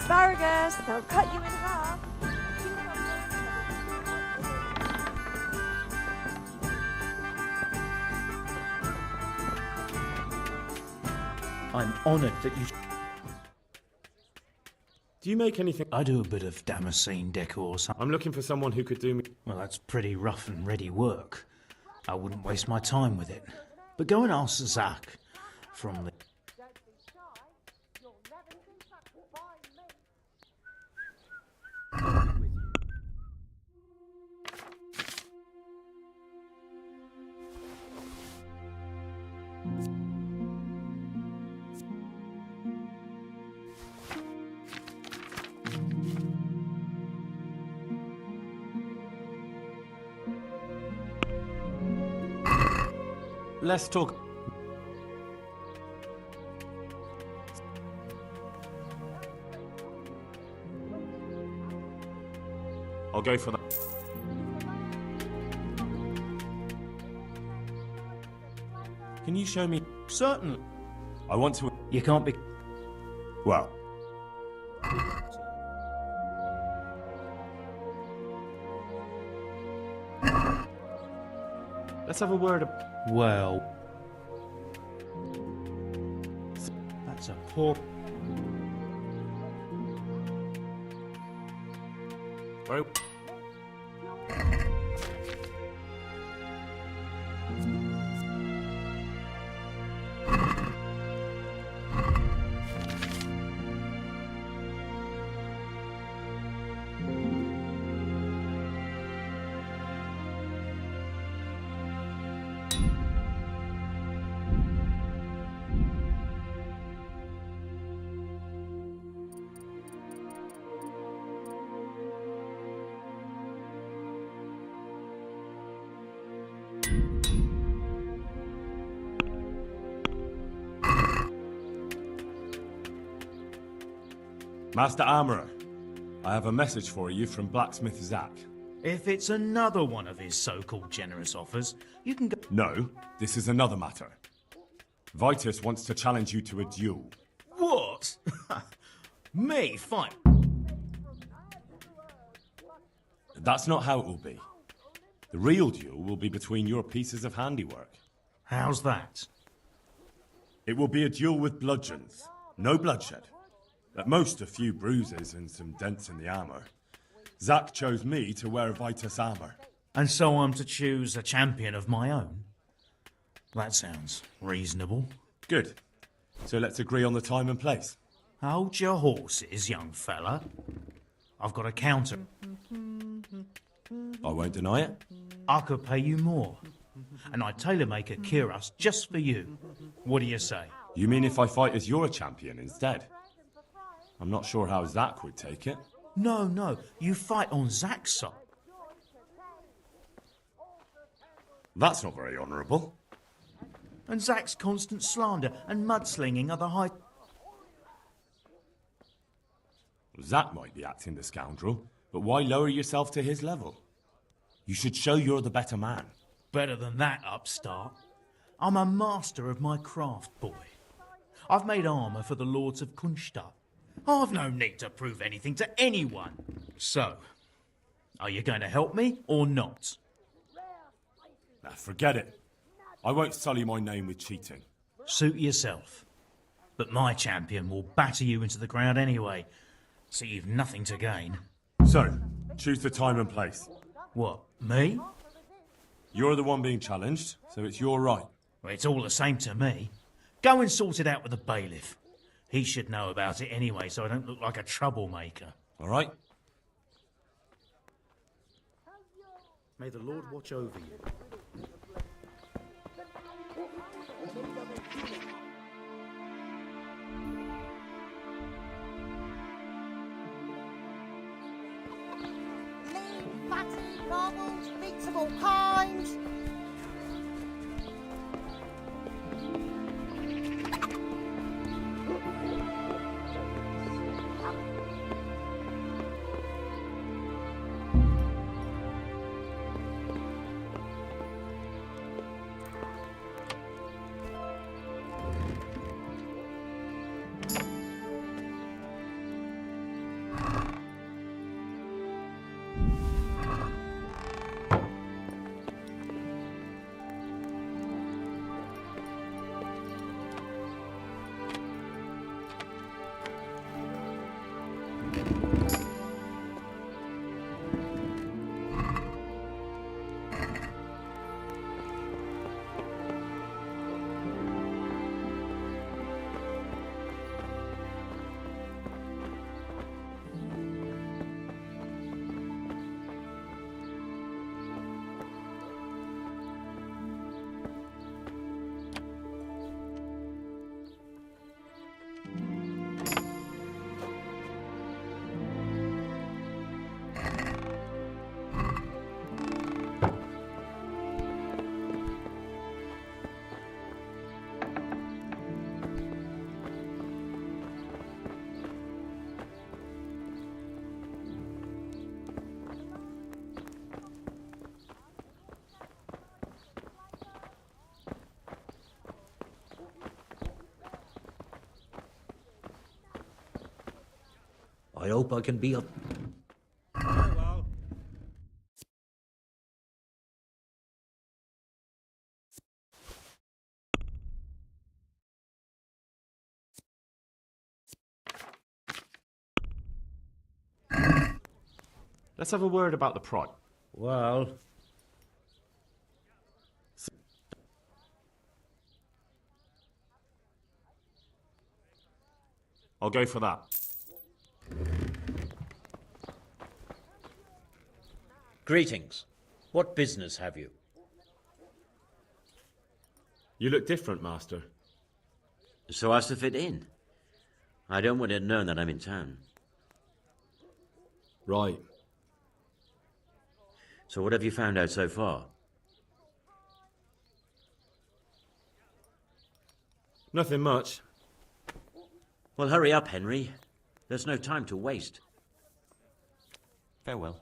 Asparagus, they'll cut you in half. I'm honoured that you... Do you make anything? I do a bit of Damascene decor. I'm looking for someone who could do me... Well, that's pretty rough and ready work. I wouldn't waste my time with it. But go and ask Zach from the... Let's talk... I'll go for that. Can you show me? Certainly. I want to... You can't be... Well... Let's have a word of... Well... That's a poor... Very... Master Armourer, I have a message for you from Blacksmith Zack. If it's another one of his so-called generous offers, you can go... No, this is another matter. Vitus wants to challenge you to a duel. What? Me fight? That's not how it will be. The real duel will be between your pieces of handiwork. How's that? It will be a duel with bludgeons. No bloodshed. At most, a few bruises and some dents in the armour. Zack chose me to wear Vitus armour. And so I'm to choose a champion of my own? That sounds reasonable. Good. So let's agree on the time and place. Hold your horses, young fella. I've got a counter. I won't deny it. I could pay you more. And I'd tailor-make a cuirass just for you. What do you say? You mean if I fight as your champion instead? I'm not sure how Zack would take it. No. You fight on Zack's side. That's not very honourable. And Zack's constant slander and mudslinging are the high... Zack might be acting the scoundrel, but why lower yourself to his level? You should show you're the better man. Better than that, upstart. I'm a master of my craft, boy. I've made armour for the lords of Kunstadt. I've no need to prove anything to anyone. So, are you going to help me or not? Forget it. I won't sully my name with cheating. Suit yourself. But my champion will batter you into the ground anyway, so you've nothing to gain. So, choose the time and place. What, me? You're the one being challenged, so it's your right. Well, it's all the same to me. Go and sort it out with the bailiff. He should know about it anyway, so I don't look like a troublemaker. All right? May the Lord watch over you. Lean, fatty, marbles, meats of all kinds. I hope I can be a... Let's have a word about the price. Well... I'll go for that. Greetings. What business have you? You look different, Master. So as to fit in. I don't want it known that I'm in town. Right. So what have you found out so far? Nothing much. Well, hurry up, Henry. There's no time to waste. Farewell.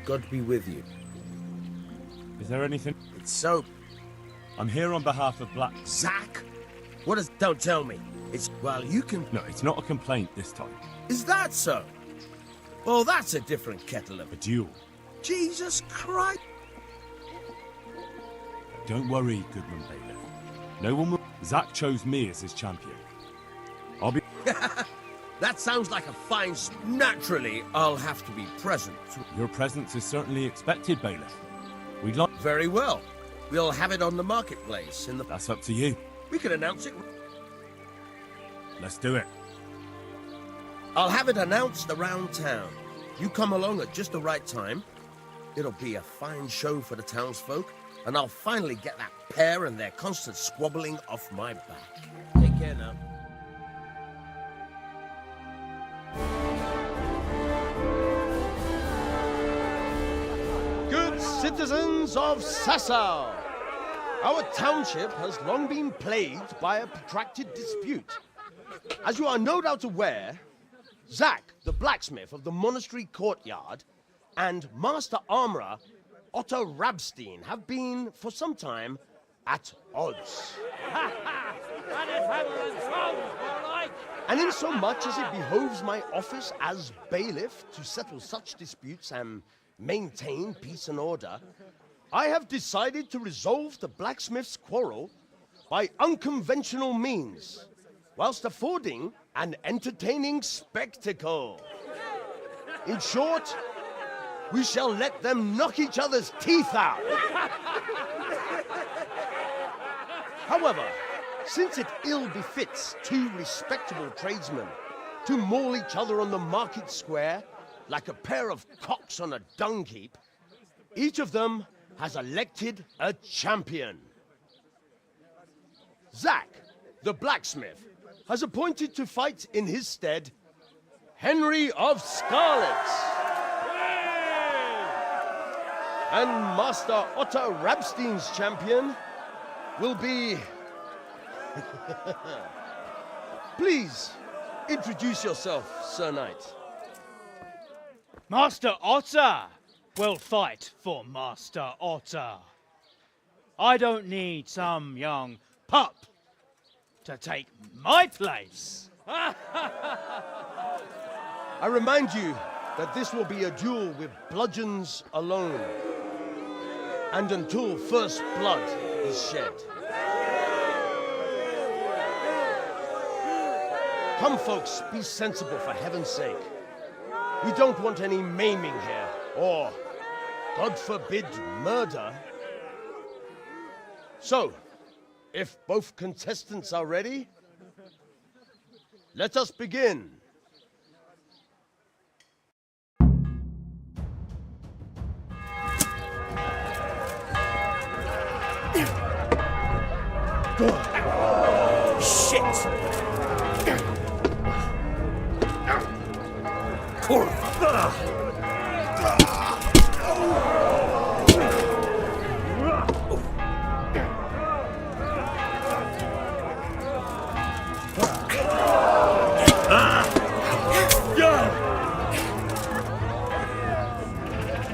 God be with you. Is there anything? It's so... I'm here on behalf of Black... Zach? What is... Don't tell me. It's... Well, you can... No, it's not a complaint this time. Is that so? Well, that's a different kettle of... A duel. Jesus Christ! Don't worry, Goodman Bailiff. No one will... Zach chose me as his champion. I'll be... That sounds like a fine... Naturally, I'll have to be present. Your presence is certainly expected, Bailiff. We'd like... Very well. We'll have it on the marketplace in the... That's up to you. We can announce it. Let's do it. I'll have it announced around town. You come along at just the right time. It'll be a fine show for the townsfolk, and I'll finally get that pair and their constant squabbling off my back. Take care now. Good citizens of Sasau, our township has long been plagued by a protracted dispute. As you are no doubt aware, Zach, the blacksmith of the monastery courtyard, and Master Armourer Otto Rabstein have been, for some time, at odds. And in so much as it behoves my office as bailiff to settle such disputes and maintain peace and order, I have decided to resolve the blacksmith's quarrel by unconventional means, whilst affording an entertaining spectacle. In short, we shall let them knock each other's teeth out. However, since it ill befits two respectable tradesmen to maul each other on the market square like a pair of cocks on a dung heap, each of them has elected a champion. Zach, the blacksmith, has appointed to fight in his stead Henry of Scarlet. And Master Otto Rabstein's champion will be... Please, introduce yourself, Sir Knight. Master Otter will fight for Master Otter. I don't need some young pup to take my place. I remind you that this will be a duel with bludgeons alone, and until first blood is shed. Come, folks, be sensible for heaven's sake. We don't want any maiming here, or, God forbid, murder. So, if both contestants are ready, let us begin. Shit!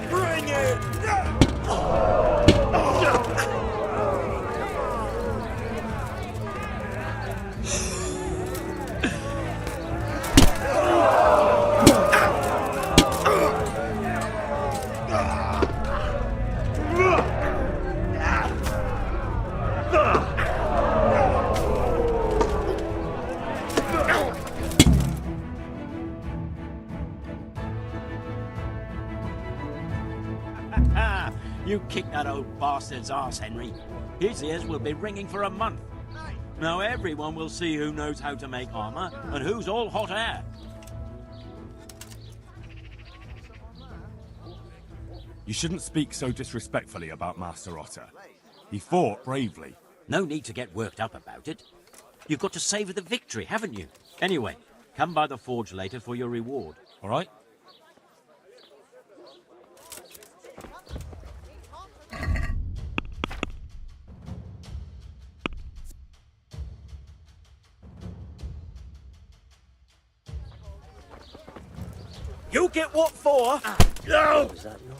Bring it! You kicked that old bastard's arse, Henry. His ears will be ringing for a month. Now everyone will see who knows how to make armor and who's all hot air. You shouldn't speak so disrespectfully about Master Otter. He fought bravely. No need to get worked up about it. You've got to savour the victory, haven't you? Anyway, come by the forge later for your reward. All right? You get what for? No! What was that noise?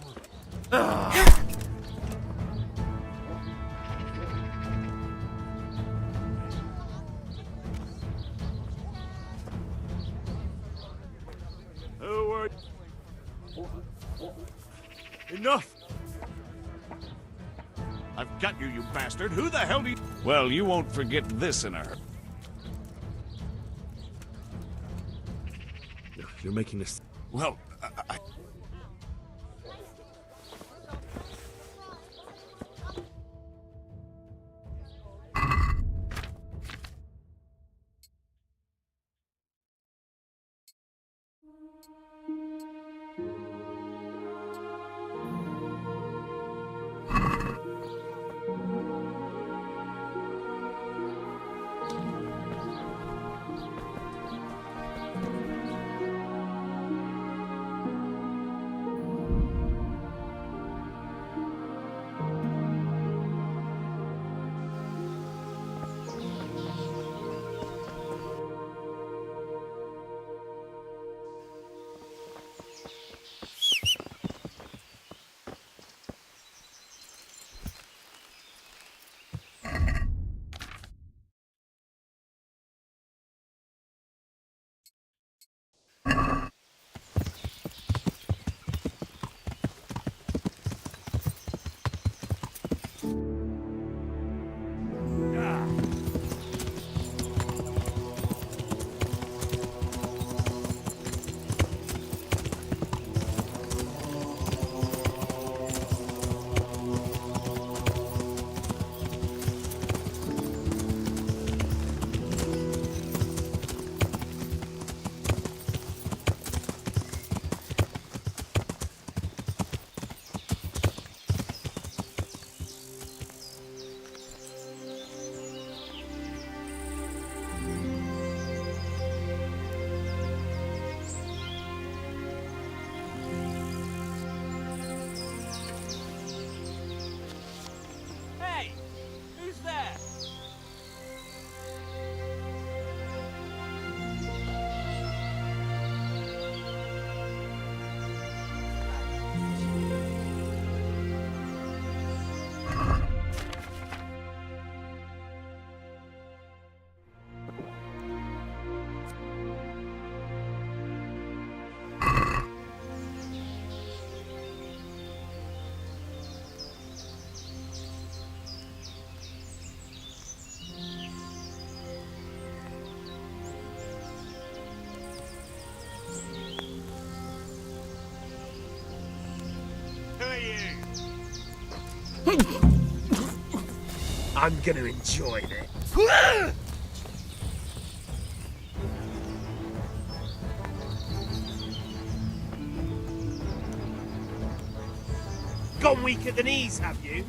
Enough! I've got you, you bastard. Who the hell do you... Well, you won't forget this in a hurry. You're making this... Well, Hey! Who's there? I'm gonna enjoy this. Gone weak at the knees, have you?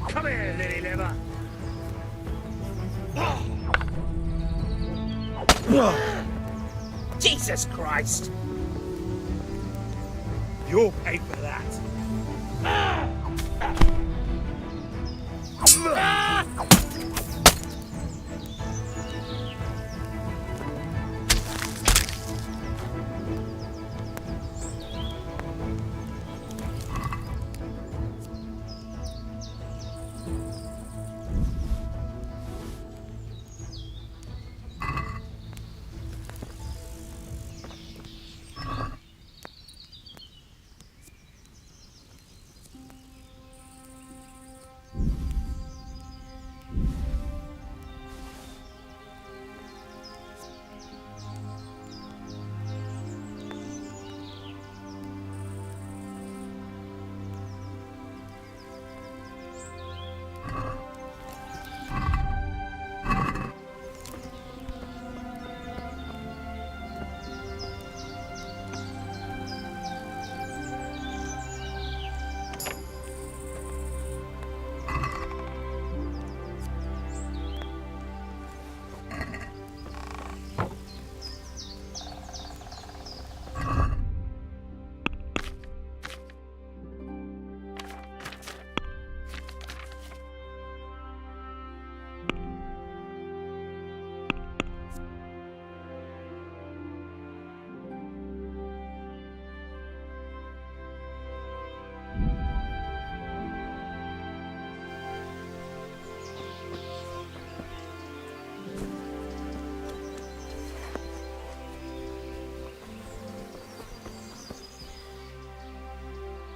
Come here, lily liver. Jesus Christ! You'll pay for that.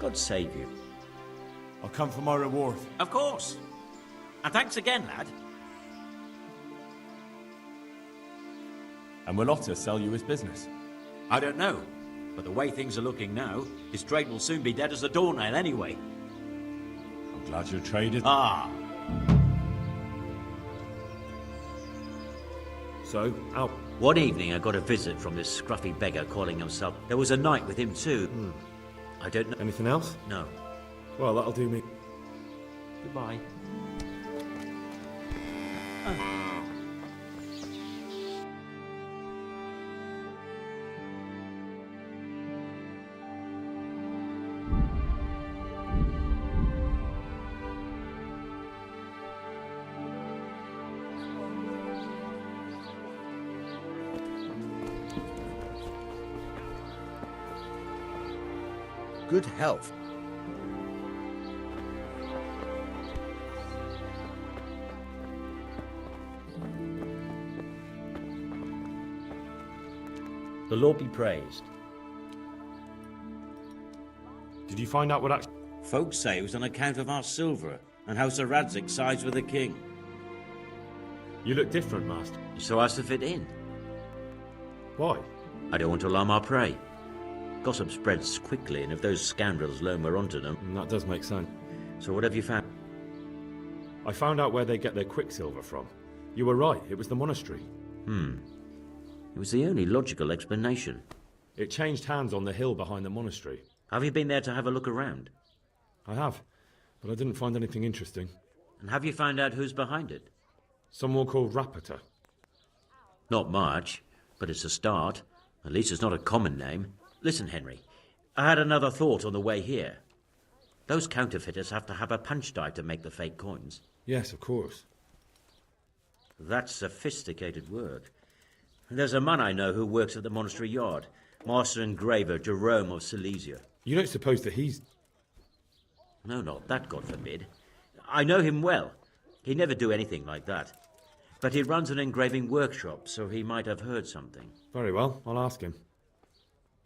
God save you. I'll come for my reward. Of course. And thanks again, lad. And will Otter sell you his business? I don't know, but the way things are looking now, his trade will soon be dead as a doornail anyway. I'm glad your trade is... Ah. So, out. One evening I got a visit from this scruffy beggar calling himself... There was a knight with him too. I don't know... Anything else? No. Well, that'll do me. Goodbye. Good health. The Lord be praised. Did you find out what actually... Folks say it was on account of our silver and how Sir Radzig sides with the king. You look different, Master. So as to fit in. Why? I don't want to alarm our prey. Gossip spreads quickly, and if those scoundrels learn we're onto them... That does make sense. So what have you found? I found out where they get their quicksilver from. You were right, it was the monastery. It was the only logical explanation. It changed hands on the hill behind the monastery. Have you been there to have a look around? I have, but I didn't find anything interesting. And have you found out who's behind it? Someone called Rapata. Not much, but it's a start. At least it's not a common name. Listen, Henry, I had another thought on the way here. Those counterfeiters have to have a punch die to make the fake coins. Yes, of course. That's sophisticated work. And there's a man I know who works at the monastery yard, Master Engraver Jerome of Silesia. You don't suppose that he's... No, not that, God forbid. I know him well. He'd never do anything like that. But he runs an engraving workshop, so he might have heard something. Very well, I'll ask him.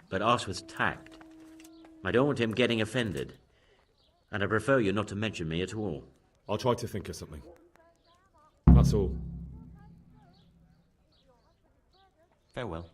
But ask with tact. I don't want him getting offended. And I prefer you not to mention me at all. I'll try to think of something. That's all. Farewell.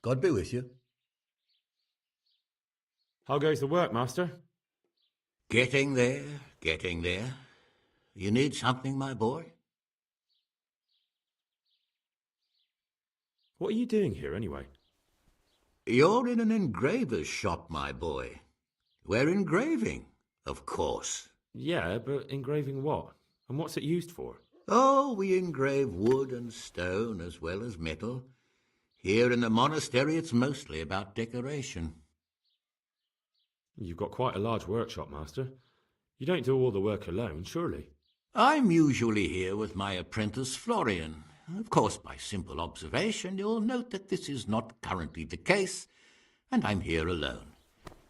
God be with you. How goes the work, Master? Getting there, getting there. You need something, my boy? What are you doing here, anyway? You're in an engraver's shop, my boy. We're engraving, of course. Yeah, but engraving what? And what's it used for? Oh, we engrave wood and stone as well as metal. Here in the monastery, it's mostly about decoration. You've got quite a large workshop, Master. You don't do all the work alone, surely? I'm usually here with my apprentice, Florian. Of course, by simple observation, you'll note that this is not currently the case, and I'm here alone,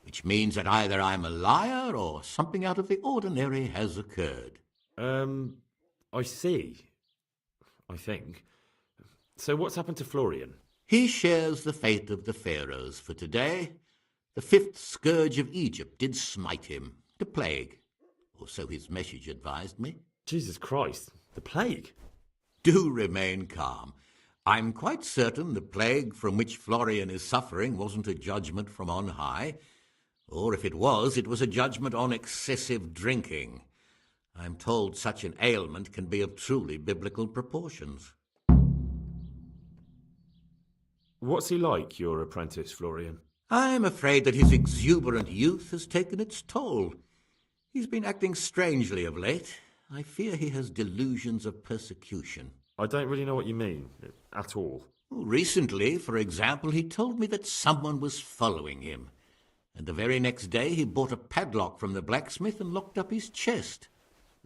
which means that either I'm a liar or something out of the ordinary has occurred. I see. I think. So what's happened to Florian? He shares the fate of the pharaohs for today. The fifth scourge of Egypt did smite him, the plague, or so his message advised me. Jesus Christ, the plague? do remain calm. I'm quite certain the plague from which Florian is suffering wasn't a judgment from on high. Or if it was a judgment on excessive drinking. I'm told such an ailment can be of truly biblical proportions. What's he like, your apprentice, Florian? I'm afraid that his exuberant youth has taken its toll. He's been acting strangely of late. I fear he has delusions of persecution. I don't really know what you mean, at all. Recently, for example, he told me that someone was following him. And the very next day he bought a padlock from the blacksmith and locked up his chest.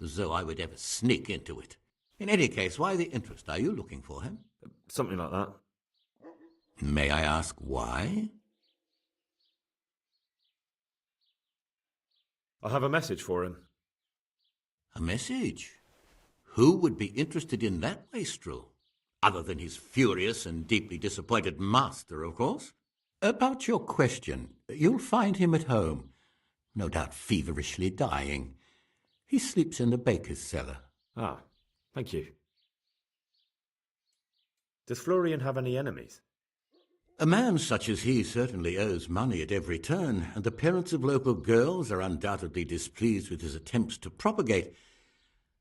As though I would ever sneak into it. In any case, why the interest? Are you looking for him? Something like that. May I ask why? I have a message for him. A message? Who would be interested in that wastrel? Other than his furious and deeply disappointed master, of course. About your question, you'll find him at home. No doubt feverishly dying. He sleeps in the baker's cellar. Ah, thank you. Does Florian have any enemies? A man such as he certainly owes money at every turn, and the parents of local girls are undoubtedly displeased with his attempts to propagate.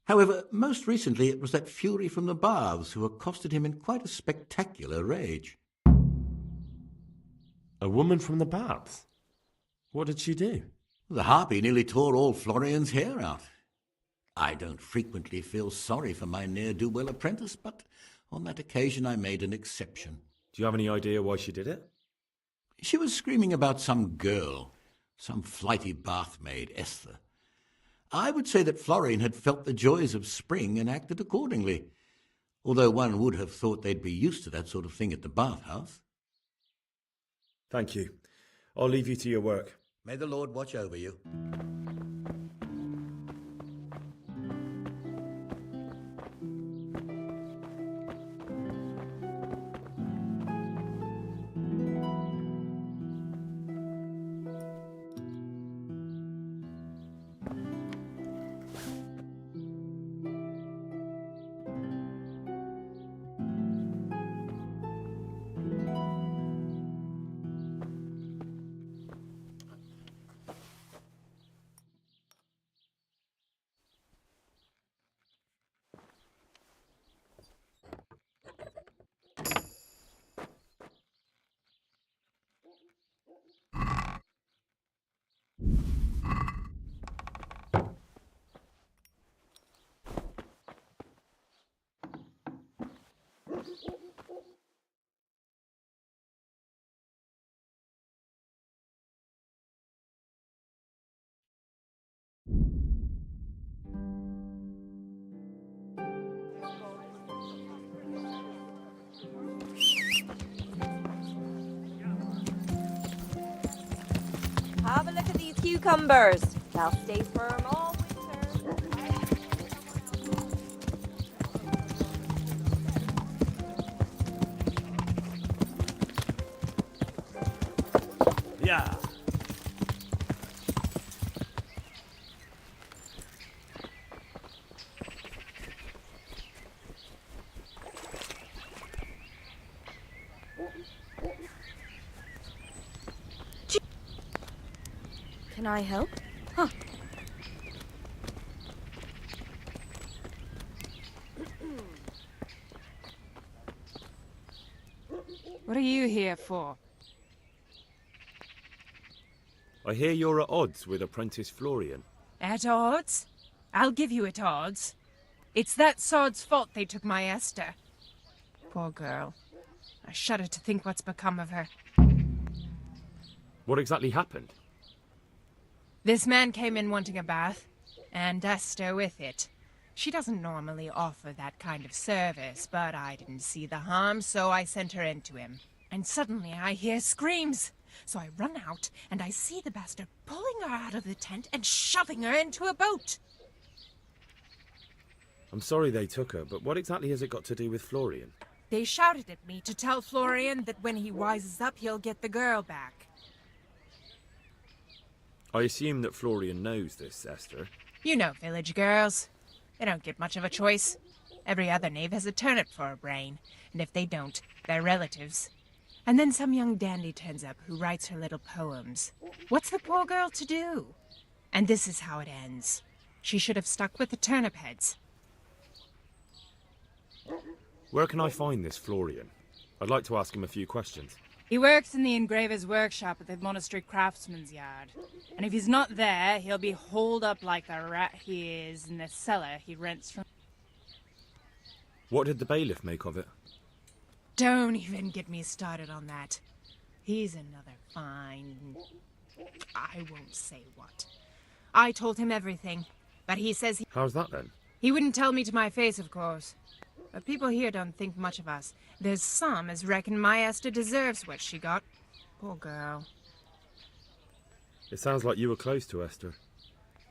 However, most recently it was that fury from the baths who accosted him in quite a spectacular rage. A woman from the baths? What did she do? The harpy nearly tore all Florian's hair out. I don't frequently feel sorry for my ne'er-do-well apprentice, but on that occasion I made an exception. Do you have any idea why she did it? She was screaming about some girl, some flighty bathmaid, Esther. I would say that Florian had felt the joys of spring and acted accordingly, although one would have thought they'd be used to that sort of thing at the bathhouse. Thank you. I'll leave you to your work. May the Lord watch over you. Have a look at these cucumbers. They'll stay firm all winter. Yeah. Can I help? Huh. What are you here for? I hear you're at odds with apprentice Florian. At odds? I'll give you at odds. It's that sod's fault they took my Esther. Poor girl. I shudder to think what's become of her. What exactly happened? This man came in wanting a bath, and Esther with it. She doesn't normally offer that kind of service, but I didn't see the harm, so I sent her in to him. And suddenly I hear screams. So I run out, and I see the bastard pulling her out of the tent and shoving her into a boat. I'm sorry they took her, but what exactly has it got to do with Florian? They shouted at me to tell Florian that when he wises up, he'll get the girl back. I assume that Florian knows this, Esther. You know village girls. They don't get much of a choice. Every other knave has a turnip for a brain, and if they don't, they're relatives. And then some young dandy turns up who writes her little poems. What's the poor girl to do? And this is how it ends. She should have stuck with the turnip heads. Where can I find this Florian? I'd like to ask him a few questions. He works in the engraver's workshop at the monastery craftsman's yard. And if he's not there, he'll be holed up like the rat he is in the cellar he rents from... What did the bailiff make of it? Don't even get me started on that. He's another fine... I won't say what. I told him everything, but he says How's that then? he wouldn't tell me to my face, of course. But people here don't think much of us. There's some as reckon my Esther deserves what she got. Poor girl. It sounds like you were close to Esther.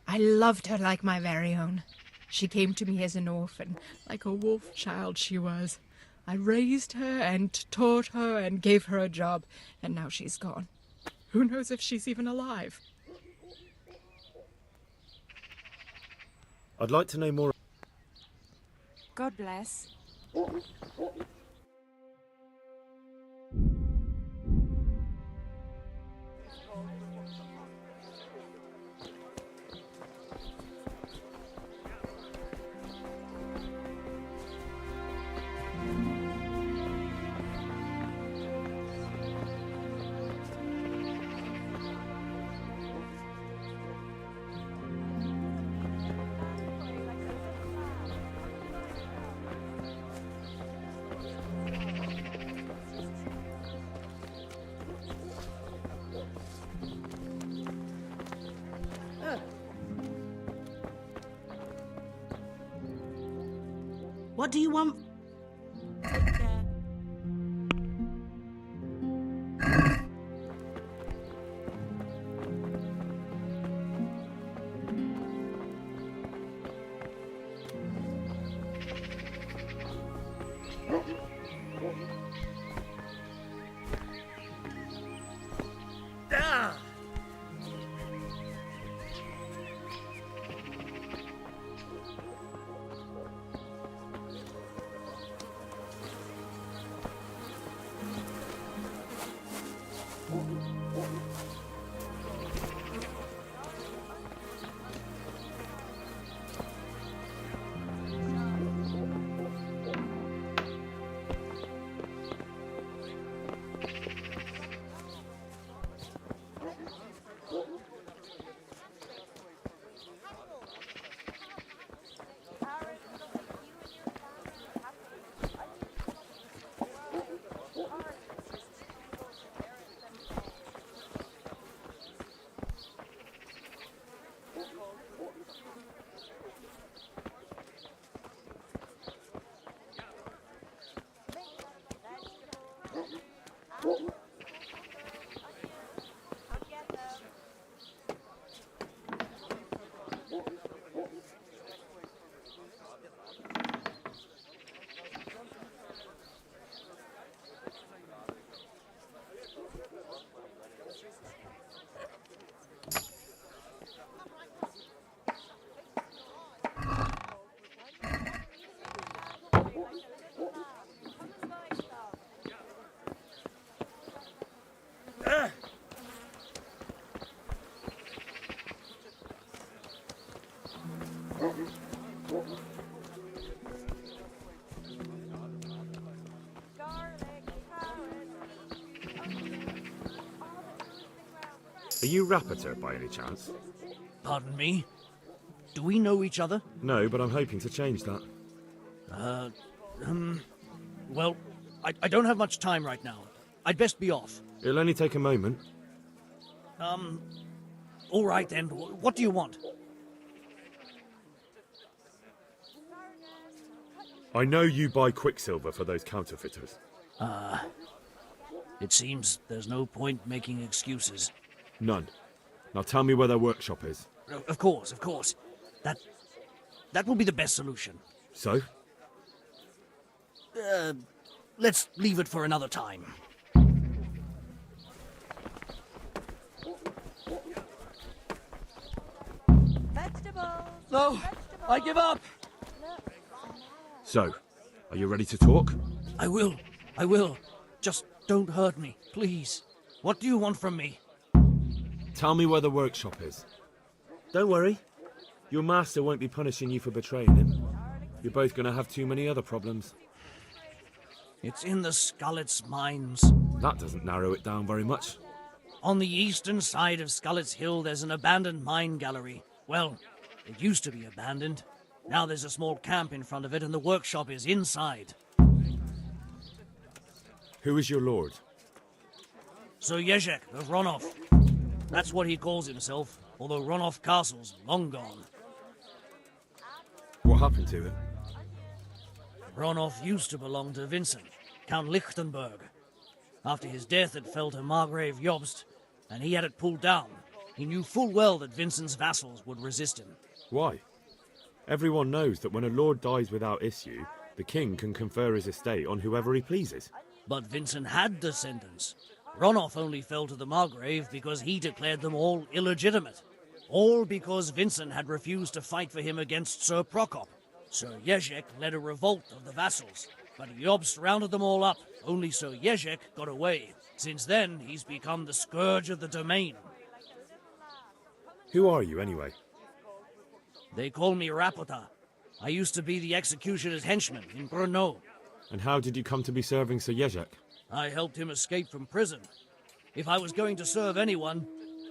I loved her like my very own. She came to me as an orphan, like a wolf child she was. I raised her and taught her and gave her a job, and now she's gone. Who knows if she's even alive? I'd like to know more. God bless. What do you want? Are you Rapiter by any chance? Pardon me? Do we know each other? No, but I'm hoping to change that. Well, I don't have much time right now. I'd best be off. It'll only take a moment. All right then. What do you want? I know you buy quicksilver for those counterfeiters. It seems there's no point making excuses. None. Now tell me where their workshop is. Of course, of course. That will be the best solution. So? Let's leave it for another time. Vegetables! No, I give up! So, are you ready to talk? I will. I will. Just don't hurt me, please. What do you want from me? Tell me where the workshop is. Don't worry. Your master won't be punishing you for betraying him. You're both going to have too many other problems. It's in the Skullet's mines. That doesn't narrow it down very much. On the eastern side of Skullet's Hill, there's an abandoned mine gallery. Well, it used to be abandoned. Now there's a small camp in front of it, and the workshop is inside. Who is your lord? Sir Jezek of Ronov. That's what he calls himself, although Ronov Castle's long gone. What happened to it? Ronov used to belong to Vincent, Count Lichtenberg. After his death, it fell to Margrave Jobst, and he had it pulled down. He knew full well that Vincent's vassals would resist him. Why? Everyone knows that when a lord dies without issue, the king can confer his estate on whoever he pleases. But Vincent had descendants. Ronov only fell to the Margrave because he declared them all illegitimate. All because Vincent had refused to fight for him against Sir Prokop. Sir Jezek led a revolt of the vassals, but Jobst rounded them all up. Only Sir Jezek got away. Since then, he's become the scourge of the domain. Who are you, anyway? They call me Rapota. I used to be the executioner's henchman in Brno. And how did you come to be serving Sir Jezek? I helped him escape from prison. If I was going to serve anyone,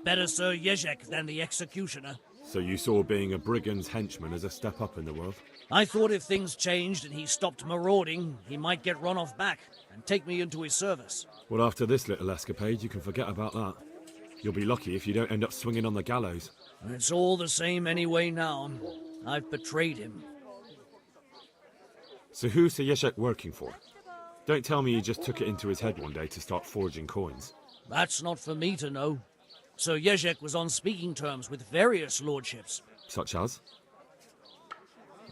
better Sir Jezek than the executioner. So you saw being a brigand's henchman as a step up in the world? I thought if things changed and he stopped marauding, he might get Ronov back and take me into his service. Well, after this little escapade, you can forget about that. You'll be lucky if you don't end up swinging on the gallows. It's all the same anyway now. I've betrayed him. So who's Sir Jezek working for? Don't tell me he just took it into his head one day to start forging coins. That's not for me to know. Sir Jezek was on speaking terms with various lordships. Such as?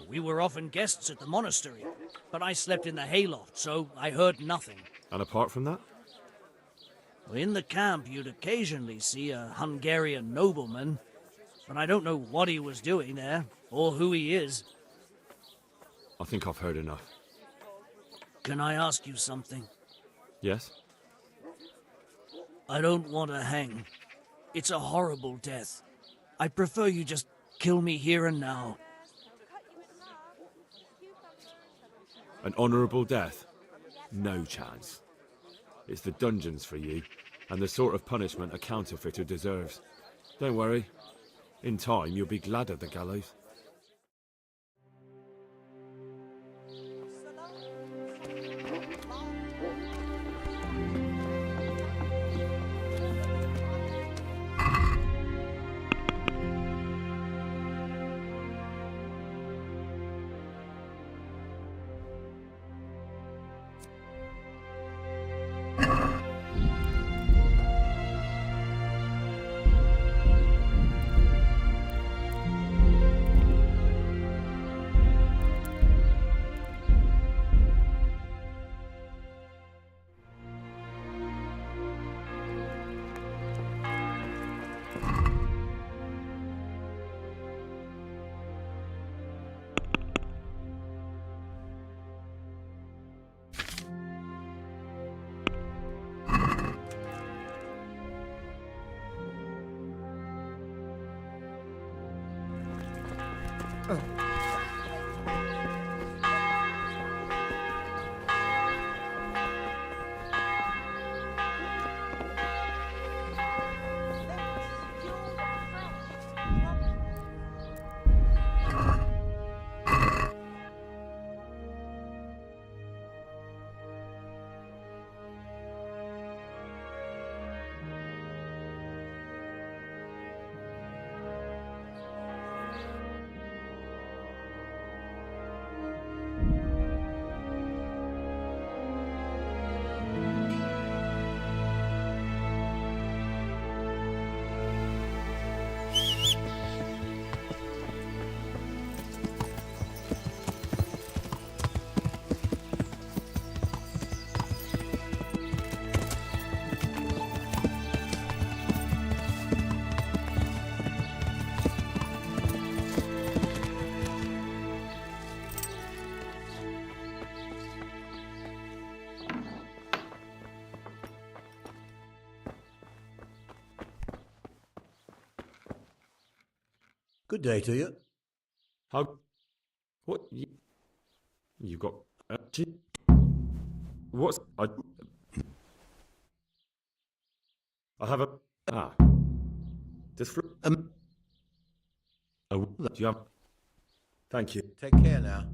We were often guests at the monastery, but I slept in the hayloft, so I heard nothing. And apart from that? In the camp, you'd occasionally see a Hungarian nobleman, but I don't know what he was doing there, or who he is. I think I've heard enough. Can I ask you something? Yes? I don't want to hang. It's a horrible death. I prefer you just kill me here and now. An honourable death? No chance. It's the dungeons for you, and the sort of punishment a counterfeiter deserves. Don't worry. In time, you'll be glad of the gallows. Good day to you. How? What? You got? What's? I have a. This. Oh, do you have? Thank you. Take care now.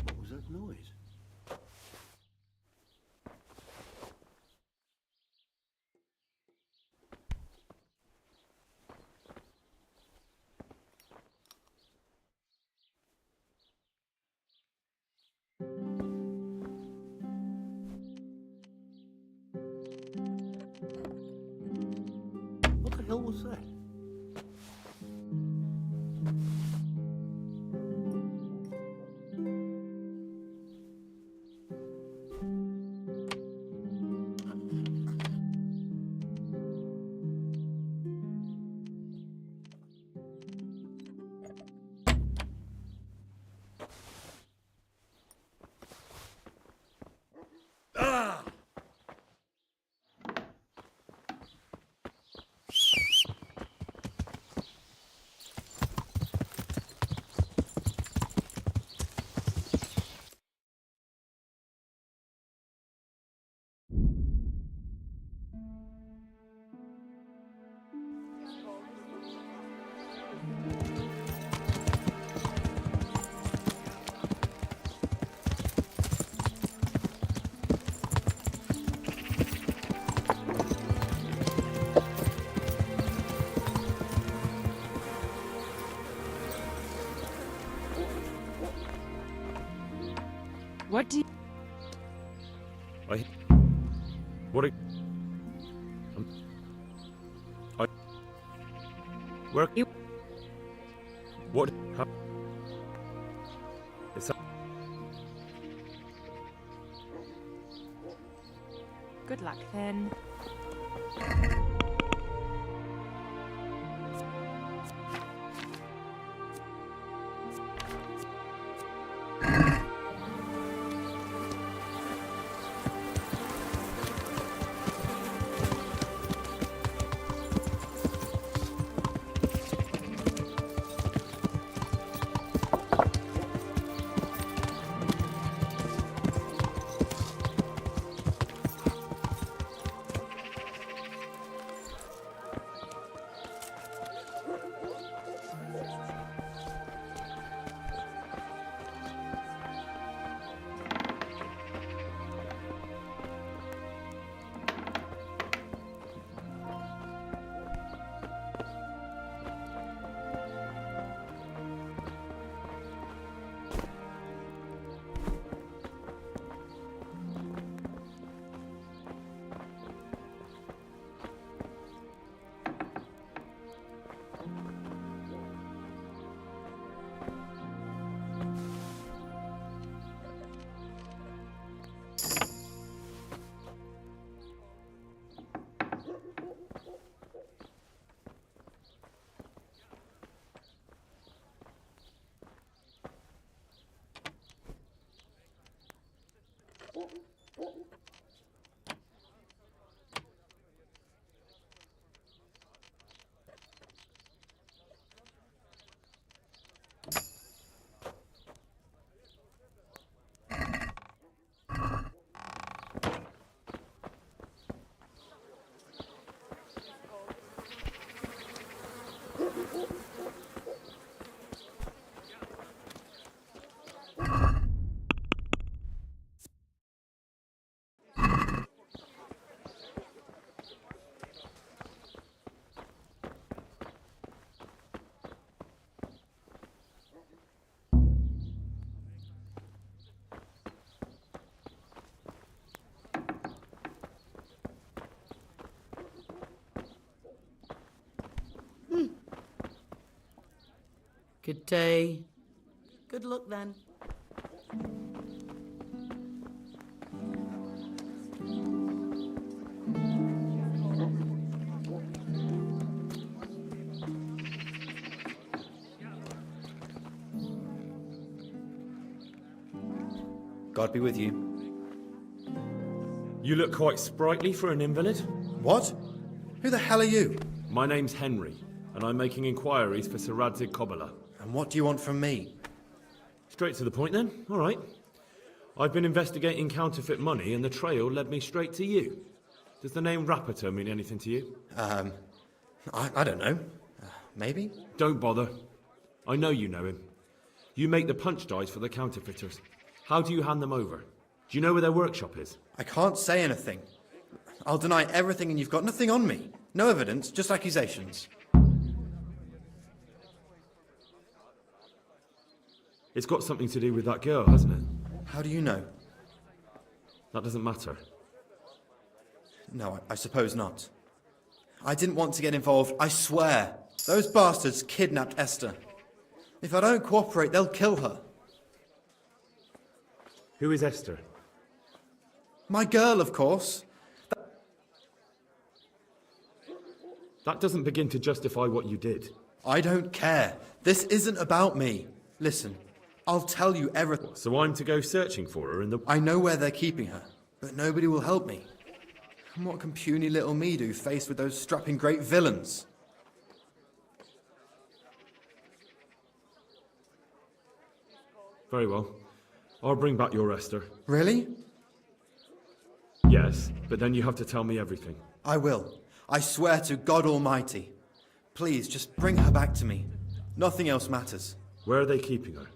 What was that noise? What the hell was that? What do you... What? Where? What? How? Is that? Good luck then. Good day. Good luck then. God be with you. You look quite sprightly for an invalid. What? Who the hell are you? My name's Henry, and I'm making inquiries for Sir Radzig Kobyla. And what do you want from me? Straight to the point then. All right. I've been investigating counterfeit money, and the trail led me straight to you. Does the name Rapiter mean anything to you? I don't know. Maybe? Don't bother. I know you know him. You make the punch dice for the counterfeiters. How do you hand them over? Do you know where their workshop is? I can't say anything. I'll deny everything and you've got nothing on me. No evidence, just accusations. It's got something to do with that girl, hasn't it? How do you know? That doesn't matter. No, I suppose not. I didn't want to get involved, I swear. Those bastards kidnapped Esther. If I don't cooperate, they'll kill her. Who is Esther? My girl, of course. That doesn't begin to justify what you did. I don't care. This isn't about me. Listen, I'll tell you everything. So I'm to go searching for her in the... I know where they're keeping her, but nobody will help me. And what can puny little me do faced with those strapping great villains? Very well. I'll bring back your Esther. Really? Yes, but then you have to tell me everything. I will. I swear to God Almighty. Please, just bring her back to me. Nothing else matters. Where are they keeping her?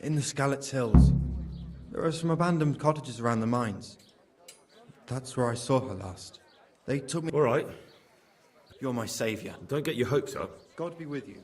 In the Skalitz Hills. There are some abandoned cottages around the mines. That's where I saw her last. They took me... All right. You're my saviour. Don't get your hopes up. God be with you.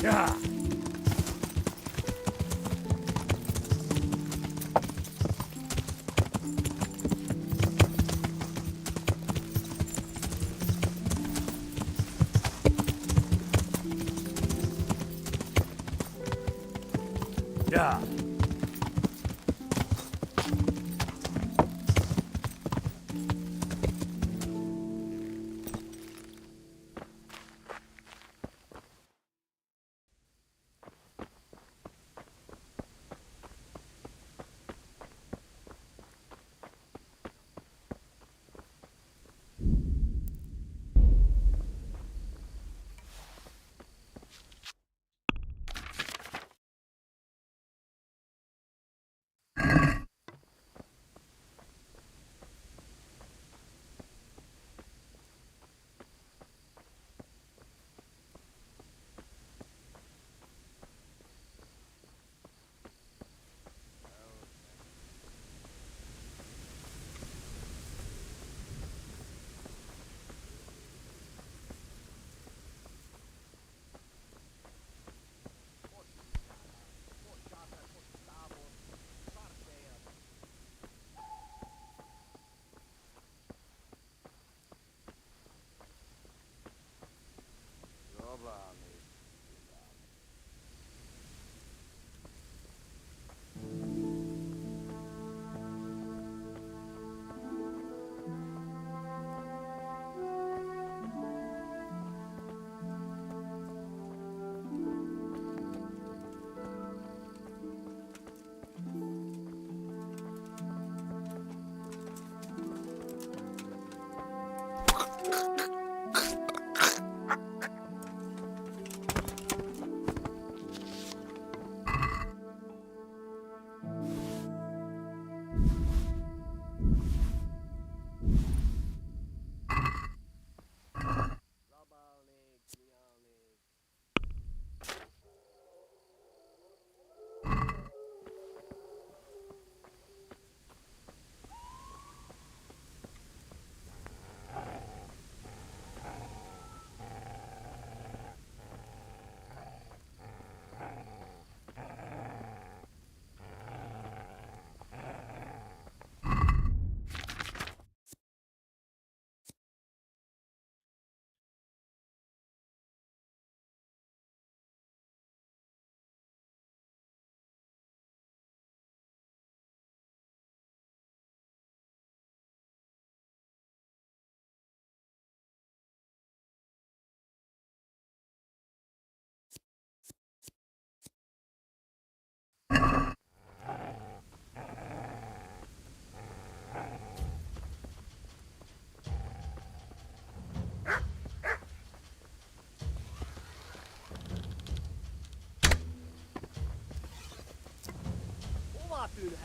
Yeah. Yeah.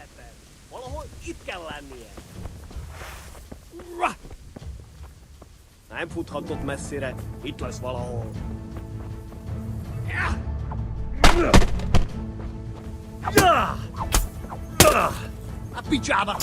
eteen. Valahoin itkellään niellä. Näin futhan tot messire, hitlas valahoin. Pijama!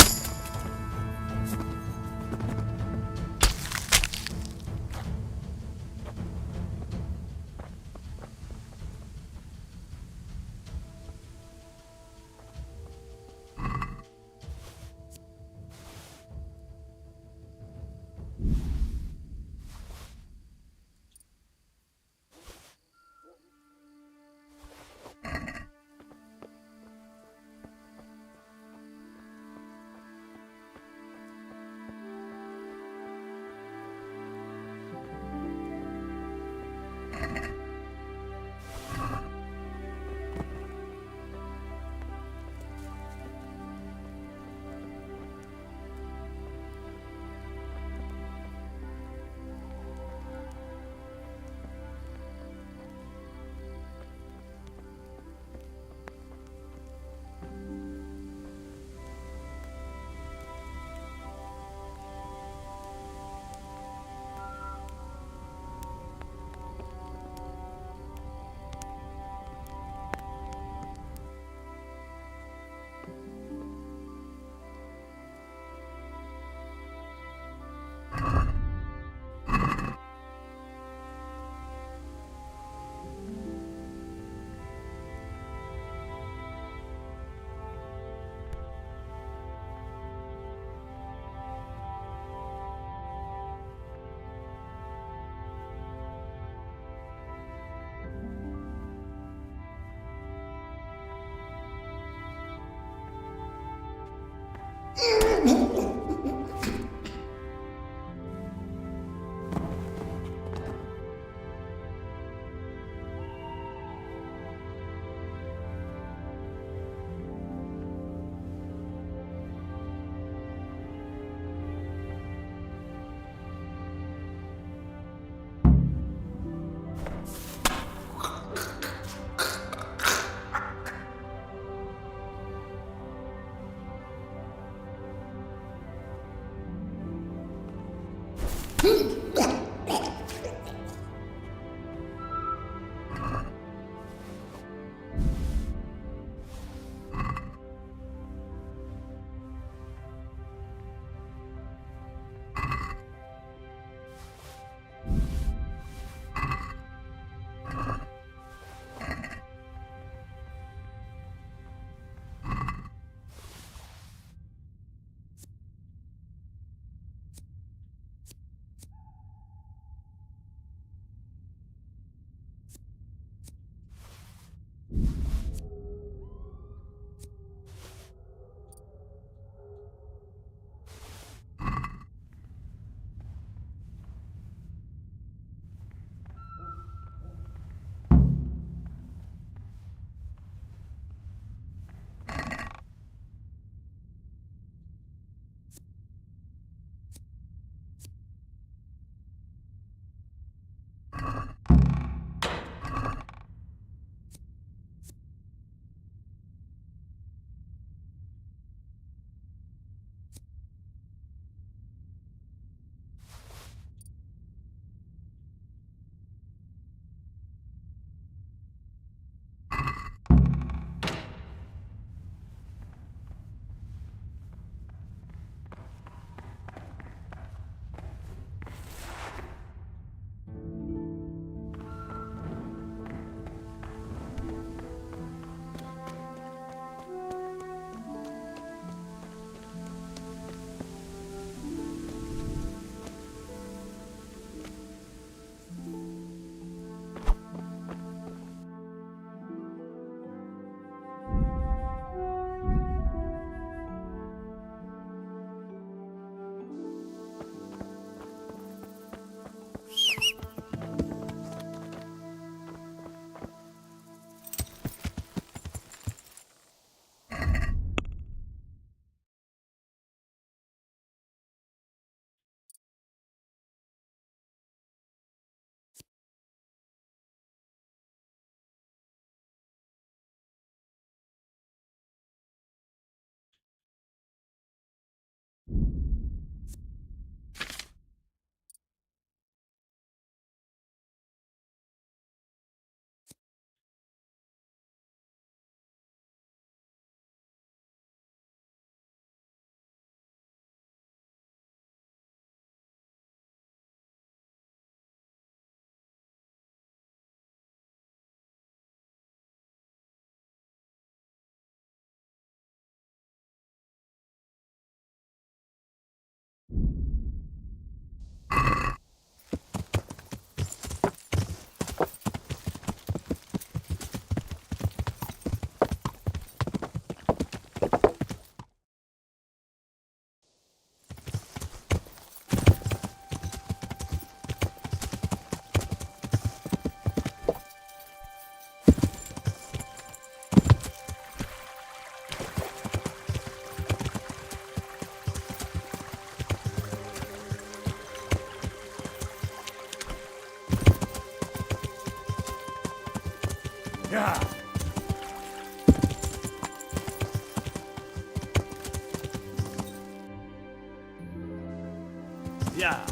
Yeah.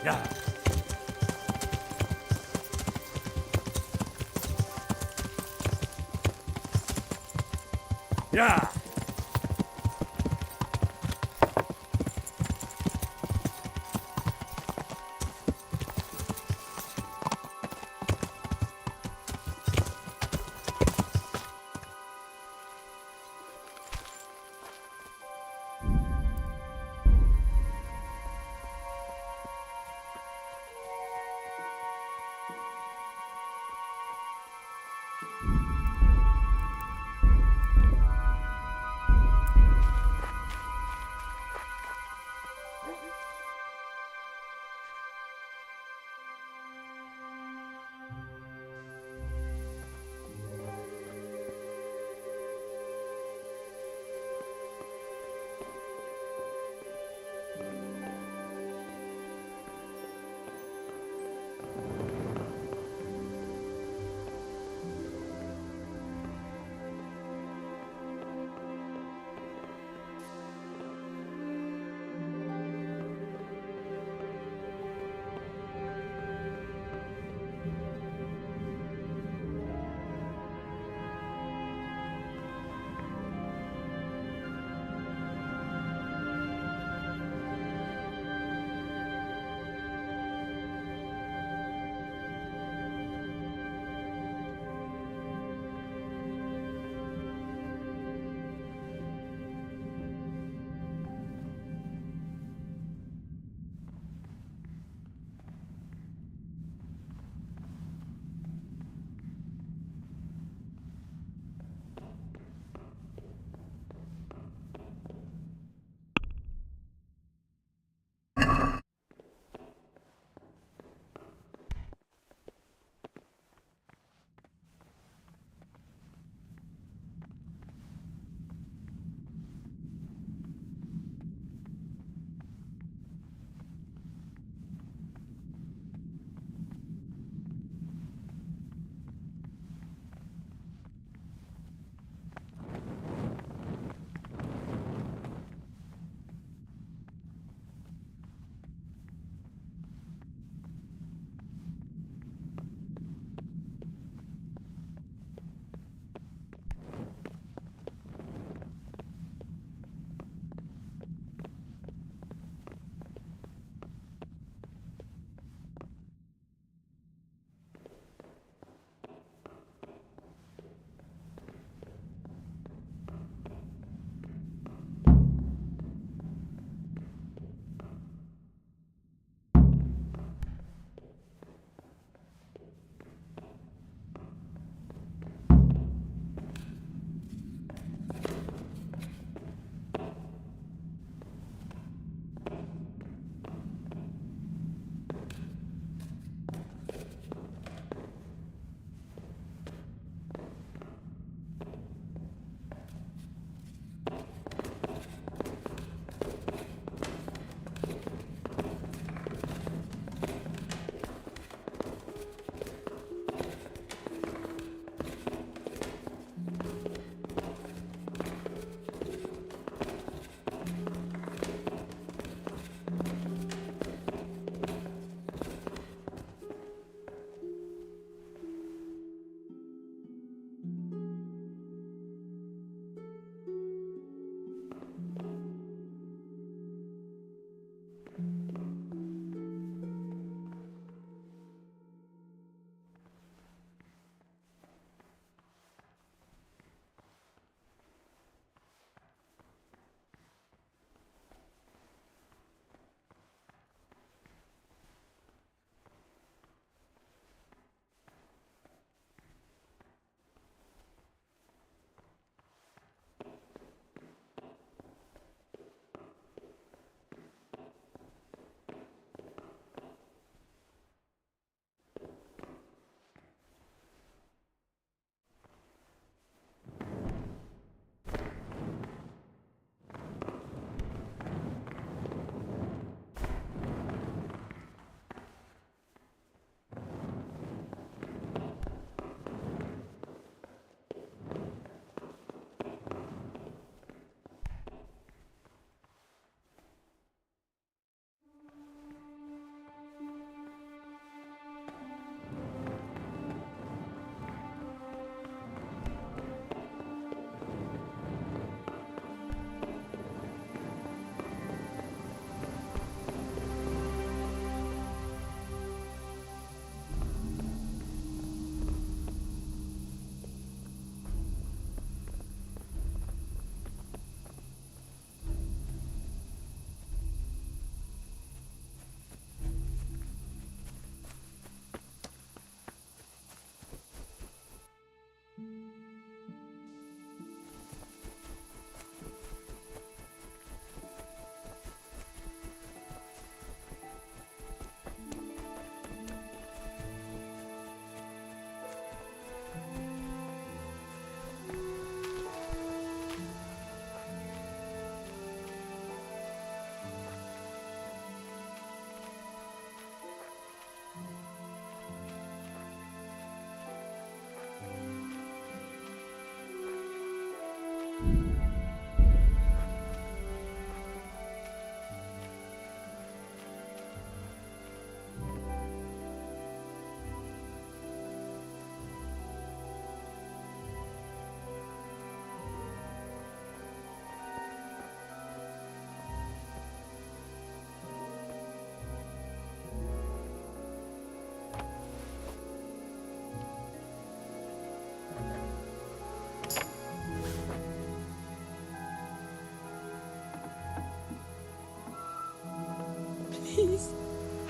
Yeah. Yeah.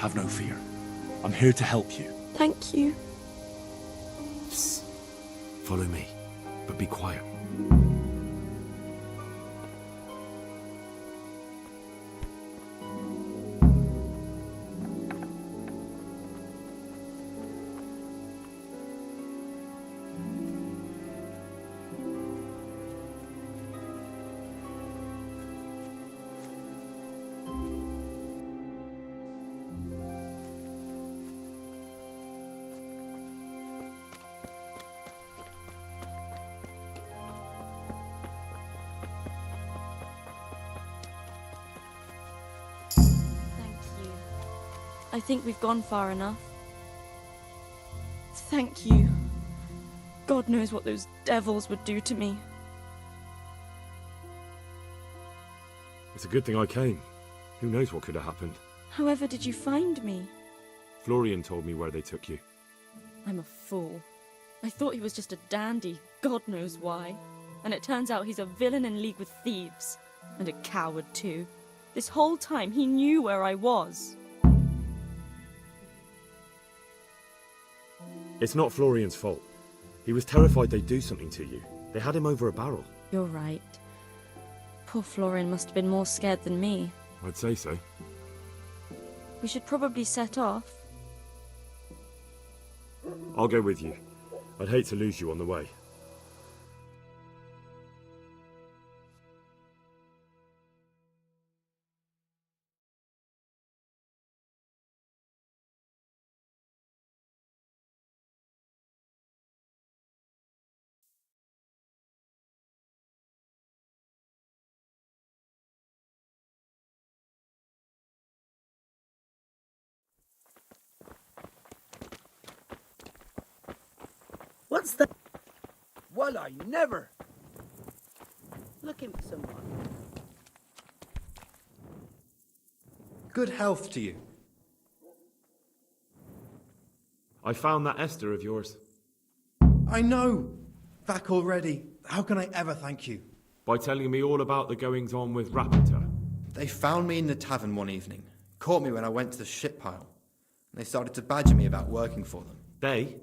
Have no fear. I'm here to help you. Thank you. Psst. Follow me, but be quiet. I think we've gone far enough. Thank you. God knows what those devils would do to me. It's a good thing I came. Who knows what could have happened? However did you find me? Florian told me where they took you. I'm a fool. I thought he was just a dandy, God knows why. And it turns out he's a villain in league with thieves. And a coward too. This whole time he knew where I was. It's not Florian's fault. He was terrified they'd do something to you. They had him over a barrel. You're right. Poor Florian must have been more scared than me. I'd say so. We should probably set off. I'll go with you. I'd hate to lose you on the way. What's that? Well, I never. Looking for someone. Good health to you. I found that Esther of yours. I know. Back already. How can I ever thank you? By telling me all about the goings-on with Rapita. They found me in the tavern one evening. Caught me when I went to the ship pile. And they started to badger me about working for them. They?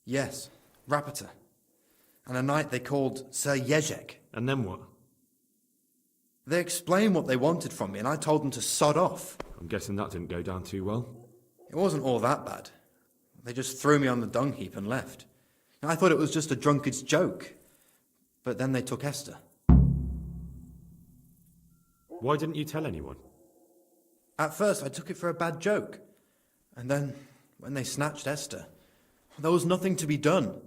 Yes, Rapita. And a knight they called Sir Jezek. And then what? They explained what they wanted from me, and I told them to sod off. I'm guessing that didn't go down too well. It wasn't all that bad. They just threw me on the dung heap and left. I thought it was just a drunkard's joke. But then they took Esther. Why didn't you tell anyone? At first I took it for a bad joke. And then, when they snatched Esther, there was nothing to be done.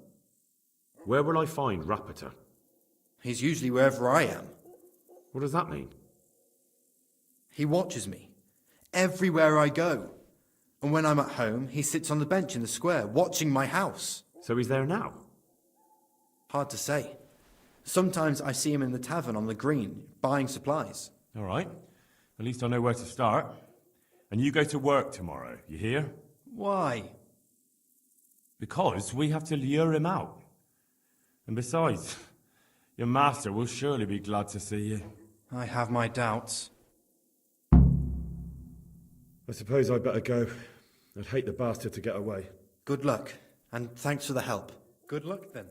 Where will I find Rapita? He's usually wherever I am. What does that mean? He watches me. Everywhere I go. And when I'm at home, he sits on the bench in the square, watching my house. So he's there now? Hard to say. Sometimes I see him in the tavern on the green, buying supplies. All right. At least I know where to start. And you go to work tomorrow, you hear? Why? Because we have to lure him out. And besides, your master will surely be glad to see you. I have my doubts. I suppose I'd better go. I'd hate the bastard to get away. Good luck, and thanks for the help. Good luck, then.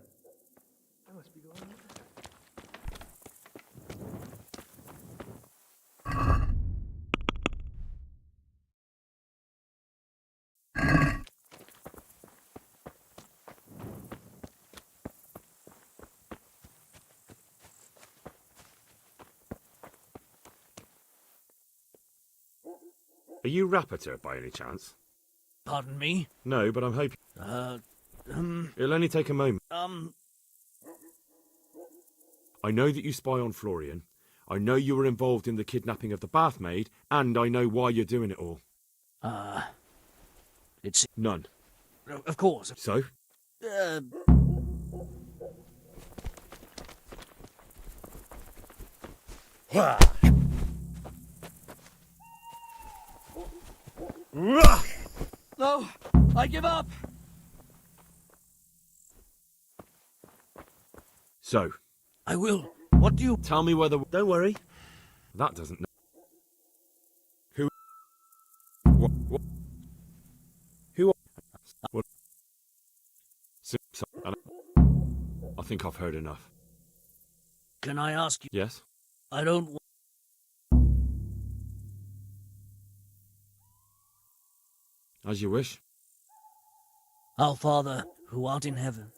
Are you Rapita, by any chance? Pardon me? No, but I'm hoping... It'll only take a moment. I know that you spy on Florian. I know you were involved in the kidnapping of the bath maid, and I know why you're doing it all. It's... None. Of course. So? No, I give up. So? I will. What do you... Tell me whether... Don't worry. That doesn't... Who... Well, I think I've heard enough. Can I ask you? Yes? I don't. As you wish. Our Father, who art in heaven.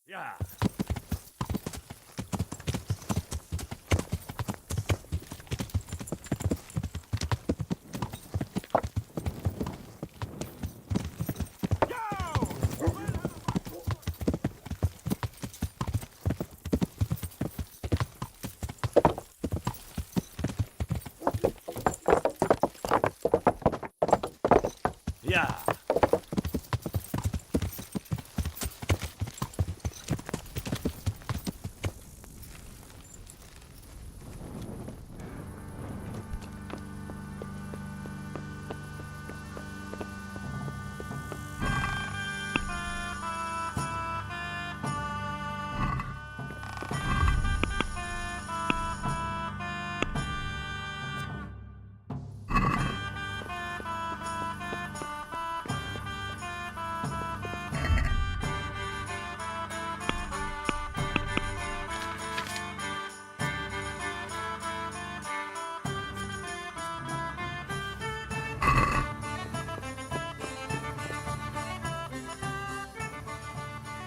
Yeah. Yeah.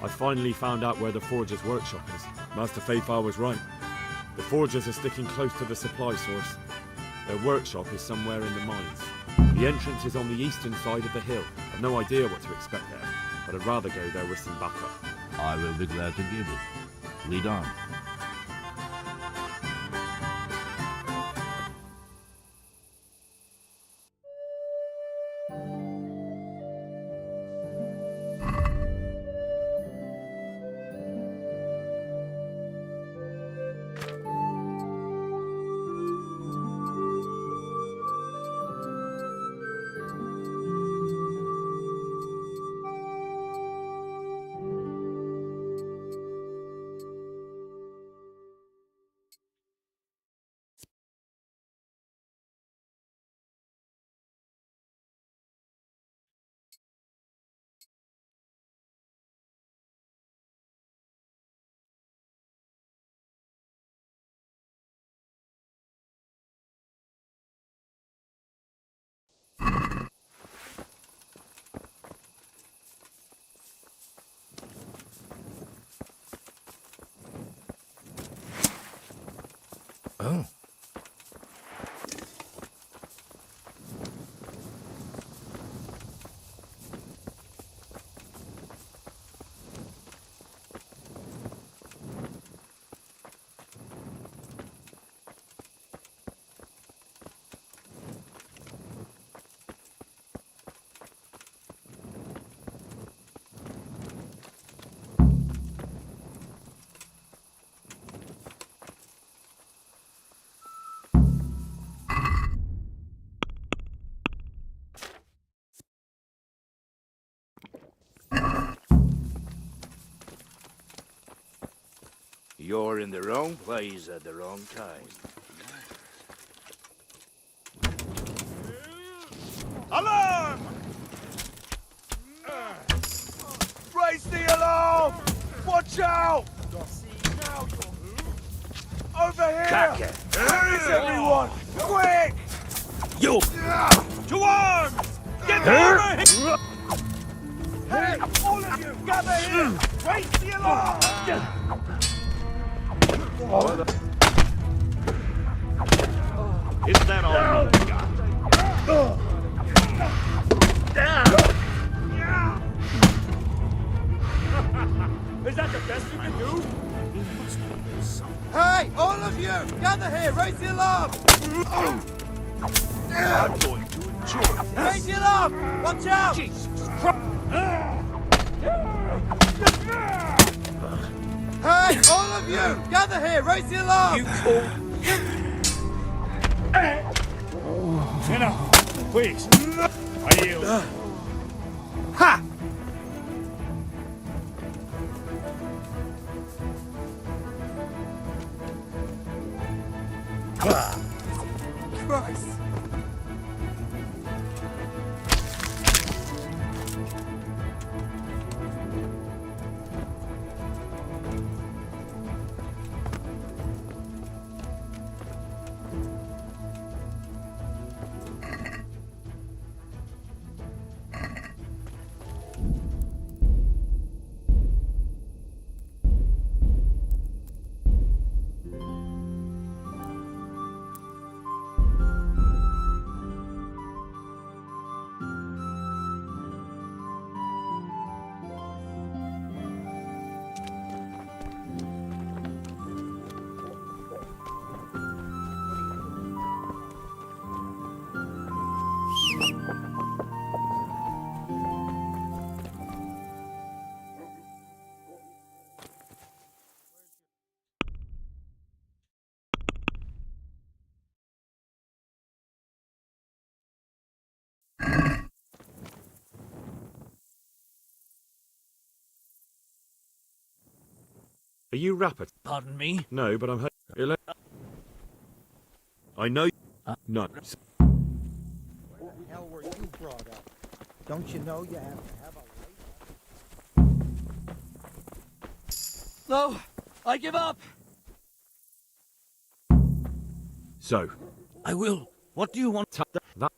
I finally found out where the Forger's workshop is. Master Faithfar was right. The Forgers are sticking close to the supply source. Their workshop is somewhere in the mines. The entrance is on the eastern side of the hill. I've no idea what to expect there, but I'd rather go there with some backup. I will be glad to give it. Lead on. Oh. You're in the wrong place at the wrong time. Alarm! Raise the alarm! Watch out! Over here! Cock it. Where is everyone? Quick! You To arms! Get over here! Hey, all of you, gather here! Raise the alarm! Is that all you got? Is that the best you can do? Hey, all of you! Gather here! Raise the alarm! I'm going to enjoy this. Raise the alarm! Watch out! Jesus Christ! Hey, all of you! Gather here! Raise the alarm! Enough, please. I yield. Ha! Christ! Are you rapper? Pardon me? No, but I'm... I know... No. Where the hell were you brought up? Don't you know you have to have a right? No, I give up. So... I will. What do you want? That...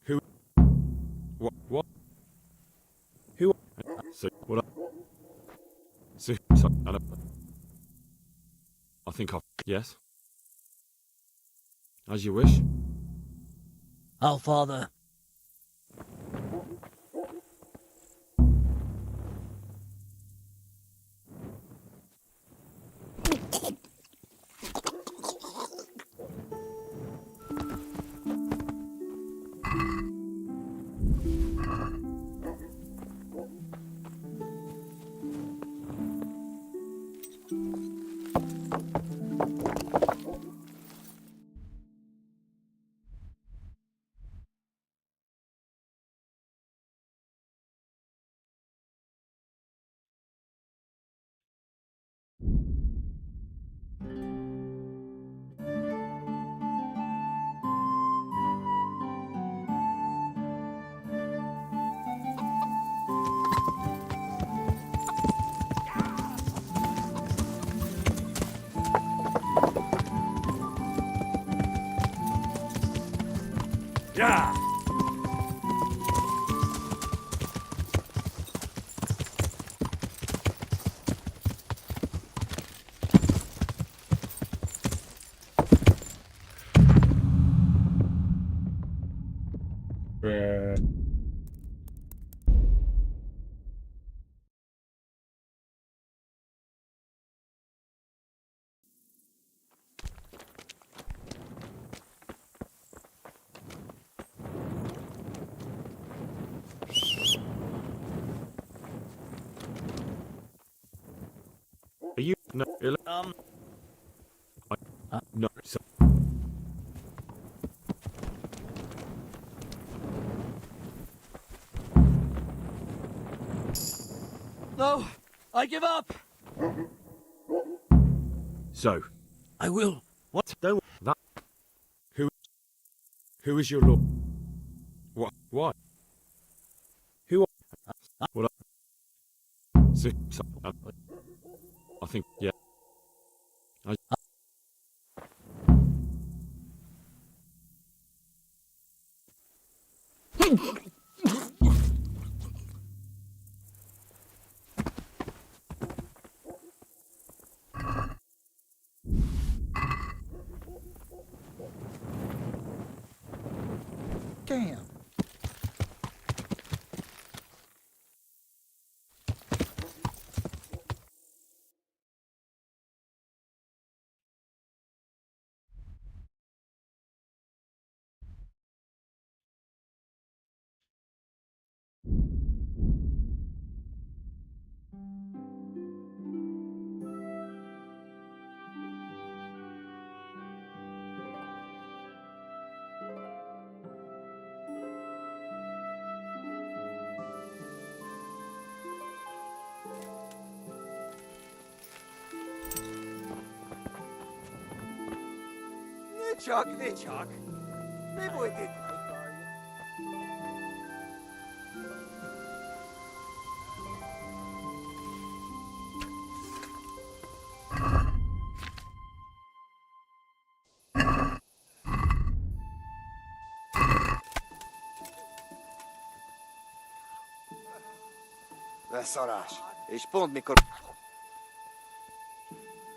Who... What? Who... So, what... So, I think I'll... Yes? As you wish. Our Father. Yeah! Are you... No, no, so... No, I give up. So... I will. What? Don't... That... Who is your lord? What? Why? Who... What? So, I think... Yeah. Damn. Ne çak? Ne bu edin? Beszarás. És pont mikor...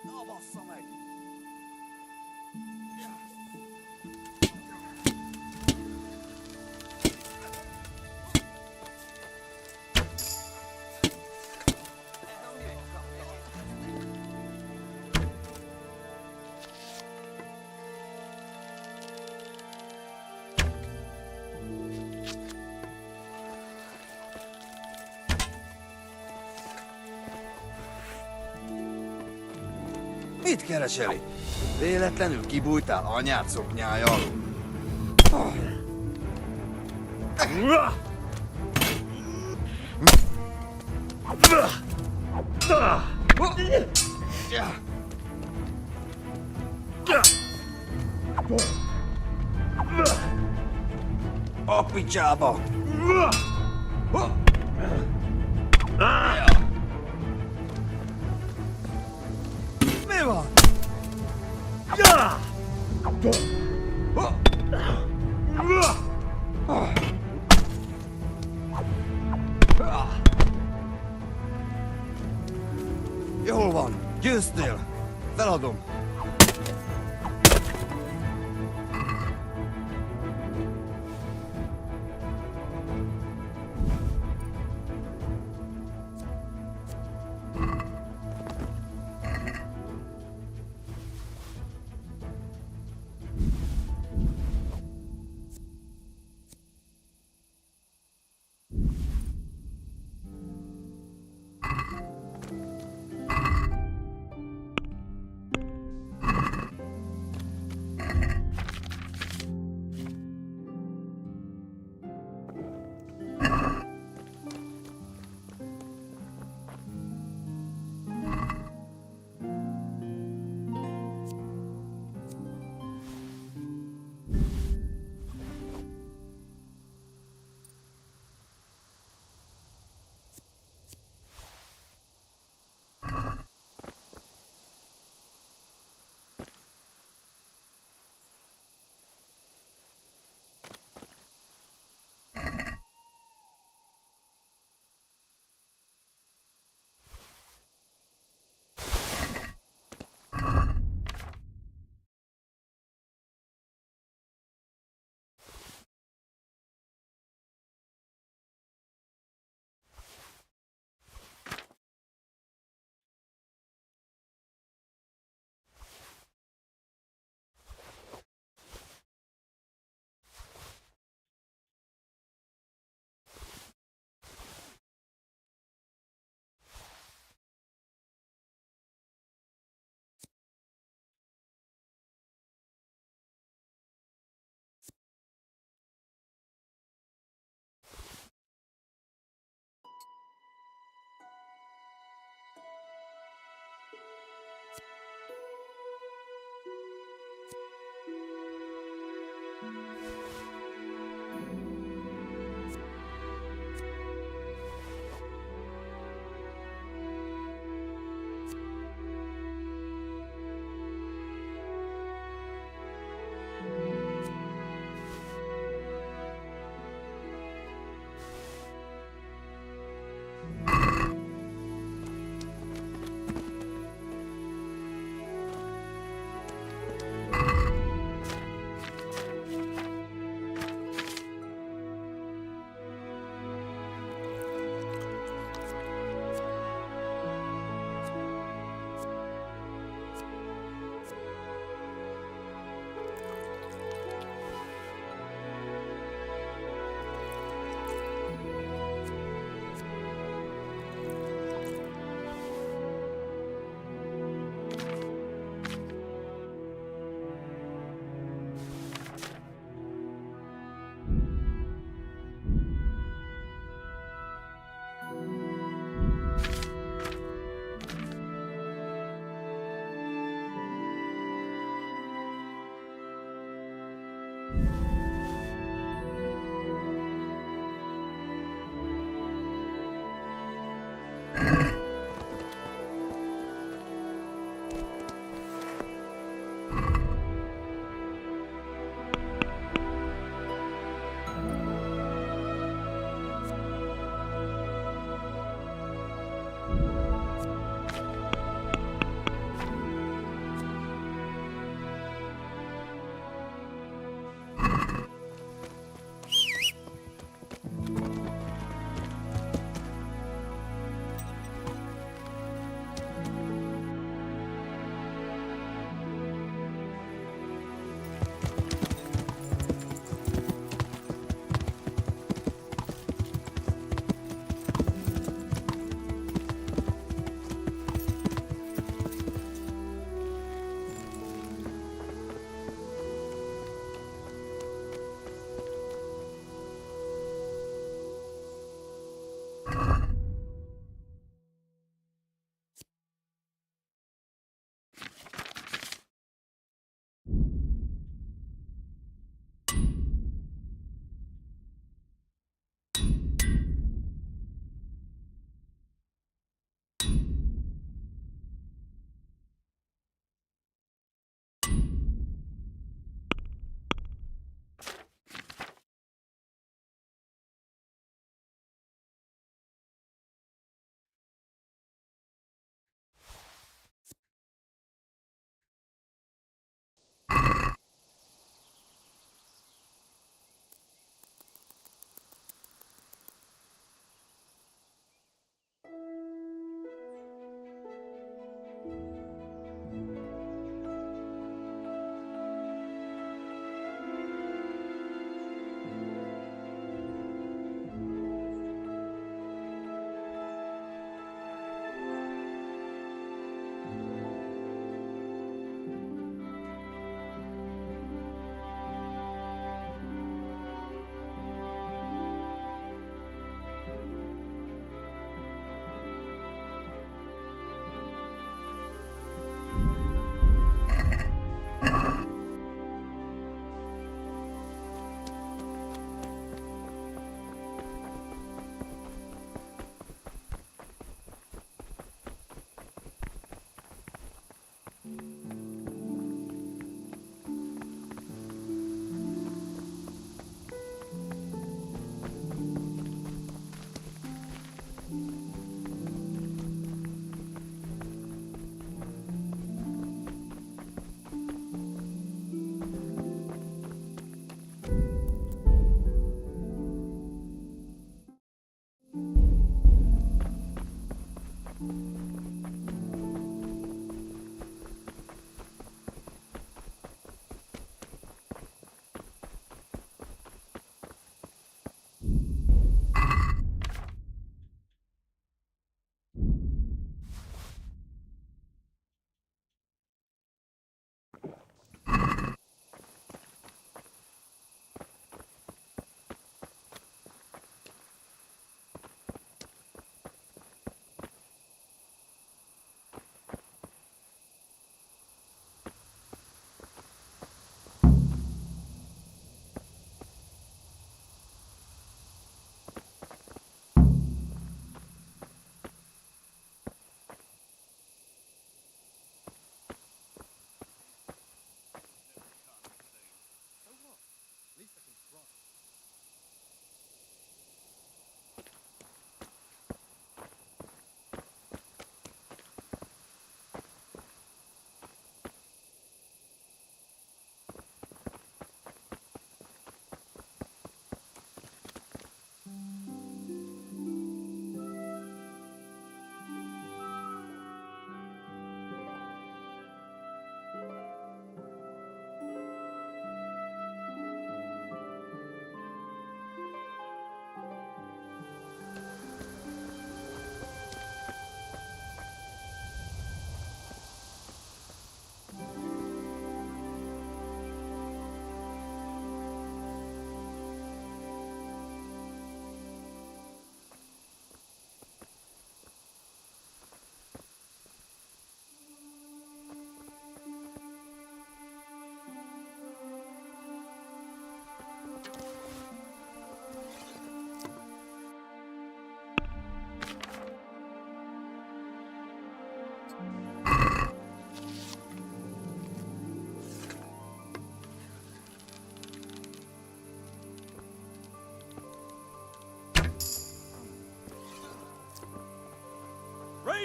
Na, bassza meg! Mit kereseli? Véletlenül kibújtál anyád szoknyája? A picsába! Mi van? Jól van, győztél. Feladom.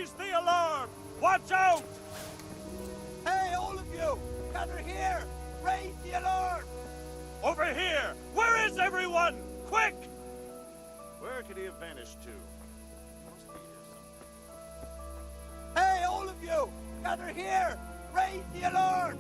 Raise the alarm! Watch out! Hey, all of you! Gather here! Raise the alarm! Over here! Where is everyone? Quick! Where could he have vanished to? Hey, all of you! Gather here! Raise the alarm!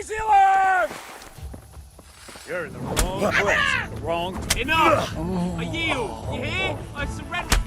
Raise the alarm! You're in the wrong place, the wrong... Enough! I yield, you hear? I surrender!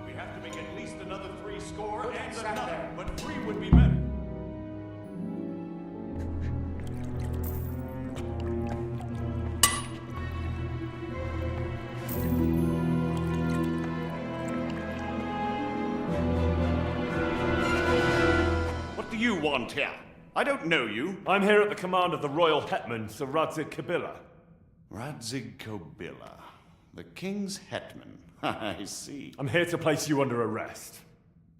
We have to make at least another 3 score and another, but 3 would be better. What do you want here? I don't know you. I'm here at the command of the royal hetman, Sir Radzig Kobyla. Radzig Kobyla, the king's hetman. I see. I'm here to place you under arrest.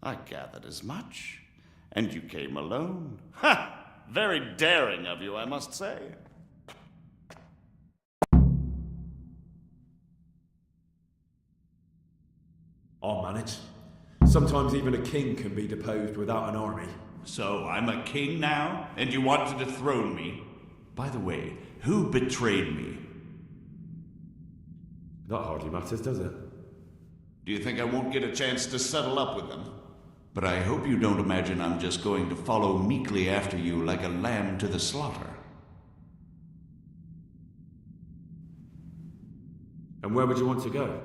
I gathered as much. And you came alone. Ha! Very daring of you, I must say. I'll manage. Sometimes even a king can be deposed without an army. So I'm a king now, and you want to dethrone me? By the way, who betrayed me? That hardly matters, does it? Do you think I won't get a chance to settle up with them? But I hope you don't imagine I'm just going to follow meekly after you like a lamb to the slaughter. And where would you want to go?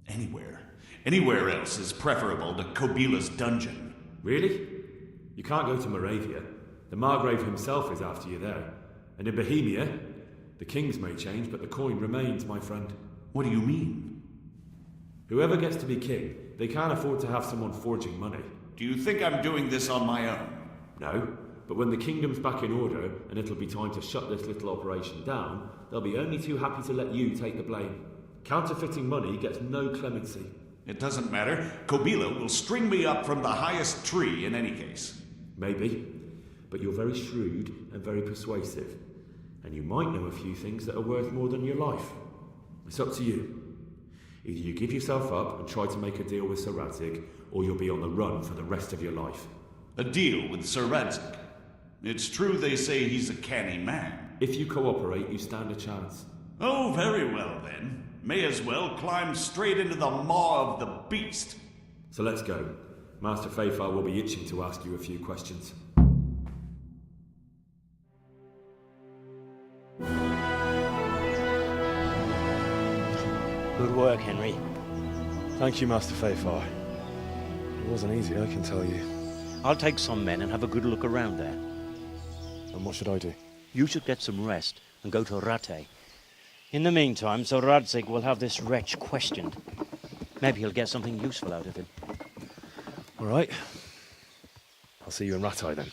Anywhere. Anywhere else is preferable to Kobyla's dungeon. Really? You can't go to Moravia. The Margrave himself is after you there. And in Bohemia, the kings may change, but the coin remains, my friend. What do you mean? Whoever gets to be king, they can't afford to have someone forging money. Do you think I'm doing this on my own? No, but when the kingdom's back in order, and it'll be time to shut this little operation down, they'll be only too happy to let you take the blame. Counterfeiting money gets no clemency. It doesn't matter. Kobyla will string me up from the highest tree in any case. Maybe, but you're very shrewd and very persuasive. And you might know a few things that are worth more than your life. It's up to you. Either you give yourself up and try to make a deal with Sir Radzig, or you'll be on the run for the rest of your life. A deal with Sir Radzig? It's true they say he's a canny man. If you cooperate, you stand a chance. Oh, very well then. May as well climb straight into the maw of the beast. So let's go. Master Fafar will be itching to ask you a few questions. Good work, Henry. Thank you, Master Fafar. It wasn't easy, I can tell you. I'll take some men and have a good look around there. And what should I do? You should get some rest and go to Rattay. In the meantime, Sir Radzig will have this wretch questioned. Maybe he'll get something useful out of him. All right. I'll see you in Rattay then.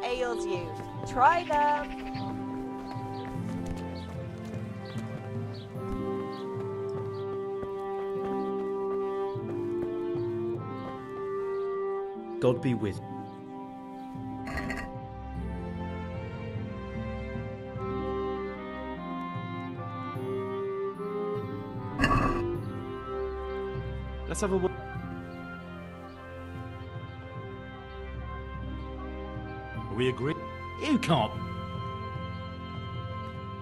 Ails you. Try them. God be with. Let's have a walk. We agree? You can't.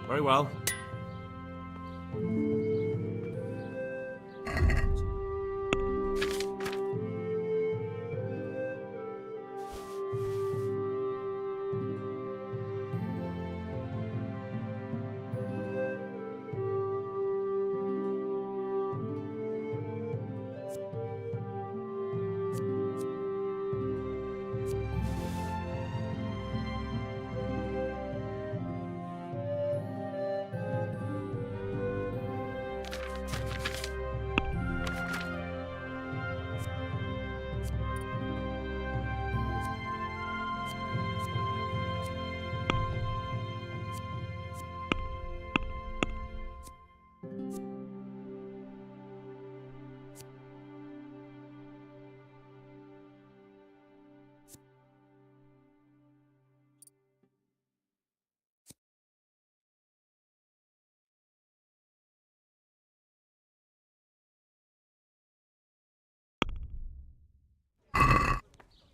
Very well.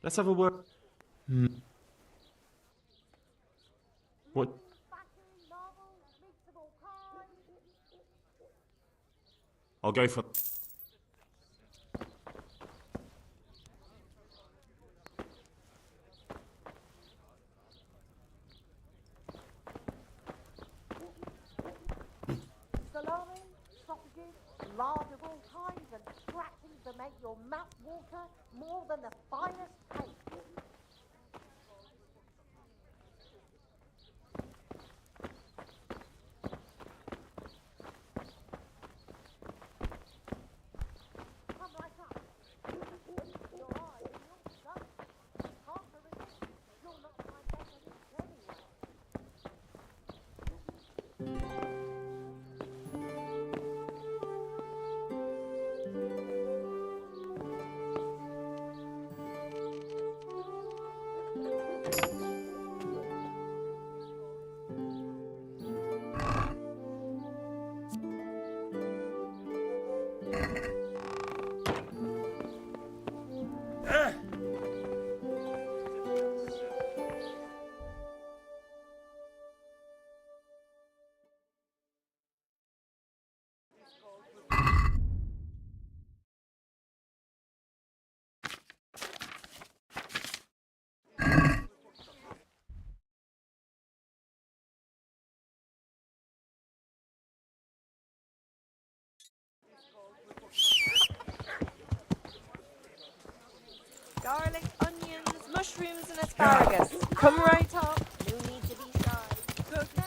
Let's have a word. What? I'll go for. Salami, sausages, lard of all kinds, and scratchings that make your mouth water more than the finest cake. Come right up. Your eyes and your gut. Hard to resist. You'll not find better meat anywhere. Garlic, onions, mushrooms, and asparagus. Come right up. No need to be shy. Cook it.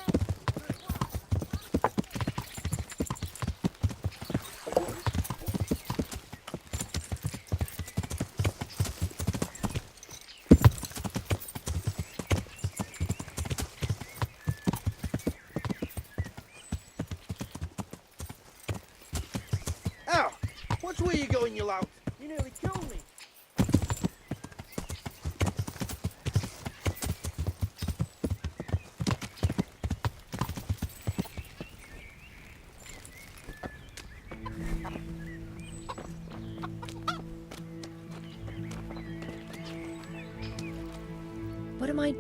Ow! Which way you going, you lout? You nearly killed me. What am I...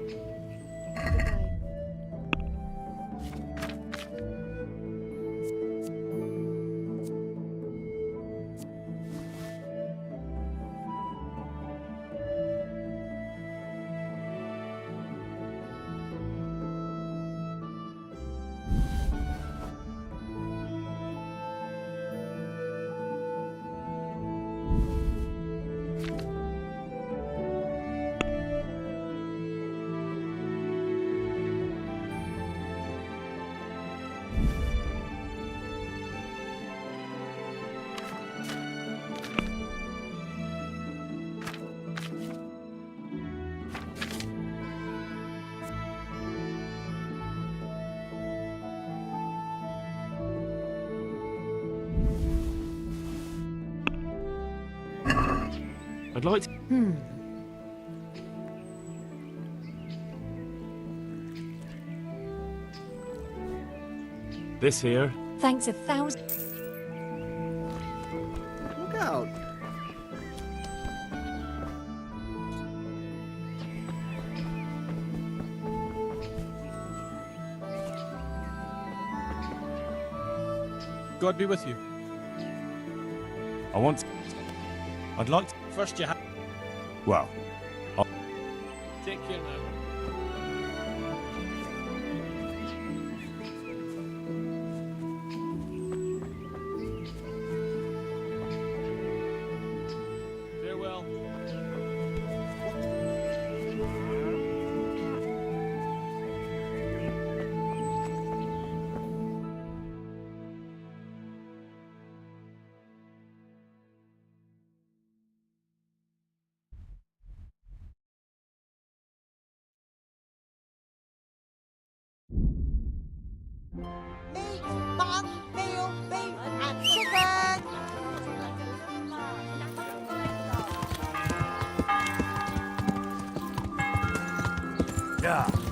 I'd like to... This here. Thanks 1,000. Look out! God be with you. I'd like to... First you have... Well... Take care now. Farewell. Meat, mutton, veal, beef, and chicken. Yeah.